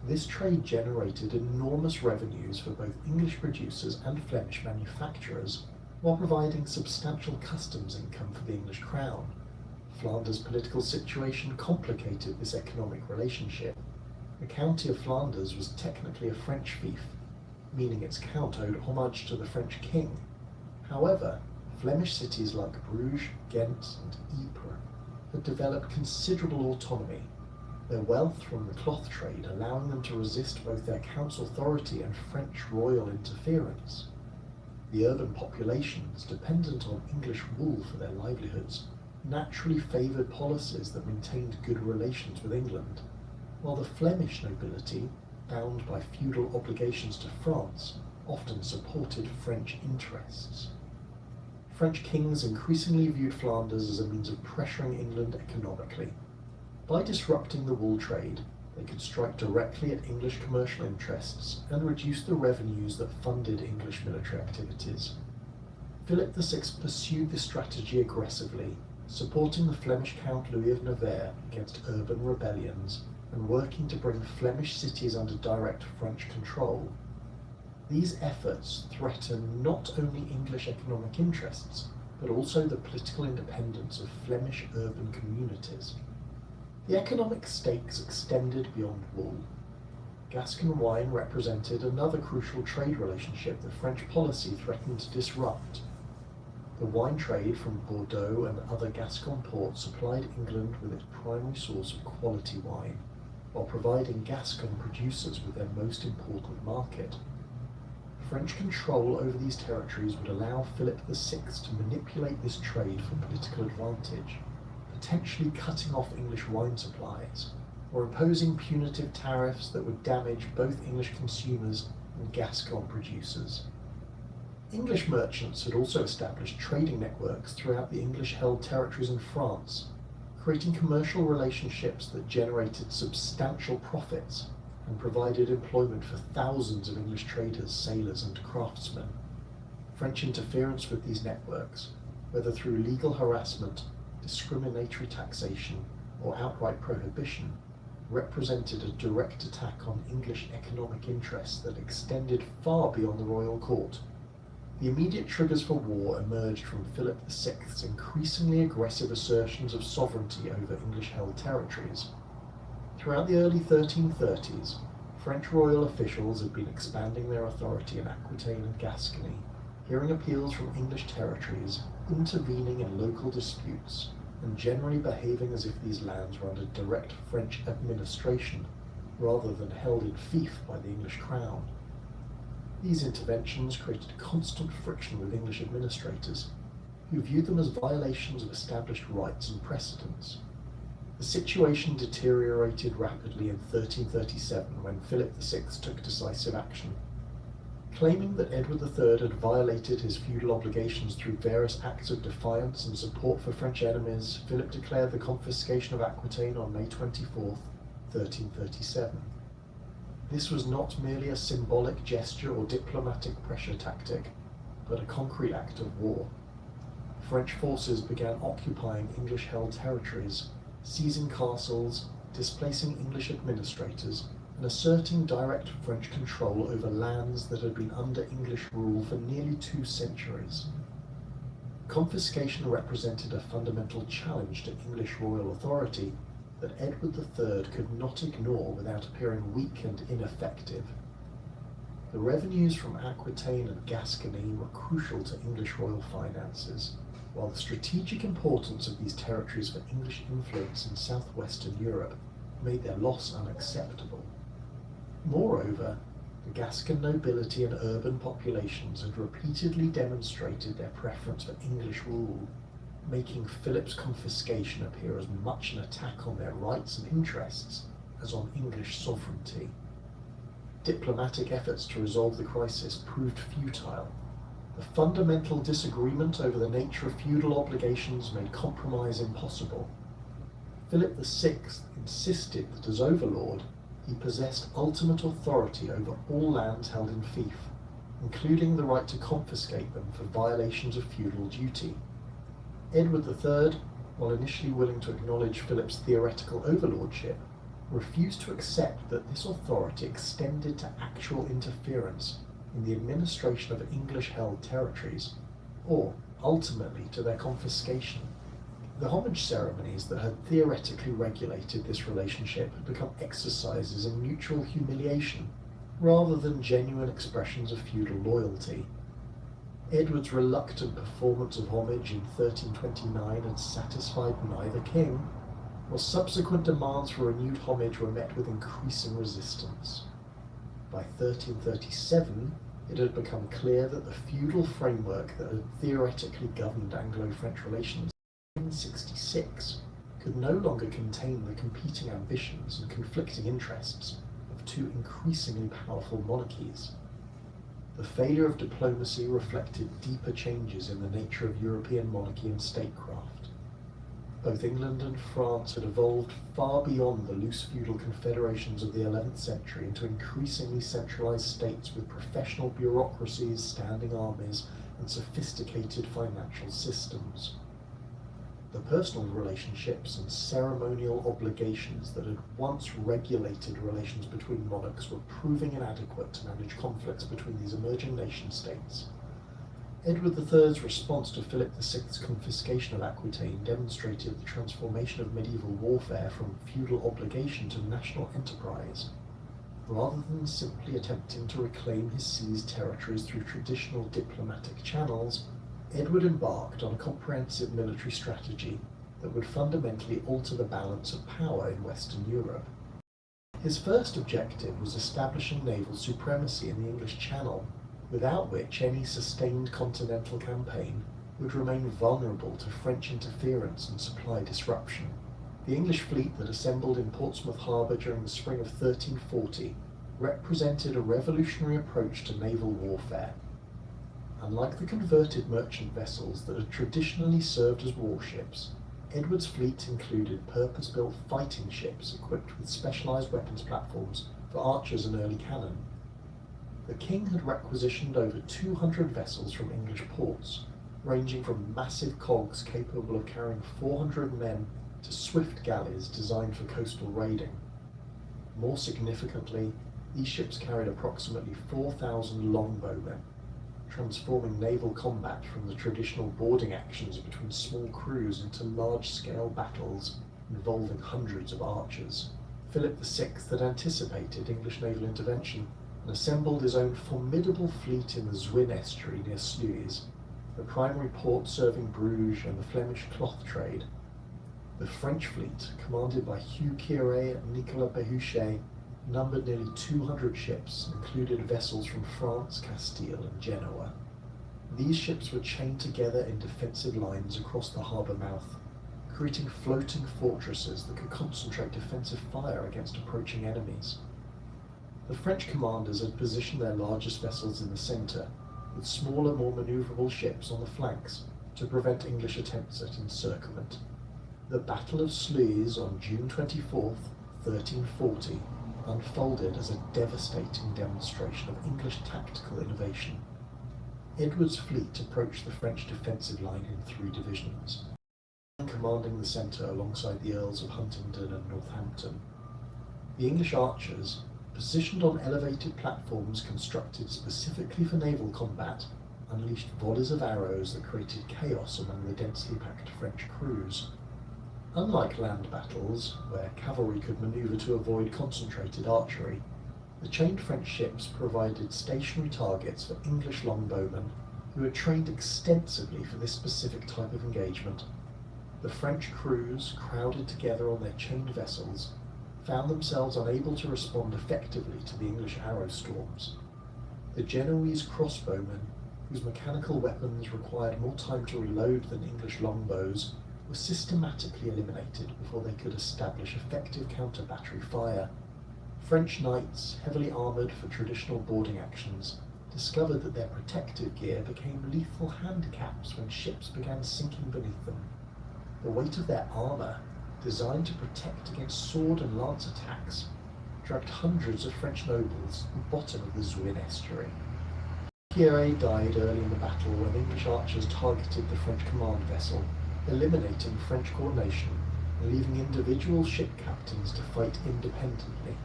Speaker 11: This trade generated enormous revenues for both English producers and Flemish manufacturers, while providing substantial customs income for the English crown. Flanders' political situation complicated this economic relationship. The county of Flanders was technically a French fief, meaning its count owed homage to the French king. However, Flemish cities like Bruges, Ghent, and Ypres had developed considerable autonomy, their wealth from the cloth trade allowing them to resist both their count's authority and French royal interference. The urban populations, dependent on English wool for their livelihoods, naturally favoured policies that maintained good relations with England, while the Flemish nobility, bound by feudal obligations to France, often supported French interests. French kings increasingly viewed Flanders as a means of pressuring England economically. By disrupting the wool trade, they could strike directly at English commercial interests and reduce the revenues that funded English military activities. Philip VI pursued this strategy aggressively, supporting the Flemish Count Louis of Nevers against urban rebellions and working to bring Flemish cities under direct French control. These efforts threatened not only English economic interests, but also the political independence of Flemish urban communities. The economic stakes extended beyond wool. Gascon wine represented another crucial trade relationship that French policy threatened to disrupt. The wine trade from Bordeaux and other Gascon ports supplied England with its primary source of quality wine, while providing Gascon producers with their most important market. French control over these territories would allow Philip VI to manipulate this trade for political advantage, potentially cutting off English wine supplies, or imposing punitive tariffs that would damage both English consumers and Gascon producers. English merchants had also established trading networks throughout the English-held territories in France, creating commercial relationships that generated substantial profits and provided employment for thousands of English traders, sailors, and craftsmen. French interference with these networks, whether through legal harassment, discriminatory taxation, or outright prohibition, represented a direct attack on English economic interests that extended far beyond the royal court. The immediate triggers for war emerged from Philip VI's increasingly aggressive assertions of sovereignty over English-held territories. Throughout the early 1330s, French royal officials had been expanding their authority in Aquitaine and Gascony, hearing appeals from English territories, intervening in local disputes, and generally behaving as if these lands were under direct French administration, rather than held in fief by the English crown. These interventions created constant friction with English administrators, who viewed them as violations of established rights and precedents. The situation deteriorated rapidly in 1337 when Philip VI took decisive action. Claiming that Edward III had violated his feudal obligations through various acts of defiance and support for French enemies, Philip declared the confiscation of Aquitaine on May 24, 1337. This was not merely a symbolic gesture or diplomatic pressure tactic, but a concrete act of war. French forces began occupying English-held territories, seizing castles, displacing English administrators, and asserting direct French control over lands that had been under English rule for nearly 2 centuries. Confiscation represented a fundamental challenge to English royal authority that Edward III could not ignore without appearing weak and ineffective. The revenues from Aquitaine and Gascony were crucial to English royal finances, while the strategic importance of these territories for English influence in southwestern Europe made their loss unacceptable. Moreover, the Gascon nobility and urban populations had repeatedly demonstrated their preference for English rule, making Philip's confiscation appear as much an attack on their rights and interests as on English sovereignty. Diplomatic efforts to resolve the crisis proved futile. The fundamental disagreement over the nature of feudal obligations made compromise impossible. Philip VI insisted that as overlord, he possessed ultimate authority over all lands held in fief, including the right to confiscate them for violations of feudal duty. Edward III, while initially willing to acknowledge Philip's theoretical overlordship, refused to accept that this authority extended to actual interference in the administration of English-held territories, or, ultimately, to their confiscation. The homage ceremonies that had theoretically regulated this relationship had become exercises in mutual humiliation, rather than genuine expressions of feudal loyalty. Edward's reluctant performance of homage in 1329 had satisfied neither king, while subsequent demands for renewed homage were met with increasing resistance. By 1337, it had become clear that the feudal framework that had theoretically governed Anglo-French relations in 1666 could no longer contain the competing ambitions and conflicting interests of 2 increasingly powerful monarchies. The failure of diplomacy reflected deeper changes in the nature of European monarchy and statecraft. Both England and France had evolved far beyond the loose feudal confederations of the 11th century into increasingly centralized states with professional bureaucracies, standing armies, and sophisticated financial systems. The personal relationships and ceremonial obligations that had once regulated relations between monarchs were proving inadequate to manage conflicts between these emerging nation-states. Edward III's response to Philip VI's confiscation of Aquitaine demonstrated the transformation of medieval warfare from feudal obligation to national enterprise. Rather than simply attempting to reclaim his seized territories through traditional diplomatic channels, Edward embarked on a comprehensive military strategy that would fundamentally alter the balance of power in Western Europe. His first objective was establishing naval supremacy in the English Channel, without which any sustained continental campaign would remain vulnerable to French interference and supply disruption. The English fleet that assembled in Portsmouth Harbour during the spring of 1340 represented a revolutionary approach to naval warfare. Unlike the converted merchant vessels that had traditionally served as warships, Edward's fleet included purpose-built fighting ships equipped with specialised weapons platforms for archers and early cannon. The king had requisitioned over 200 vessels from English ports, ranging from massive cogs capable of carrying 400 men to swift galleys designed for coastal raiding. More significantly, these ships carried approximately 4,000 longbowmen, transforming naval combat from the traditional boarding actions between small crews into large-scale battles involving hundreds of archers. Philip VI had anticipated English naval intervention and assembled his own formidable fleet in the Zwin estuary near Sluys, the primary port serving Bruges and the Flemish cloth trade. The French fleet, commanded by Hugh Quiret and Nicolas Behuchet, numbered nearly 200 ships and included vessels from France, Castile and Genoa. These ships were chained together in defensive lines across the harbour mouth, creating floating fortresses that could concentrate defensive fire against approaching enemies. The French commanders had positioned their largest vessels in the centre, with smaller, more manoeuvrable ships on the flanks to prevent English attempts at encirclement. The Battle of Sluys on June 24, 1340, unfolded as a devastating demonstration of English tactical innovation. Edward's fleet approached the French defensive line in 3 divisions, commanding the centre alongside the Earls of Huntingdon and Northampton. The English archers, positioned on elevated platforms constructed specifically for naval combat, unleashed volleys of arrows that created chaos among the densely packed French crews. Unlike land battles, where cavalry could manoeuvre to avoid concentrated archery, the chained French ships provided stationary targets for English longbowmen who had trained extensively for this specific type of engagement. The French crews, crowded together on their chained vessels, found themselves unable to respond effectively to the English arrow storms. The Genoese crossbowmen, whose mechanical weapons required more time to reload than English longbows, were systematically eliminated before they could establish effective counter-battery fire. French knights, heavily armoured for traditional boarding actions, discovered that their protective gear became lethal handicaps when ships began sinking beneath them. The weight of their armour, designed to protect against sword and lance attacks, dragged hundreds of French nobles to the bottom of the Zwin estuary. Quiret died early in the battle when English archers targeted the French command vessel, eliminating French coordination and leaving individual ship captains to fight independently.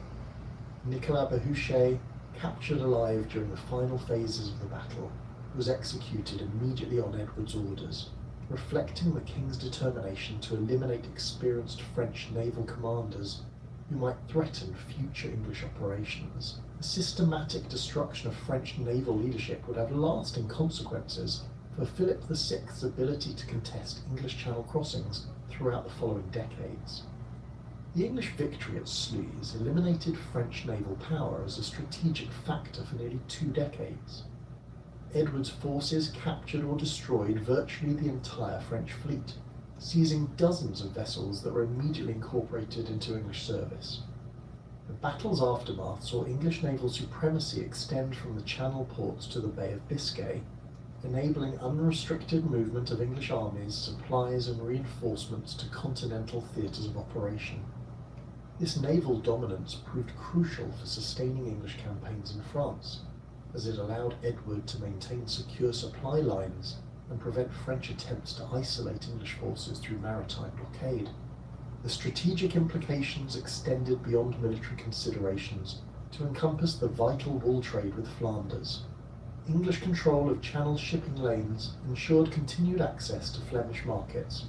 Speaker 11: Nicolas Behuchet, captured alive during the final phases of the battle, was executed immediately on Edward's orders, reflecting the king's determination to eliminate experienced French naval commanders who might threaten future English operations. The systematic destruction of French naval leadership would have lasting consequences for Philip VI's ability to contest English Channel crossings throughout the following decades. The English victory at Sluys eliminated French naval power as a strategic factor for nearly 2 decades. Edward's forces captured or destroyed virtually the entire French fleet, seizing dozens of vessels that were immediately incorporated into English service. The battle's aftermath saw English naval supremacy extend from the Channel ports to the Bay of Biscay, enabling unrestricted movement of English armies, supplies and reinforcements to continental theatres of operation. This naval dominance proved crucial for sustaining English campaigns in France, as it allowed Edward to maintain secure supply lines and prevent French attempts to isolate English forces through maritime blockade. The strategic implications extended beyond military considerations to encompass the vital wool trade with Flanders. English control of Channel shipping lanes ensured continued access to Flemish markets,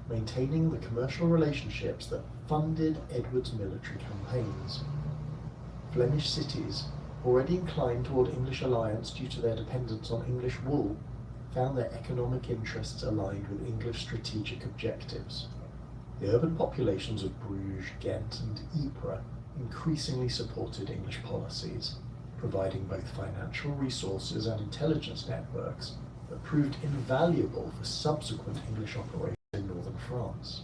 Speaker 11: maintaining the commercial relationships that funded Edward's military campaigns. Flemish cities, already inclined toward English alliance due to their dependence on English wool, found their economic interests aligned with English strategic objectives. The urban populations of Bruges, Ghent and Ypres increasingly supported English policies, providing both financial resources and intelligence networks that proved invaluable for subsequent English operations in northern France.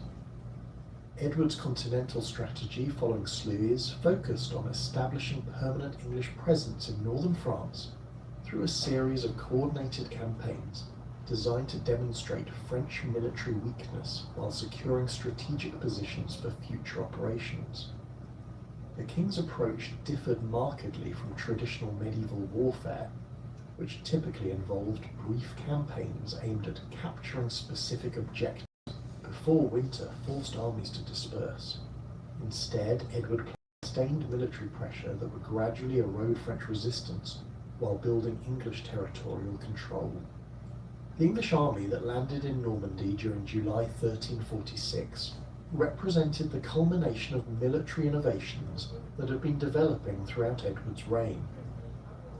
Speaker 11: Edward's continental strategy following Sluys focused on establishing permanent English presence in northern France, through a series of coordinated campaigns designed to demonstrate French military weakness while securing strategic positions for future operations. The king's approach differed markedly from traditional medieval warfare, which typically involved brief campaigns aimed at capturing specific objectives before winter forced armies to disperse. Instead, Edward applied sustained military pressure that would gradually erode French resistance while building English territorial control. The English army that landed in Normandy during July 1346 represented the culmination of military innovations that had been developing throughout Edward's reign.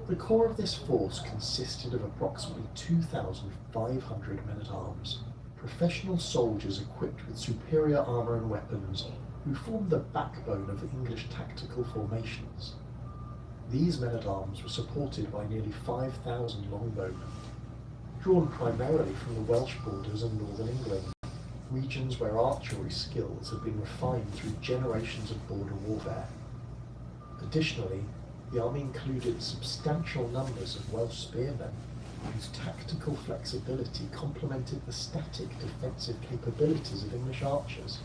Speaker 11: The core of this force consisted of approximately 2,500 men-at-arms, professional soldiers equipped with superior armour and weapons who formed the backbone of English tactical formations. These men-at-arms were supported by nearly 5,000 longbowmen, drawn primarily from the Welsh borders and northern England, regions where archery skills had been refined through generations of border warfare. Additionally, the army included substantial numbers of Welsh spearmen, whose tactical flexibility complemented the static defensive capabilities of English archers.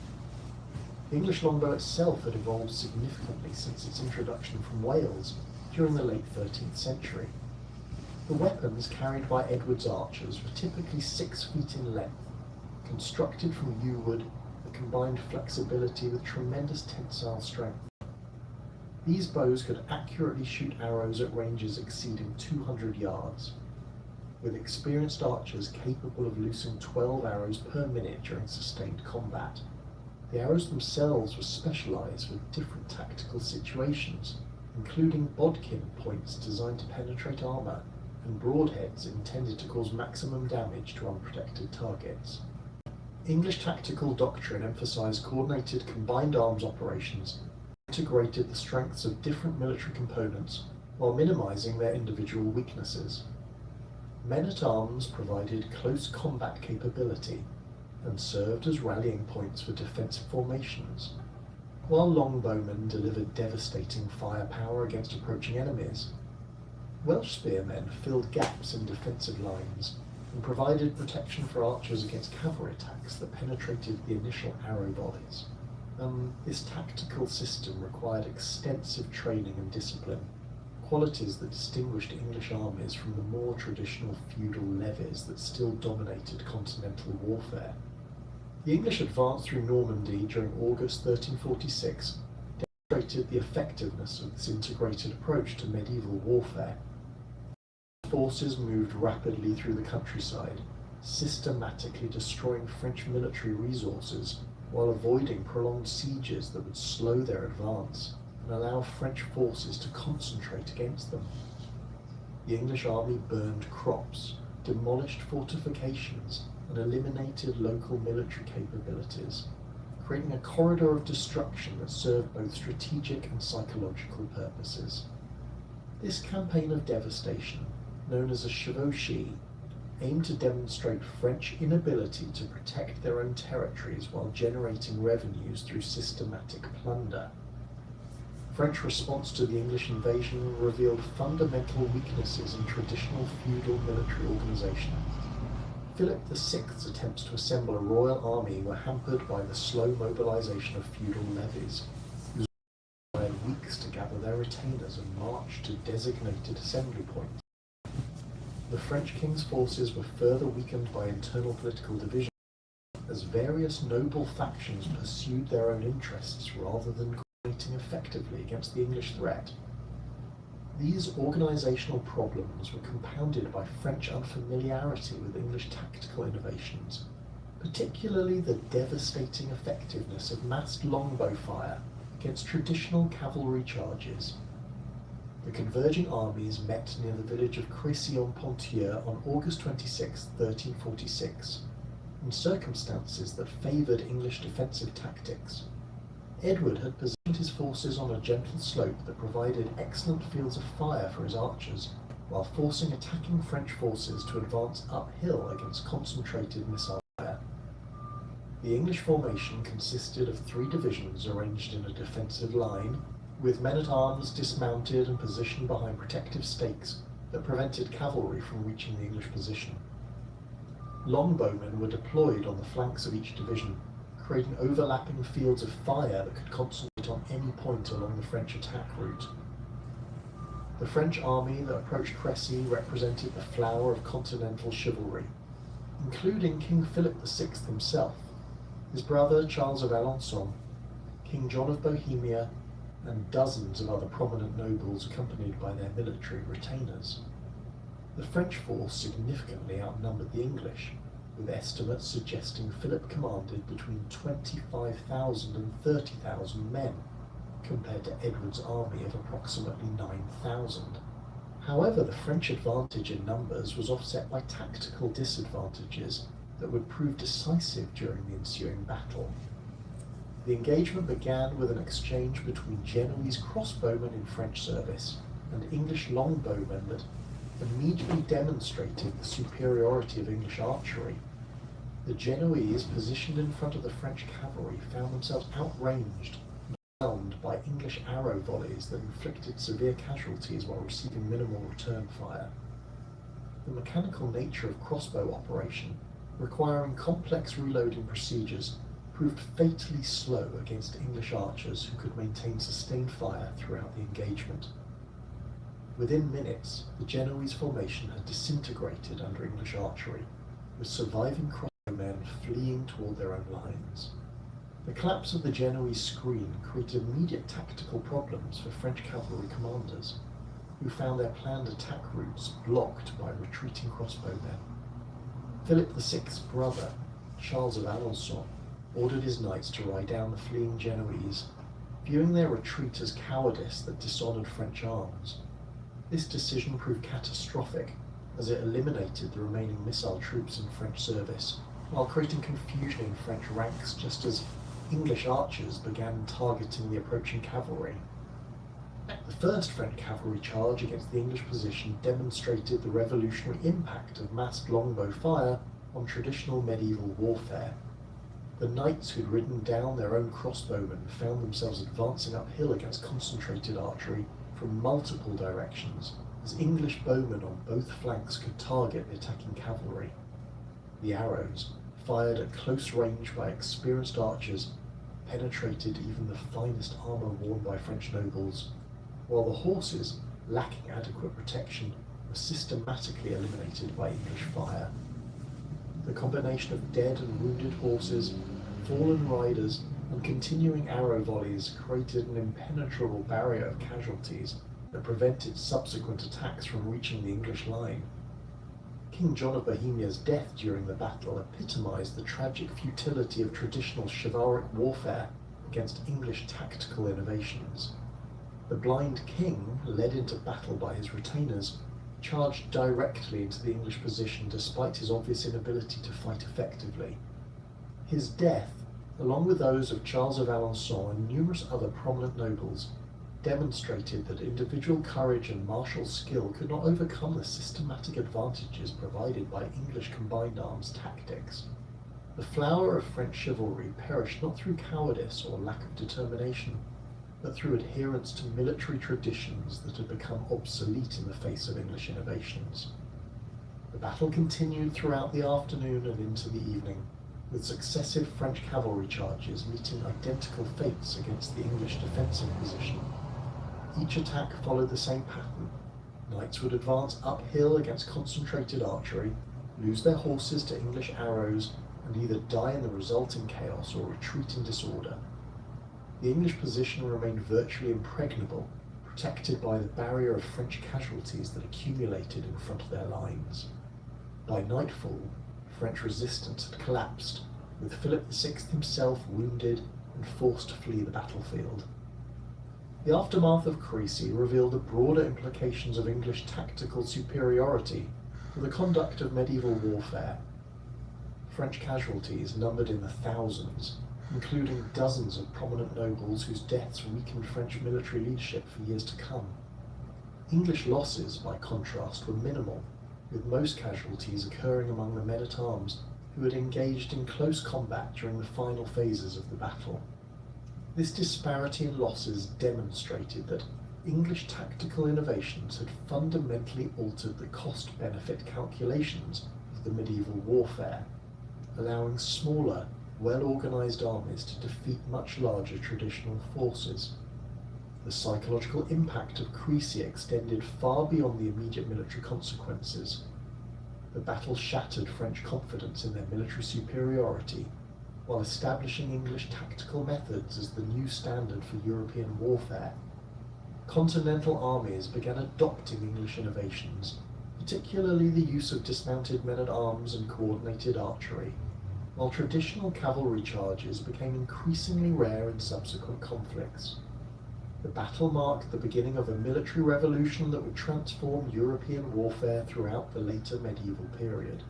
Speaker 11: The English longbow itself had evolved significantly since its introduction from Wales during the late 13th century. The weapons carried by Edward's archers were typically 6 feet in length, constructed from yew wood that combined flexibility with tremendous tensile strength. These bows could accurately shoot arrows at ranges exceeding 200 yards, with experienced archers capable of loosing 12 arrows per minute during sustained combat. The arrows themselves were specialized for different tactical situations, including bodkin points designed to penetrate armor, and broadheads intended to cause maximum damage to unprotected targets. English tactical doctrine emphasized coordinated combined arms operations, integrated the strengths of different military components while minimizing their individual weaknesses. Men-at-arms provided close combat capability and served as rallying points for defensive formations, while longbowmen delivered devastating firepower against approaching enemies. Welsh spearmen filled gaps in defensive lines and provided protection for archers against cavalry attacks that penetrated the initial arrow volleys. This tactical system required extensive training and discipline, qualities that distinguished English armies from the more traditional feudal levies that still dominated continental warfare. The English advance through Normandy during August 1346 demonstrated the effectiveness of this integrated approach to medieval warfare. Forces moved rapidly through the countryside, systematically destroying French military resources while avoiding prolonged sieges that would slow their advance and allow French forces to concentrate against them. The English army burned crops, demolished fortifications, and eliminated local military capabilities, creating a corridor of destruction that served both strategic and psychological purposes. This campaign of devastation, known as a chevauchée, aimed to demonstrate French inability to protect their own territories while generating revenues through systematic plunder. French response to the English invasion revealed fundamental weaknesses in traditional feudal military organization. Philip VI's attempts to assemble a royal army were hampered by the slow mobilization of feudal levies, who required weeks to gather their retainers and march to designated assembly points. The French king's forces were further weakened by internal political division, as various noble factions pursued their own interests rather than coordinating effectively against the English threat. These organizational problems were compounded by French unfamiliarity with English tactical innovations, particularly the devastating effectiveness of massed longbow fire against traditional cavalry charges. The converging armies met near the village of Crécy-en-Ponthieu on August 26, 1346, in circumstances that favoured English defensive tactics. Edward had positioned his forces on a gentle slope that provided excellent fields of fire for his archers, while forcing attacking French forces to advance uphill against concentrated missile fire. The English formation consisted of 3 divisions arranged in a defensive line, with men-at-arms dismounted and positioned behind protective stakes, that prevented cavalry from reaching the English position. Longbowmen were deployed on the flanks of each division, creating overlapping fields of fire that could concentrate on any point along the French attack route. The French army that approached Crécy represented the flower of continental chivalry, including King Philip VI himself, his brother Charles of Alençon, King John of Bohemia, and dozens of other prominent nobles accompanied by their military retainers. The French force significantly outnumbered the English, with estimates suggesting Philip commanded between 25,000 and 30,000 men, compared to Edward's army of approximately 9,000. However, the French advantage in numbers was offset by tactical disadvantages that would prove decisive during the ensuing battle. The engagement began with an exchange between Genoese crossbowmen in French service and English longbowmen that immediately demonstrated the superiority of English archery. The Genoese, positioned in front of the French cavalry, found themselves outranged and overwhelmed by English arrow volleys that inflicted severe casualties while receiving minimal return fire. The mechanical nature of crossbow operation, requiring complex reloading procedures, proved fatally slow against English archers who could maintain sustained fire throughout the engagement. Within minutes, the Genoese formation had disintegrated under English archery, with surviving crossbowmen fleeing toward their own lines. The collapse of the Genoese screen created immediate tactical problems for French cavalry commanders, who found their planned attack routes blocked by retreating crossbowmen. Philip VI's brother, Charles of Alençon, ordered his knights to ride down the fleeing Genoese, viewing their retreat as cowardice that dishonoured French arms. This decision proved catastrophic, as it eliminated the remaining missile troops in French service, while creating confusion in French ranks just as English archers began targeting the approaching cavalry. The first French cavalry charge against the English position demonstrated the revolutionary impact of massed longbow fire on traditional medieval warfare. The knights who'd ridden down their own crossbowmen found themselves advancing uphill against concentrated archery from multiple directions, as English bowmen on both flanks could target the attacking cavalry. The arrows, fired at close range by experienced archers, penetrated even the finest armour worn by French nobles, while the horses, lacking adequate protection, were systematically eliminated by English fire. The combination of dead and wounded horses, fallen riders, and continuing arrow volleys created an impenetrable barrier of casualties that prevented subsequent attacks from reaching the English line. King John of Bohemia's death during the battle epitomized the tragic futility of traditional chivalric warfare against English tactical innovations. The blind king, led into battle by his retainers, charged directly into the English position despite his obvious inability to fight effectively. His death, along with those of Charles of Alençon and numerous other prominent nobles, demonstrated that individual courage and martial skill could not overcome the systematic advantages provided by English combined arms tactics. The flower of French chivalry perished not through cowardice or lack of determination, but through adherence to military traditions that had become obsolete in the face of English innovations. The battle continued throughout the afternoon and into the evening, with successive French cavalry charges meeting identical fates against the English defensive position. Each attack followed the same pattern. Knights would advance uphill against concentrated archery, lose their horses to English arrows, and either die in the resulting chaos or retreat in disorder. The English position remained virtually impregnable, protected by the barrier of French casualties that accumulated in front of their lines. By nightfall, French resistance had collapsed, with Philip VI himself wounded and forced to flee the battlefield. The aftermath of Crécy revealed the broader implications of English tactical superiority for the conduct of medieval warfare. French casualties numbered in the thousands, including dozens of prominent nobles whose deaths weakened French military leadership for years to come. English losses, by contrast, were minimal, with most casualties occurring among the men-at-arms who had engaged in close combat during the final phases of the battle. This disparity in losses demonstrated that, English tactical innovations had fundamentally altered the cost-benefit calculations of the medieval warfare, allowing smaller, well-organized armies to defeat much larger traditional forces. The psychological impact of Crécy extended far beyond the immediate military consequences. The battle shattered French confidence in their military superiority, while establishing English tactical methods as the new standard for European warfare. Continental armies began adopting English innovations, particularly the use of dismounted men-at-arms and coordinated archery, while traditional cavalry charges became increasingly rare in subsequent conflicts. The battle marked the beginning of a military revolution that would transform European warfare throughout the later medieval period.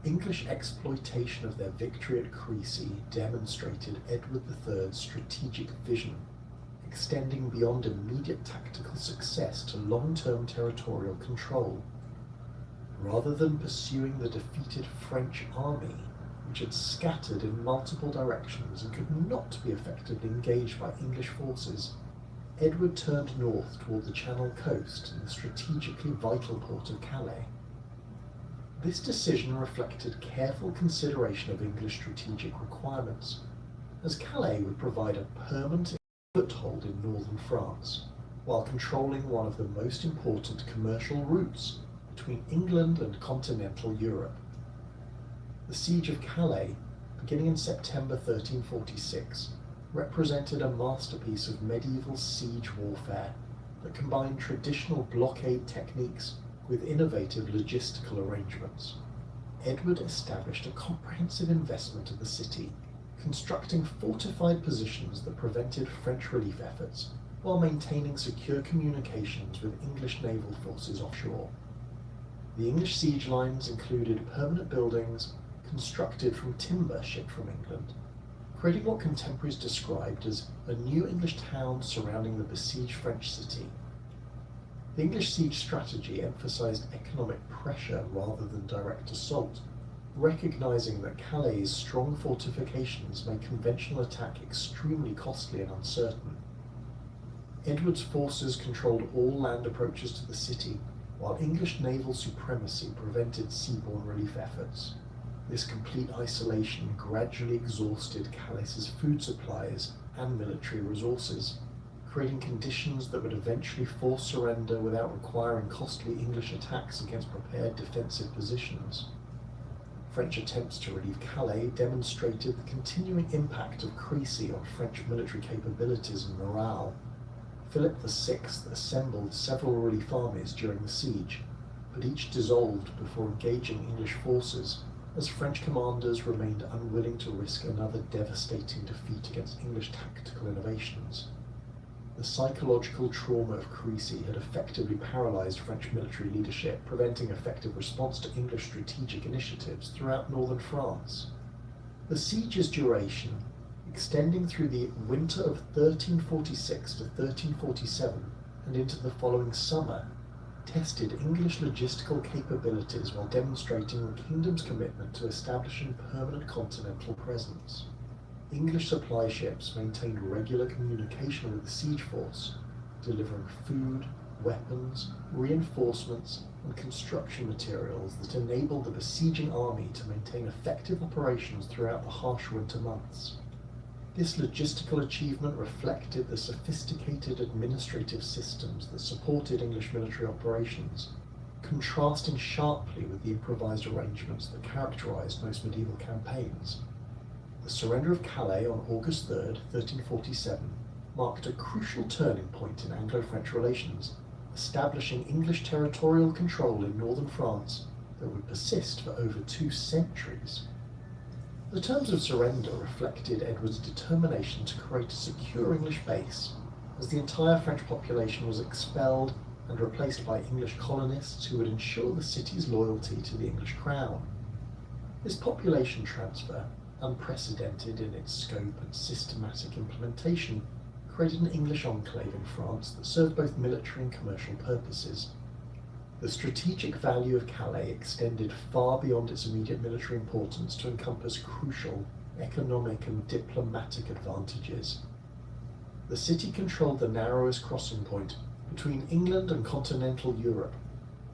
Speaker 11: English exploitation of their victory at Crécy demonstrated Edward III's strategic vision, extending beyond immediate tactical success to long-term territorial control. Rather than pursuing the defeated French army, which had scattered in multiple directions and could not be effectively engaged by English forces, Edward turned north toward the Channel coast and the strategically vital port of Calais. This decision reflected careful consideration of English strategic requirements, as Calais would provide a permanent foothold in northern France, while controlling one of the most important commercial routes between England and continental Europe. The Siege of Calais, beginning in September 1346, represented a masterpiece of medieval siege warfare that combined traditional blockade techniques with innovative logistical arrangements. Edward established a comprehensive investment of the city, constructing fortified positions that prevented French relief efforts while maintaining secure communications with English naval forces offshore. The English siege lines included permanent buildings constructed from timber shipped from England, creating what contemporaries described as a new English town surrounding the besieged French city. The English siege strategy emphasized economic pressure rather than direct assault, recognizing that Calais' strong fortifications made conventional attack extremely costly and uncertain. Edward's forces controlled all land approaches to the city, while English naval supremacy prevented seaborne relief efforts. This complete isolation gradually exhausted Calais' food supplies and military resources, creating conditions that would eventually force surrender without requiring costly English attacks against prepared defensive positions. French attempts to relieve Calais demonstrated the continuing impact of Crécy on French military capabilities and morale. Philip VI assembled several relief armies during the siege, but each dissolved before engaging English forces, as French commanders remained unwilling to risk another devastating defeat against English tactical innovations. The psychological trauma of Crécy had effectively paralysed French military leadership, preventing effective response to English strategic initiatives throughout northern France. The siege's duration, extending through the winter of 1346 to 1347 and into the following summer, tested English logistical capabilities while demonstrating the kingdom's commitment to establishing permanent continental presence. English supply ships maintained regular communication with the siege force, delivering food, weapons, reinforcements, and construction materials that enabled the besieging army to maintain effective operations throughout the harsh winter months. This logistical achievement reflected the sophisticated administrative systems that supported English military operations, contrasting sharply with the improvised arrangements that characterized most medieval campaigns. The surrender of Calais on August 3, 1347, marked a crucial turning point in Anglo-French relations, establishing English territorial control in northern France that would persist for over 2 centuries. The terms of surrender reflected Edward's determination to create a secure English base, as the entire French population was expelled and replaced by English colonists who would ensure the city's loyalty to the English crown. This population transfer, unprecedented in its scope and systematic implementation, created an English enclave in France that served both military and commercial purposes. The strategic value of Calais extended far beyond its immediate military importance to encompass crucial economic and diplomatic advantages. The city controlled the narrowest crossing point between England and continental Europe,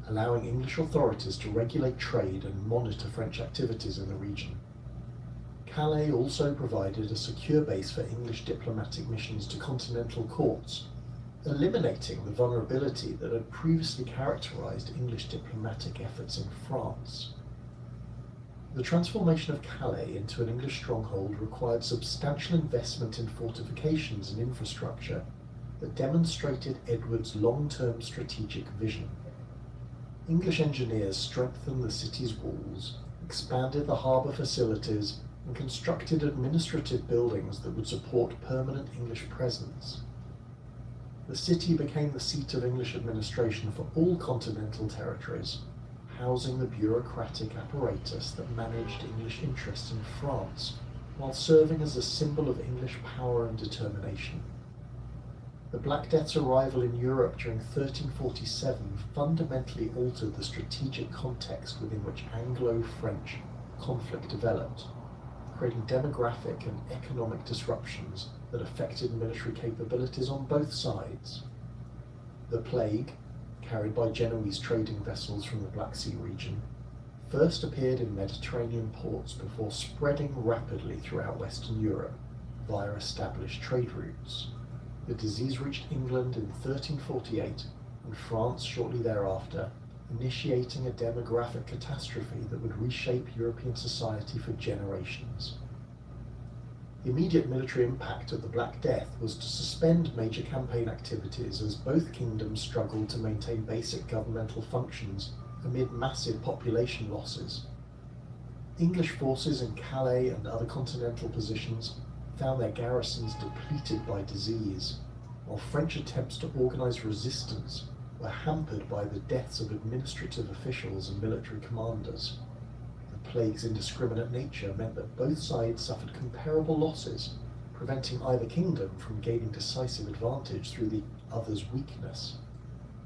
Speaker 11: allowing English authorities to regulate trade and monitor French activities in the region. Calais also provided a secure base for English diplomatic missions to continental courts, eliminating the vulnerability that had previously characterized English diplomatic efforts in France. The transformation of Calais into an English stronghold required substantial investment in fortifications and infrastructure that demonstrated Edward's long-term strategic vision. English engineers strengthened the city's walls, expanded the harbour facilities, and constructed administrative buildings that would support permanent English presence. The city became the seat of English administration for all continental territories, housing the bureaucratic apparatus that managed English interests in France, while serving as a symbol of English power and determination. The Black Death's arrival in Europe during 1347 fundamentally altered the strategic context within which Anglo-French conflict developed, creating demographic and economic disruptions that affected military capabilities on both sides. The plague, carried by Genoese trading vessels from the Black Sea region, first appeared in Mediterranean ports before spreading rapidly throughout Western Europe via established trade routes. The disease reached England in 1348 and France shortly thereafter, initiating a demographic catastrophe that would reshape European society for generations. The immediate military impact of the Black Death was to suspend major campaign activities as both kingdoms struggled to maintain basic governmental functions amid massive population losses. English forces in Calais and other continental positions found their garrisons depleted by disease, while French attempts to organize resistance were hampered by the deaths of administrative officials and military commanders. The plague's indiscriminate nature meant that both sides suffered comparable losses, preventing either kingdom from gaining decisive advantage through the other's weakness.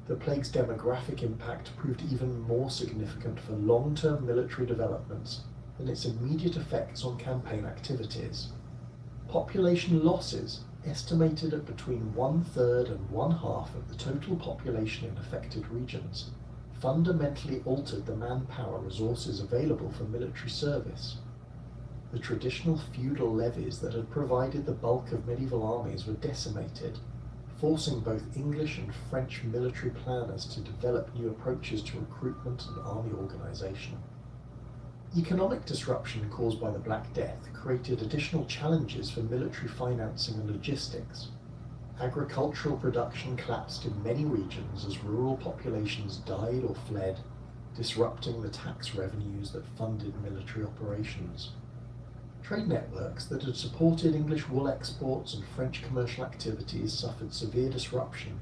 Speaker 11: The plague's demographic impact proved even more significant for long-term military developments than its immediate effects on campaign activities. Population losses, estimated at between 1/3 and 1/2 of the total population in affected regions, fundamentally altered the manpower resources available for military service. The traditional feudal levies that had provided the bulk of medieval armies were decimated, forcing both English and French military planners to develop new approaches to recruitment and army organization. Economic disruption caused by the Black Death created additional challenges for military financing and logistics. Agricultural production collapsed in many regions as rural populations died or fled, disrupting the tax revenues that funded military operations. Trade networks that had supported English wool exports and French commercial activities suffered severe disruption,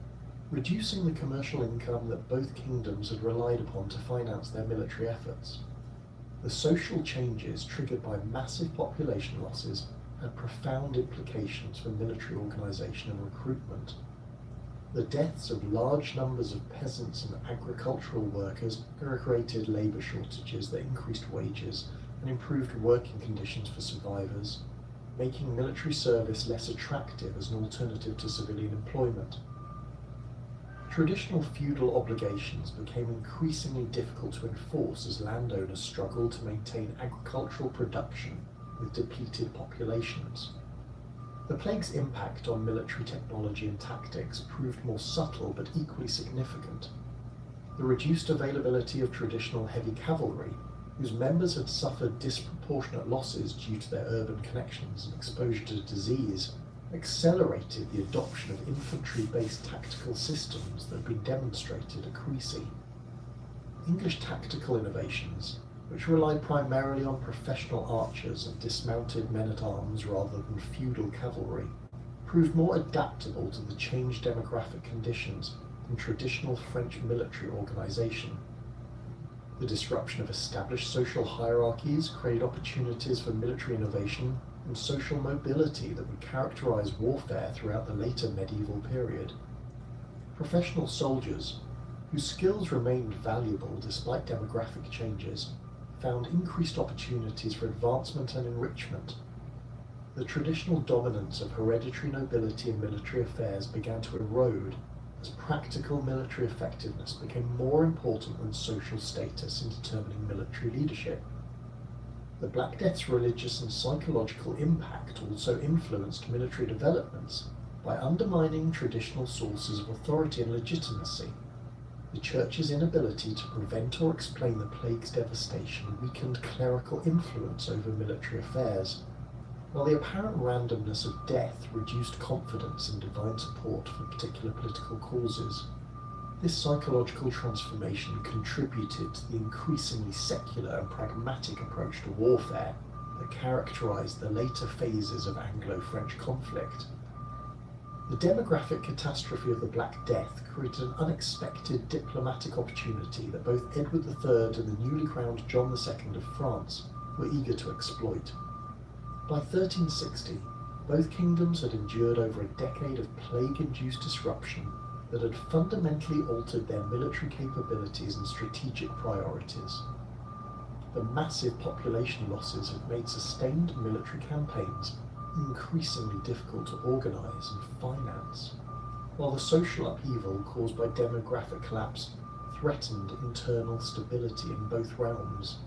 Speaker 11: reducing the commercial income that both kingdoms had relied upon to finance their military efforts. The social changes triggered by massive population losses had profound implications for military organization and recruitment. The deaths of large numbers of peasants and agricultural workers created labor shortages that increased wages and improved working conditions for survivors, making military service less attractive as an alternative to civilian employment. Traditional feudal obligations became increasingly difficult to enforce as landowners struggled to maintain agricultural production with depleted populations. The plague's impact on military technology and tactics proved more subtle but equally significant. The reduced availability of traditional heavy cavalry, whose members had suffered disproportionate losses due to their urban connections and exposure to disease, accelerated the adoption of infantry-based tactical systems that had been demonstrated at Crécy. English tactical innovations, which relied primarily on professional archers and dismounted men-at-arms rather than feudal cavalry, proved more adaptable to the changed demographic conditions than traditional French military organization. The disruption of established social hierarchies created opportunities for military innovation and social mobility that would characterize warfare throughout the later medieval period. Professional soldiers, whose skills remained valuable despite demographic changes, found increased opportunities for advancement and enrichment. the traditional dominance of hereditary nobility in military affairs began to erode as practical military effectiveness became more important than social status in determining military leadership. The Black Death's religious and psychological impact also influenced military developments by undermining traditional sources of authority and legitimacy. The Church's inability to prevent or explain the plague's devastation weakened clerical influence over military affairs, while the apparent randomness of death reduced confidence in divine support for particular political causes. This psychological transformation contributed to the increasingly secular and pragmatic approach to warfare that characterized the later phases of Anglo-French conflict. The demographic catastrophe of the Black Death created an unexpected diplomatic opportunity that both Edward III and the newly crowned John II of France were eager to exploit. By 1360, both kingdoms had endured over a decade of plague-induced disruption that had fundamentally altered their military capabilities and strategic priorities. The massive population losses had made sustained military campaigns increasingly difficult to organize and finance, while the social upheaval caused by demographic collapse threatened internal stability in both realms.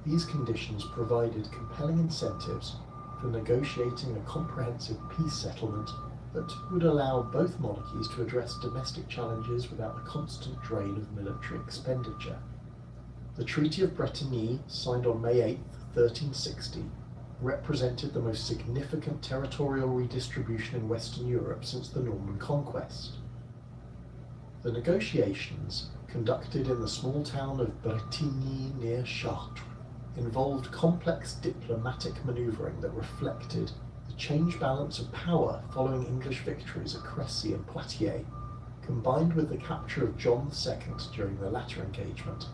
Speaker 11: These conditions provided compelling incentives for negotiating a comprehensive peace settlement that would allow both monarchies to address domestic challenges without the constant drain of military expenditure. The Treaty of Bretigny, signed on May 8, 1360, represented the most significant territorial redistribution in Western Europe since the Norman conquest. The negotiations, conducted in the small town of Bretigny near Chartres, involved complex diplomatic manoeuvring that reflected the change balance of power following English victories at Crécy and Poitiers, combined with the capture of John II during the latter engagement.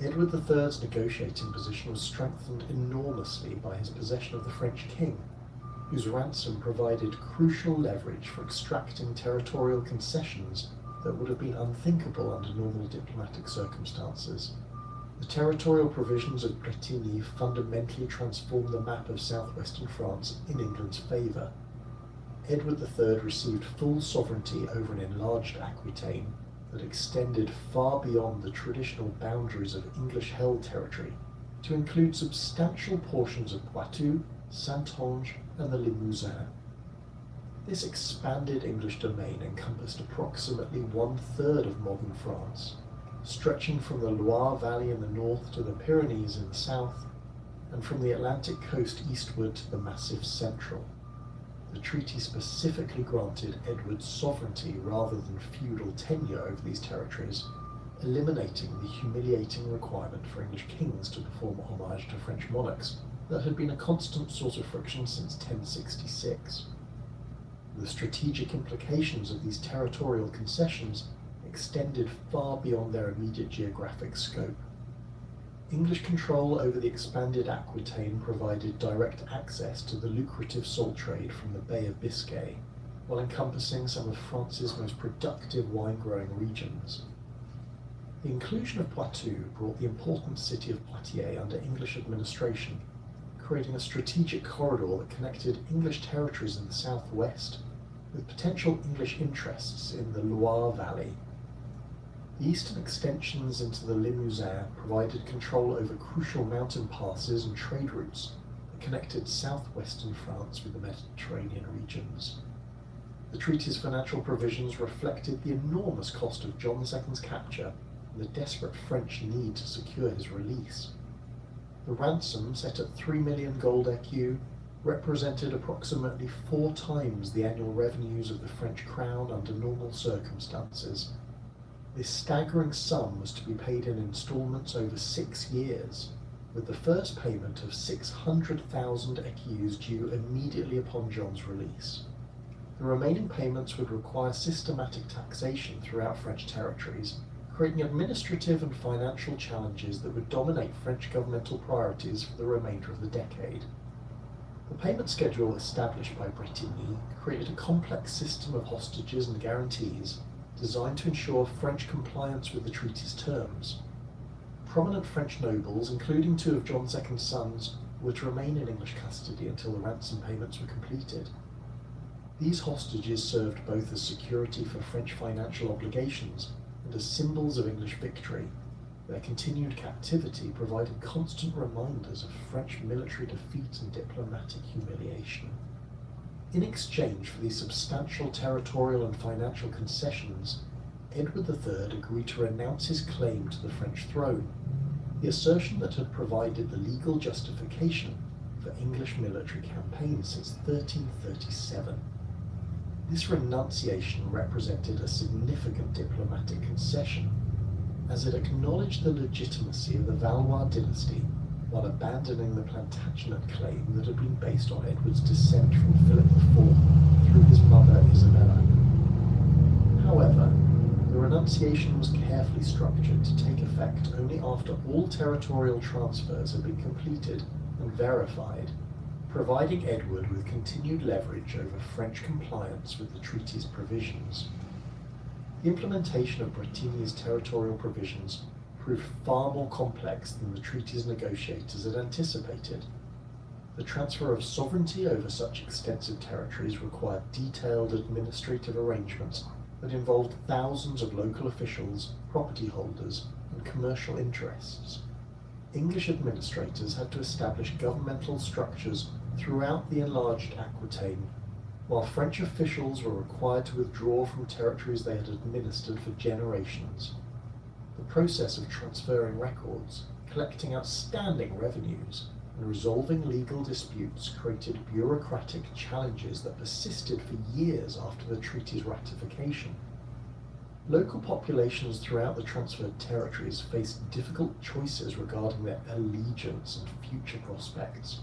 Speaker 11: Edward III's negotiating position was strengthened enormously by his possession of the French king, whose ransom provided crucial leverage for extracting territorial concessions that would have been unthinkable under normal diplomatic circumstances. The territorial provisions of Bretigny fundamentally transformed the map of southwestern France in England's favour. Edward III received full sovereignty over an enlarged Aquitaine that extended far beyond the traditional boundaries of English-held territory to include substantial portions of Poitou, Saintonge, and the Limousin. This expanded English domain encompassed approximately one-third of modern France, stretching from the Loire Valley in the north to the Pyrenees in the south, and from the Atlantic coast eastward to the Massif Central. The treaty specifically granted Edward sovereignty rather than feudal tenure over these territories, eliminating the humiliating requirement for English kings to perform homage to French monarchs that had been a constant source of friction since 1066. The strategic implications of these territorial concessions extended far beyond their immediate geographic scope. English control over the expanded Aquitaine provided direct access to the lucrative salt trade from the Bay of Biscay, while encompassing some of France's most productive wine-growing regions. The inclusion of Poitou brought the important city of Poitiers under English administration, creating a strategic corridor that connected English territories in the southwest with potential English interests in the Loire Valley. The eastern extensions into the Limousin provided control over crucial mountain passes and trade routes that connected southwestern France with the Mediterranean regions. The treaty's financial provisions reflected the enormous cost of John II's capture and the desperate French need to secure his release. The ransom, set at 3 million gold écus, represented approximately 4 times the annual revenues of the French crown under normal circumstances. This staggering sum was to be paid in installments over 6 years, with the first payment of 600,000 écus due immediately upon John's release. The remaining payments would require systematic taxation throughout French territories, creating administrative and financial challenges that would dominate French governmental priorities for the remainder of the decade. The payment schedule established by Bretigny created a complex system of hostages and guarantees designed to ensure French compliance with the treaty's terms. Prominent French nobles, including 2 of John II's sons, were to remain in English custody until the ransom payments were completed. These hostages served both as security for French financial obligations and as symbols of English victory. Their continued captivity provided constant reminders of French military defeat and diplomatic humiliation. In exchange for these substantial territorial and financial concessions, Edward III agreed to renounce his claim to the French throne, the assertion that had provided the legal justification for English military campaigns since 1337. This renunciation represented a significant diplomatic concession, as it acknowledged the legitimacy of the Valois dynasty while abandoning the Plantagenet claim that had been based on Edward's descent from Philip IV through his mother Isabella. However, the renunciation was carefully structured to take effect only after all territorial transfers had been completed and verified, providing Edward with continued leverage over French compliance with the treaty's provisions. The implementation of Bretigny's territorial provisions proved far more complex than the treaty's negotiators had anticipated. The transfer of sovereignty over such extensive territories required detailed administrative arrangements that involved thousands of local officials, property holders, and commercial interests. English administrators had to establish governmental structures throughout the enlarged Aquitaine, while French officials were required to withdraw from territories they had administered for generations. The process of transferring records, collecting outstanding revenues, and resolving legal disputes created bureaucratic challenges that persisted for years after the treaty's ratification. Local populations throughout the transferred territories faced difficult choices regarding their allegiance and future prospects.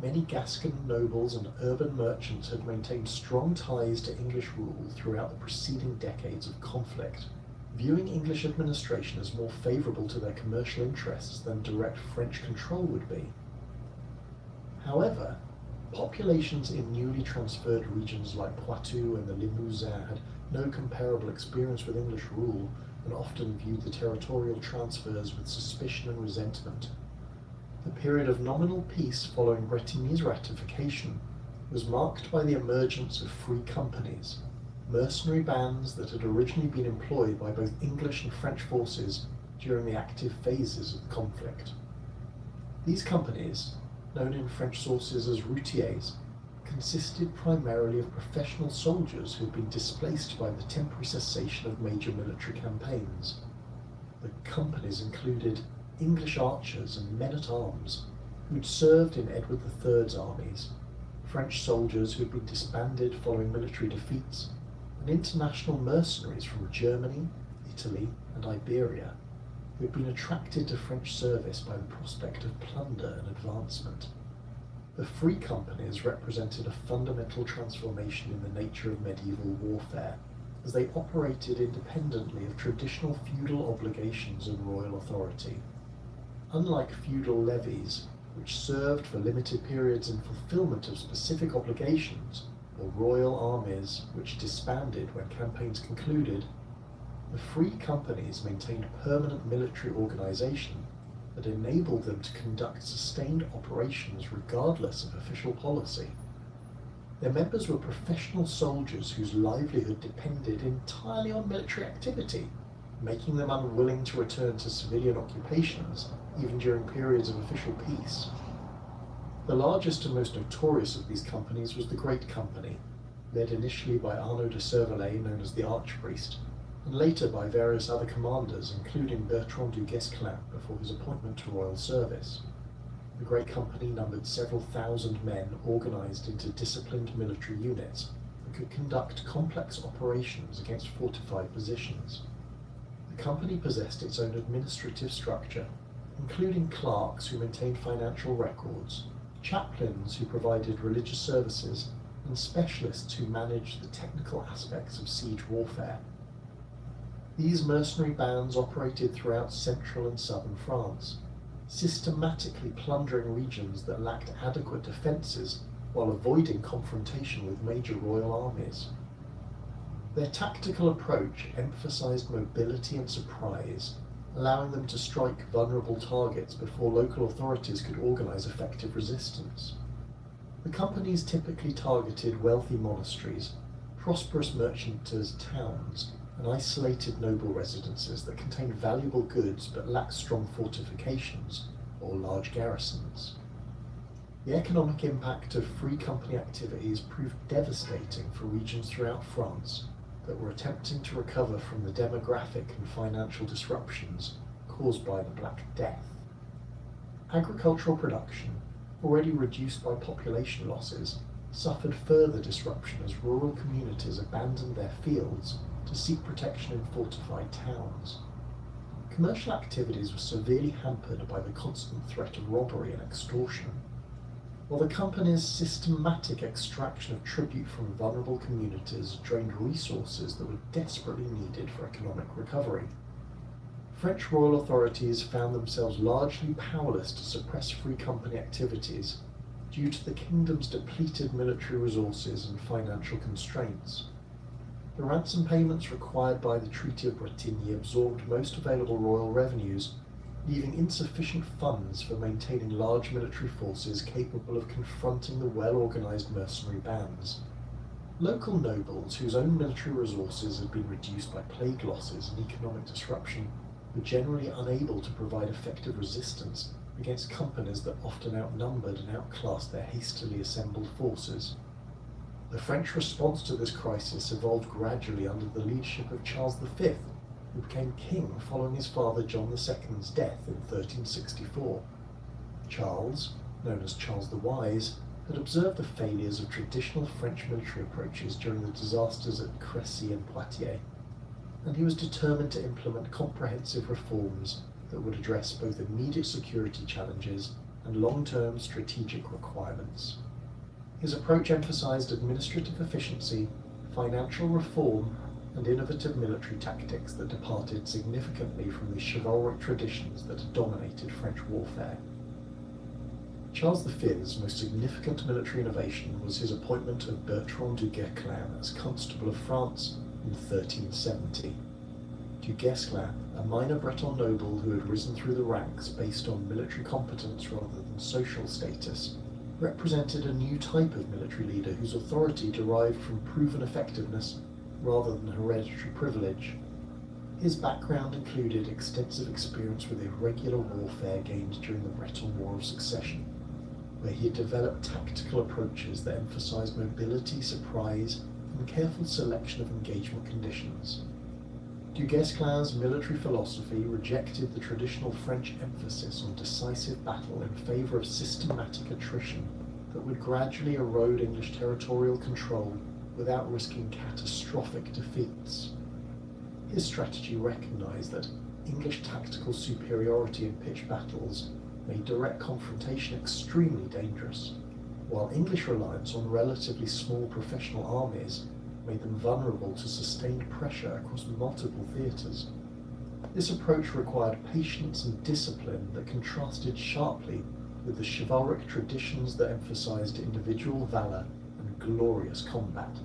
Speaker 11: Many Gascon nobles and urban merchants had maintained strong ties to English rule throughout the preceding decades of conflict, viewing English administration as more favourable to their commercial interests than direct French control would be. However, populations in newly transferred regions like Poitou and the Limousin had no comparable experience with English rule and often viewed the territorial transfers with suspicion and resentment. The period of nominal peace following Bretigny's ratification was marked by the emergence of free companies, mercenary bands that had originally been employed by both English and French forces during the active phases of the conflict. These companies, known in French sources as routiers, consisted primarily of professional soldiers who had been displaced by the temporary cessation of major military campaigns. The companies included English archers and men-at-arms who'd served in Edward III's armies, French soldiers who'd been disbanded following military defeats, and international mercenaries from Germany, Italy, and Iberia who had been attracted to French service by the prospect of plunder and advancement. The free companies represented a fundamental transformation in the nature of medieval warfare, as they operated independently of traditional feudal obligations and royal authority. Unlike feudal levies, which served for limited periods in fulfillment of specific obligations, or royal armies, which disbanded when campaigns concluded, the free companies maintained permanent military organization that enabled them to conduct sustained operations regardless of official policy. Their members were professional soldiers whose livelihood depended entirely on military activity, making them unwilling to return to civilian occupations even during periods of official peace. The largest and most notorious of these companies was the Great Company, led initially by Arnaud de Servalet, known as the Archpriest, and later by various other commanders, including Bertrand du Guesclin before his appointment to royal service. The Great Company numbered several thousand men organized into disciplined military units that could conduct complex operations against fortified positions. The company possessed its own administrative structure, including clerks who maintained financial records, chaplains who provided religious services, and specialists who managed the technical aspects of siege warfare. These mercenary bands operated throughout central and southern France, systematically plundering regions that lacked adequate defences while avoiding confrontation with major royal armies. Their tactical approach emphasised mobility and surprise, allowing them to strike vulnerable targets before local authorities could organize effective resistance. The companies typically targeted wealthy monasteries, prosperous merchanters' towns, and isolated noble residences that contained valuable goods but lacked strong fortifications or large garrisons. The economic impact of free company activities proved devastating for regions throughout France that were attempting to recover from the demographic and financial disruptions caused by the Black Death. Agricultural production, already reduced by population losses, suffered further disruption as rural communities abandoned their fields to seek protection in fortified towns. Commercial activities were severely hampered by the constant threat of robbery and extortion, while the company's systematic extraction of tribute from vulnerable communities drained resources that were desperately needed for economic recovery. French royal authorities found themselves largely powerless to suppress free company activities due to the kingdom's depleted military resources and financial constraints. The ransom payments required by the Treaty of Bretigny absorbed most available royal revenues, leaving insufficient funds for maintaining large military forces capable of confronting the well-organized mercenary bands. Local nobles, whose own military resources had been reduced by plague losses and economic disruption, were generally unable to provide effective resistance against companies that often outnumbered and outclassed their hastily assembled forces. The French response to this crisis evolved gradually under the leadership of Charles V, who became king following his father John II's death in 1364. Charles, known as Charles the Wise, had observed the failures of traditional French military approaches during the disasters at Crécy and Poitiers, and he was determined to implement comprehensive reforms that would address both immediate security challenges and long-term strategic requirements. His approach emphasized administrative efficiency, financial reform, and innovative military tactics that departed significantly from the chivalric traditions that had dominated French warfare. Charles V's most significant military innovation was his appointment of Bertrand du Guesclin as Constable of France in 1370. Du Guesclin, a minor Breton noble who had risen through the ranks based on military competence rather than social status, represented a new type of military leader whose authority derived from proven effectiveness rather than hereditary privilege. His background included extensive experience with irregular warfare gained during the Breton War of Succession, where he had developed tactical approaches that emphasized mobility, surprise, and careful selection of engagement conditions. Du Guesclin's military philosophy rejected the traditional French emphasis on decisive battle in favor of systematic attrition that would gradually erode English territorial control without risking catastrophic defeats. His strategy recognized that English tactical superiority in pitched battles made direct confrontation extremely dangerous, while English reliance on relatively small professional armies made them vulnerable to sustained pressure across multiple theatres. This approach required patience and discipline that contrasted sharply with the chivalric traditions that emphasized individual valor and glorious combat.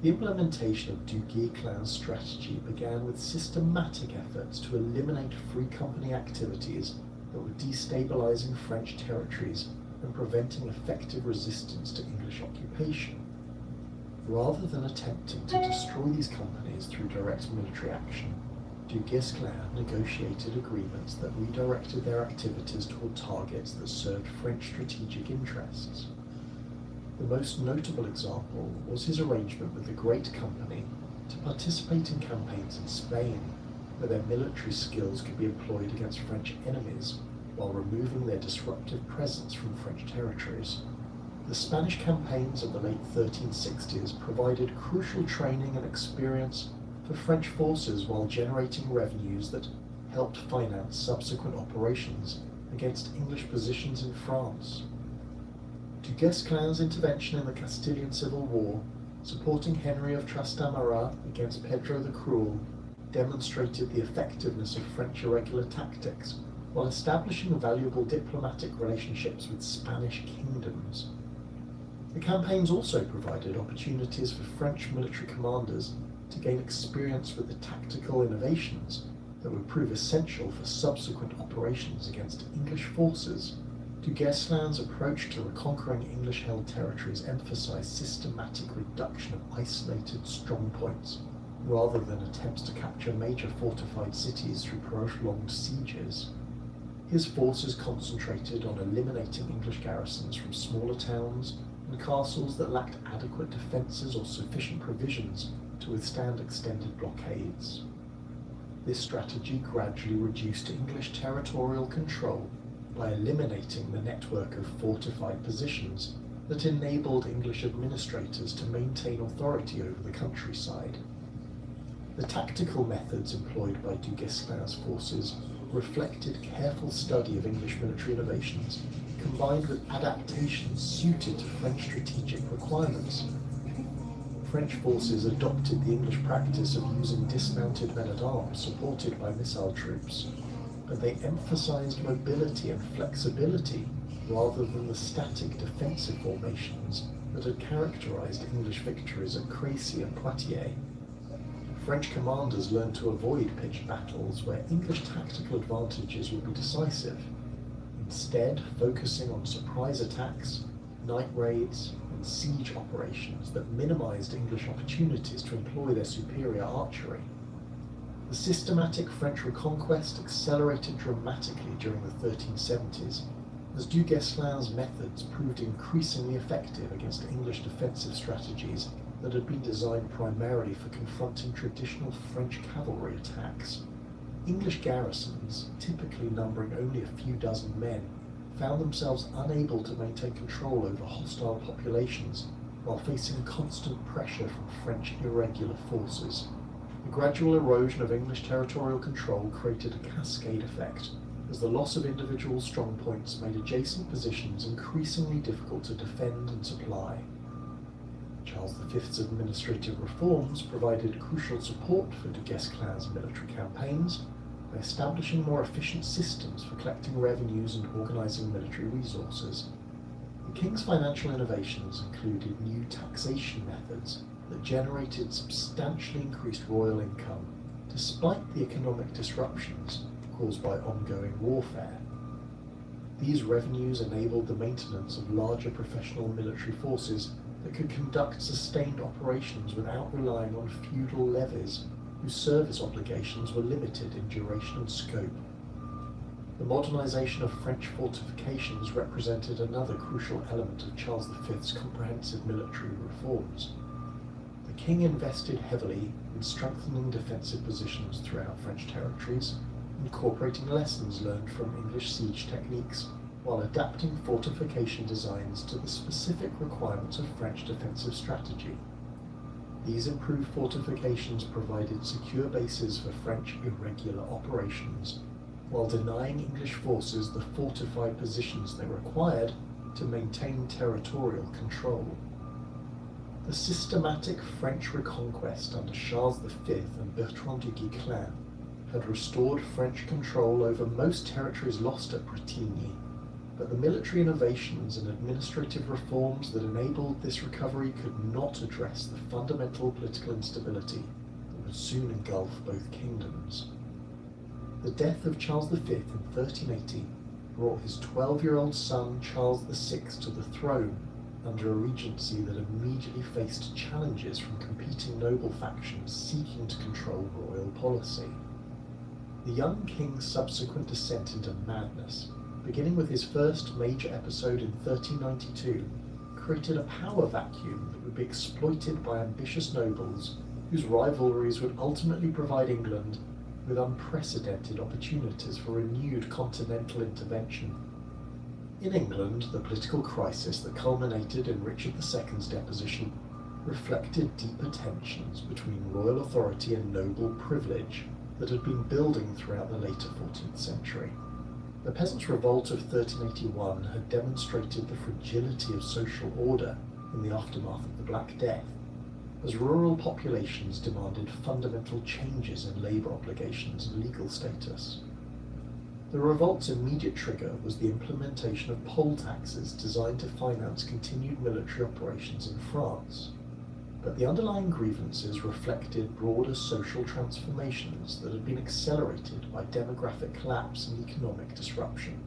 Speaker 11: The implementation of Du Guesclin's strategy began with systematic efforts to eliminate free company activities that were destabilizing French territories and preventing effective resistance to English occupation. Rather than attempting to destroy these companies through direct military action, Du Guesclin negotiated agreements that redirected their activities toward targets that served French strategic interests. The most notable example was his arrangement with the Great Company to participate in campaigns in Spain, where their military skills could be employed against French enemies while removing their disruptive presence from French territories. The Spanish campaigns of the late 1360s provided crucial training and experience for French forces while generating revenues that helped finance subsequent operations against English positions in France. Du Guesclin's intervention in the Castilian Civil War, supporting Henry of Trastamara against Pedro the Cruel, demonstrated the effectiveness of French irregular tactics while establishing valuable diplomatic relationships with Spanish kingdoms. The campaigns also provided opportunities for French military commanders to gain experience with the tactical innovations that would prove essential for subsequent operations against English forces, du Guesclin's approach to reconquering English-held territories emphasized systematic reduction of isolated strongpoints, rather than attempts to capture major fortified cities through prolonged sieges. His forces concentrated on eliminating English garrisons from smaller towns and castles that lacked adequate defences or sufficient provisions to withstand extended blockades. This strategy gradually reduced English territorial control by eliminating the network of fortified positions that enabled English administrators to maintain authority over the countryside. The tactical methods employed by du Guesclin's forces reflected careful study of English military innovations, combined with adaptations suited to French strategic requirements. French forces adopted the English practice of using dismounted men-at-arms supported by missile troops, but they emphasized mobility and flexibility rather than the static defensive formations that had characterized English victories at Crécy and Poitiers. French commanders learned to avoid pitched battles where English tactical advantages would be decisive, instead focusing on surprise attacks, night raids, and siege operations that minimized English opportunities to employ their superior archery. The systematic French reconquest accelerated dramatically during the 1370s, as du Guesclin's methods proved increasingly effective against English defensive strategies that had been designed primarily for confronting traditional French cavalry attacks. English garrisons, typically numbering only a few dozen men, found themselves unable to maintain control over hostile populations while facing constant pressure from French irregular forces. The gradual erosion of English territorial control created a cascade effect, as the loss of individual strongpoints made adjacent positions increasingly difficult to defend and supply. Charles V's administrative reforms provided crucial support for du Guesclin's military campaigns by establishing more efficient systems for collecting revenues and organising military resources. The king's financial innovations included new taxation methods that generated substantially increased royal income, despite the economic disruptions caused by ongoing warfare. These revenues enabled the maintenance of larger professional military forces that could conduct sustained operations without relying on feudal levies, whose service obligations were limited in duration and scope. The modernisation of French fortifications represented another crucial element of Charles V's comprehensive military reforms. The king invested heavily in strengthening defensive positions throughout French territories, incorporating lessons learned from English siege techniques, while adapting fortification designs to the specific requirements of French defensive strategy. These improved fortifications provided secure bases for French irregular operations, while denying English forces the fortified positions they required to maintain territorial control. The systematic French reconquest under Charles V and Bertrand du Guesclin had restored French control over most territories lost at Bretigny, but the military innovations and administrative reforms that enabled this recovery could not address the fundamental political instability that would soon engulf both kingdoms. The death of Charles V in 1380 brought his 12-year-old son Charles VI to the throne under a regency that immediately faced challenges from competing noble factions seeking to control royal policy. The young king's subsequent descent into madness, beginning with his first major episode in 1392, created a power vacuum that would be exploited by ambitious nobles whose rivalries would ultimately provide England with unprecedented opportunities for renewed continental intervention. In England, the political crisis that culminated in Richard II's deposition reflected deeper tensions between royal authority and noble privilege that had been building throughout the later 14th century. The Peasants' Revolt of 1381 had demonstrated the fragility of social order in the aftermath of the Black Death, as rural populations demanded fundamental changes in labour obligations and legal status. The revolt's immediate trigger was the implementation of poll taxes designed to finance continued military operations in France. But the underlying grievances reflected broader social transformations that had been accelerated by demographic collapse and economic disruption.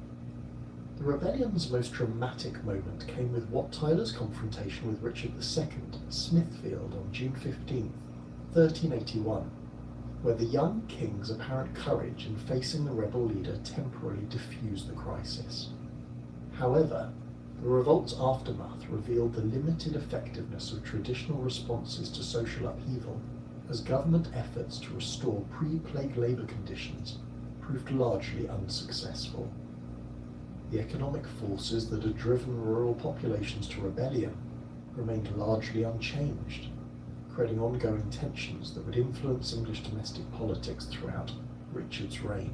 Speaker 11: The rebellion's most dramatic moment came with Wat Tyler's confrontation with Richard II at Smithfield on June 15, 1381, where the young king's apparent courage in facing the rebel leader temporarily diffused the crisis. However, the revolt's aftermath revealed the limited effectiveness of traditional responses to social upheaval, as government efforts to restore pre-plague labour conditions proved largely unsuccessful. The economic forces that had driven rural populations to rebellion remained largely unchanged, creating ongoing tensions that would influence English domestic politics throughout Richard's reign.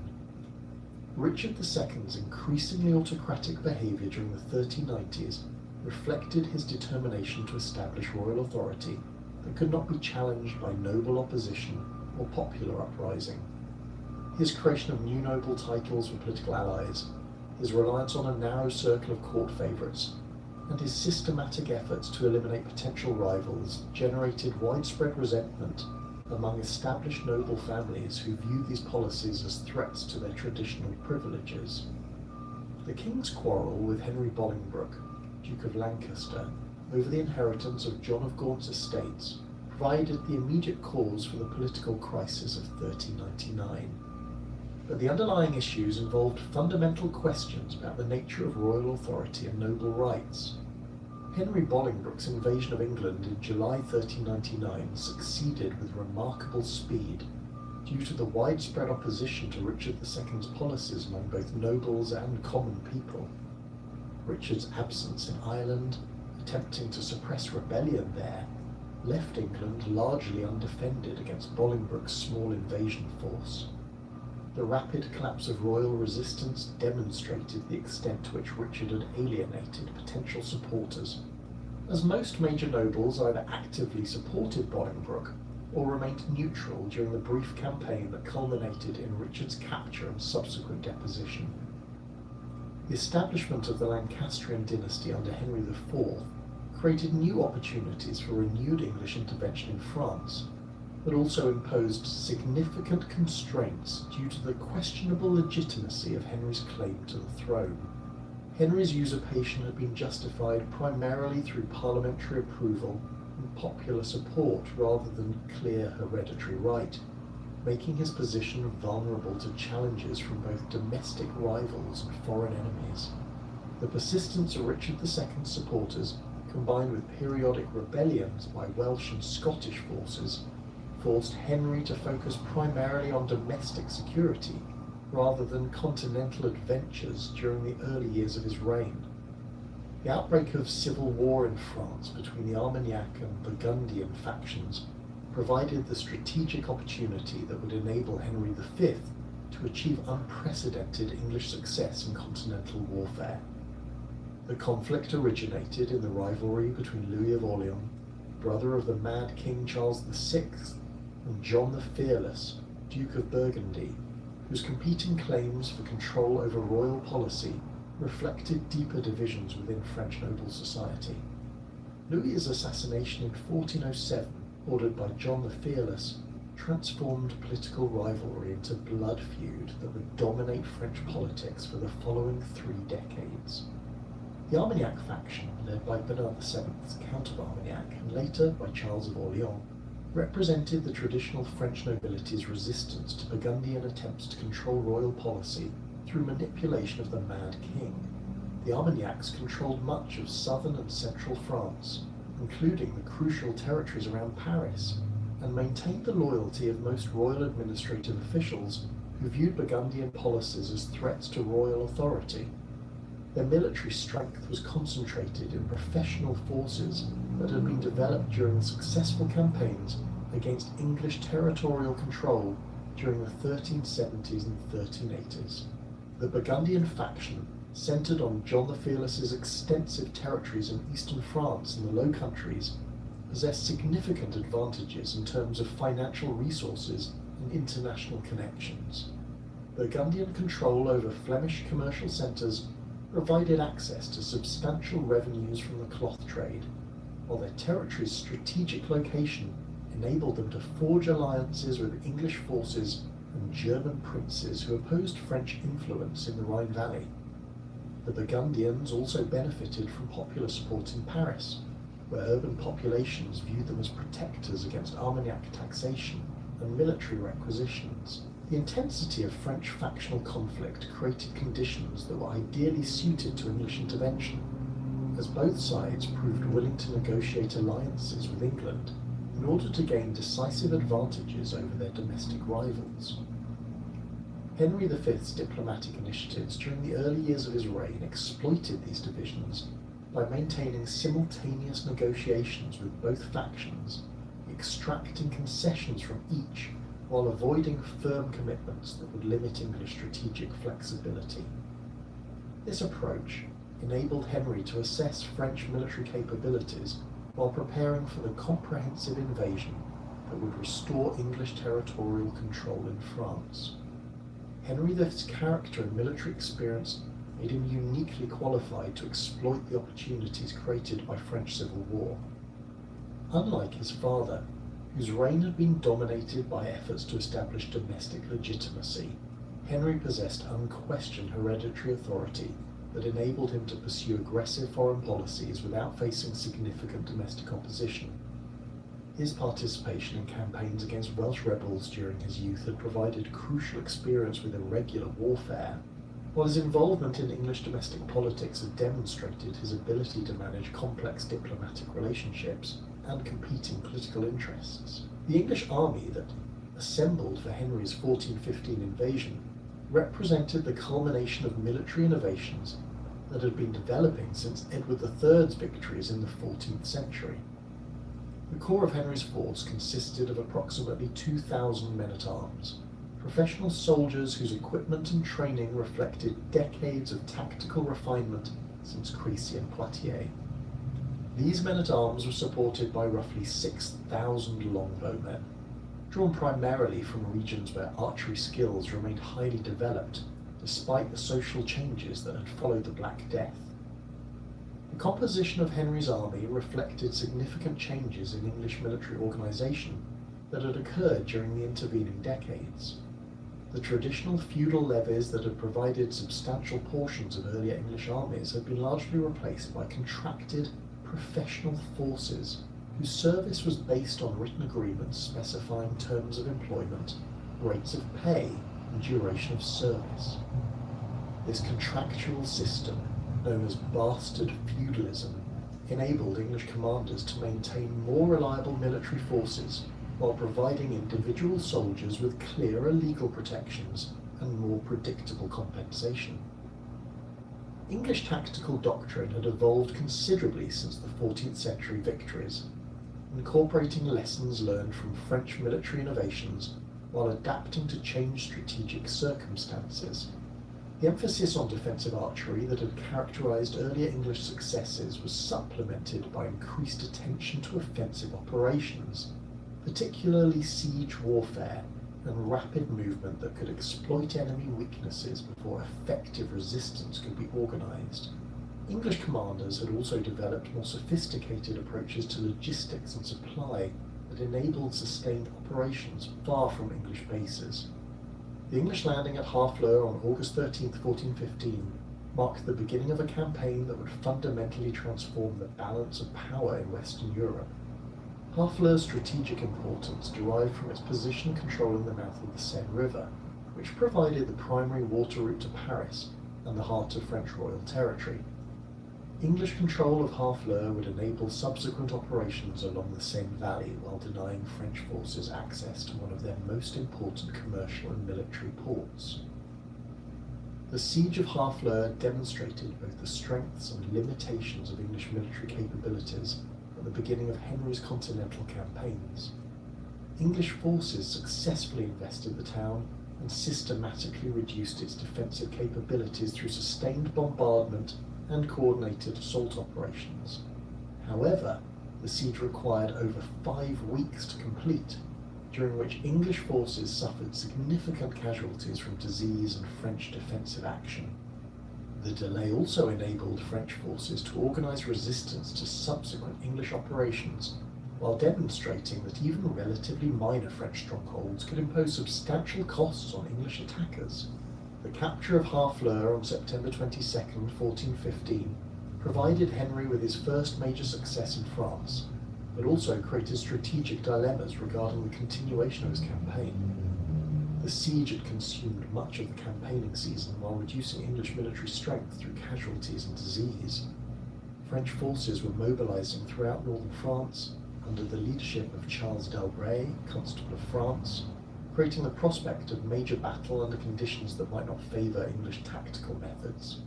Speaker 11: Richard II's increasingly autocratic behaviour during the 1390s reflected his determination to establish royal authority that could not be challenged by noble opposition or popular uprising. His creation of new noble titles for political allies, his reliance on a narrow circle of court favourites, and his systematic efforts to eliminate potential rivals generated widespread resentment among established noble families who viewed these policies as threats to their traditional privileges. The king's quarrel with Henry Bolingbroke, Duke of Lancaster, over the inheritance of John of Gaunt's estates provided the immediate cause for the political crisis of 1399. But the underlying issues involved fundamental questions about the nature of royal authority and noble rights. Henry Bolingbroke's invasion of England in July 1399 succeeded with remarkable speed due to the widespread opposition to Richard II's policies among both nobles and common people. Richard's absence in Ireland, attempting to suppress rebellion there, left England largely undefended against Bolingbroke's small invasion force. The rapid collapse of royal resistance demonstrated the extent to which Richard had alienated potential supporters, as most major nobles either actively supported Bolingbroke or remained neutral during the brief campaign that culminated in Richard's capture and subsequent deposition. The establishment of the Lancastrian dynasty under Henry IV created new opportunities for renewed English intervention in France, but also imposed significant constraints due to the questionable legitimacy of Henry's claim to the throne. Henry's usurpation had been justified primarily through parliamentary approval and popular support rather than clear hereditary right, making his position vulnerable to challenges from both domestic rivals and foreign enemies. The persistence of Richard II's supporters, combined with periodic rebellions by Welsh and Scottish forces, forced Henry to focus primarily on domestic security rather than continental adventures during the early years of his reign. The outbreak of civil war in France between the Armagnac and Burgundian factions provided the strategic opportunity that would enable Henry V to achieve unprecedented English success in continental warfare. The conflict originated in the rivalry between Louis of Orleans, brother of the mad King Charles VI, and John the Fearless, Duke of Burgundy, whose competing claims for control over royal policy reflected deeper divisions within French noble society. Louis's assassination in 1407, ordered by John the Fearless, transformed political rivalry into blood feud that would dominate French politics for the following 3 decades. The Armagnac faction, led by Bernard VII, Count of Armagnac, and later by Charles of Orleans, represented the traditional French nobility's resistance to Burgundian attempts to control royal policy through manipulation of the Mad King. The Armagnacs controlled much of southern and central France, including the crucial territories around Paris, and maintained the loyalty of most royal administrative officials who viewed Burgundian policies as threats to royal authority. Their military strength was concentrated in professional forces that had been developed during successful campaigns against English territorial control during the 1370s and 1380s. The Burgundian faction, centred on John the Fearless's extensive territories in eastern France and the Low Countries, possessed significant advantages in terms of financial resources and international connections. Burgundian control over Flemish commercial centres provided access to substantial revenues from the cloth trade, while their territory's strategic location enabled them to forge alliances with English forces and German princes who opposed French influence in the Rhine Valley. The Burgundians also benefited from popular support in Paris, where urban populations viewed them as protectors against Armagnac taxation and military requisitions. The intensity of French factional conflict created conditions that were ideally suited to English intervention, as both sides proved willing to negotiate alliances with England in order to gain decisive advantages over their domestic rivals. Henry V's diplomatic initiatives during the early years of his reign exploited these divisions by maintaining simultaneous negotiations with both factions, extracting concessions from each while avoiding firm commitments that would limit English strategic flexibility. This approach enabled Henry to assess French military capabilities while preparing for the comprehensive invasion that would restore English territorial control in France. Henry V's character and military experience made him uniquely qualified to exploit the opportunities created by French civil war. Unlike his father, whose reign had been dominated by efforts to establish domestic legitimacy, Henry possessed unquestioned hereditary authority that enabled him to pursue aggressive foreign policies without facing significant domestic opposition. His participation in campaigns against Welsh rebels during his youth had provided crucial experience with irregular warfare, while his involvement in English domestic politics had demonstrated his ability to manage complex diplomatic relationships and competing political interests. The English army that assembled for Henry's 1415 invasion represented the culmination of military innovations that had been developing since Edward III's victories in the 14th century. The core of Henry's force consisted of approximately 2,000 men-at-arms, professional soldiers whose equipment and training reflected decades of tactical refinement since Crécy and Poitiers. These men-at-arms were supported by roughly 6,000 longbowmen, drawn primarily from regions where archery skills remained highly developed despite the social changes that had followed the Black Death. The composition of Henry's army reflected significant changes in English military organisation that had occurred during the intervening decades. The traditional feudal levies that had provided substantial portions of earlier English armies had been largely replaced by contracted professional forces whose service was based on written agreements specifying terms of employment, rates of pay, and duration of service. This contractual system, known as bastard feudalism, enabled English commanders to maintain more reliable military forces while providing individual soldiers with clearer legal protections and more predictable compensation. English tactical doctrine had evolved considerably since the 14th century victories, incorporating lessons learned from French military innovations while adapting to changed strategic circumstances. The emphasis on defensive archery that had characterized earlier English successes was supplemented by increased attention to offensive operations, particularly siege warfare and rapid movement that could exploit enemy weaknesses before effective resistance could be organized. English commanders had also developed more sophisticated approaches to logistics and supply that enabled sustained operations far from English bases. The English landing at Harfleur on August 13, 1415, marked the beginning of a campaign that would fundamentally transform the balance of power in Western Europe. Harfleur's strategic importance derived from its position controlling the mouth of the Seine River, which provided the primary water route to Paris and the heart of French royal territory. English control of Harfleur would enable subsequent operations along the Seine Valley while denying French forces access to one of their most important commercial and military ports. The siege of Harfleur demonstrated both the strengths and limitations of English military capabilities at the beginning of Henry's continental campaigns. English forces successfully invested the town and systematically reduced its defensive capabilities through sustained bombardment and coordinated assault operations. However, the siege required over 5 weeks to complete, during which English forces suffered significant casualties from disease and French defensive action. The delay also enabled French forces to organize resistance to subsequent English operations, while demonstrating that even relatively minor French strongholds could impose substantial costs on English attackers. The capture of Harfleur on September 22, 1415, provided Henry with his first major success in France, but also created strategic dilemmas regarding the continuation of his campaign. The siege had consumed much of the campaigning season while reducing English military strength through casualties and disease. French forces were mobilizing throughout northern France under the leadership of Charles d'Albret, Constable of France, creating the prospect of major battle under conditions that might not favour English tactical methods.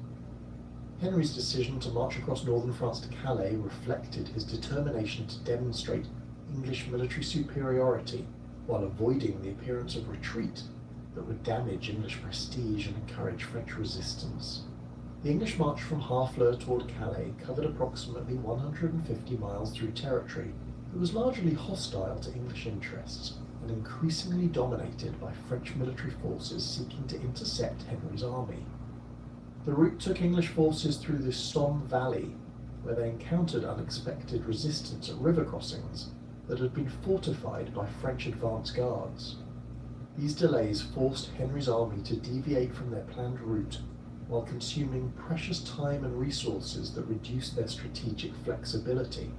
Speaker 11: Henry's decision to march across northern France to Calais reflected his determination to demonstrate English military superiority while avoiding the appearance of retreat that would damage English prestige and encourage French resistance. The English march from Harfleur toward Calais covered approximately 150 miles through territory that was largely hostile to English interests and increasingly dominated by French military forces seeking to intercept Henry's army. The route took English forces through the Somme Valley, where they encountered unexpected resistance at river crossings that had been fortified by French advance guards. These delays forced Henry's army to deviate from their planned route while consuming precious time and resources that reduced their strategic flexibility.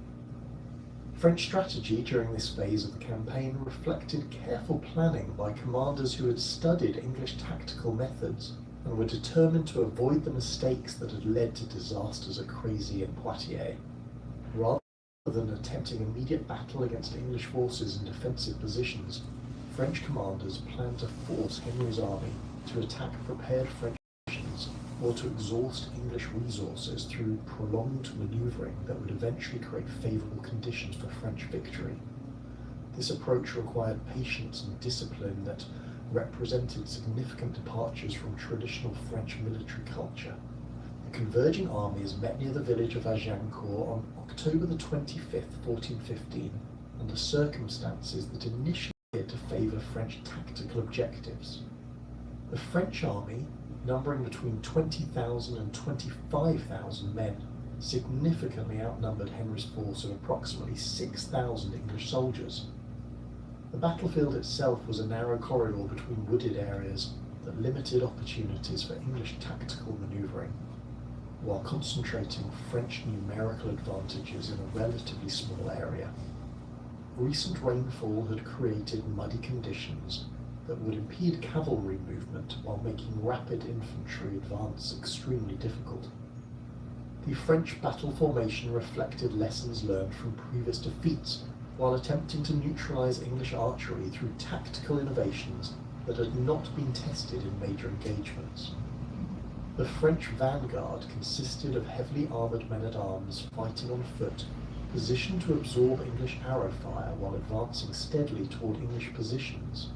Speaker 11: French strategy during this phase of the campaign reflected careful planning by commanders who had studied English tactical methods and were determined to avoid the mistakes that had led to disasters at Crécy and Poitiers. Rather than attempting immediate battle against English forces in defensive positions, French commanders planned to force Henry's army to attack prepared French positions or to exhaust English resources through prolonged manoeuvring that would eventually create favourable conditions for French victory. This approach required patience and discipline that represented significant departures from traditional French military culture. The converging armies met near the village of Agincourt on October the 25th, 1415, under circumstances that initially appeared to favour French tactical objectives. The French army, numbering between 20,000 and 25,000 men, significantly outnumbered Henry's force of approximately 6,000 English soldiers. The battlefield itself was a narrow corridor between wooded areas that limited opportunities for English tactical manoeuvring, while concentrating French numerical advantages in a relatively small area. Recent rainfall had created muddy conditions that would impede cavalry movement while making rapid infantry advance extremely difficult. The French battle formation reflected lessons learned from previous defeats while attempting to neutralize English archery through tactical innovations that had not been tested in major engagements. The French vanguard consisted of heavily armoured men-at-arms fighting on foot, positioned to absorb English arrow fire while advancing steadily toward English positions.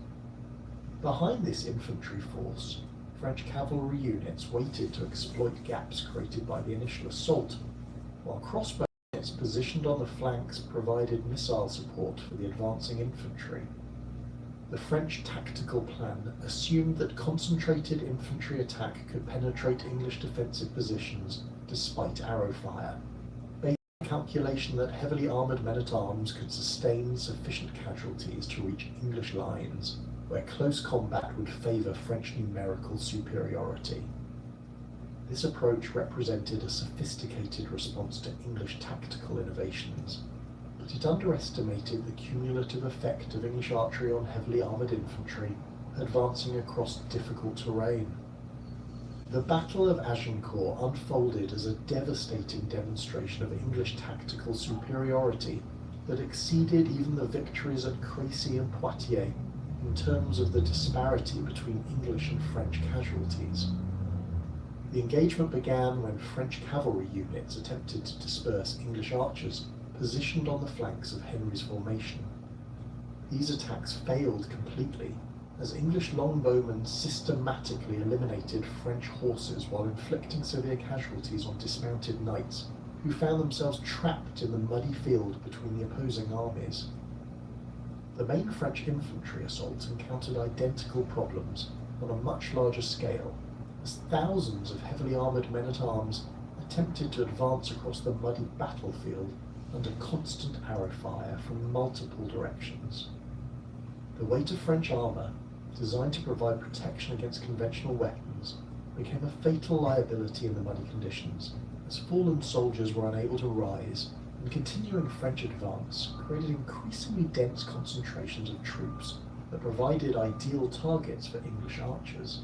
Speaker 11: Behind this infantry force, French cavalry units waited to exploit gaps created by the initial assault, while crossbow units positioned on the flanks provided missile support for the advancing infantry. The French tactical plan assumed that concentrated infantry attack could penetrate English defensive positions despite arrow fire, based on the calculation that heavily armoured men-at-arms could sustain sufficient casualties to reach English lines, where close combat would favour French numerical superiority. This approach represented a sophisticated response to English tactical innovations, but it underestimated the cumulative effect of English archery on heavily armoured infantry advancing across difficult terrain. The Battle of Agincourt unfolded as a devastating demonstration of English tactical superiority that exceeded even the victories at Crécy and Poitiers in terms of the disparity between English and French casualties. The engagement began when French cavalry units attempted to disperse English archers positioned on the flanks of Henry's formation. These attacks failed completely, as English longbowmen systematically eliminated French horses while inflicting severe casualties on dismounted knights, who found themselves trapped in the muddy field between the opposing armies. The main French infantry assault encountered identical problems on a much larger scale, as thousands of heavily armoured men-at-arms attempted to advance across the muddy battlefield under constant arrow fire from multiple directions. The weight of French armour, designed to provide protection against conventional weapons, became a fatal liability in the muddy conditions, as fallen soldiers were unable to rise, and continuing French advance created increasingly dense concentrations of troops that provided ideal targets for English archers.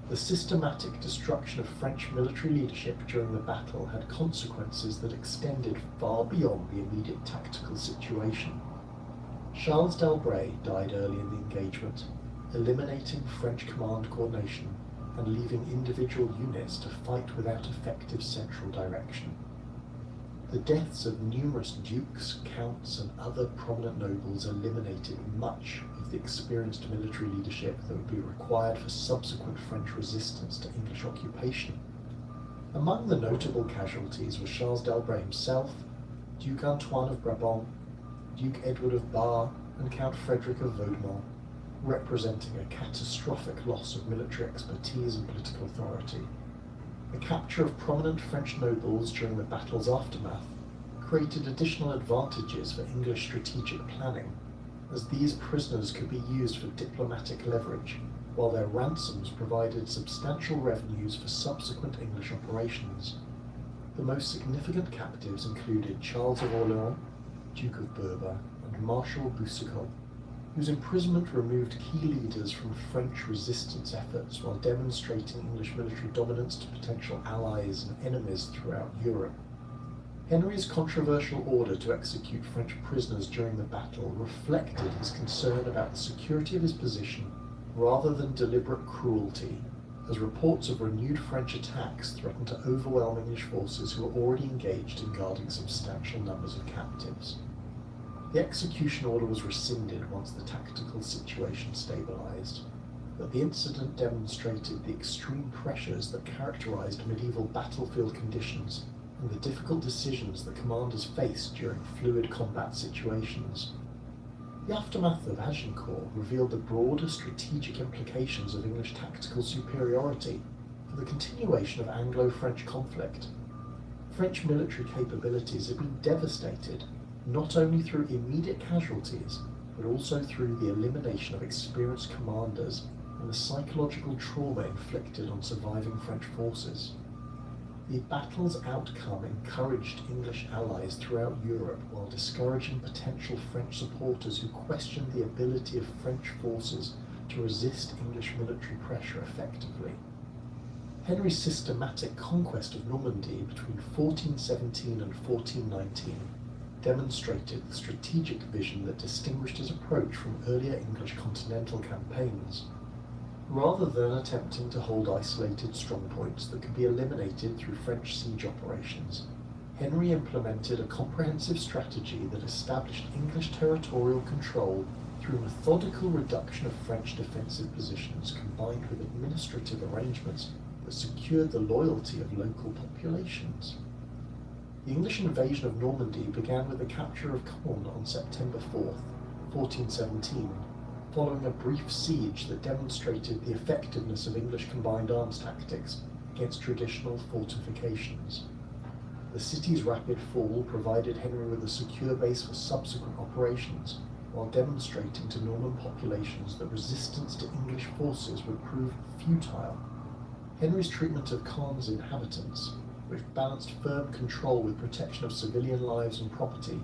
Speaker 11: The systematic destruction of French military leadership during the battle had consequences that extended far beyond the immediate tactical situation. Charles d'Albret died early in the engagement, eliminating French command coordination and leaving individual units to fight without effective central direction. The deaths of numerous dukes, counts, and other prominent nobles eliminated much of the experienced military leadership that would be required for subsequent French resistance to English occupation. Among the notable casualties were Charles d'Albret himself, Duke Antoine of Brabant, Duke Edward of Bar, and Count Frederick of Vaudemont, representing a catastrophic loss of military expertise and political authority. The capture of prominent French nobles during the battle's aftermath created additional advantages for English strategic planning, as these prisoners could be used for diplomatic leverage, while their ransoms provided substantial revenues for subsequent English operations. The most significant captives included Charles of Orléans, Duke of Bourbon, and Marshal Boucicault, whose imprisonment removed key leaders from French resistance efforts while demonstrating English military dominance to potential allies and enemies throughout Europe. Henry's controversial order to execute French prisoners during the battle reflected his concern about the security of his position rather than deliberate cruelty, as reports of renewed French attacks threatened to overwhelm English forces who were already engaged in guarding substantial numbers of captives. The execution order was rescinded once the tactical situation stabilized, but the incident demonstrated the extreme pressures that characterized medieval battlefield conditions and the difficult decisions that commanders faced during fluid combat situations. The aftermath of Agincourt revealed the broader strategic implications of English tactical superiority for the continuation of Anglo-French conflict. French military capabilities had been devastated not only through immediate casualties, but also through the elimination of experienced commanders and the psychological trauma inflicted on surviving French forces. The battle's outcome encouraged English allies throughout Europe while discouraging potential French supporters who questioned the ability of French forces to resist English military pressure effectively. Henry's systematic conquest of Normandy between 1417 and 1419 demonstrated the strategic vision that distinguished his approach from earlier English continental campaigns. Rather than attempting to hold isolated strongpoints that could be eliminated through French siege operations, Henry implemented a comprehensive strategy that established English territorial control through methodical reduction of French defensive positions combined with administrative arrangements that secured the loyalty of local populations. The English invasion of Normandy began with the capture of Caen on September 4, 1417, following a brief siege that demonstrated the effectiveness of English combined arms tactics against traditional fortifications. The city's rapid fall provided Henry with a secure base for subsequent operations, while demonstrating to Norman populations that resistance to English forces would prove futile. Henry's treatment of Caen's inhabitants, which balanced firm control with protection of civilian lives and property,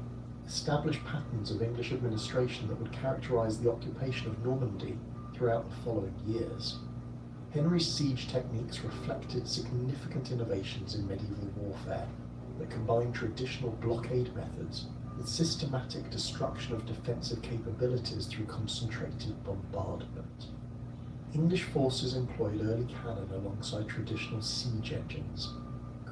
Speaker 11: established patterns of English administration that would characterize the occupation of Normandy throughout the following years. Henry's siege techniques reflected significant innovations in medieval warfare that combined traditional blockade methods with systematic destruction of defensive capabilities through concentrated bombardment. English forces employed early cannon alongside traditional siege engines,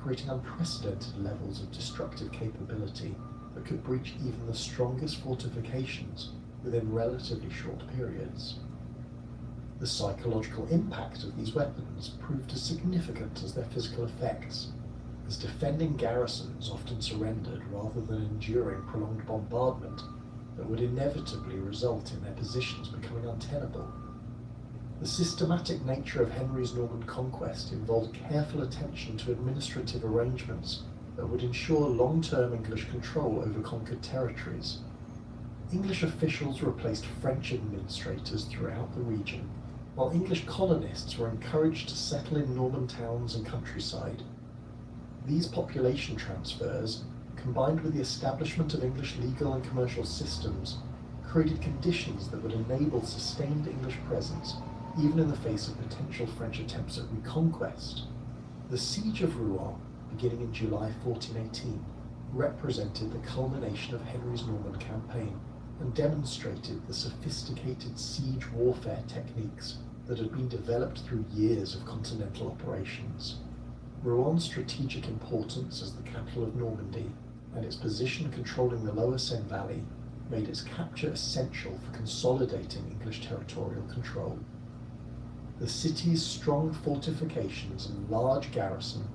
Speaker 11: creating unprecedented levels of destructive capability that could breach even the strongest fortifications within relatively short periods. The psychological impact of these weapons proved as significant as their physical effects, as defending garrisons often surrendered rather than enduring prolonged bombardment that would inevitably result in their positions becoming untenable. The systematic nature of Henry's Norman conquest involved careful attention to administrative arrangements that would ensure long-term English control over conquered territories. English officials replaced French administrators throughout the region, while English colonists were encouraged to settle in Norman towns and countryside. These population transfers, combined with the establishment of English legal and commercial systems, created conditions that would enable sustained English presence even in the face of potential French attempts at reconquest. The Siege of Rouen, beginning in July 1418, represented the culmination of Henry's Norman campaign and demonstrated the sophisticated siege warfare techniques that had been developed through years of continental operations. Rouen's strategic importance as the capital of Normandy and its position controlling the lower Seine Valley made its capture essential for consolidating English territorial control. The city's strong fortifications and large garrison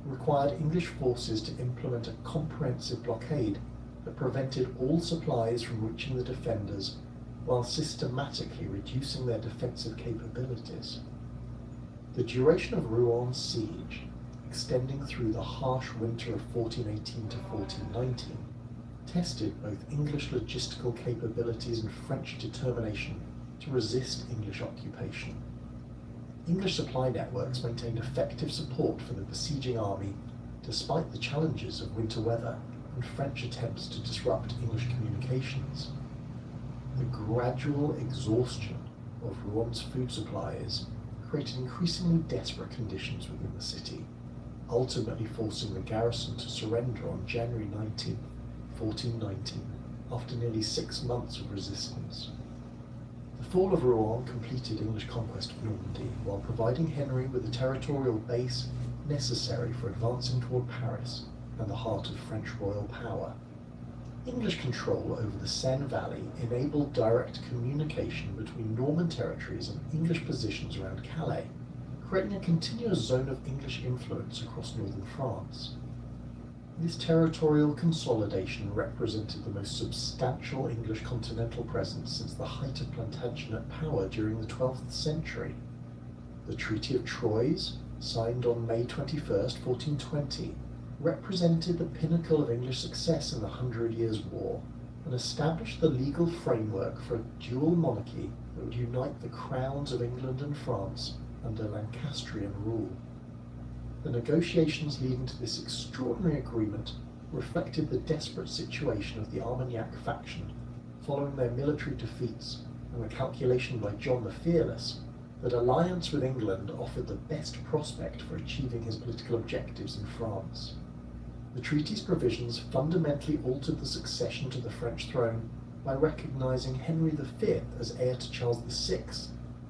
Speaker 11: required English forces to implement a comprehensive blockade that prevented all supplies from reaching the defenders while systematically reducing their defensive capabilities. The duration of Rouen's siege, extending through the harsh winter of 1418 to 1419, tested both English logistical capabilities and French determination to resist English occupation. English supply networks maintained effective support for the besieging army despite the challenges of winter weather and French attempts to disrupt English communications. The gradual exhaustion of Rouen's food supplies created increasingly desperate conditions within the city, ultimately forcing the garrison to surrender on January 19, 1419, after nearly 6 months of resistance. The fall of Rouen completed English conquest of Normandy while providing Henry with the territorial base necessary for advancing toward Paris and the heart of French royal power. English control over the Seine Valley enabled direct communication between Norman territories and English positions around Calais, creating a continuous zone of English influence across northern France. This territorial consolidation represented the most substantial English continental presence since the height of Plantagenet power during the 12th century. The Treaty of Troyes, signed on May 21, 1420, represented the pinnacle of English success in the Hundred Years' War and established the legal framework for a dual monarchy that would unite the crowns of England and France under Lancastrian rule. The negotiations leading to this extraordinary agreement reflected the desperate situation of the Armagnac faction following their military defeats and the calculation by John the Fearless that alliance with England offered the best prospect for achieving his political objectives in France. The treaty's provisions fundamentally altered the succession to the French throne by recognizing Henry V as heir to Charles VI,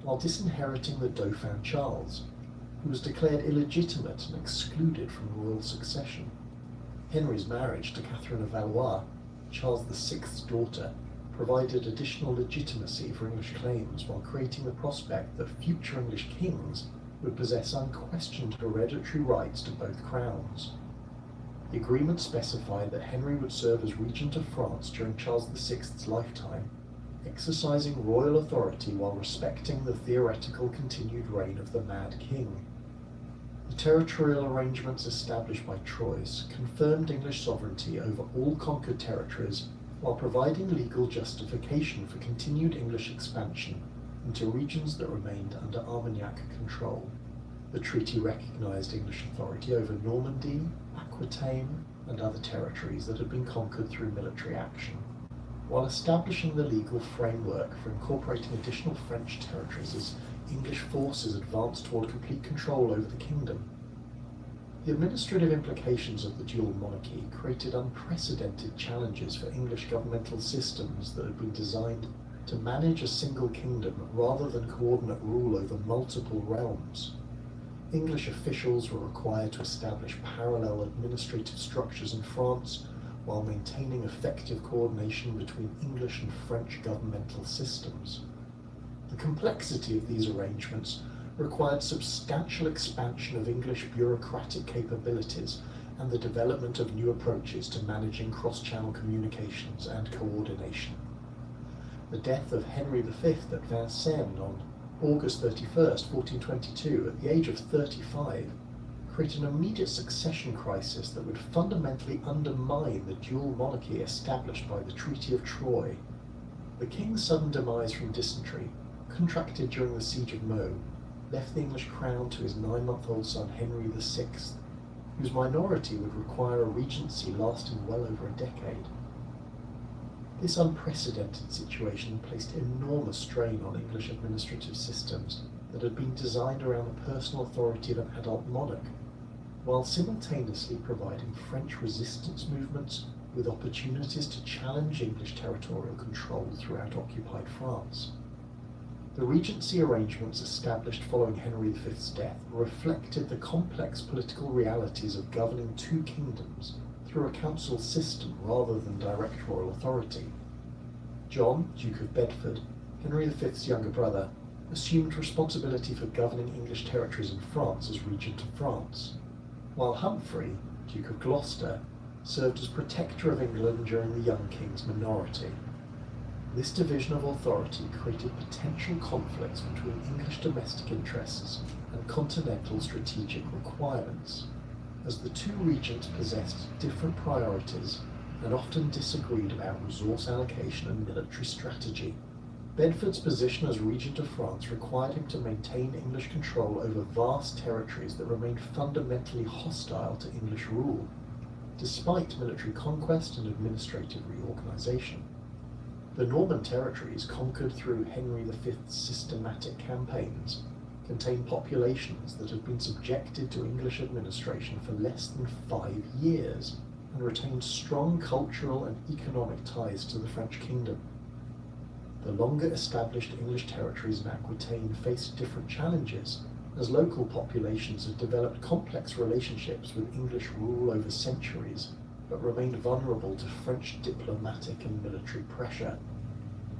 Speaker 11: while disinheriting the Dauphin Charles, who was declared illegitimate and excluded from royal succession. Henry's marriage to Catherine of Valois, Charles VI's daughter, provided additional legitimacy for English claims while creating the prospect that future English kings would possess unquestioned hereditary rights to both crowns. The agreement specified that Henry would serve as regent of France during Charles VI's lifetime, exercising royal authority while respecting the theoretical continued reign of the Mad King. The territorial arrangements established by Troyes confirmed English sovereignty over all conquered territories while providing legal justification for continued English expansion into regions that remained under Armagnac control. The treaty recognized English authority over Normandy, Aquitaine, and other territories that had been conquered through military action, while establishing the legal framework for incorporating additional French territories as English forces advanced toward complete control over the kingdom. The administrative implications of the dual monarchy created unprecedented challenges for English governmental systems that had been designed to manage a single kingdom rather than coordinate rule over multiple realms. English officials were required to establish parallel administrative structures in France while maintaining effective coordination between English and French governmental systems. The complexity of these arrangements required substantial expansion of English bureaucratic capabilities and the development of new approaches to managing cross-channel communications and coordination. The death of Henry V at Vincennes on August 31st, 1422, at the age of 35, created an immediate succession crisis that would fundamentally undermine the dual monarchy established by the Treaty of Troyes. The king's sudden demise from dysentery, contracted during the Siege of Meaux, left the English crown to his 9-month-old son Henry VI, whose minority would require a regency lasting well over a decade. This unprecedented situation placed enormous strain on English administrative systems that had been designed around the personal authority of an adult monarch, while simultaneously providing French resistance movements with opportunities to challenge English territorial control throughout occupied France. The regency arrangements established following Henry V's death reflected the complex political realities of governing two kingdoms through a council system rather than direct royal authority. John, Duke of Bedford, Henry V's younger brother, assumed responsibility for governing English territories in France as Regent of France, while Humphrey, Duke of Gloucester, served as protector of England during the young king's minority. This division of authority created potential conflicts between English domestic interests and continental strategic requirements, as the two regents possessed different priorities and often disagreed about resource allocation and military strategy. Bedford's position as Regent of France required him to maintain English control over vast territories that remained fundamentally hostile to English rule, despite military conquest and administrative reorganization. The Norman territories, conquered through Henry V's systematic campaigns, contained populations that had been subjected to English administration for less than 5 years and retained strong cultural and economic ties to the French kingdom. The longer established English territories in Aquitaine faced different challenges, as local populations had developed complex relationships with English rule over centuries, but remained vulnerable to French diplomatic and military pressure.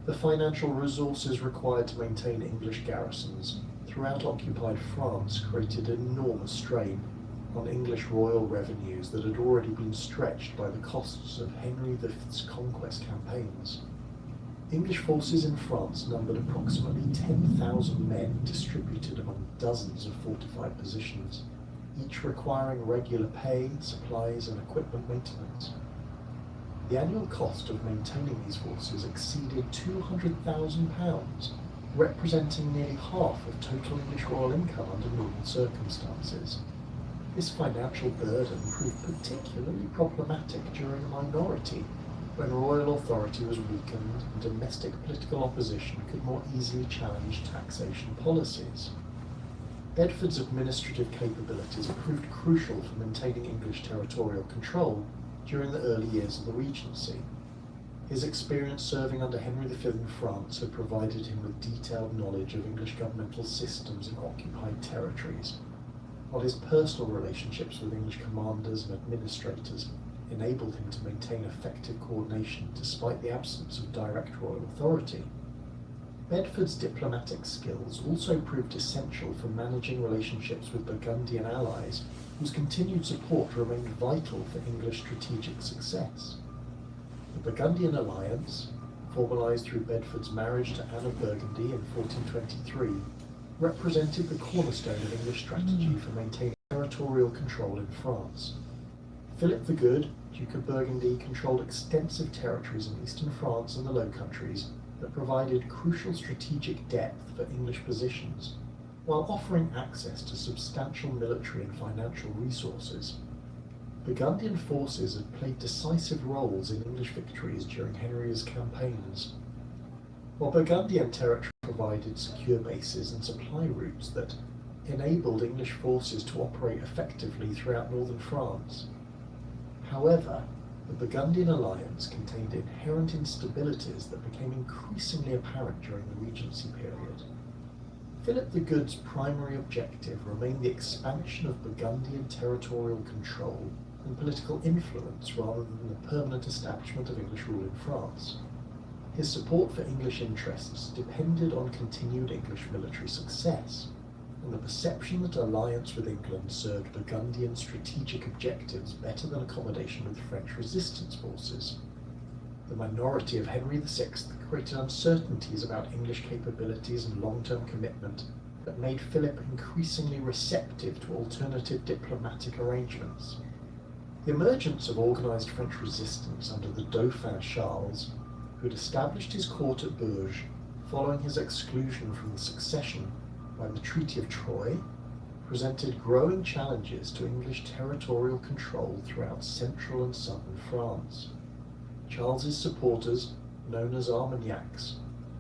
Speaker 11: The financial resources required to maintain English garrisons throughout occupied France created enormous strain on English royal revenues that had already been stretched by the costs of Henry V's conquest campaigns. English forces in France numbered approximately 10,000 men distributed among dozens of fortified positions, each requiring regular pay, supplies, and equipment maintenance. The annual cost of maintaining these forces exceeded £200,000, representing nearly half of total English royal income under normal circumstances. This financial burden proved particularly problematic during a minority, when royal authority was weakened and domestic political opposition could more easily challenge taxation policies. Bedford's administrative capabilities proved crucial for maintaining English territorial control during the early years of the Regency. His experience serving under Henry V in France had provided him with detailed knowledge of English governmental systems in occupied territories, while his personal relationships with English commanders and administrators enabled him to maintain effective coordination despite the absence of direct royal authority. Bedford's diplomatic skills also proved essential for managing relationships with Burgundian allies, whose continued support remained vital for English strategic success. The Burgundian alliance, formalised through Bedford's marriage to Anne of Burgundy in 1423, represented the cornerstone of English strategy for maintaining territorial control in France. Philip the Good, Duke of Burgundy, controlled extensive territories in eastern France and the Low Countries that provided crucial strategic depth for English positions, while offering access to substantial military and financial resources. Burgundian forces had played decisive roles in English victories during Henry's campaigns, while Burgundian territory provided secure bases and supply routes that enabled English forces to operate effectively throughout northern France. However, the Burgundian alliance contained inherent instabilities that became increasingly apparent during the Regency period. Philip the Good's primary objective remained the expansion of Burgundian territorial control and political influence rather than the permanent establishment of English rule in France. His support for English interests depended on continued English military success, and the perception that alliance with England served Burgundian strategic objectives better than accommodation with French resistance forces. The minority of Henry VI created uncertainties about English capabilities and long-term commitment that made Philip increasingly receptive to alternative diplomatic arrangements. The emergence of organised French resistance under the Dauphin Charles, who had established his court at Bourges following his exclusion from the succession by the Treaty of Troyes, presented growing challenges to English territorial control throughout central and southern France. Charles's supporters, known as Armagnacs,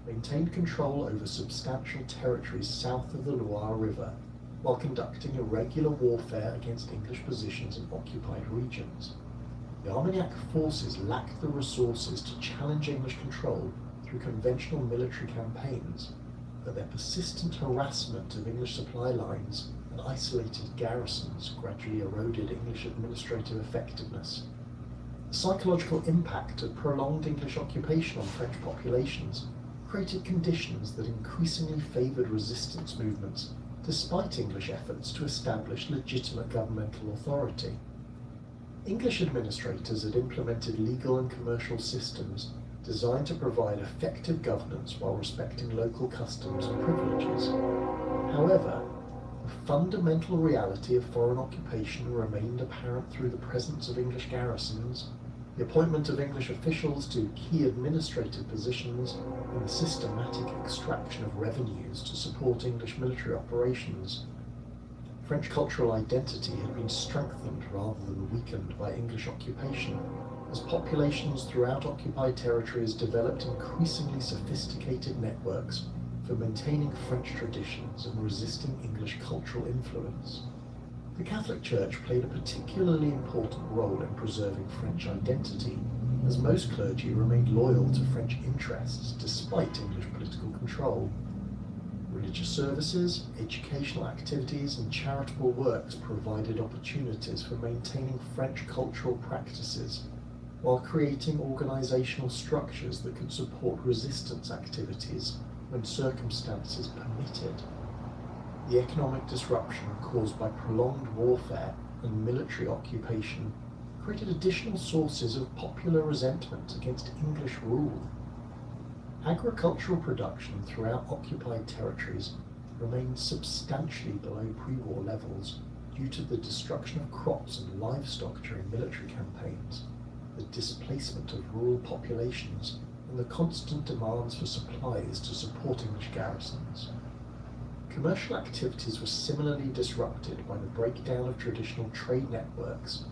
Speaker 11: maintained control over substantial territories south of the Loire River, while conducting irregular warfare against English positions in occupied regions. The Armagnac forces lacked the resources to challenge English control through conventional military campaigns, but their persistent harassment of English supply lines and isolated garrisons gradually eroded English administrative effectiveness. The psychological impact of prolonged English occupation on French populations created conditions that increasingly favoured resistance movements, despite English efforts to establish legitimate governmental authority. English administrators had implemented legal and commercial systems designed to provide effective governance while respecting local customs and privileges. However, the fundamental reality of foreign occupation remained apparent through the presence of English garrisons, the appointment of English officials to key administrative positions, and the systematic extraction of revenues to support English military operations. French cultural identity had been strengthened rather than weakened by English occupation, as populations throughout occupied territories developed increasingly sophisticated networks for maintaining French traditions and resisting English cultural influence. The Catholic Church played a particularly important role in preserving French identity, as most clergy remained loyal to French interests despite English political control. Religious services, educational activities, and charitable works provided opportunities for maintaining French cultural practices, while creating organizational structures that could support resistance activities when circumstances permitted. The economic disruption caused by prolonged warfare and military occupation created additional sources of popular resentment against English rule. Agricultural production throughout occupied territories remained substantially below pre-war levels due to the destruction of crops and livestock during military campaigns, the displacement of rural populations, and the constant demands for supplies to support English garrisons. Commercial activities were similarly disrupted by the breakdown of traditional trade networks,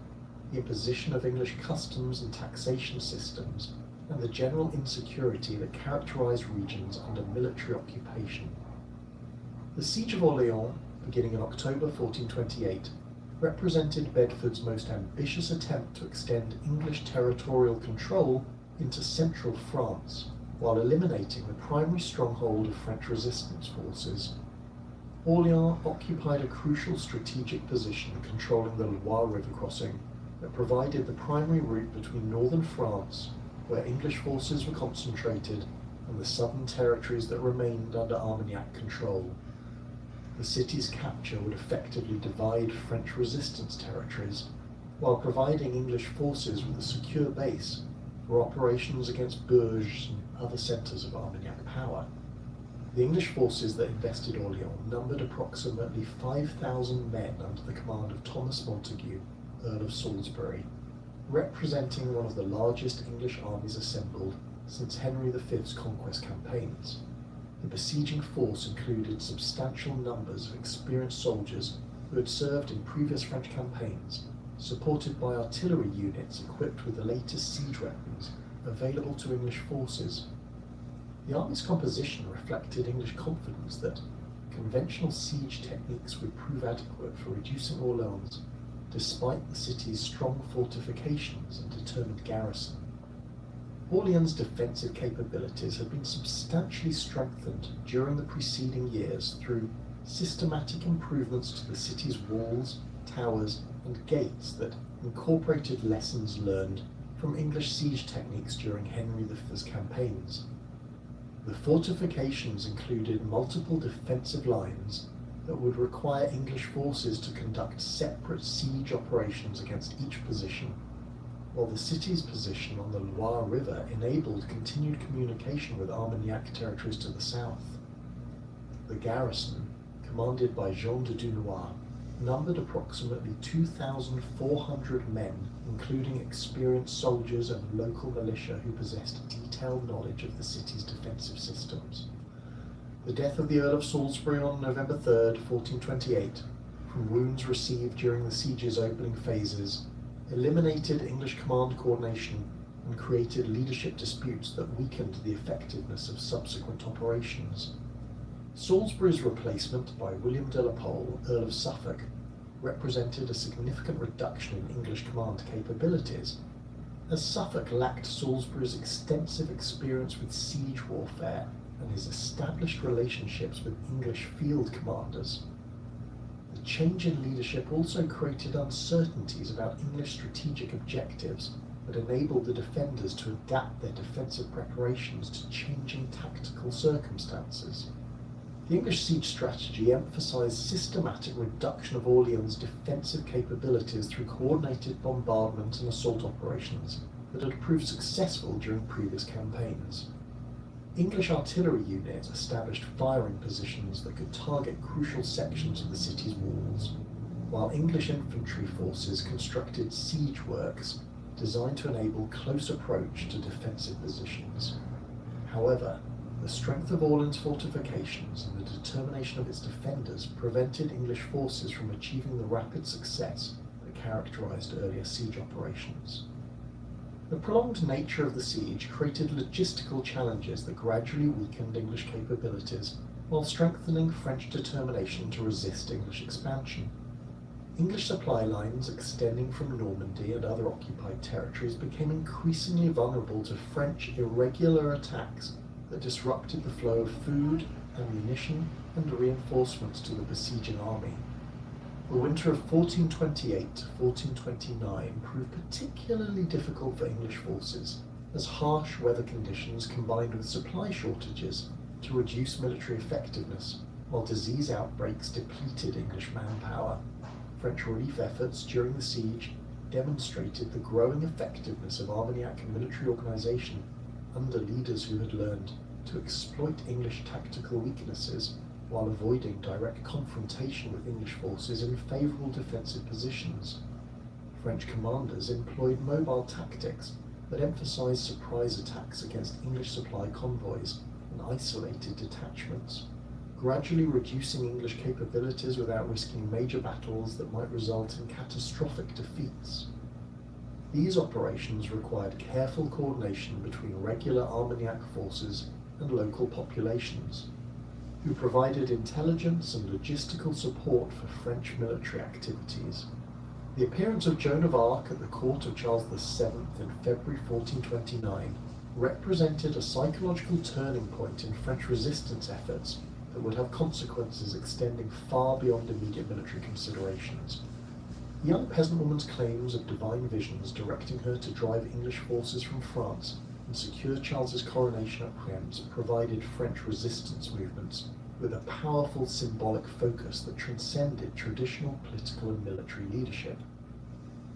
Speaker 11: the imposition of English customs and taxation systems, and the general insecurity that characterized regions under military occupation. The Siege of Orléans, beginning in October 1428, represented Bedford's most ambitious attempt to extend English territorial control into central France, while eliminating the primary stronghold of French resistance forces. Orléans occupied a crucial strategic position controlling the Loire River crossing that provided the primary route between northern France, where English forces were concentrated, and the southern territories that remained under Armagnac control. The city's capture would effectively divide French resistance territories, while providing English forces with a secure base for operations against Bourges and other centres of Armagnac power. The English forces that invested Orléans numbered approximately 5,000 men under the command of Thomas Montague, Earl of Salisbury, representing one of the largest English armies assembled since Henry V's conquest campaigns. The besieging force included substantial numbers of experienced soldiers who had served in previous French campaigns, supported by artillery units equipped with the latest siege weapons available to English forces. The army's composition reflected English confidence that conventional siege techniques would prove adequate for reducing Orléans, despite the city's strong fortifications and determined garrison. Orléans' defensive capabilities had been substantially strengthened during the preceding years through systematic improvements to the city's walls, towers, and gates that incorporated lessons learned from English siege techniques during Henry V's campaigns. The fortifications included multiple defensive lines that would require English forces to conduct separate siege operations against each position, while the city's position on the Loire River enabled continued communication with Armagnac territories to the south. The garrison, commanded by Jean de Dunois, numbered approximately 2,400 men, including experienced soldiers and local militia who possessed detailed knowledge of the city's defensive systems. The death of the Earl of Salisbury on November 3, 1428, from wounds received during the siege's opening phases, eliminated English command coordination and created leadership disputes that weakened the effectiveness of subsequent operations. Salisbury's replacement by William de la Pole, Earl of Suffolk, represented a significant reduction in English command capabilities, as Suffolk lacked Salisbury's extensive experience with siege warfare and his established relationships with English field commanders. The change in leadership also created uncertainties about English strategic objectives that enabled the defenders to adapt their defensive preparations to changing tactical circumstances. The English siege strategy emphasized systematic reduction of Orleans' defensive capabilities through coordinated bombardment and assault operations that had proved successful during previous campaigns. English artillery units established firing positions that could target crucial sections of the city's walls, while English infantry forces constructed siege works designed to enable close approach to defensive positions. However, the strength of Orleans' fortifications and the determination of its defenders prevented English forces from achieving the rapid success that characterized earlier siege operations. The prolonged nature of the siege created logistical challenges that gradually weakened English capabilities while strengthening French determination to resist English expansion. English supply lines extending from Normandy and other occupied territories became increasingly vulnerable to French irregular attacks that disrupted the flow of food, ammunition, and reinforcements to the besieging army. The winter of 1428 to 1429 proved particularly difficult for English forces, as harsh weather conditions combined with supply shortages to reduce military effectiveness, while disease outbreaks depleted English manpower. French relief efforts during the siege demonstrated the growing effectiveness of Armagnac military organization under leaders who had learned to exploit English tactical weaknesses while avoiding direct confrontation with English forces in favourable defensive positions. French commanders employed mobile tactics that emphasised surprise attacks against English supply convoys and isolated detachments, gradually reducing English capabilities without risking major battles that might result in catastrophic defeats. These operations required careful coordination between regular Armagnac forces and local populations, who provided intelligence and logistical support for French military activities. The appearance of Joan of Arc at the court of Charles VII in February 1429 represented a psychological turning point in French resistance efforts that would have consequences extending far beyond immediate military considerations. The young peasant woman's claims of divine visions directing her to drive English forces from France and secure Charles's coronation at Reims provided French resistance movements with a powerful symbolic focus that transcended traditional political and military leadership.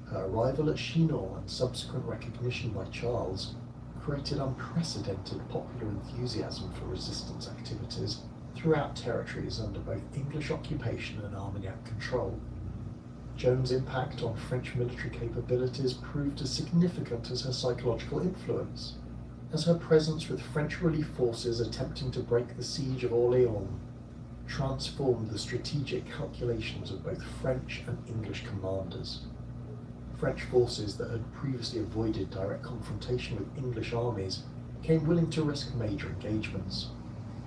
Speaker 11: Her arrival at Chinon and subsequent recognition by Charles created unprecedented popular enthusiasm for resistance activities throughout territories under both English occupation and Armagnac control. Joan's impact on French military capabilities proved as significant as her psychological influence, as her presence with French relief forces attempting to break the siege of Orléans transformed the strategic calculations of both French and English commanders. French forces that had previously avoided direct confrontation with English armies became willing to risk major engagements,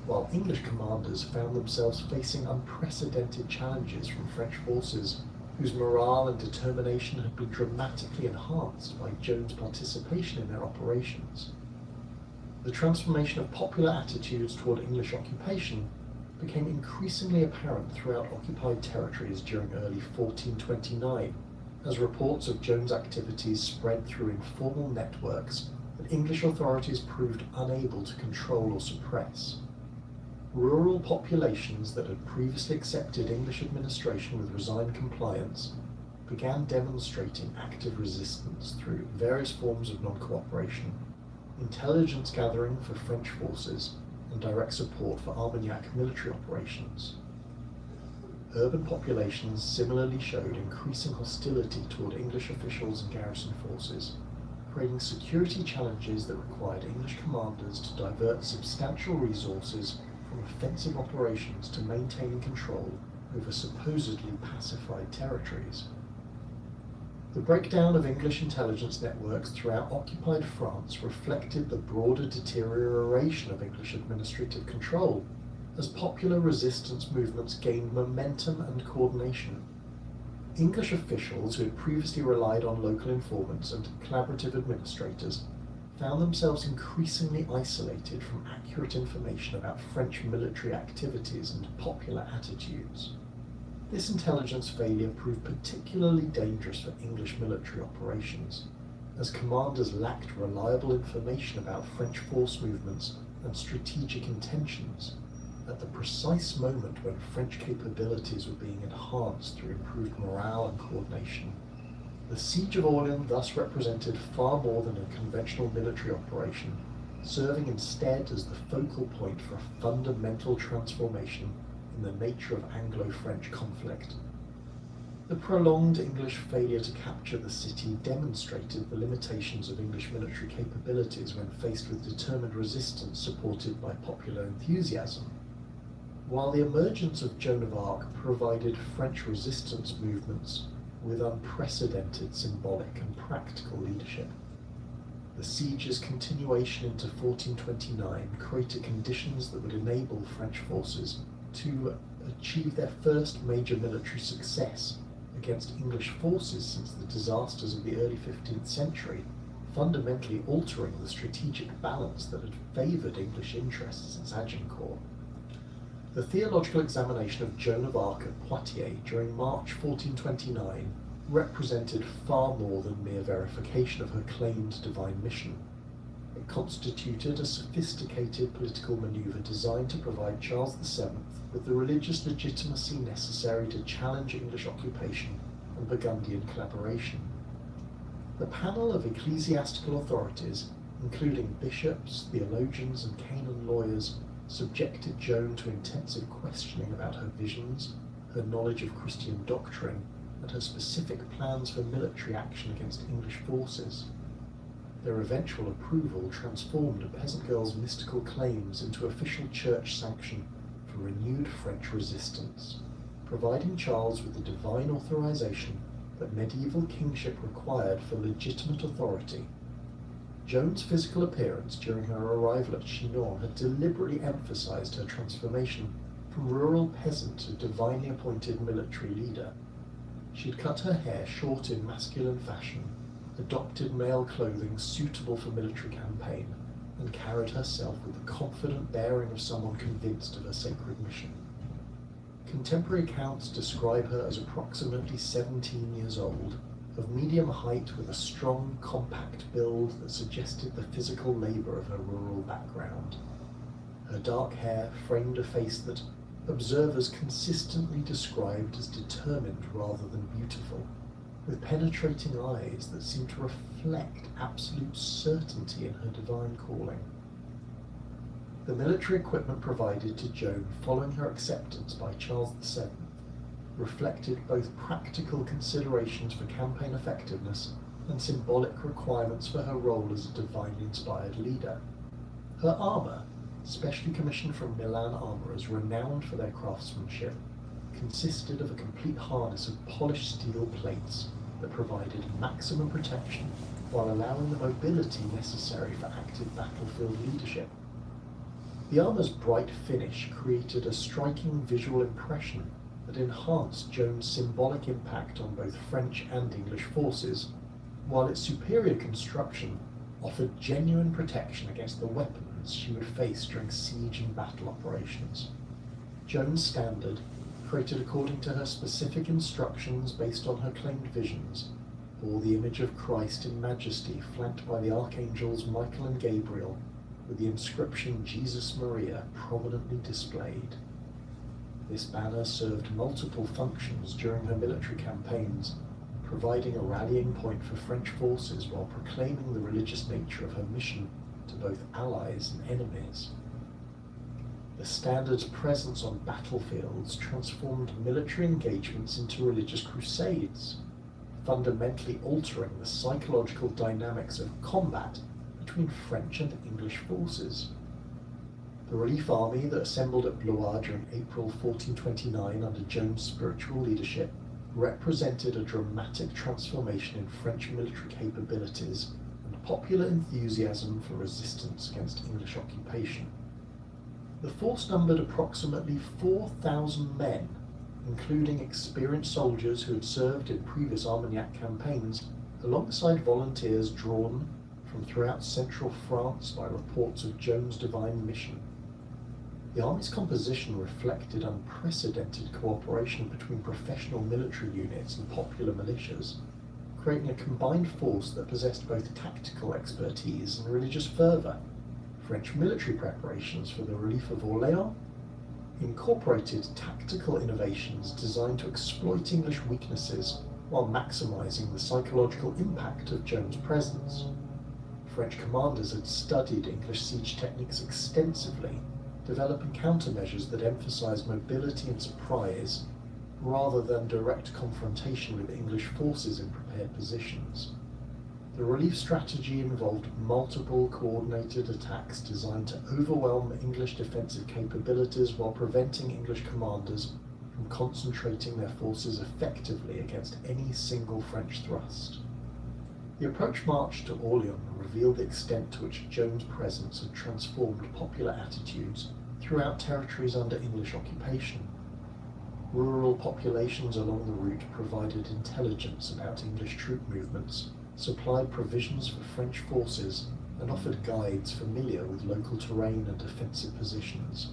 Speaker 11: while English commanders found themselves facing unprecedented challenges from French forces whose morale and determination had been dramatically enhanced by Joan's participation in their operations. The transformation of popular attitudes toward English occupation became increasingly apparent throughout occupied territories during early 1429, as reports of Joan's activities spread through informal networks that English authorities proved unable to control or suppress. Rural populations that had previously accepted English administration with resigned compliance began demonstrating active resistance through various forms of non-cooperation, intelligence gathering for French forces, and direct support for Armagnac military operations. Urban populations similarly showed increasing hostility toward English officials and garrison forces, creating security challenges that required English commanders to divert substantial resources from offensive operations to maintaining control over supposedly pacified territories. The breakdown of English intelligence networks throughout occupied France reflected the broader deterioration of English administrative control as popular resistance movements gained momentum and coordination. English officials who had previously relied on local informants and collaborative administrators found themselves increasingly isolated from accurate information about French military activities and popular attitudes. This intelligence failure proved particularly dangerous for English military operations, as commanders lacked reliable information about French force movements and strategic intentions at the precise moment when French capabilities were being enhanced through improved morale and coordination. The Siege of Orleans thus represented far more than a conventional military operation, serving instead as the focal point for a fundamental transformation in the nature of Anglo-French conflict. The prolonged English failure to capture the city demonstrated the limitations of English military capabilities when faced with determined resistance supported by popular enthusiasm. While the emergence of Joan of Arc provided French resistance movements with unprecedented symbolic and practical leadership, the siege's continuation into 1429 created conditions that would enable French forces to achieve their first major military success against English forces since the disasters of the early 15th century, fundamentally altering the strategic balance that had favoured English interests since Agincourt. The theological examination of Joan of Arc at Poitiers during March 1429 represented far more than mere verification of her claimed divine mission. It constituted a sophisticated political manoeuvre designed to provide Charles VII with the religious legitimacy necessary to challenge English occupation and Burgundian collaboration. The panel of ecclesiastical authorities, including bishops, theologians, and canon lawyers, subjected Joan to intensive questioning about her visions, her knowledge of Christian doctrine, and her specific plans for military action against English forces. Their eventual approval transformed a peasant girl's mystical claims into official church sanction for renewed French resistance, providing Charles with the divine authorization that medieval kingship required for legitimate authority. Joan's physical appearance during her arrival at Chinon had deliberately emphasized her transformation from rural peasant to divinely appointed military leader. She'd cut her hair short in masculine fashion, adopted male clothing suitable for military campaign, and carried herself with the confident bearing of someone convinced of her sacred mission. Contemporary accounts describe her as approximately 17 years old, of medium height with a strong, compact build that suggested the physical labor of her rural background. Her dark hair framed a face that observers consistently described as determined rather than beautiful, with penetrating eyes that seemed to reflect absolute certainty in her divine calling. The military equipment provided to Joan following her acceptance by Charles VII reflected both practical considerations for campaign effectiveness and symbolic requirements for her role as a divinely inspired leader. Her armour, specially commissioned from Milan armourers renowned for their craftsmanship, consisted of a complete harness of polished steel plates that provided maximum protection while allowing the mobility necessary for active battlefield leadership. The armour's bright finish created a striking visual impression that enhanced Joan's symbolic impact on both French and English forces, while its superior construction offered genuine protection against the weapons she would face during siege and battle operations. Joan's standard, created according to her specific instructions based on her claimed visions, bore the image of Christ in majesty flanked by the archangels Michael and Gabriel, with the inscription Jesus Maria prominently displayed. This banner served multiple functions during her military campaigns, providing a rallying point for French forces while proclaiming the religious nature of her mission to both allies and enemies. The Standard's presence on battlefields transformed military engagements into religious crusades, fundamentally altering the psychological dynamics of combat between French and English forces. The relief army that assembled at Blois during April 1429 under Joan's spiritual leadership represented a dramatic transformation in French military capabilities and popular enthusiasm for resistance against English occupation. The force numbered approximately 4,000 men, including experienced soldiers who had served in previous Armagnac campaigns, alongside volunteers drawn from throughout central France by reports of Joan's divine mission. The army's composition reflected unprecedented cooperation between professional military units and popular militias, creating a combined force that possessed both tactical expertise and religious fervour. French military preparations for the relief of Orléans incorporated tactical innovations designed to exploit English weaknesses while maximising the psychological impact of Joan's presence. French commanders had studied English siege techniques extensively, developing countermeasures that emphasised mobility and surprise rather than direct confrontation with English forces in prepared positions. The relief strategy involved multiple coordinated attacks designed to overwhelm English defensive capabilities while preventing English commanders from concentrating their forces effectively against any single French thrust. The approach march to Orléans revealed the extent to which Joan's presence had transformed popular attitudes throughout territories under English occupation. Rural populations along the route provided intelligence about English troop movements, supplied provisions for French forces, and offered guides familiar with local terrain and defensive positions.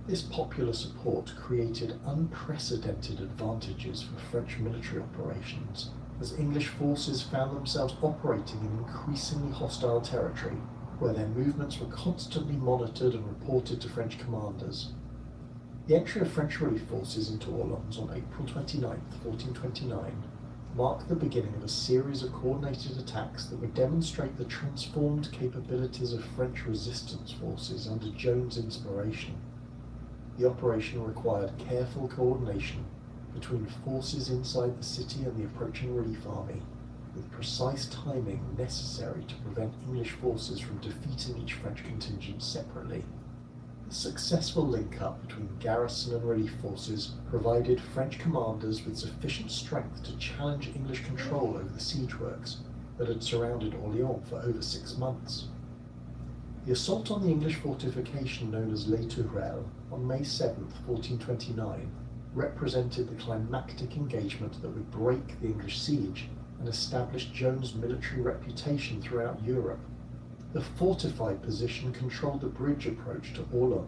Speaker 11: This popular support created unprecedented advantages for French military operations, as English forces found themselves operating in increasingly hostile territory, where their movements were constantly monitored and reported to French commanders. The entry of French relief forces into Orléans on April 29, 1429, marked the beginning of a series of coordinated attacks that would demonstrate the transformed capabilities of French resistance forces under Joan's inspiration. The operation required careful coordination between forces inside the city and the approaching relief army, with precise timing necessary to prevent English forces from defeating each French contingent separately. The successful link-up between garrison and relief forces provided French commanders with sufficient strength to challenge English control over the siege works that had surrounded Orléans for over 6 months. The assault on the English fortification known as Les Tourelles on May 7, 1429, represented the climactic engagement that would break the English siege and establish Joan's military reputation throughout Europe. The fortified position controlled the bridge approach to Orléans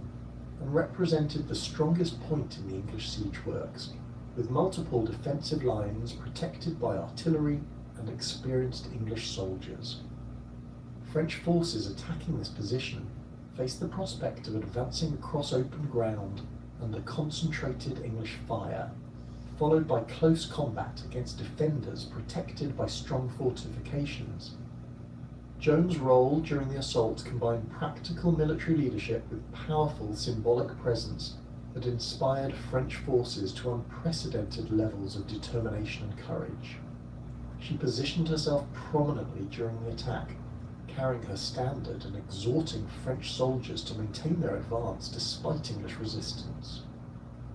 Speaker 11: and represented the strongest point in the English siege works, with multiple defensive lines protected by artillery and experienced English soldiers. French forces attacking this position faced the prospect of advancing across open ground under concentrated English fire, followed by close combat against defenders protected by strong fortifications. Joan's role during the assault combined practical military leadership with powerful symbolic presence that inspired French forces to unprecedented levels of determination and courage. She positioned herself prominently during the attack, carrying her standard and exhorting French soldiers to maintain their advance despite English resistance.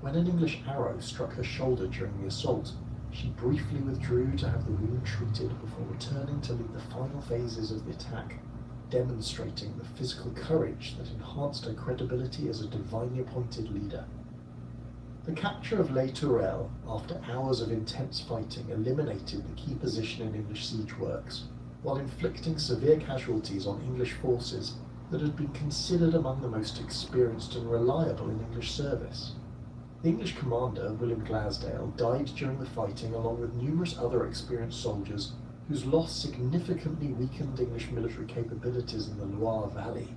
Speaker 11: When an English arrow struck her shoulder during the assault, she briefly withdrew to have the wound treated before returning to lead the final phases of the attack, demonstrating the physical courage that enhanced her credibility as a divinely appointed leader. The capture of Les Tourelles, after hours of intense fighting, eliminated the key position in English siege works, while inflicting severe casualties on English forces that had been considered among the most experienced and reliable in English service. The English commander, William Glasdale, died during the fighting along with numerous other experienced soldiers whose loss significantly weakened English military capabilities in the Loire Valley.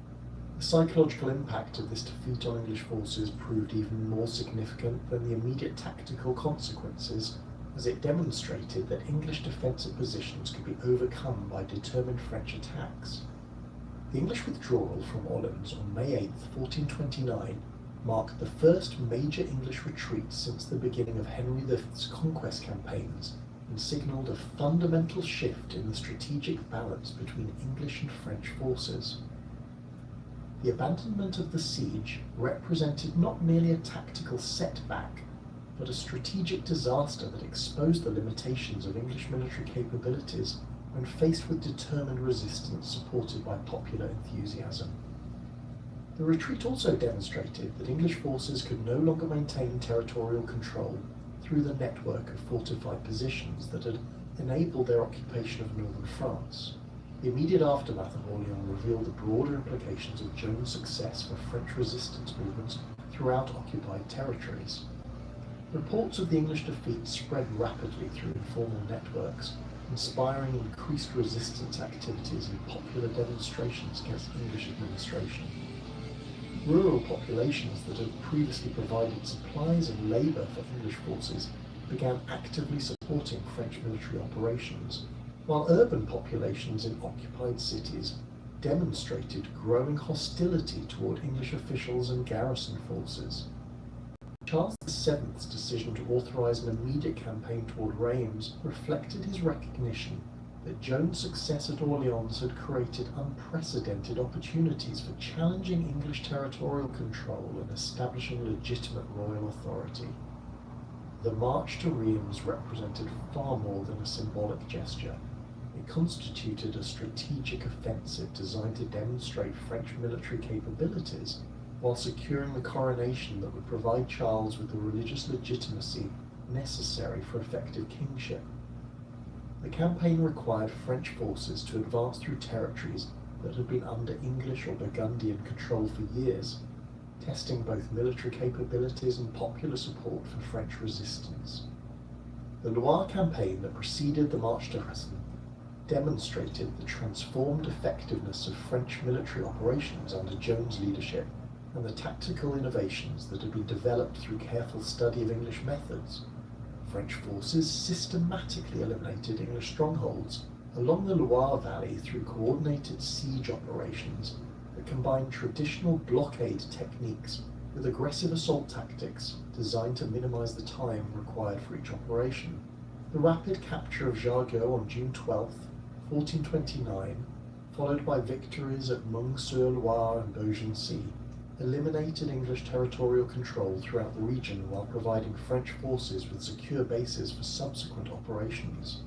Speaker 11: The psychological impact of this defeat on English forces proved even more significant than the immediate tactical consequences, as it demonstrated that English defensive positions could be overcome by determined French attacks. The English withdrawal from Orleans on May 8, 1429, marked the first major English retreat since the beginning of Henry V's conquest campaigns and signalled a fundamental shift in the strategic balance between English and French forces. The abandonment of the siege represented not merely a tactical setback, but a strategic disaster that exposed the limitations of English military capabilities when faced with determined resistance supported by popular enthusiasm. The retreat also demonstrated that English forces could no longer maintain territorial control through the network of fortified positions that had enabled their occupation of northern France. The immediate aftermath of Orleans revealed the broader implications of Joan's success for French resistance movements throughout occupied territories. Reports of the English defeat spread rapidly through informal networks, inspiring increased resistance activities and popular demonstrations against English administration. Rural populations that had previously provided supplies and labour for English forces began actively supporting French military operations, while urban populations in occupied cities demonstrated growing hostility toward English officials and garrison forces. Charles VII's decision to authorise an immediate campaign toward Reims reflected his recognition that Joan's success at Orleans had created unprecedented opportunities for challenging English territorial control and establishing legitimate royal authority. The march to Reims represented far more than a symbolic gesture. It constituted a strategic offensive designed to demonstrate French military capabilities while securing the coronation that would provide Charles with the religious legitimacy necessary for effective kingship. The campaign required French forces to advance through territories that had been under English or Burgundian control for years, testing both military capabilities and popular support for French resistance. The Loire campaign that preceded the march to Hesson demonstrated the transformed effectiveness of French military operations under Joan's leadership and the tactical innovations that had been developed through careful study of English methods. French forces systematically eliminated English strongholds along the Loire Valley through coordinated siege operations that combined traditional blockade techniques with aggressive assault tactics designed to minimize the time required for each operation. The rapid capture of Jargeau on June 12, 1429, followed by victories at Meung-sur-Loire and Beaugency, eliminated English territorial control throughout the region while providing French forces with secure bases for subsequent operations.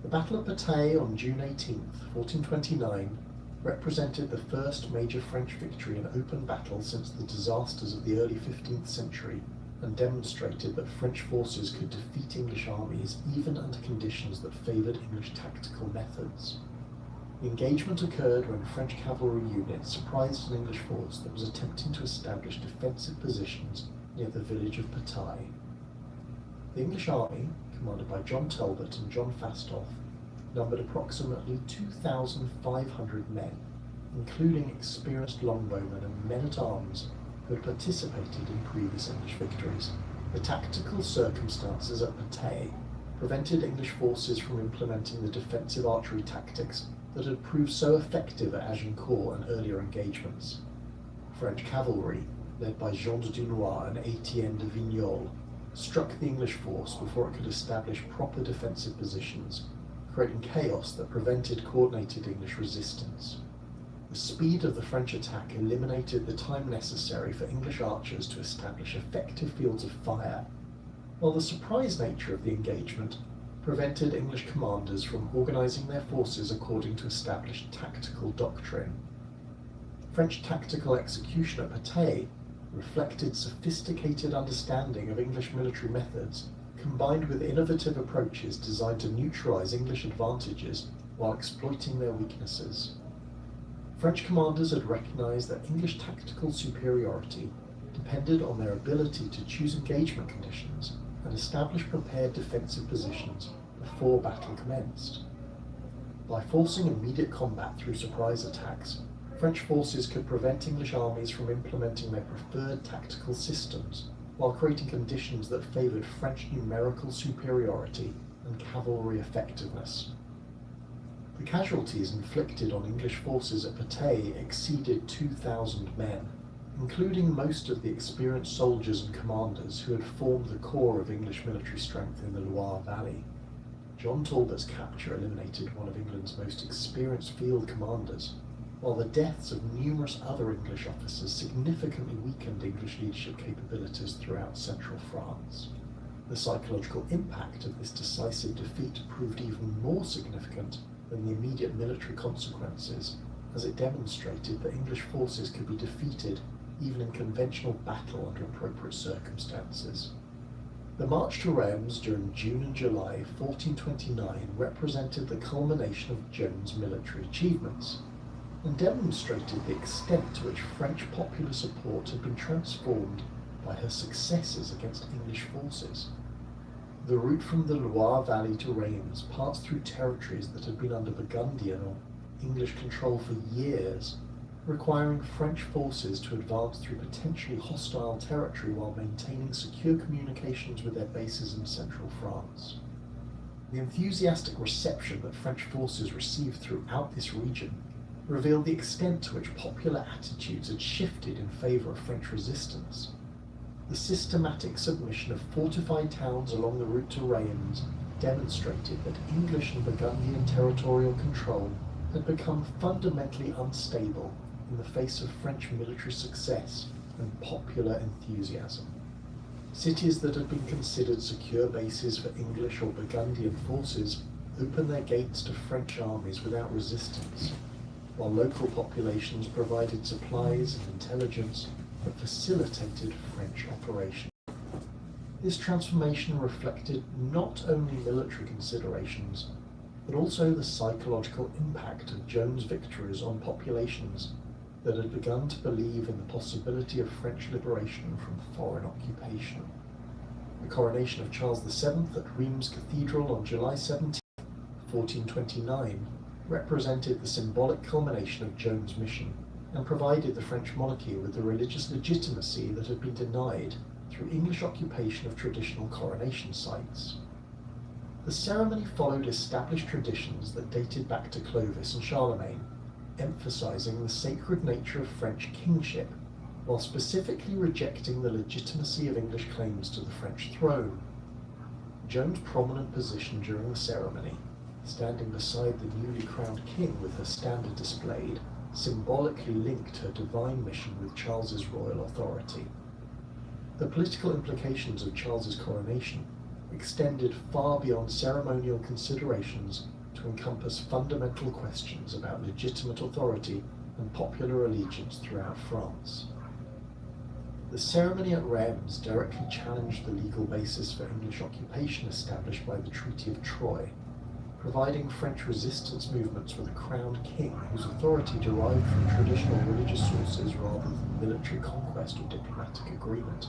Speaker 11: The Battle of Patay on June 18, 1429, represented the first major French victory in open battle since the disasters of the early 15th century and demonstrated that French forces could defeat English armies even under conditions that favoured English tactical methods. The engagement occurred when French cavalry units surprised an English force that was attempting to establish defensive positions near the village of Patay. The English army, commanded by John Talbot and John Fastolf, numbered approximately 2,500 men, including experienced longbowmen and men-at-arms who had participated in previous English victories. The tactical circumstances at Patay prevented English forces from implementing the defensive archery tactics that had proved so effective at Agincourt and earlier engagements. French cavalry, led by Jean de Dunois and Etienne de Vignolles, struck the English force before it could establish proper defensive positions, creating chaos that prevented coordinated English resistance. The speed of the French attack eliminated the time necessary for English archers to establish effective fields of fire, while the surprise nature of the engagement prevented English commanders from organising their forces according to established tactical doctrine. French tactical execution at Patay reflected sophisticated understanding of English military methods combined with innovative approaches designed to neutralise English advantages while exploiting their weaknesses. French commanders had recognised that English tactical superiority depended on their ability to choose engagement conditions and establish prepared defensive positions before battle commenced. By forcing immediate combat through surprise attacks, French forces could prevent English armies from implementing their preferred tactical systems while creating conditions that favoured French numerical superiority and cavalry effectiveness. The casualties inflicted on English forces at Patay exceeded 2,000 men, including most of the experienced soldiers and commanders who had formed the core of English military strength in the Loire Valley. John Talbot's capture eliminated one of England's most experienced field commanders, while the deaths of numerous other English officers significantly weakened English leadership capabilities throughout central France. The psychological impact of this decisive defeat proved even more significant than the immediate military consequences, as it demonstrated that English forces could be defeated even in conventional battle under appropriate circumstances. The march to Reims during June and July 1429 represented the culmination of Joan's military achievements, and demonstrated the extent to which French popular support had been transformed by her successes against English forces. The route from the Loire Valley to Reims passed through territories that had been under Burgundian or English control for years, requiring French forces to advance through potentially hostile territory while maintaining secure communications with their bases in central France. The enthusiastic reception that French forces received throughout this region revealed the extent to which popular attitudes had shifted in favour of French resistance. The systematic submission of fortified towns along the route to Reims demonstrated that English and Burgundian territorial control had become fundamentally unstable in the face of French military success and popular enthusiasm. Cities that had been considered secure bases for English or Burgundian forces opened their gates to French armies without resistance, while local populations provided supplies and intelligence that facilitated French operations. This transformation reflected not only military considerations, but also the psychological impact of Joan's victories on populations that had begun to believe in the possibility of French liberation from foreign occupation. The coronation of Charles VII at Reims Cathedral on July 17, 1429, represented the symbolic culmination of Joan's mission and provided the French monarchy with the religious legitimacy that had been denied through English occupation of traditional coronation sites. The ceremony followed established traditions that dated back to Clovis and Charlemagne, emphasizing the sacred nature of French kingship, while specifically rejecting the legitimacy of English claims to the French throne. Joan's prominent position during the ceremony, standing beside the newly crowned king with her standard displayed, symbolically linked her divine mission with Charles's royal authority. The political implications of Charles's coronation extended far beyond ceremonial considerations to encompass fundamental questions about legitimate authority and popular allegiance throughout France. The ceremony at Reims directly challenged the legal basis for English occupation established by the Treaty of Troyes, providing French resistance movements with a crowned king whose authority derived from traditional religious sources rather than military conquest or diplomatic agreement.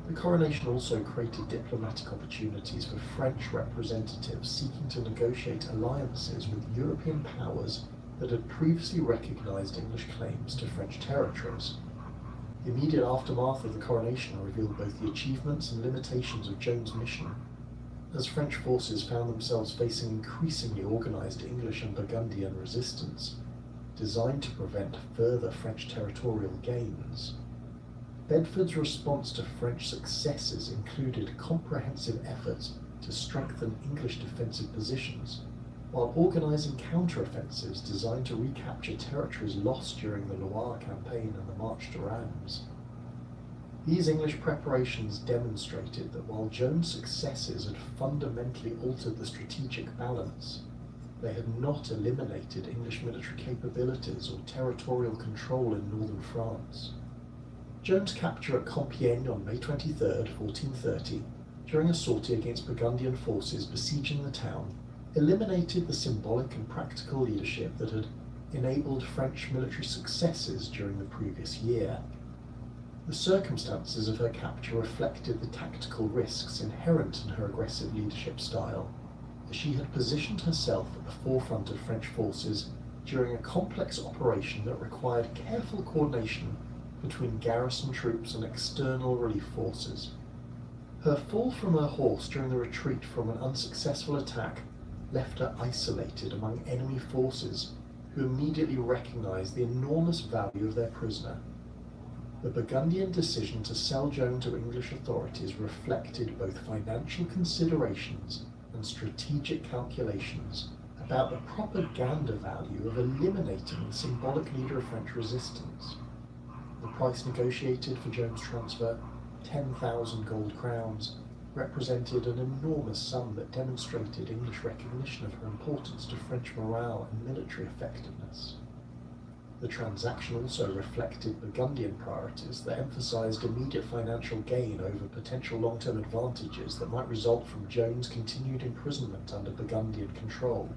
Speaker 11: The coronation also created diplomatic opportunities for French representatives seeking to negotiate alliances with European powers that had previously recognized English claims to French territories. The immediate aftermath of the coronation revealed both the achievements and limitations of Joan's mission, as French forces found themselves facing increasingly organized English and Burgundian resistance, designed to prevent further French territorial gains. Bedford's response to French successes included comprehensive efforts to strengthen English defensive positions, while organizing counter-offensives designed to recapture territories lost during the Loire campaign and the March to Reims. These English preparations demonstrated that while Joan's successes had fundamentally altered the strategic balance, they had not eliminated English military capabilities or territorial control in northern France. Joan's capture at Compiègne on May 23, 1430, during a sortie against Burgundian forces besieging the town, eliminated the symbolic and practical leadership that had enabled French military successes during the previous year. The circumstances of her capture reflected the tactical risks inherent in her aggressive leadership style, as she had positioned herself at the forefront of French forces during a complex operation that required careful coordination between garrison troops and external relief forces. Her fall from her horse during the retreat from an unsuccessful attack left her isolated among enemy forces, who immediately recognized the enormous value of their prisoner. The Burgundian decision to sell Joan to English authorities reflected both financial considerations and strategic calculations about the propaganda value of eliminating the symbolic leader of French resistance. The price negotiated for Joan's transfer, 10,000 gold crowns, represented an enormous sum that demonstrated English recognition of her importance to French morale and military effectiveness. The transaction also reflected Burgundian priorities that emphasized immediate financial gain over potential long-term advantages that might result from Joan's continued imprisonment under Burgundian control.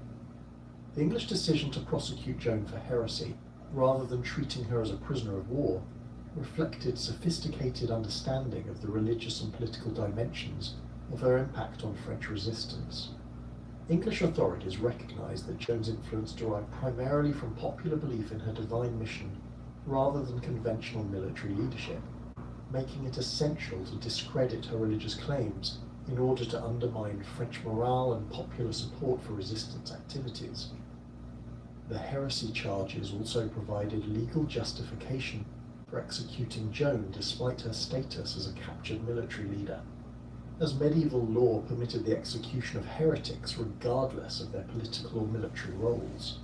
Speaker 11: The English decision to prosecute Joan for heresy, rather than treating her as a prisoner of war, reflected sophisticated understanding of the religious and political dimensions of her impact on French resistance. English authorities recognized that Joan's influence derived primarily from popular belief in her divine mission rather than conventional military leadership, making it essential to discredit her religious claims in order to undermine French morale and popular support for resistance activities. The heresy charges also provided legal justification for executing Joan despite her status as a captured military leader, as medieval law permitted the execution of heretics regardless of their political or military roles.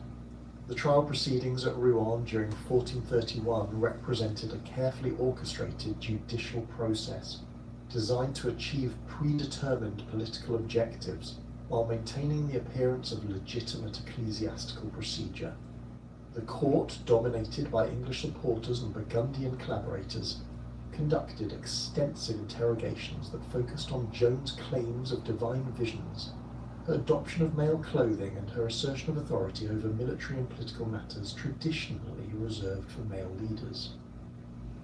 Speaker 11: The trial proceedings at Rouen during 1431 represented a carefully orchestrated judicial process designed to achieve predetermined political objectives while maintaining the appearance of legitimate ecclesiastical procedure. The court, dominated by English supporters and Burgundian collaborators, conducted extensive interrogations that focused on Joan's claims of divine visions, her adoption of male clothing, and her assertion of authority over military and political matters traditionally reserved for male leaders.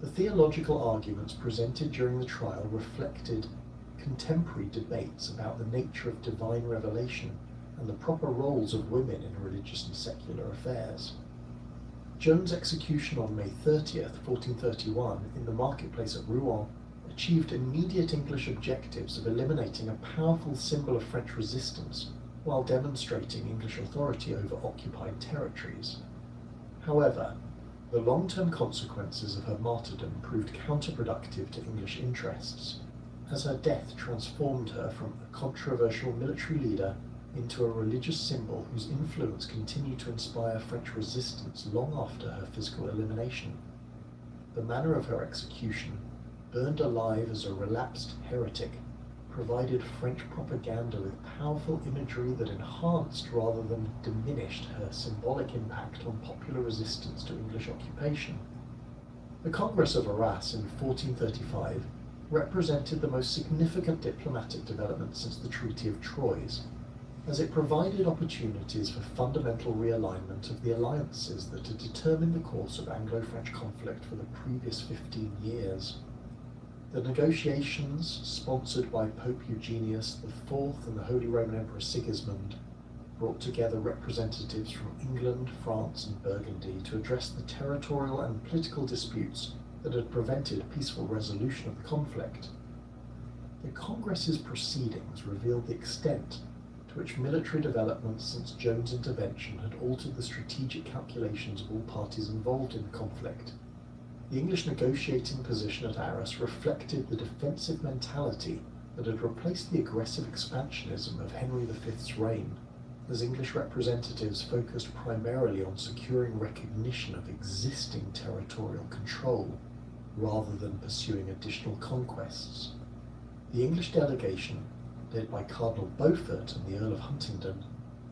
Speaker 11: The theological arguments presented during the trial reflected contemporary debates about the nature of divine revelation and the proper roles of women in religious and secular affairs. Joan's execution on May 30th, 1431, in the marketplace at Rouen, achieved immediate English objectives of eliminating a powerful symbol of French resistance while demonstrating English authority over occupied territories. However, the long-term consequences of her martyrdom proved counterproductive to English interests, as her death transformed her from a controversial military leader into a religious symbol whose influence continued to inspire French resistance long after her physical elimination. The manner of her execution, burned alive as a relapsed heretic, provided French propaganda with powerful imagery that enhanced rather than diminished her symbolic impact on popular resistance to English occupation. The Congress of Arras in 1435 represented the most significant diplomatic development since the Treaty of Troyes, as it provided opportunities for fundamental realignment of the alliances that had determined the course of Anglo-French conflict for the previous 15 years. The negotiations, sponsored by Pope Eugenius IV and the Holy Roman Emperor Sigismund, brought together representatives from England, France, and Burgundy to address the territorial and political disputes that had prevented peaceful resolution of the conflict. The Congress's proceedings revealed the extent to which military developments since Joan's intervention had altered the strategic calculations of all parties involved in the conflict. The English negotiating position at Arras reflected the defensive mentality that had replaced the aggressive expansionism of Henry V's reign, as English representatives focused primarily on securing recognition of existing territorial control rather than pursuing additional conquests. The English delegation, led by Cardinal Beaufort and the Earl of Huntingdon,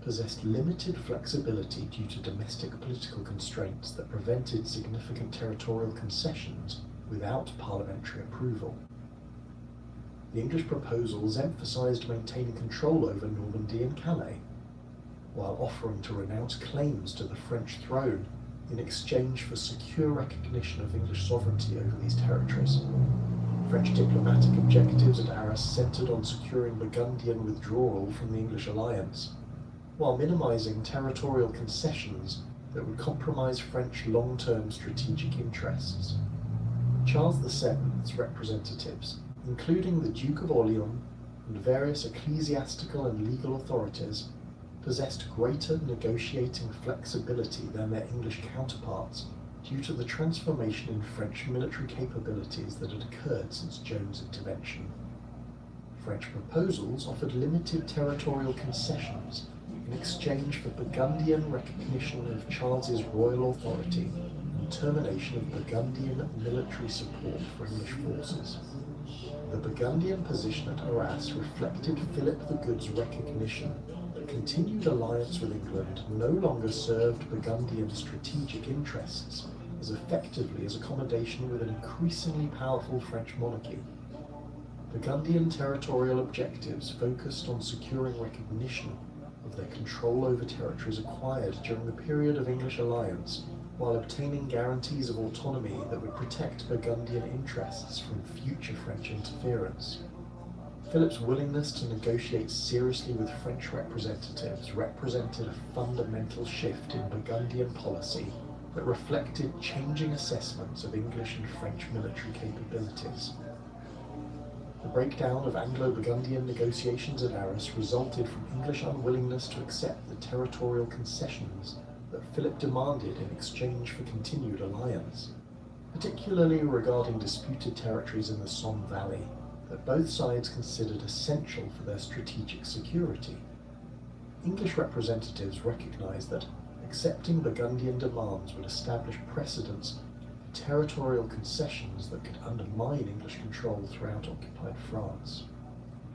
Speaker 11: possessed limited flexibility due to domestic political constraints that prevented significant territorial concessions without parliamentary approval. The English proposals emphasised maintaining control over Normandy and Calais, while offering to renounce claims to the French throne in exchange for secure recognition of English sovereignty over these territories. French diplomatic objectives at Arras centred on securing Burgundian withdrawal from the English alliance, while minimising territorial concessions that would compromise French long-term strategic interests. Charles VII's representatives, including the Duke of Orleans and various ecclesiastical and legal authorities, possessed greater negotiating flexibility than their English counterparts due to the transformation in French military capabilities that had occurred since Joan's intervention. French proposals offered limited territorial concessions in exchange for Burgundian recognition of Charles's royal authority and termination of Burgundian military support for English forces. The Burgundian position at Arras reflected Philip the Good's recognition that continued alliance with England no longer served Burgundian strategic interests as effectively as accommodation with an increasingly powerful French monarchy. Burgundian territorial objectives focused on securing recognition of their control over territories acquired during the period of English alliance, while obtaining guarantees of autonomy that would protect Burgundian interests from future French interference. Philip's willingness to negotiate seriously with French representatives represented a fundamental shift in Burgundian policy that reflected changing assessments of English and French military capabilities. The breakdown of Anglo-Burgundian negotiations at Arras resulted from English unwillingness to accept the territorial concessions that Philip demanded in exchange for continued alliance, particularly regarding disputed territories in the Somme Valley that both sides considered essential for their strategic security. English representatives recognized that accepting Burgundian demands would establish precedents for territorial concessions that could undermine English control throughout occupied France.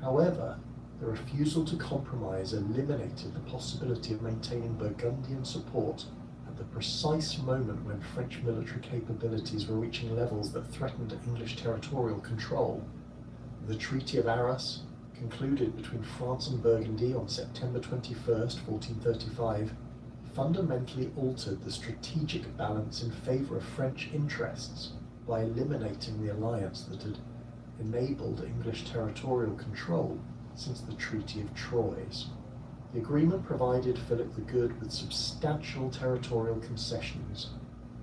Speaker 11: However, the refusal to compromise eliminated the possibility of maintaining Burgundian support at the precise moment when French military capabilities were reaching levels that threatened English territorial control. The Treaty of Arras, concluded between France and Burgundy on September 21, 1435, fundamentally altered the strategic balance in favour of French interests by eliminating the alliance that had enabled English territorial control since the Treaty of Troyes. The agreement provided Philip the Good with substantial territorial concessions,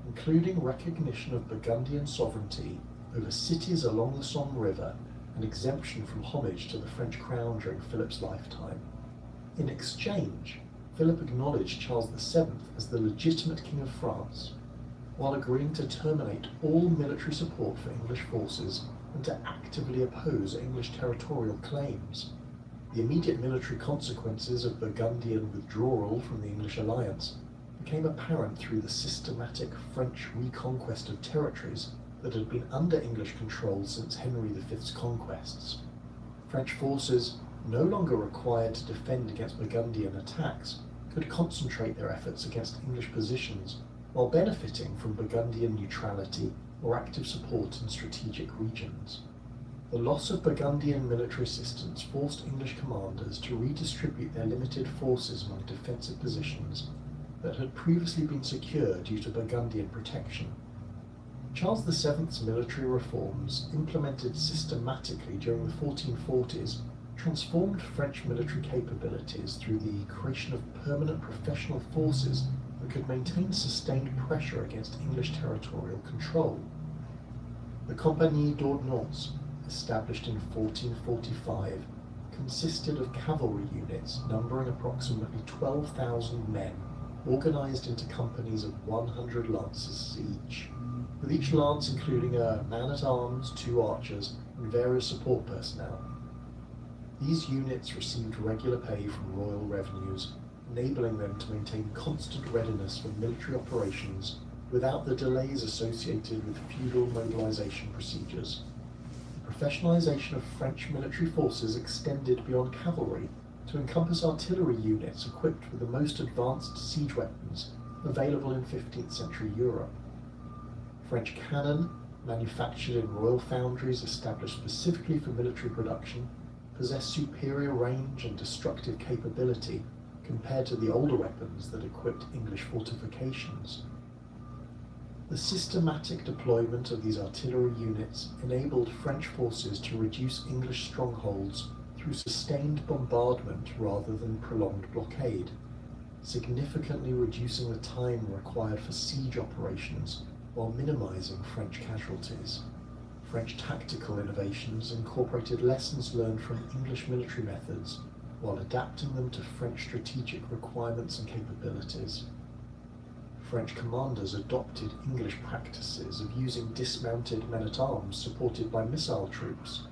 Speaker 11: including recognition of Burgundian sovereignty over cities along the Somme River and exemption from homage to the French crown during Philip's lifetime. In exchange, Philip acknowledged Charles VII as the legitimate King of France, while agreeing to terminate all military support for English forces and to actively oppose English territorial claims. The immediate military consequences of Burgundian withdrawal from the English alliance became apparent through the systematic French reconquest of territories that had been under English control since Henry V's conquests. French forces, no longer required to defend against Burgundian attacks, could concentrate their efforts against English positions while benefiting from Burgundian neutrality or active support in strategic regions. The loss of Burgundian military assistance forced English commanders to redistribute their limited forces among defensive positions that had previously been secure due to Burgundian protection. Charles VII's military reforms, implemented systematically during the 1440s, transformed French military capabilities through the creation of permanent professional forces that could maintain sustained pressure against English territorial control. The Compagnie d'Ordnance, established in 1445, consisted of cavalry units numbering approximately 12,000 men, organised into companies of 100 lances each, with each lance including a man-at-arms, 2 archers, and various support personnel. These units received regular pay from royal revenues, enabling them to maintain constant readiness for military operations without the delays associated with feudal mobilization procedures. The professionalization of French military forces extended beyond cavalry to encompass artillery units equipped with the most advanced siege weapons available in 15th century Europe. French cannon, manufactured in royal foundries established specifically for military production, possessed superior range and destructive capability compared to the older weapons that equipped English fortifications. The systematic deployment of these artillery units enabled French forces to reduce English strongholds through sustained bombardment rather than prolonged blockade, significantly reducing the time required for siege operations while minimizing French casualties. French tactical innovations incorporated lessons learned from English military methods while adapting them to French strategic requirements and capabilities. French commanders adopted English practices of using dismounted men-at-arms supported by missile troops,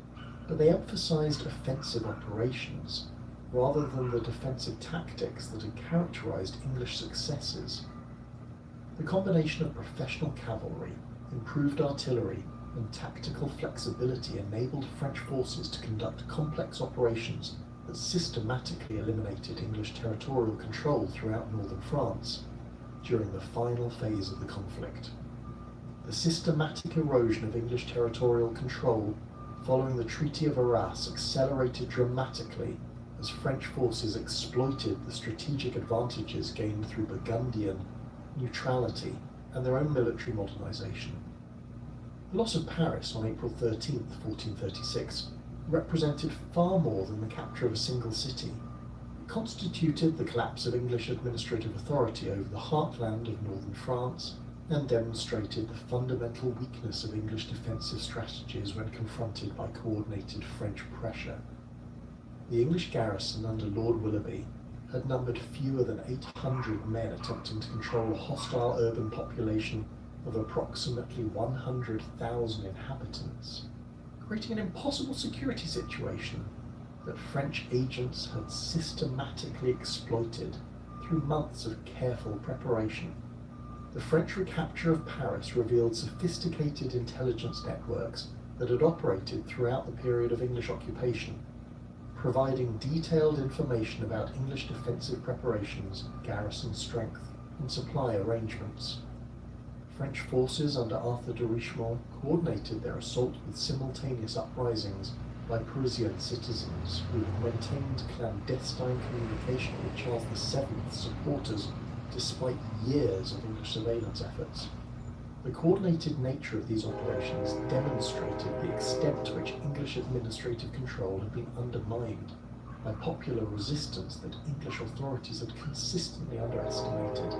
Speaker 11: but they emphasized offensive operations rather than the defensive tactics that had characterized English successes. The combination of professional cavalry, improved artillery, and tactical flexibility enabled French forces to conduct complex operations that systematically eliminated English territorial control throughout northern France during the final phase of the conflict. The systematic erosion of English territorial control following the Treaty of Arras accelerated dramatically as French forces exploited the strategic advantages gained through Burgundian neutrality and their own military modernization. The loss of Paris on April 13, 1436, represented far more than the capture of a single city. It constituted the collapse of English administrative authority over the heartland of northern France and demonstrated the fundamental weakness of English defensive strategies when confronted by coordinated French pressure. The English garrison under Lord Willoughby had numbered fewer than 800 men attempting to control a hostile urban population of approximately 100,000 inhabitants, creating an impossible security situation that French agents had systematically exploited through months of careful preparation. The French recapture of Paris revealed sophisticated intelligence networks that had operated throughout the period of English occupation, providing detailed information about English defensive preparations, garrison strength, and supply arrangements. French forces under Arthur de Richemont coordinated their assault with simultaneous uprisings by Parisian citizens who had maintained clandestine communication with Charles VII's supporters despite years of English surveillance efforts. The coordinated nature of these operations demonstrated the extent to which English administrative control had been undermined by popular resistance that English authorities had consistently underestimated.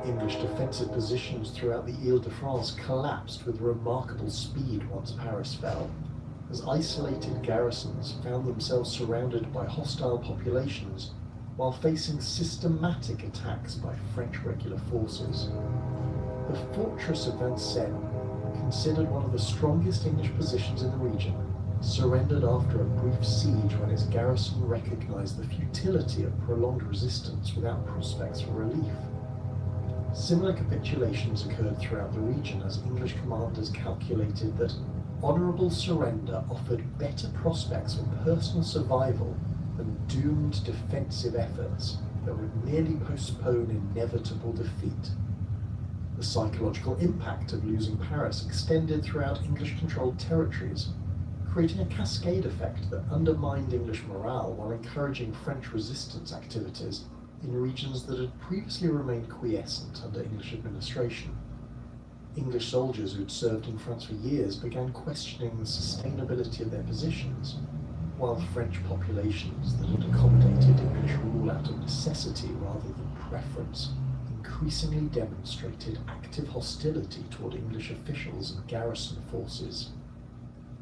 Speaker 11: English defensive positions throughout the Ile-de-France collapsed with remarkable speed once Paris fell, as isolated garrisons found themselves surrounded by hostile populations while facing systematic attacks by French regular forces. The fortress of Vincennes, considered one of the strongest English positions in the region, surrendered after a brief siege when its garrison recognized the futility of prolonged resistance without prospects for relief. Similar capitulations occurred throughout the region as English commanders calculated that honorable surrender offered better prospects for personal survival than doomed defensive efforts that would merely postpone inevitable defeat. The psychological impact of losing Paris extended throughout English-controlled territories, creating a cascade effect that undermined English morale while encouraging French resistance activities in regions that had previously remained quiescent under English administration. English soldiers who had served in France for years began questioning the sustainability of their positions, while French populations that had accommodated English rule out of necessity rather than preference increasingly demonstrated active hostility toward English officials and garrison forces.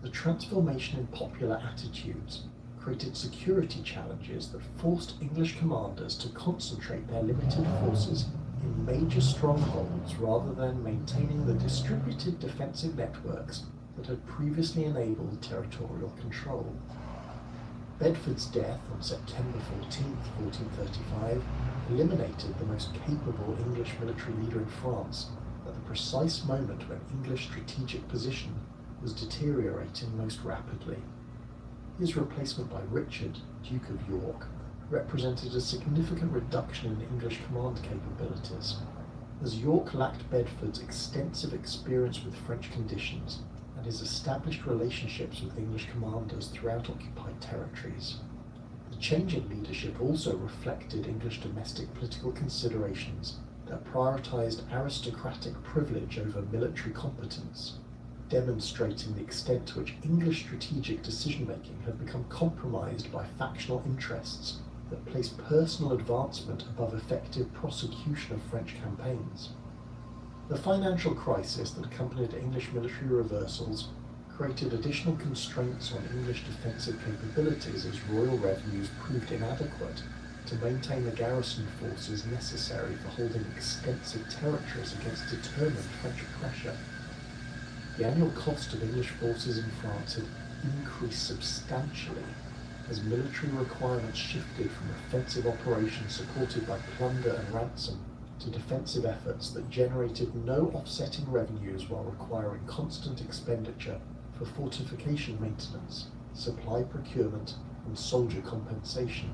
Speaker 11: The transformation in popular attitudes created security challenges that forced English commanders to concentrate their limited forces in major strongholds rather than maintaining the distributed defensive networks that had previously enabled territorial control. Bedford's death on September 14, 1435, eliminated the most capable English military leader in France at the precise moment when English strategic position was deteriorating most rapidly. His replacement by Richard, Duke of York, represented a significant reduction in English command capabilities, as York lacked Bedford's extensive experience with French conditions and his established relationships with English commanders throughout occupied territories. The change in leadership also reflected English domestic political considerations that prioritized aristocratic privilege over military competence, demonstrating the extent to which English strategic decision-making had become compromised by factional interests that placed personal advancement above effective prosecution of French campaigns. The financial crisis that accompanied English military reversals created additional constraints on English defensive capabilities as royal revenues proved inadequate to maintain the garrison forces necessary for holding extensive territories against determined French pressure. The annual cost of English forces in France had increased substantially as military requirements shifted from offensive operations supported by plunder and ransom to defensive efforts that generated no offsetting revenues while requiring constant expenditure for fortification maintenance, supply procurement, and soldier compensation.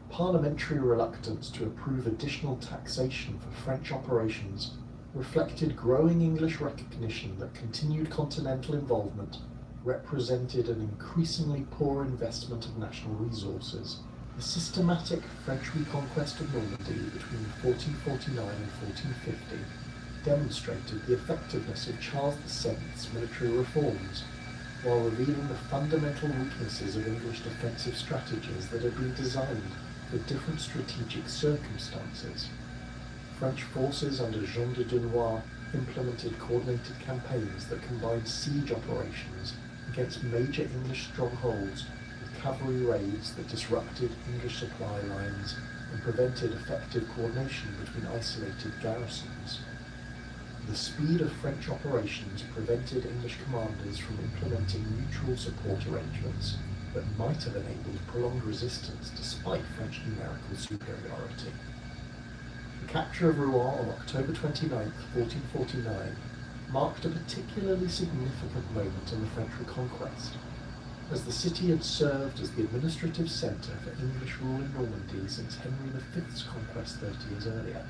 Speaker 11: Parliamentary reluctance to approve additional taxation for French operations reflected growing English recognition that continued continental involvement represented an increasingly poor investment of national resources. The systematic French reconquest of Normandy between 1449 and 1450 demonstrated the effectiveness of Charles VII's military reforms, while revealing the fundamental weaknesses of English defensive strategies that had been designed for different strategic circumstances. French forces under Jean de Dunois implemented coordinated campaigns that combined siege operations against major English strongholds with cavalry raids that disrupted English supply lines and prevented effective coordination between isolated garrisons. The speed of French operations prevented English commanders from implementing mutual support arrangements that might have enabled prolonged resistance despite French numerical superiority. The capture of Rouen on October 29, 1449, marked a particularly significant moment in the French reconquest, as the city had served as the administrative centre for English rule in Normandy since Henry V's conquest 30 years earlier.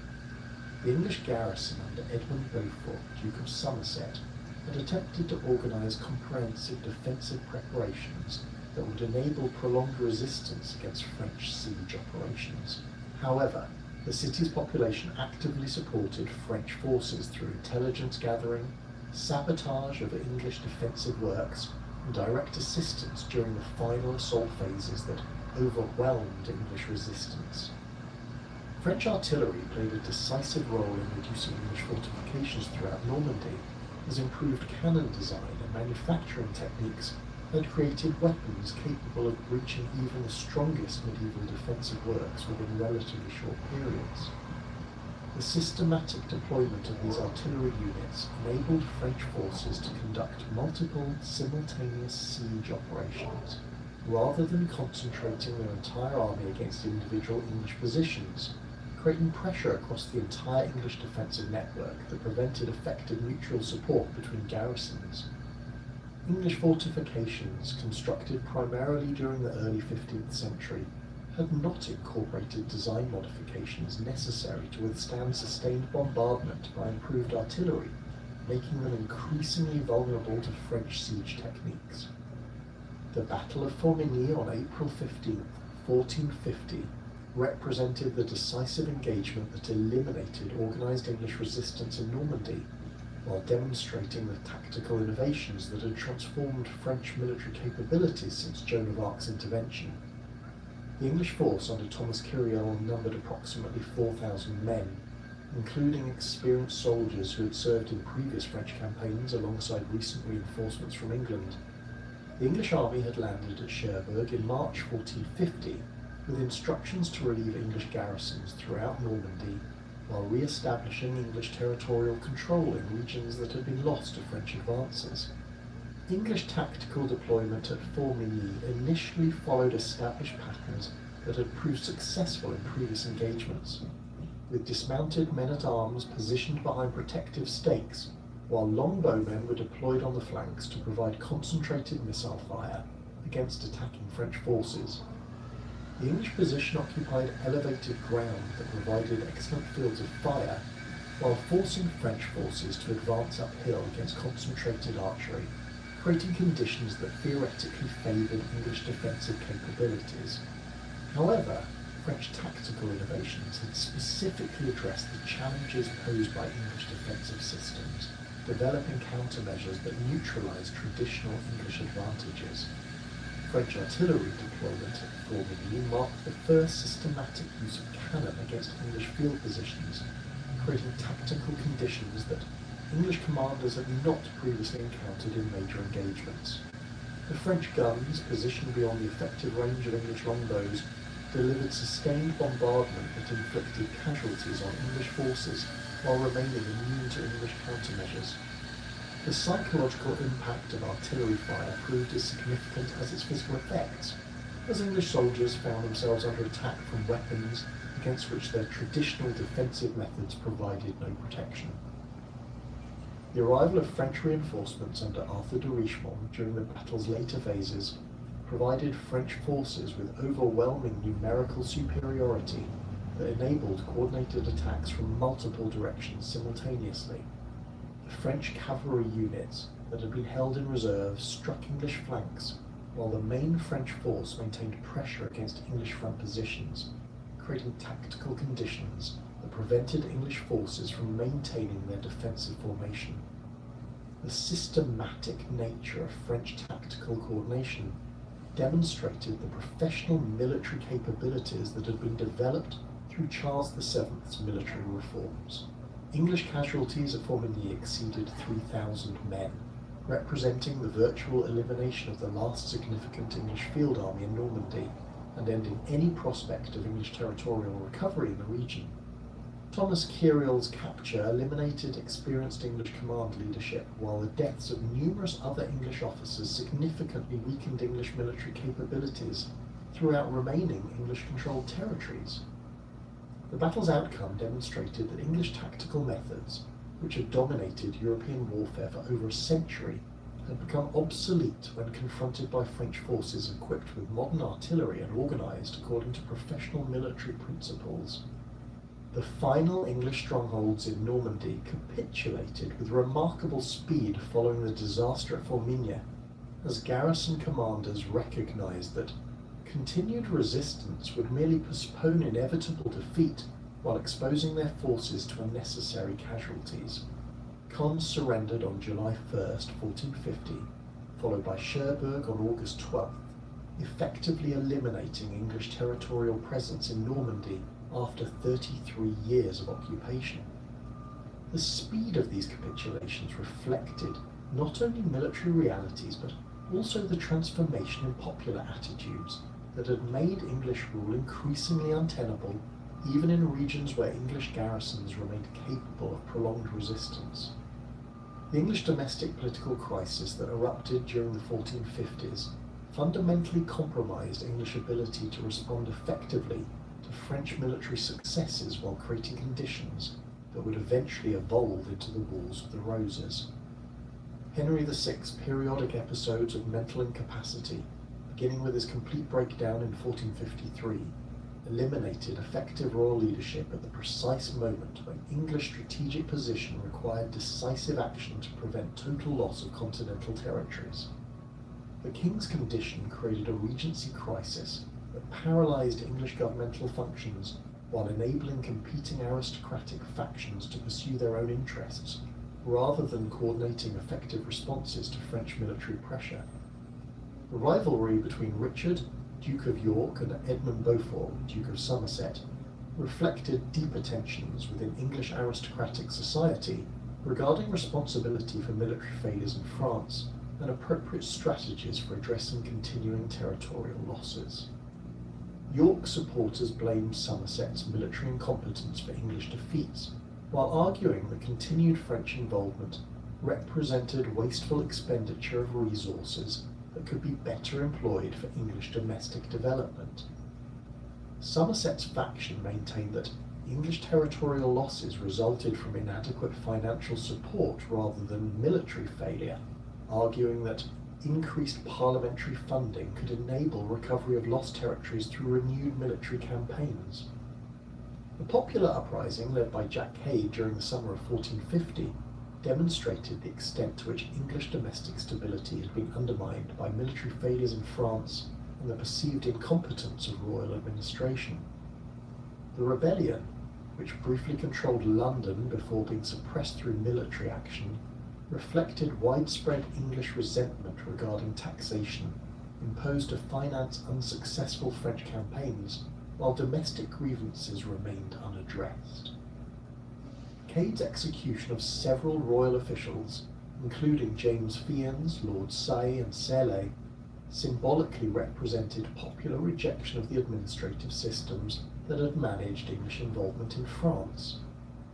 Speaker 11: The English garrison under Edmund Beaufort, Duke of Somerset, had attempted to organise comprehensive defensive preparations that would enable prolonged resistance against French siege operations. However, the city's population actively supported French forces through intelligence gathering, sabotage of English defensive works, and direct assistance during the final assault phases that overwhelmed English resistance. French artillery played a decisive role in reducing English fortifications throughout Normandy, as improved cannon design and manufacturing techniques had created weapons capable of breaching even the strongest medieval defensive works within relatively short periods. The systematic deployment of these artillery units enabled French forces to conduct multiple simultaneous siege operations, rather than concentrating their entire army against individual English positions, creating pressure across the entire English defensive network that prevented effective mutual support between garrisons. English fortifications, constructed primarily during the early 15th century, had not incorporated design modifications necessary to withstand sustained bombardment by improved artillery, making them increasingly vulnerable to French siege techniques. The Battle of Formigny on April 15, 1450, represented the decisive engagement that eliminated organised English resistance in Normandy, while demonstrating the tactical innovations that had transformed French military capabilities since Joan of Arc's intervention. The English force under Thomas Kyriel numbered approximately 4,000 men, including experienced soldiers who had served in previous French campaigns alongside recent reinforcements from England. The English army had landed at Cherbourg in March 1450, with instructions to relieve English garrisons throughout Normandy, while re-establishing English territorial control in regions that had been lost to French advances. English tactical deployment at Formigny initially followed established patterns that had proved successful in previous engagements, with dismounted men-at-arms positioned behind protective stakes, while longbowmen were deployed on the flanks to provide concentrated missile fire against attacking French forces. The English position occupied elevated ground that provided excellent fields of fire, while forcing French forces to advance uphill against concentrated archery, creating conditions that theoretically favoured English defensive capabilities. However, French tactical innovations had specifically addressed the challenges posed by English defensive systems, developing countermeasures that neutralised traditional English advantages. French artillery deployment at Formigny marked the first systematic use of cannon against English field positions, creating tactical conditions that English commanders had not previously encountered in major engagements. The French guns, positioned beyond the effective range of English longbows, delivered sustained bombardment that inflicted casualties on English forces while remaining immune to English countermeasures. The psychological impact of artillery fire proved as significant as its physical effects, as English soldiers found themselves under attack from weapons against which their traditional defensive methods provided no protection. The arrival of French reinforcements under Arthur de Richemont during the battle's later phases provided French forces with overwhelming numerical superiority that enabled coordinated attacks from multiple directions simultaneously. The French cavalry units that had been held in reserve struck English flanks, while the main French force maintained pressure against English front positions, creating tactical conditions that prevented English forces from maintaining their defensive formation. The systematic nature of French tactical coordination demonstrated the professional military capabilities that had been developed through Charles VII's military reforms. English casualties at Formigny exceeded 3,000 men, representing the virtual elimination of the last significant English field army in Normandy and ending any prospect of English territorial recovery in the region. Thomas Kiriel's capture eliminated experienced English command leadership, while the deaths of numerous other English officers significantly weakened English military capabilities throughout remaining English-controlled territories. The battle's outcome demonstrated that English tactical methods, which had dominated European warfare for over a century, had become obsolete when confronted by French forces equipped with modern artillery and organised according to professional military principles. The final English strongholds in Normandy capitulated with remarkable speed following the disaster at Formigny, as garrison commanders recognised that continued resistance would merely postpone inevitable defeat while exposing their forces to unnecessary casualties. Caen surrendered on July 1st, 1450, followed by Cherbourg on August 12th, effectively eliminating English territorial presence in Normandy after 33 years of occupation. The speed of these capitulations reflected not only military realities but also the transformation in popular attitudes that had made English rule increasingly untenable even in regions where English garrisons remained capable of prolonged resistance. The English domestic political crisis that erupted during the 1450s fundamentally compromised English ability to respond effectively to French military successes while creating conditions that would eventually evolve into the Wars of the Roses. Henry VI's periodic episodes of mental incapacity, beginning with his complete breakdown in 1453, eliminated effective royal leadership at the precise moment when English strategic position required decisive action to prevent total loss of continental territories. The king's condition created a regency crisis that paralysed English governmental functions while enabling competing aristocratic factions to pursue their own interests, rather than coordinating effective responses to French military pressure. The rivalry between Richard, Duke of York, and Edmund Beaufort, Duke of Somerset, reflected deeper tensions within English aristocratic society regarding responsibility for military failures in France and appropriate strategies for addressing continuing territorial losses. York supporters blamed Somerset's military incompetence for English defeats, while arguing that continued French involvement represented wasteful expenditure of resources that could be better employed for English domestic development. Somerset's faction maintained that English territorial losses resulted from inadequate financial support rather than military failure, arguing that increased parliamentary funding could enable recovery of lost territories through renewed military campaigns. The popular uprising led by Jack Cade during the summer of 1450 demonstrated the extent to which English domestic stability had been undermined by military failures in France and the perceived incompetence of royal administration. The rebellion, which briefly controlled London before being suppressed through military action, reflected widespread English resentment regarding taxation imposed to finance unsuccessful French campaigns, while domestic grievances remained unaddressed. Kincaid's execution of several royal officials, including James Fiennes, Lord Say and Selle, symbolically represented popular rejection of the administrative systems that had managed English involvement in France.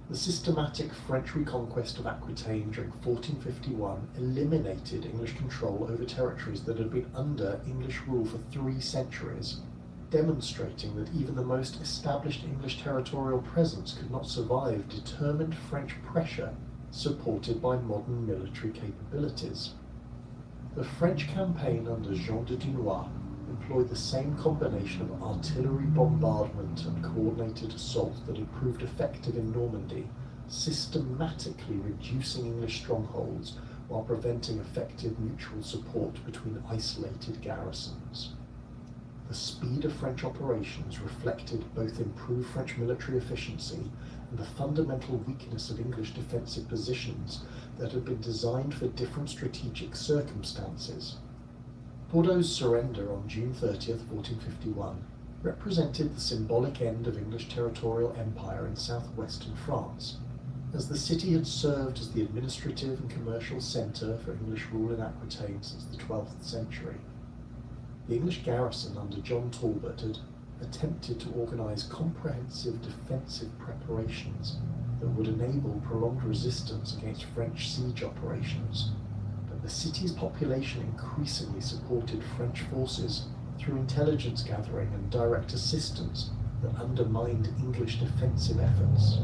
Speaker 11: The systematic French reconquest of Aquitaine during 1451 eliminated English control over territories that had been under English rule for 3 centuries, demonstrating that even the most established English territorial presence could not survive determined French pressure supported by modern military capabilities. The French campaign under Jean de Dunois employed the same combination of artillery bombardment and coordinated assault that had proved effective in Normandy, systematically reducing English strongholds while preventing effective mutual support between isolated garrisons. The speed of French operations reflected both improved French military efficiency and the fundamental weakness of English defensive positions that had been designed for different strategic circumstances. Bordeaux's surrender on June 30th, 1451, represented the symbolic end of English territorial empire in southwestern France, as the city had served as the administrative and commercial centre for English rule in Aquitaine since the 12th century. The English garrison under John Talbot had attempted to organise comprehensive defensive preparations that would enable prolonged resistance against French siege operations. The city's population increasingly supported French forces through intelligence gathering and direct assistance that undermined English defensive efforts.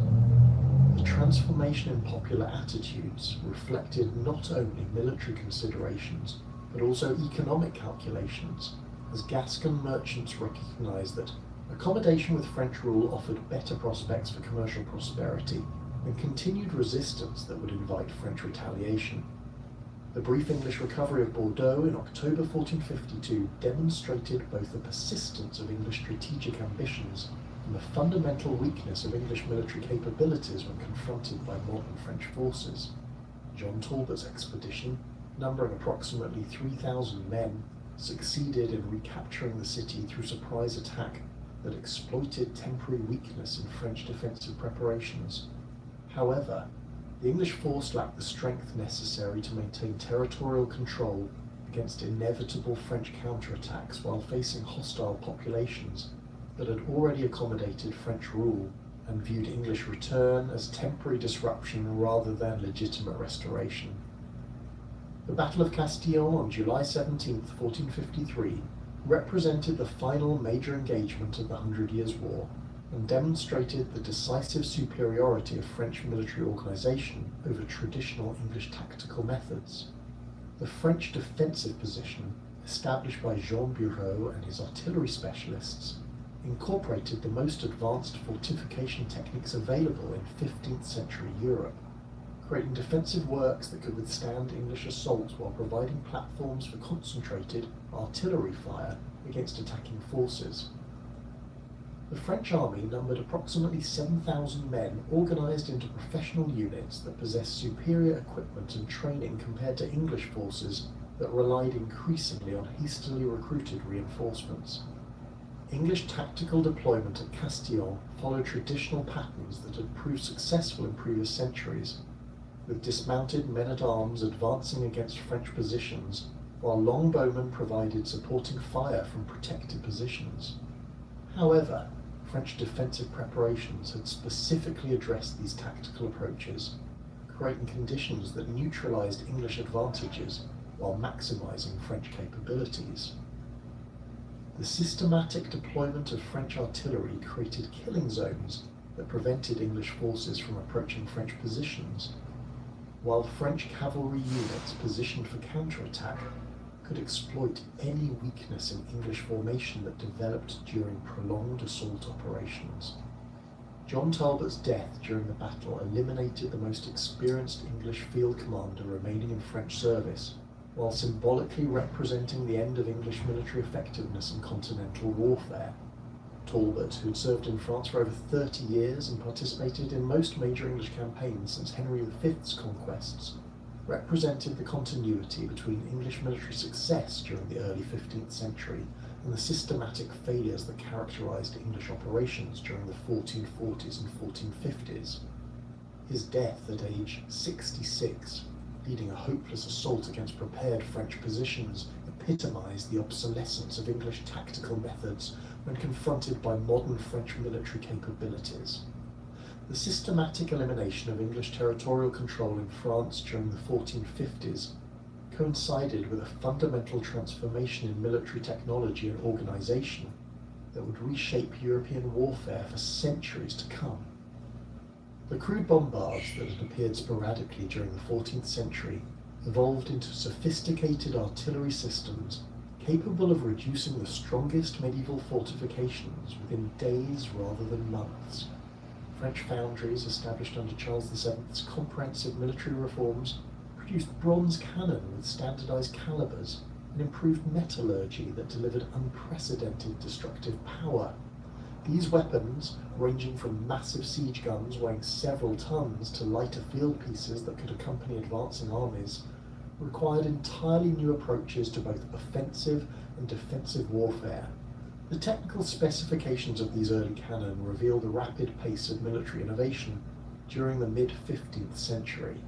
Speaker 11: The transformation in popular attitudes reflected not only military considerations, but also economic calculations, as Gascon merchants recognised that accommodation with French rule offered better prospects for commercial prosperity than continued resistance that would invite French retaliation. The brief English recovery of Bordeaux in October 1452 demonstrated both the persistence of English strategic ambitions and the fundamental weakness of English military capabilities when confronted by modern French forces. John Talbot's expedition, numbering approximately 3,000 men, succeeded in recapturing the city through surprise attack that exploited temporary weakness in French defensive preparations. However, the English force lacked the strength necessary to maintain territorial control against inevitable French counterattacks while facing hostile populations that had already accommodated French rule and viewed English return as temporary disruption rather than legitimate restoration. The Battle of Castillon on July 17, 1453, represented the final major engagement of the Hundred Years' War, and demonstrated the decisive superiority of French military organisation over traditional English tactical methods. The French defensive position, established by Jean Bureau and his artillery specialists, incorporated the most advanced fortification techniques available in 15th century Europe, creating defensive works that could withstand English assaults while providing platforms for concentrated artillery fire against attacking forces. The French army numbered approximately 7,000 men organised into professional units that possessed superior equipment and training compared to English forces that relied increasingly on hastily recruited reinforcements. English tactical deployment at Castillon followed traditional patterns that had proved successful in previous centuries, with dismounted men-at-arms advancing against French positions, while longbowmen provided supporting fire from protected positions. However, French defensive preparations had specifically addressed these tactical approaches, creating conditions that neutralised English advantages while maximising French capabilities. The systematic deployment of French artillery created killing zones that prevented English forces from approaching French positions, while French cavalry units positioned for counterattack could exploit any weakness in English formation that developed during prolonged assault operations. John Talbot's death during the battle eliminated the most experienced English field commander remaining in French service, while symbolically representing the end of English military effectiveness in continental warfare. Talbot, who had served in France for over 30 years and participated in most major English campaigns since Henry V's conquests, represented the continuity between English military success during the early 15th century and the systematic failures that characterised English operations during the 1440s and 1450s. His death at age 66, leading a hopeless assault against prepared French positions, epitomised the obsolescence of English tactical methods when confronted by modern French military capabilities. The systematic elimination of English territorial control in France during the 1450s coincided with a fundamental transformation in military technology and organisation that would reshape European warfare for centuries to come. The crude bombards that had appeared sporadically during the 14th century evolved into sophisticated artillery systems capable of reducing the strongest medieval fortifications within days rather than months. French foundries established under Charles VII's comprehensive military reforms produced bronze cannon with standardized calibers and improved metallurgy that delivered unprecedented destructive power. These weapons, ranging from massive siege guns weighing several tons to lighter field pieces that could accompany advancing armies, required entirely new approaches to both offensive and defensive warfare. The technical specifications of these early cannon reveal the rapid pace of military innovation during the mid-15th century.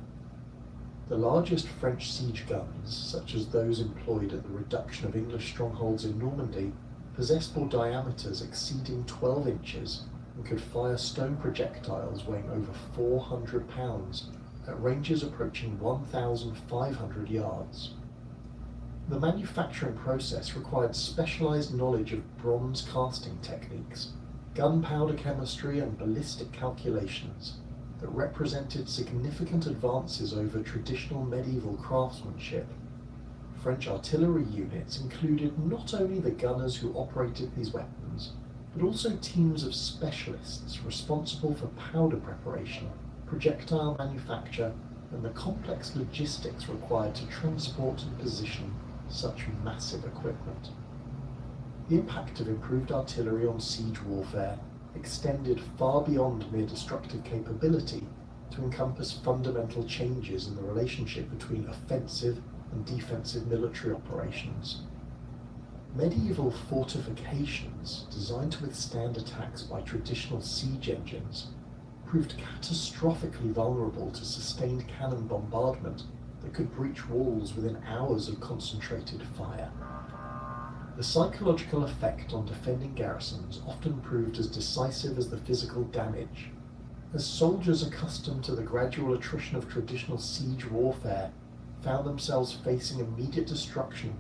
Speaker 11: The largest French siege guns, such as those employed at the reduction of English strongholds in Normandy, possessed bore diameters exceeding 12 inches and could fire stone projectiles weighing over 400 pounds at ranges approaching 1,500 yards. The manufacturing process required specialized knowledge of bronze casting techniques, gunpowder chemistry, and ballistic calculations that represented significant advances over traditional medieval craftsmanship. French artillery units included not only the gunners who operated these weapons, but also teams of specialists responsible for powder preparation, projectile manufacture, and the complex logistics required to transport and position such massive equipment. The impact of improved artillery on siege warfare extended far beyond mere destructive capability to encompass fundamental changes in the relationship between offensive and defensive military operations. Medieval fortifications, designed to withstand attacks by traditional siege engines, proved catastrophically vulnerable to sustained cannon bombardment that could breach walls within hours of concentrated fire. The psychological effect on defending garrisons often proved as decisive as the physical damage. As soldiers accustomed to the gradual attrition of traditional siege warfare found themselves facing immediate destruction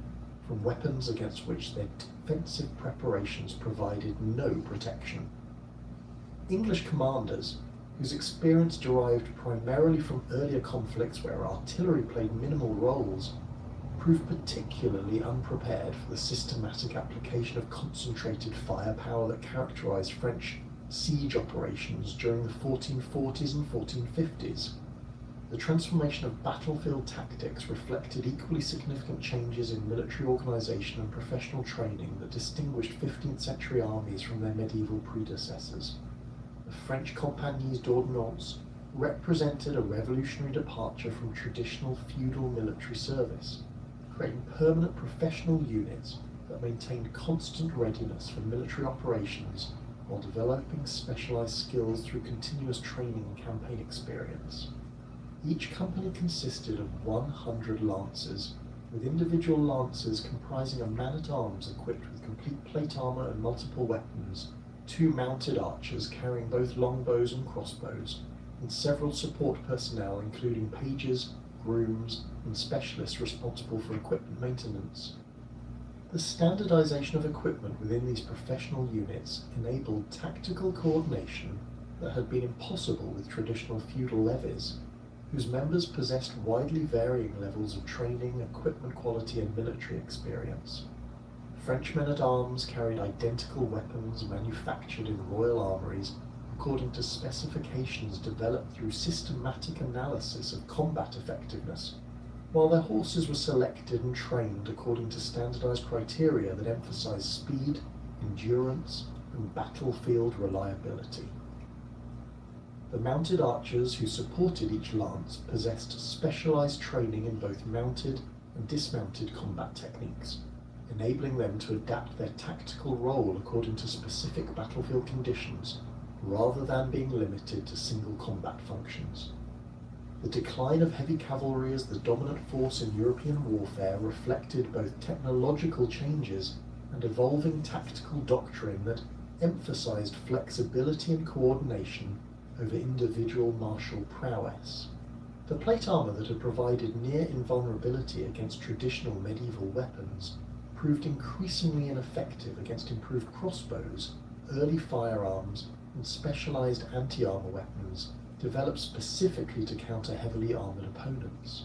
Speaker 11: from weapons against which their defensive preparations provided no protection. English commanders, whose experience derived primarily from earlier conflicts where artillery played minimal roles, proved particularly unprepared for the systematic application of concentrated firepower that characterized French siege operations during the 1440s and 1450s. The transformation of battlefield tactics reflected equally significant changes in military organization and professional training that distinguished 15th century armies from their medieval predecessors. The French Compagnies d'Ordonnance represented a revolutionary departure from traditional feudal military service, creating permanent professional units that maintained constant readiness for military operations while developing specialized skills through continuous training and campaign experience. Each company consisted of 100 lancers, with individual lancers comprising a man-at-arms equipped with complete plate armor and multiple weapons, 2 mounted archers carrying both longbows and crossbows, and several support personnel including pages, grooms, and specialists responsible for equipment maintenance. The standardization of equipment within these professional units enabled tactical coordination that had been impossible with traditional feudal levies, whose members possessed widely varying levels of training, equipment quality, and military experience. French men-at-arms carried identical weapons manufactured in royal armories according to specifications developed through systematic analysis of combat effectiveness, while their horses were selected and trained according to standardized criteria that emphasized speed, endurance, and battlefield reliability. The mounted archers who supported each lance possessed specialized training in both mounted and dismounted combat techniques, enabling them to adapt their tactical role according to specific battlefield conditions rather than being limited to single combat functions. The decline of heavy cavalry as the dominant force in European warfare reflected both technological changes and evolving tactical doctrine that emphasized flexibility and coordination over individual martial prowess. The plate armor that had provided near invulnerability against traditional medieval weapons proved increasingly ineffective against improved crossbows, early firearms, and specialized anti-armor weapons developed specifically to counter heavily armored opponents.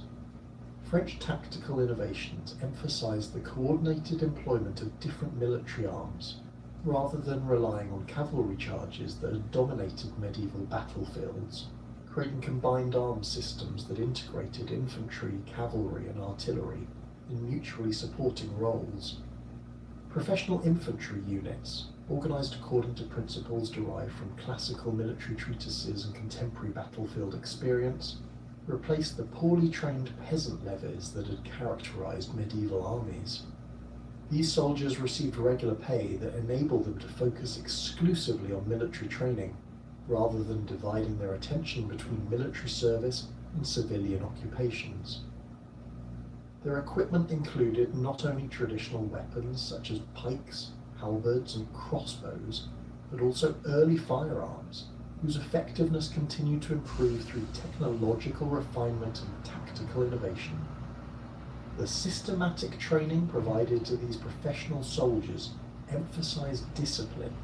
Speaker 11: French tactical innovations emphasized the coordinated employment of different military arms, rather than relying on cavalry charges that had dominated medieval battlefields, creating combined arms systems that integrated infantry, cavalry, and artillery in mutually supporting roles. Professional infantry units, organized according to principles derived from classical military treatises and contemporary battlefield experience, replaced the poorly trained peasant levies that had characterized medieval armies. These soldiers received regular pay that enabled them to focus exclusively on military training, rather than dividing their attention between military service and civilian occupations. Their equipment included not only traditional weapons such as pikes, halberds, and crossbows, but also early firearms, whose effectiveness continued to improve through technological refinement and tactical innovation. The systematic training provided to these professional soldiers emphasized discipline,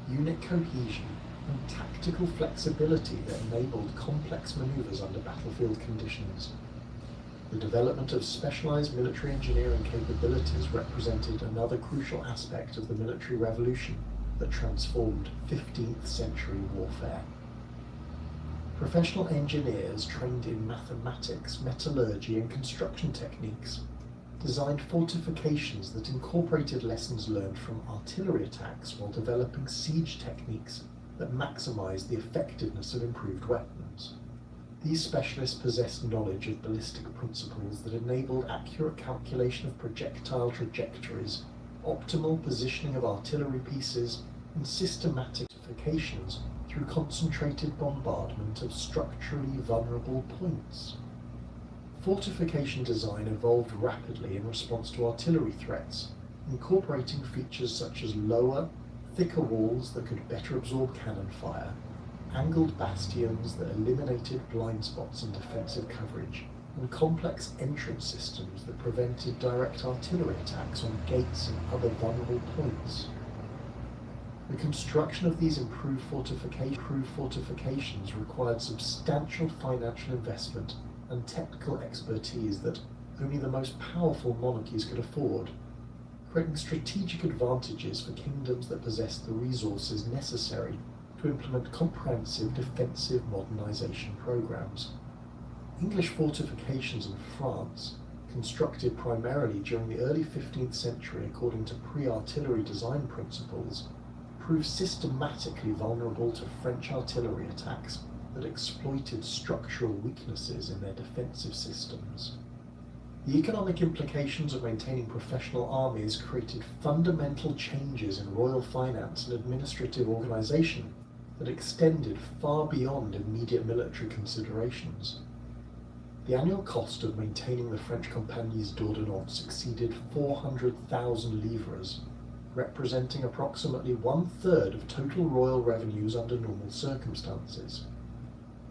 Speaker 11: unit cohesion, and tactical flexibility that enabled complex maneuvers under battlefield conditions. The development of specialized military engineering capabilities represented another crucial aspect of the military revolution that transformed 15th century warfare. Professional engineers trained in mathematics, metallurgy, and construction techniques designed fortifications that incorporated lessons learned from artillery attacks while developing siege techniques that maximized the effectiveness of improved weapons. These specialists possessed knowledge of ballistic principles that enabled accurate calculation of projectile trajectories, optimal positioning of artillery pieces, and systematic fortifications through concentrated bombardment of structurally vulnerable points. Fortification design evolved rapidly in response to artillery threats, incorporating features such as lower, thicker walls that could better absorb cannon fire, angled bastions that eliminated blind spots in defensive coverage, and complex entrance systems that prevented direct artillery attacks on gates and other vulnerable points. The construction of these improved fortifications required substantial financial investment and technical expertise that only the most powerful monarchies could afford, creating strategic advantages for kingdoms that possessed the resources necessary to implement comprehensive defensive modernization programs. English fortifications in France, constructed primarily during the early 15th century according to pre-artillery design principles, proved systematically vulnerable to French artillery attacks that exploited structural weaknesses in their defensive systems. The economic implications of maintaining professional armies created fundamental changes in royal finance and administrative organization that extended far beyond immediate military considerations. The annual cost of maintaining the French Compagnies d'Ordonnance exceeded 400,000 livres, representing approximately 1/3 of total royal revenues under normal circumstances.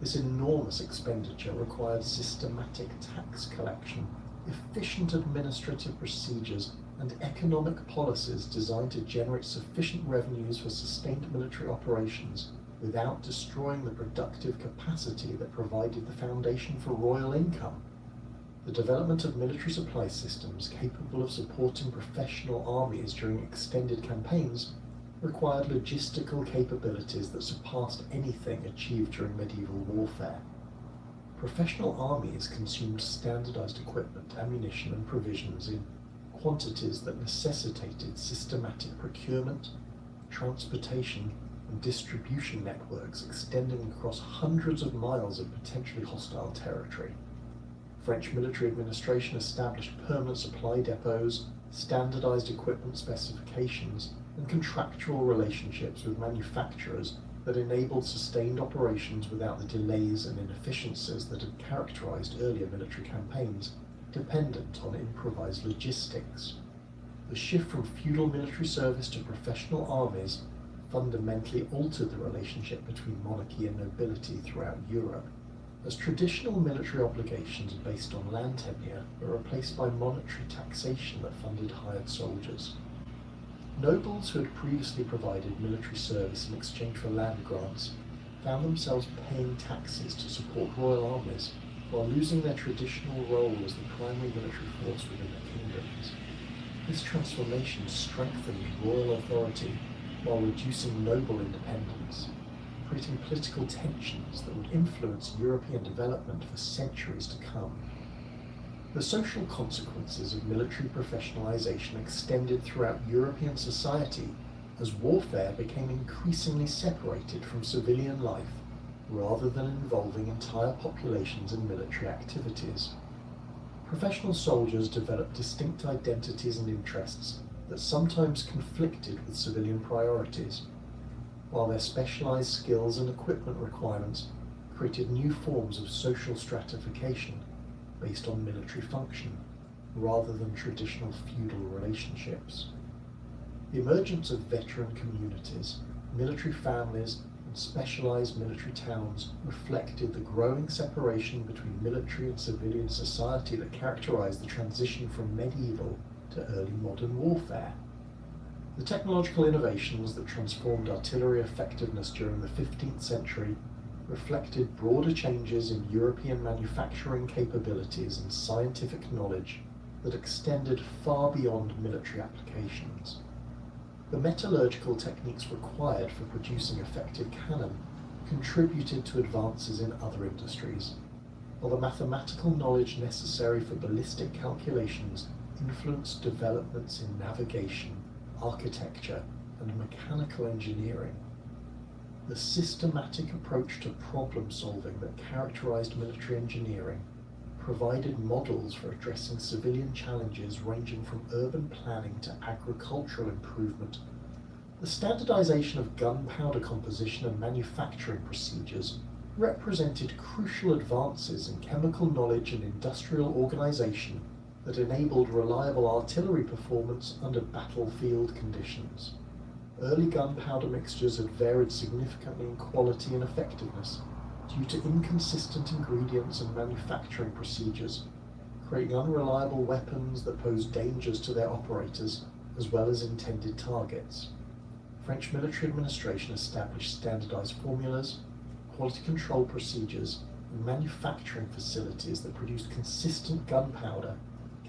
Speaker 11: This enormous expenditure required systematic tax collection, efficient administrative procedures, and economic policies designed to generate sufficient revenues for sustained military operations without destroying the productive capacity that provided the foundation for royal income. The development of military supply systems capable of supporting professional armies during extended campaigns required logistical capabilities that surpassed anything achieved during medieval warfare. Professional armies consumed standardized equipment, ammunition, and provisions in quantities that necessitated systematic procurement, transportation, and distribution networks extending across hundreds of miles of potentially hostile territory. French military administration established permanent supply depots, standardized equipment specifications, and contractual relationships with manufacturers that enabled sustained operations without the delays and inefficiencies that had characterized earlier military campaigns, dependent on improvised logistics. The shift from feudal military service to professional armies fundamentally altered the relationship between monarchy and nobility throughout Europe, as traditional military obligations based on land tenure were replaced by monetary taxation that funded hired soldiers. Nobles who had previously provided military service in exchange for land grants found themselves paying taxes to support royal armies while losing their traditional role as the primary military force within their kingdoms. This transformation strengthened royal authority while reducing noble independence, creating political tensions that would influence European development for centuries to come. The social consequences of military professionalization extended throughout European society as warfare became increasingly separated from civilian life rather than involving entire populations in military activities. Professional soldiers developed distinct identities and interests that sometimes conflicted with civilian priorities, while their specialized skills and equipment requirements created new forms of social stratification based on military function, rather than traditional feudal relationships. The emergence of veteran communities, military families, and specialized military towns reflected the growing separation between military and civilian society that characterized the transition from medieval to early modern warfare. The technological innovations that transformed artillery effectiveness during the 15th century reflected broader changes in European manufacturing capabilities and scientific knowledge that extended far beyond military applications. The metallurgical techniques required for producing effective cannon contributed to advances in other industries, while the mathematical knowledge necessary for ballistic calculations influenced developments in navigation, architecture, and mechanical engineering. The systematic approach to problem solving that characterized military engineering provided models for addressing civilian challenges ranging from urban planning to agricultural improvement. The standardization of gunpowder composition and manufacturing procedures represented crucial advances in chemical knowledge and industrial organization that enabled reliable artillery performance under battlefield conditions. Early gunpowder mixtures had varied significantly in quality and effectiveness due to inconsistent ingredients and manufacturing procedures, creating unreliable weapons that posed dangers to their operators as well as intended targets. French military administration established standardized formulas, quality control procedures, and manufacturing facilities that produced consistent gunpowder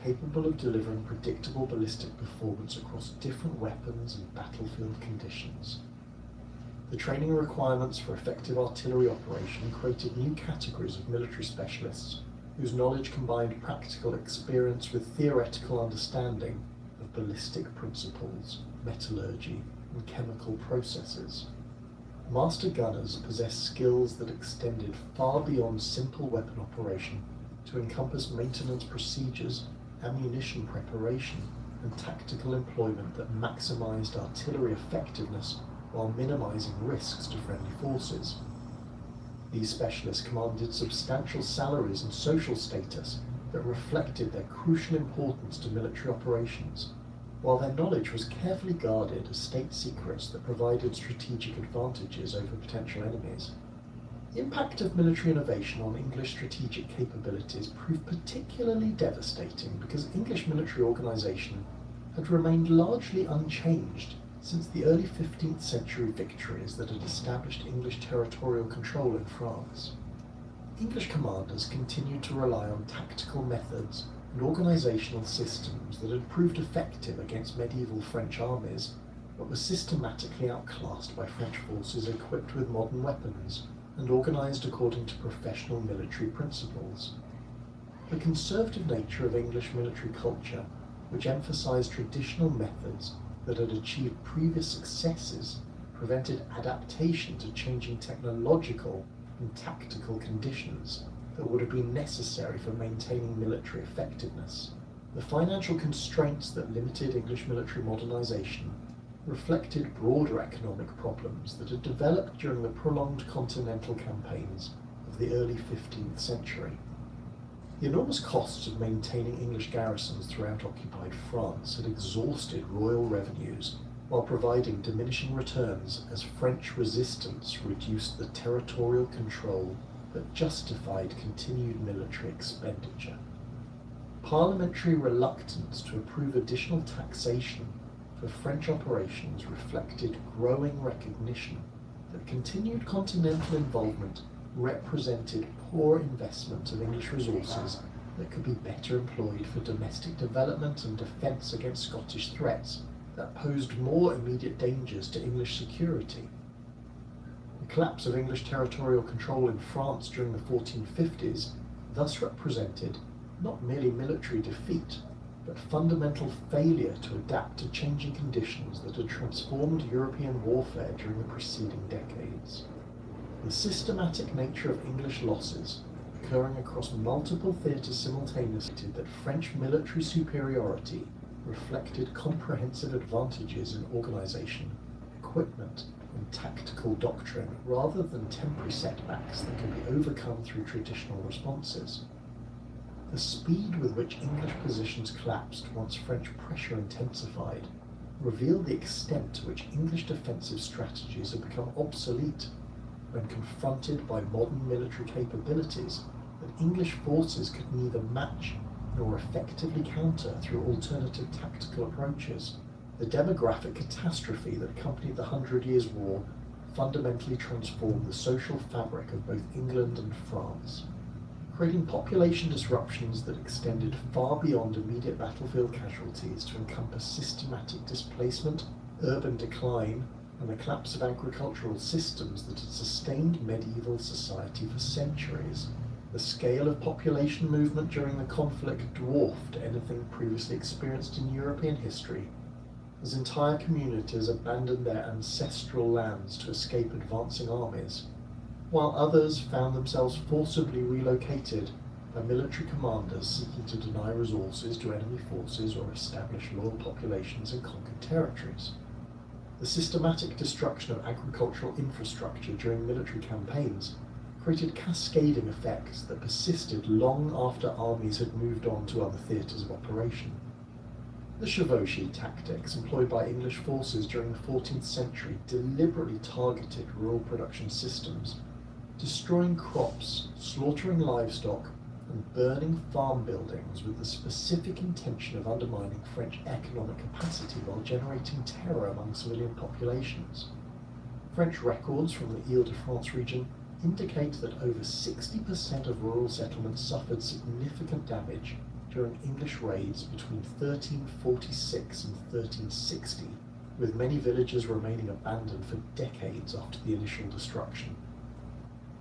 Speaker 11: capable of delivering predictable ballistic performance across different weapons and battlefield conditions. The training requirements for effective artillery operation created new categories of military specialists whose knowledge combined practical experience with theoretical understanding of ballistic principles, metallurgy, and chemical processes. Master gunners possessed skills that extended far beyond simple weapon operation to encompass maintenance procedures, ammunition preparation, and tactical employment that maximized artillery effectiveness while minimizing risks to friendly forces. These specialists commanded substantial salaries and social status that reflected their crucial importance to military operations, while their knowledge was carefully guarded as state secrets that provided strategic advantages over potential enemies. The impact of military innovation on English strategic capabilities proved particularly devastating because English military organization had remained largely unchanged since the early 15th century victories that had established English territorial control in France. English commanders continued to rely on tactical methods and organizational systems that had proved effective against medieval French armies, but were systematically outclassed by French forces equipped with modern weapons and organized according to professional military principles. The conservative nature of English military culture, which emphasized traditional methods that had achieved previous successes, prevented adaptation to changing technological and tactical conditions that would have been necessary for maintaining military effectiveness. The financial constraints that limited English military modernization reflected broader economic problems that had developed during the prolonged continental campaigns of the early 15th century. The enormous costs of maintaining English garrisons throughout occupied France had exhausted royal revenues while providing diminishing returns as French resistance reduced the territorial control that justified continued military expenditure. Parliamentary reluctance to approve additional taxation for French operations reflected growing recognition that continued continental involvement represented poor investment of English resources that could be better employed for domestic development and defence against Scottish threats that posed more immediate dangers to English security. The collapse of English territorial control in France during the 1450s thus represented not merely military defeat, but fundamental failure to adapt to changing conditions that had transformed European warfare during the preceding decades. The systematic nature of English losses, occurring across multiple theatres simultaneously, that French military superiority reflected comprehensive advantages in organisation, equipment, and tactical doctrine, rather than temporary setbacks that could be overcome through traditional responses. The speed with which English positions collapsed once French pressure intensified revealed the extent to which English defensive strategies had become obsolete when confronted by modern military capabilities that English forces could neither match nor effectively counter through alternative tactical approaches. The demographic catastrophe that accompanied the 100 Years' War fundamentally transformed the social fabric of both England and France, creating population disruptions that extended far beyond immediate battlefield casualties to encompass systematic displacement, urban decline, and the collapse of agricultural systems that had sustained medieval society for centuries. The scale of population movement during the conflict dwarfed anything previously experienced in European history, as entire communities abandoned their ancestral lands to escape advancing armies, while others found themselves forcibly relocated by military commanders seeking to deny resources to enemy forces or establish loyal populations in conquered territories. The systematic destruction of agricultural infrastructure during military campaigns created cascading effects that persisted long after armies had moved on to other theatres of operation. The chevauchée tactics employed by English forces during the 14th century deliberately targeted rural production systems, destroying crops, slaughtering livestock, and burning farm buildings with the specific intention of undermining French economic capacity while generating terror among civilian populations. French records from the Ile-de-France region indicate that over 60% of rural settlements suffered significant damage during English raids between 1346 and 1360, with many villages remaining abandoned for decades after the initial destruction.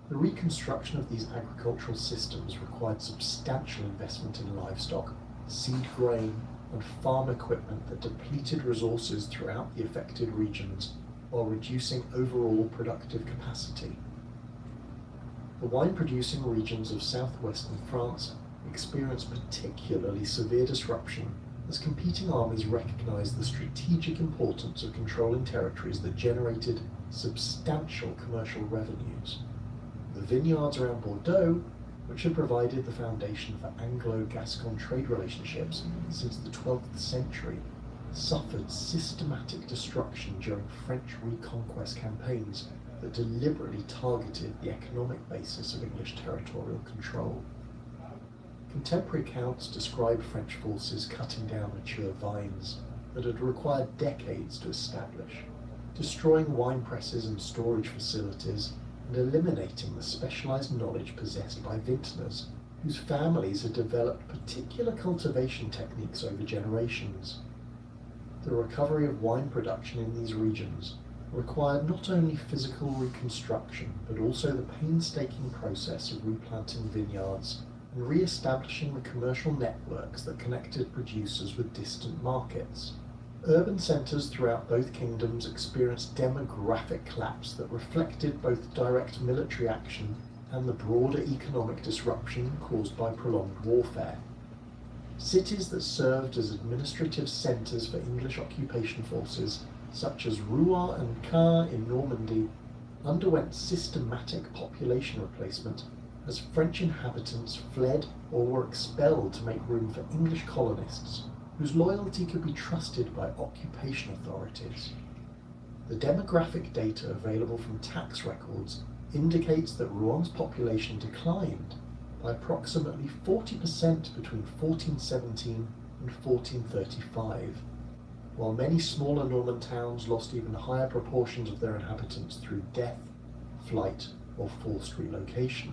Speaker 11: The reconstruction of these agricultural systems required substantial investment in livestock, seed grain, and farm equipment that depleted resources throughout the affected regions while reducing overall productive capacity. The wine-producing regions of southwestern France experienced particularly severe disruption as competing armies recognized the strategic importance of controlling territories that generated substantial commercial revenues. The vineyards around Bordeaux, which had provided the foundation for Anglo-Gascon trade relationships since the 12th century, suffered systematic destruction during French reconquest campaigns that deliberately targeted the economic basis of English territorial control. Contemporary accounts describe French forces cutting down mature vines that had required decades to establish, destroying wine presses and storage facilities, and eliminating the specialized knowledge possessed by vintners, whose families had developed particular cultivation techniques over generations. The recovery of wine production in these regions required not only physical reconstruction, but also the painstaking process of replanting vineyards and re-establishing the commercial networks that connected producers with distant markets. Urban centres throughout both kingdoms experienced demographic collapse that reflected both direct military action and the broader economic disruption caused by prolonged warfare. Cities that served as administrative centres for English occupation forces such as Rouen and Caen in Normandy, underwent systematic population replacement as French inhabitants fled or were expelled to make room for English colonists whose loyalty could be trusted by occupation authorities. The demographic data available from tax records indicates that Rouen population declined by approximately 40% between 1417 and 1435, while many smaller Norman towns lost even higher proportions of their inhabitants through death, flight, or forced relocation.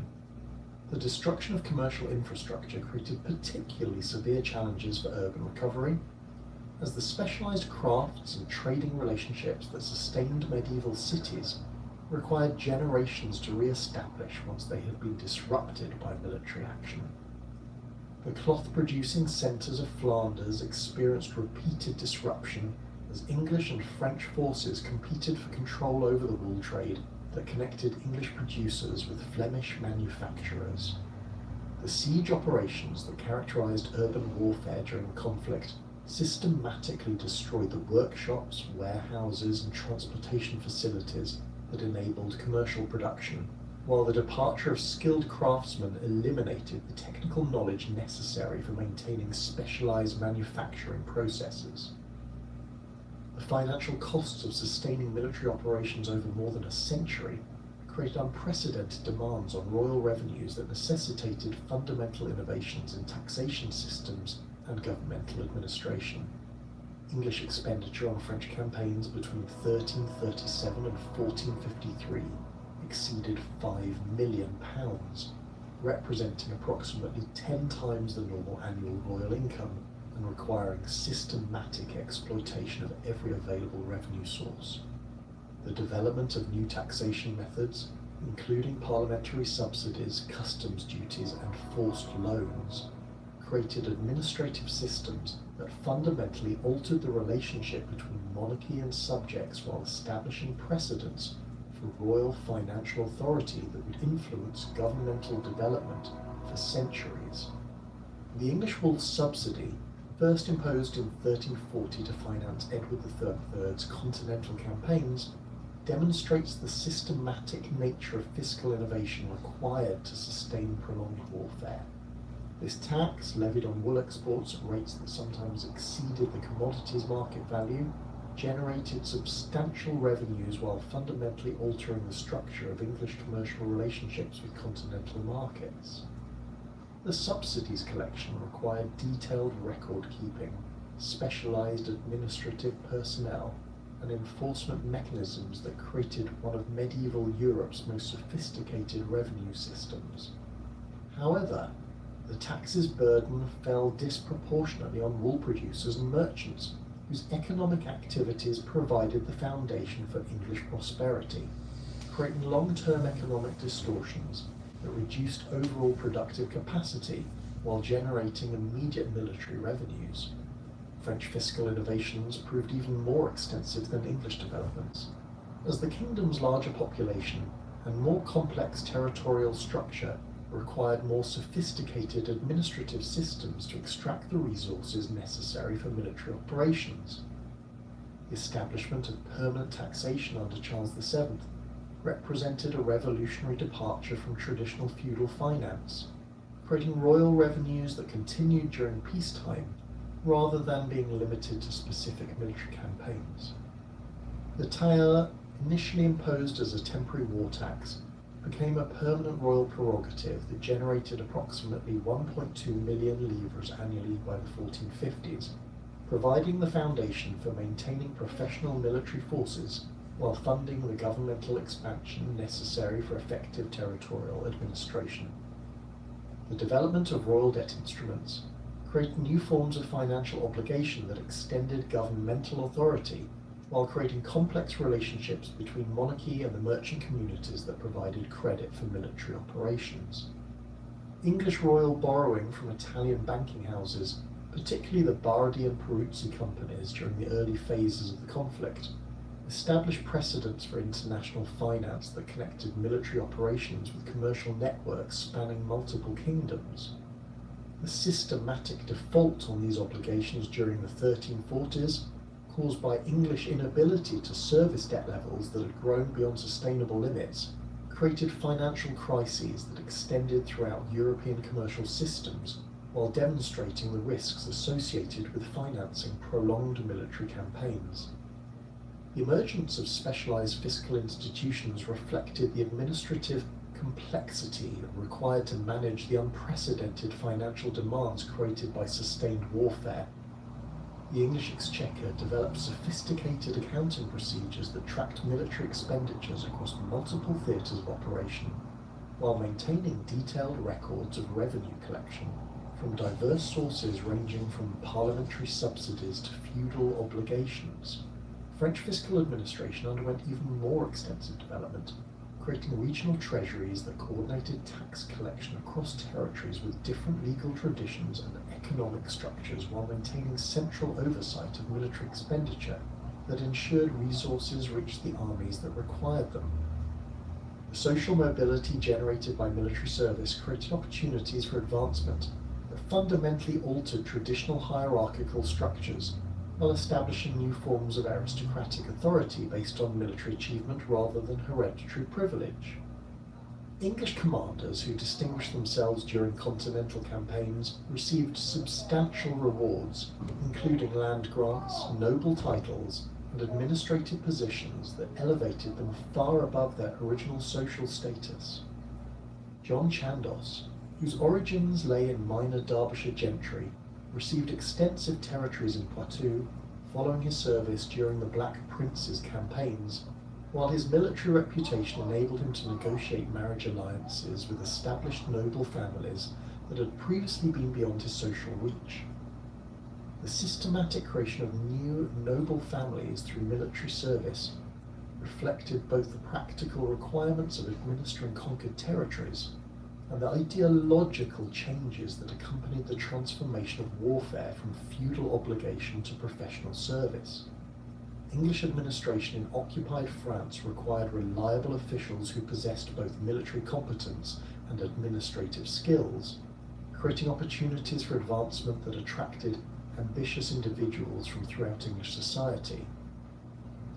Speaker 11: The destruction of commercial infrastructure created particularly severe challenges for urban recovery, as the specialized crafts and trading relationships that sustained medieval cities required generations to re-establish once they had been disrupted by military action. The cloth-producing centres of Flanders experienced repeated disruption as English and French forces competed for control over the wool trade that connected English producers with Flemish manufacturers. The siege operations that characterized urban warfare during the conflict systematically destroyed the workshops, warehouses, and transportation facilities that enabled commercial production, while the departure of skilled craftsmen eliminated the technical knowledge necessary for maintaining specialized manufacturing processes. The financial costs of sustaining military operations over more than a century created unprecedented demands on royal revenues that necessitated fundamental innovations in taxation systems and governmental administration. English expenditure on French campaigns between 1337 and 1453 exceeded £5 million, representing approximately 10 times the normal annual royal income and requiring systematic exploitation of every available revenue source. The development of new taxation methods, including parliamentary subsidies, customs duties, and forced loans, created administrative systems that fundamentally altered the relationship between monarchy and subjects while establishing precedents for royal financial authority that would influence governmental development for centuries. The English wool subsidy, first imposed in 1340 to finance Edward III's continental campaigns, demonstrates the systematic nature of fiscal innovation required to sustain prolonged warfare. This tax, levied on wool exports at rates that sometimes exceeded the commodities market value, generated substantial revenues while fundamentally altering the structure of English commercial relationships with continental markets. The subsidies collection required detailed record keeping, specialized administrative personnel, and enforcement mechanisms that created one of medieval Europe's most sophisticated revenue systems. However, the tax's burden fell disproportionately on wool producers and merchants, whose economic activities provided the foundation for English prosperity, creating long-term economic distortions that reduced overall productive capacity while generating immediate military revenues. French fiscal innovations proved even more extensive than English developments, as the kingdom's larger population and more complex territorial structure required more sophisticated administrative systems to extract the resources necessary for military operations. The establishment of permanent taxation under Charles VII represented a revolutionary departure from traditional feudal finance, creating royal revenues that continued during peacetime rather than being limited to specific military campaigns. The taille, initially imposed as a temporary war tax, became a permanent royal prerogative that generated approximately 1.2 million livres annually by the 1450s, providing the foundation for maintaining professional military forces while funding the governmental expansion necessary for effective territorial administration. The development of royal debt instruments created new forms of financial obligation that extended governmental authority while creating complex relationships between monarchy and the merchant communities that provided credit for military operations. English royal borrowing from Italian banking houses, particularly the Bardi and Peruzzi companies during the early phases of the conflict, established precedents for international finance that connected military operations with commercial networks spanning multiple kingdoms. The systematic default on these obligations during the 1340s caused by English inability to service debt levels that had grown beyond sustainable limits, created financial crises that extended throughout European commercial systems while demonstrating the risks associated with financing prolonged military campaigns. The emergence of specialized fiscal institutions reflected the administrative complexity required to manage the unprecedented financial demands created by sustained warfare. The English Exchequer developed sophisticated accounting procedures that tracked military expenditures across multiple theatres of operation, while maintaining detailed records of revenue collection from diverse sources ranging from parliamentary subsidies to feudal obligations. French fiscal administration underwent even more extensive development, creating regional treasuries that coordinated tax collection across territories with different legal traditions and economic structures while maintaining central oversight of military expenditure that ensured resources reached the armies that required them. The social mobility generated by military service created opportunities for advancement that fundamentally altered traditional hierarchical structures while establishing new forms of aristocratic authority based on military achievement rather than hereditary privilege. English commanders who distinguished themselves during continental campaigns received substantial rewards, including land grants, noble titles, and administrative positions that elevated them far above their original social status. John Chandos, whose origins lay in minor Derbyshire gentry, received extensive territories in Poitou following his service during the Black Prince's campaigns, while his military reputation enabled him to negotiate marriage alliances with established noble families that had previously been beyond his social reach. The systematic creation of new noble families through military service reflected both the practical requirements of administering conquered territories and the ideological changes that accompanied the transformation of warfare from feudal obligation to professional service. English administration in occupied France required reliable officials who possessed both military competence and administrative skills, creating opportunities for advancement that attracted ambitious individuals from throughout English society.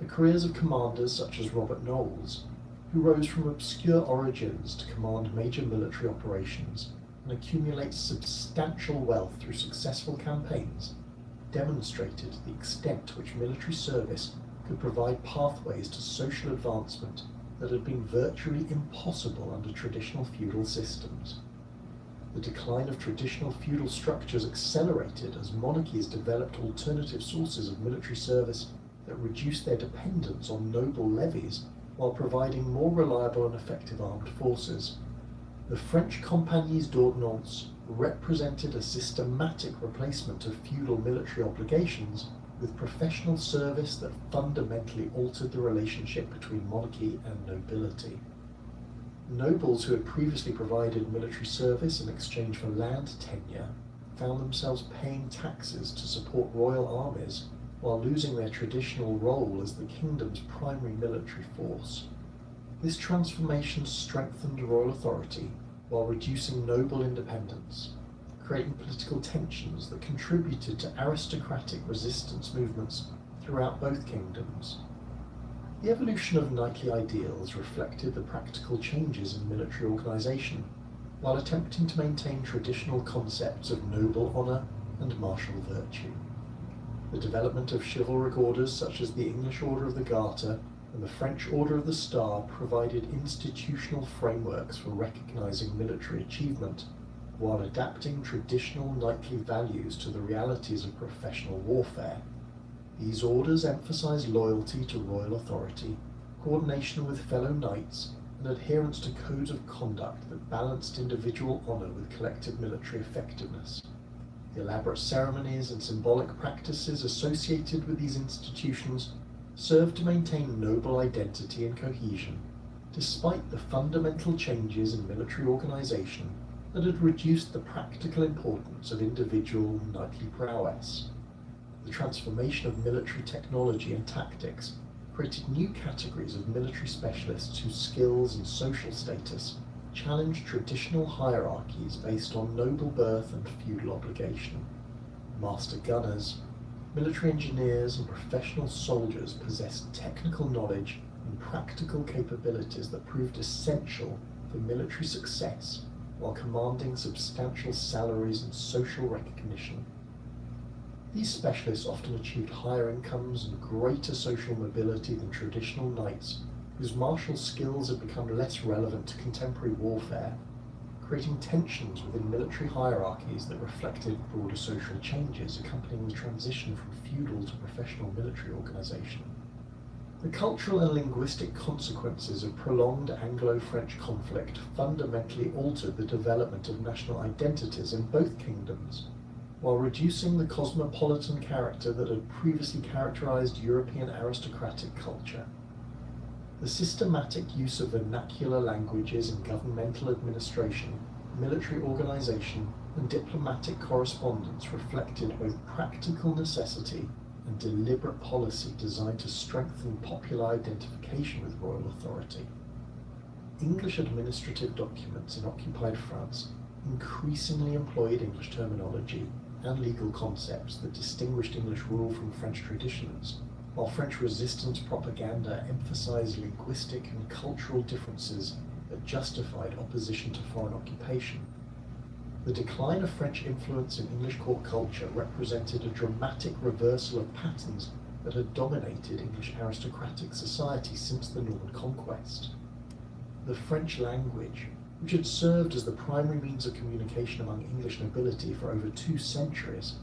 Speaker 11: The careers of commanders such as Robert Knowles, who rose from obscure origins to command major military operations and accumulate substantial wealth through successful campaigns, demonstrated the extent to which military service could provide pathways to social advancement that had been virtually impossible under traditional feudal systems. The decline of traditional feudal structures accelerated as monarchies developed alternative sources of military service that reduced their dependence on noble levies while providing more reliable and effective armed forces. The French Compagnies d'Ordnance represented a systematic replacement of feudal military obligations with professional service that fundamentally altered the relationship between monarchy and nobility. Nobles who had previously provided military service in exchange for land tenure found themselves paying taxes to support royal armies while losing their traditional role as the kingdom's primary military force. This transformation strengthened royal authority while reducing noble independence, creating political tensions that contributed to aristocratic resistance movements throughout both kingdoms. The evolution of knightly ideals reflected the practical changes in military organisation, while attempting to maintain traditional concepts of noble honour and martial virtue. The development of chivalric orders such as the English Order of the Garter and the French Order of the Star provided institutional frameworks for recognising military achievement, while adapting traditional knightly values to the realities of professional warfare. These orders emphasised loyalty to royal authority, coordination with fellow knights, and adherence to codes of conduct that balanced individual honour with collective military effectiveness. The elaborate ceremonies and symbolic practices associated with these institutions served to maintain noble identity and cohesion, despite the fundamental changes in military organisation that had reduced the practical importance of individual knightly prowess. The transformation of military technology and tactics created new categories of military specialists whose skills and social status challenged traditional hierarchies based on noble birth and feudal obligation. Master gunners, Military engineers and professional soldiers possessed technical knowledge and practical capabilities that proved essential for military success while commanding substantial salaries and social recognition. These specialists often achieved higher incomes and greater social mobility than traditional knights, whose martial skills had become less relevant to contemporary warfare, creating tensions within military hierarchies that reflected broader social changes accompanying the transition from feudal to professional military organisation. The cultural and linguistic consequences of prolonged Anglo-French conflict fundamentally altered the development of national identities in both kingdoms, while reducing the cosmopolitan character that had previously characterized European aristocratic culture. The systematic use of vernacular languages in governmental administration, military organization, and diplomatic correspondence reflected both practical necessity and deliberate policy designed to strengthen popular identification with royal authority. English administrative documents in occupied France increasingly employed English terminology and legal concepts that distinguished English rule from French traditions, while French resistance propaganda emphasized linguistic and cultural differences that justified opposition to foreign occupation. The decline of French influence in English court culture represented a dramatic reversal of patterns that had dominated English aristocratic society since the Norman conquest. The French language, which had served as the primary means of communication among English nobility for over 2 centuries,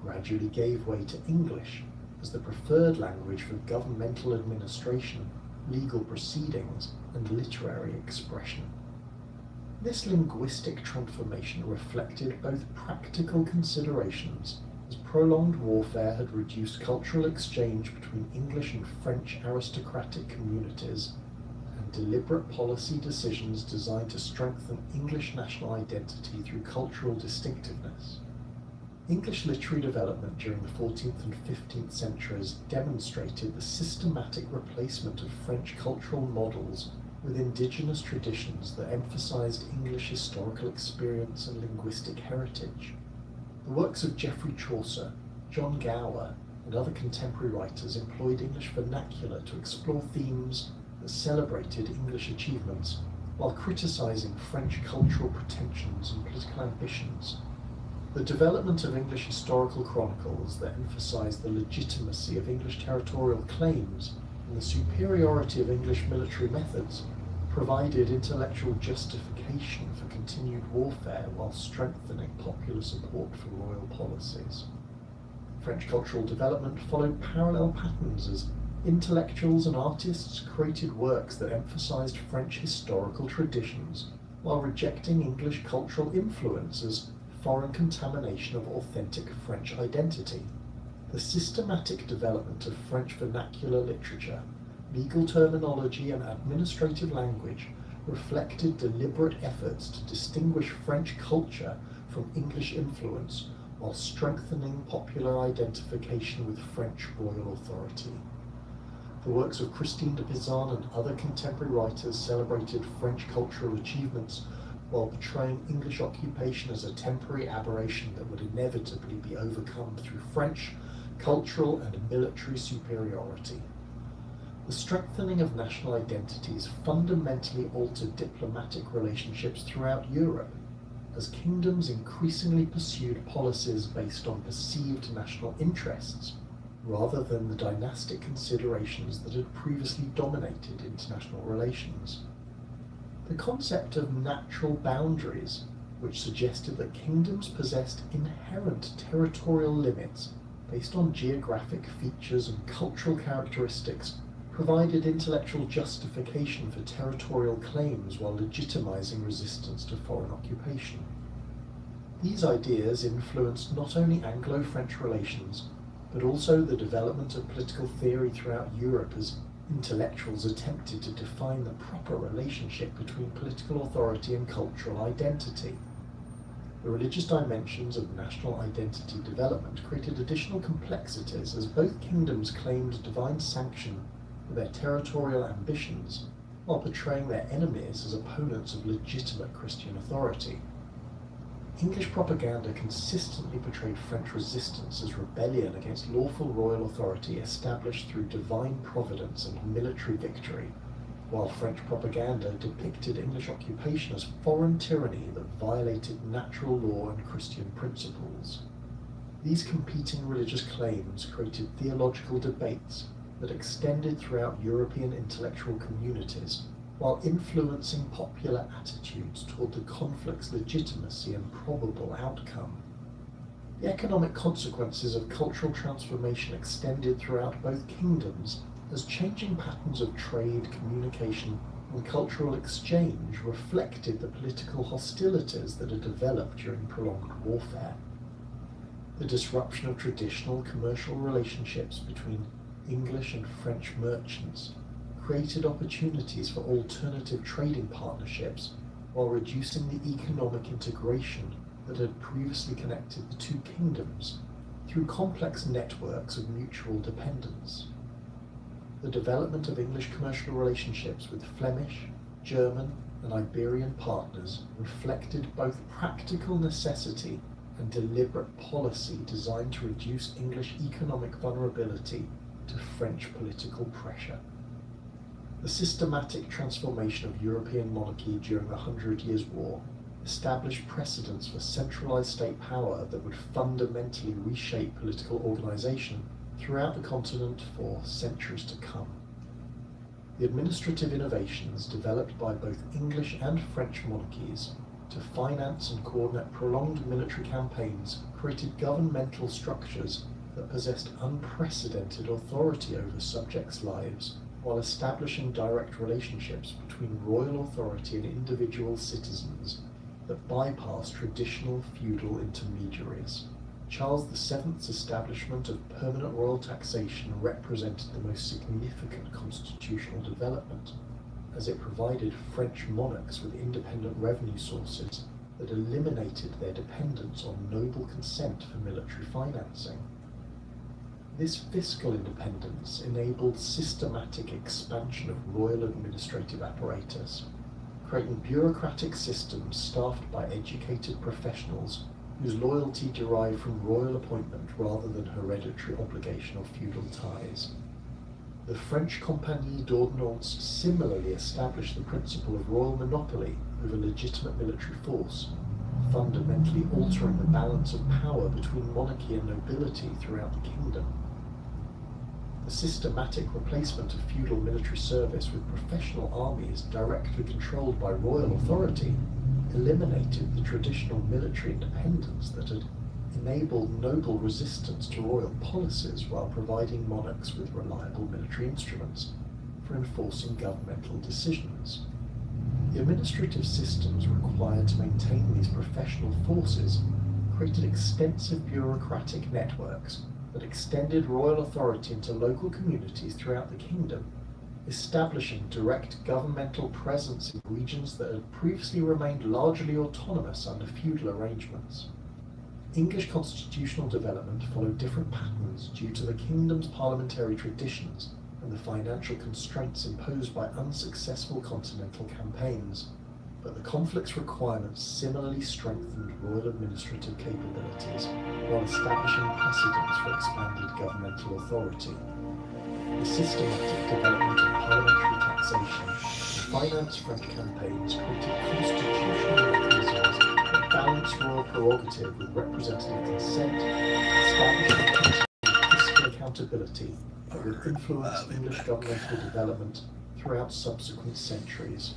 Speaker 11: gradually gave way to English as the preferred language for governmental administration, legal proceedings, and literary expression. This linguistic transformation reflected both practical considerations, as prolonged warfare had reduced cultural exchange between English and French aristocratic communities, and deliberate policy decisions designed to strengthen English national identity through cultural distinctiveness. English literary development during the 14th and 15th centuries demonstrated the systematic replacement of French cultural models with indigenous traditions that emphasized English historical experience and linguistic heritage. The works of Geoffrey Chaucer, John Gower, and other contemporary writers employed English vernacular to explore themes that celebrated English achievements while criticizing French cultural pretensions and political ambitions. The development of English historical chronicles that emphasized the legitimacy of English territorial claims and the superiority of English military methods provided intellectual justification for continued warfare while strengthening popular support for royal policies. French cultural development followed parallel patterns as intellectuals and artists created works that emphasized French historical traditions while rejecting English cultural influence as foreign contamination of authentic French identity. The systematic development of French vernacular literature, legal terminology, and administrative language reflected deliberate efforts to distinguish French culture from English influence while strengthening popular identification with French royal authority. The works of Christine de Pizan and other contemporary writers celebrated French cultural achievements while portraying English occupation as a temporary aberration that would inevitably be overcome through French cultural and military superiority. The strengthening of national identities fundamentally altered diplomatic relationships throughout Europe, as kingdoms increasingly pursued policies based on perceived national interests, rather than the dynastic considerations that had previously dominated international relations. The concept of natural boundaries, which suggested that kingdoms possessed inherent territorial limits based on geographic features and cultural characteristics, provided intellectual justification for territorial claims while legitimizing resistance to foreign occupation. These ideas influenced not only Anglo-French relations, but also the development of political theory throughout Europe as intellectuals attempted to define the proper relationship between political authority and cultural identity. The religious dimensions of national identity development created additional complexities as both kingdoms claimed divine sanction for their territorial ambitions while portraying their enemies as opponents of legitimate Christian authority. English propaganda consistently portrayed French resistance as rebellion against lawful royal authority established through divine providence and military victory, while French propaganda depicted English occupation as foreign tyranny that violated natural law and Christian principles. These competing religious claims created theological debates that extended throughout European intellectual communities, while influencing popular attitudes toward the conflict's legitimacy and probable outcome. The economic consequences of cultural transformation extended throughout both kingdoms as changing patterns of trade, communication, and cultural exchange reflected the political hostilities that had developed during prolonged warfare. The disruption of traditional commercial relationships between English and French merchants created opportunities for alternative trading partnerships while reducing the economic integration that had previously connected the two kingdoms through complex networks of mutual dependence. The development of English commercial relationships with Flemish, German, and Iberian partners reflected both practical necessity and deliberate policy designed to reduce English economic vulnerability to French political pressure. The systematic transformation of European monarchy during the 100 Years' War established precedents for centralized state power that would fundamentally reshape political organization throughout the continent for centuries to come. The administrative innovations developed by both English and French monarchies to finance and coordinate prolonged military campaigns created governmental structures that possessed unprecedented authority over subjects' lives, while establishing direct relationships between royal authority and individual citizens that bypassed traditional feudal intermediaries. Charles VII's establishment of permanent royal taxation represented the most significant constitutional development, as it provided French monarchs with independent revenue sources that eliminated their dependence on noble consent for military financing. This fiscal independence enabled systematic expansion of royal administrative apparatus, creating bureaucratic systems staffed by educated professionals whose loyalty derived from royal appointment rather than hereditary obligation or feudal ties. The French Compagnie d'Ordonnance similarly established the principle of royal monopoly over legitimate military force, fundamentally altering the balance of power between monarchy and nobility throughout the kingdom. The systematic replacement of feudal military service with professional armies directly controlled by royal authority eliminated the traditional military independence that had enabled noble resistance to royal policies while providing monarchs with reliable military instruments for enforcing governmental decisions. The administrative systems required to maintain these professional forces created extensive bureaucratic networks that extended royal authority into local communities throughout the kingdom, establishing direct governmental presence in regions that had previously remained largely autonomous under feudal arrangements. English constitutional development followed different patterns due to the kingdom's parliamentary traditions and the financial constraints imposed by unsuccessful continental campaigns, but the conflict's requirements similarly strengthened royal administrative capabilities while establishing precedents for expanded governmental authority. The systematic development of parliamentary taxation and finance French campaigns created constitutional mechanisms that balanced royal prerogative with representative consent, establishing fiscal accountability that would influence English governmental development throughout subsequent centuries.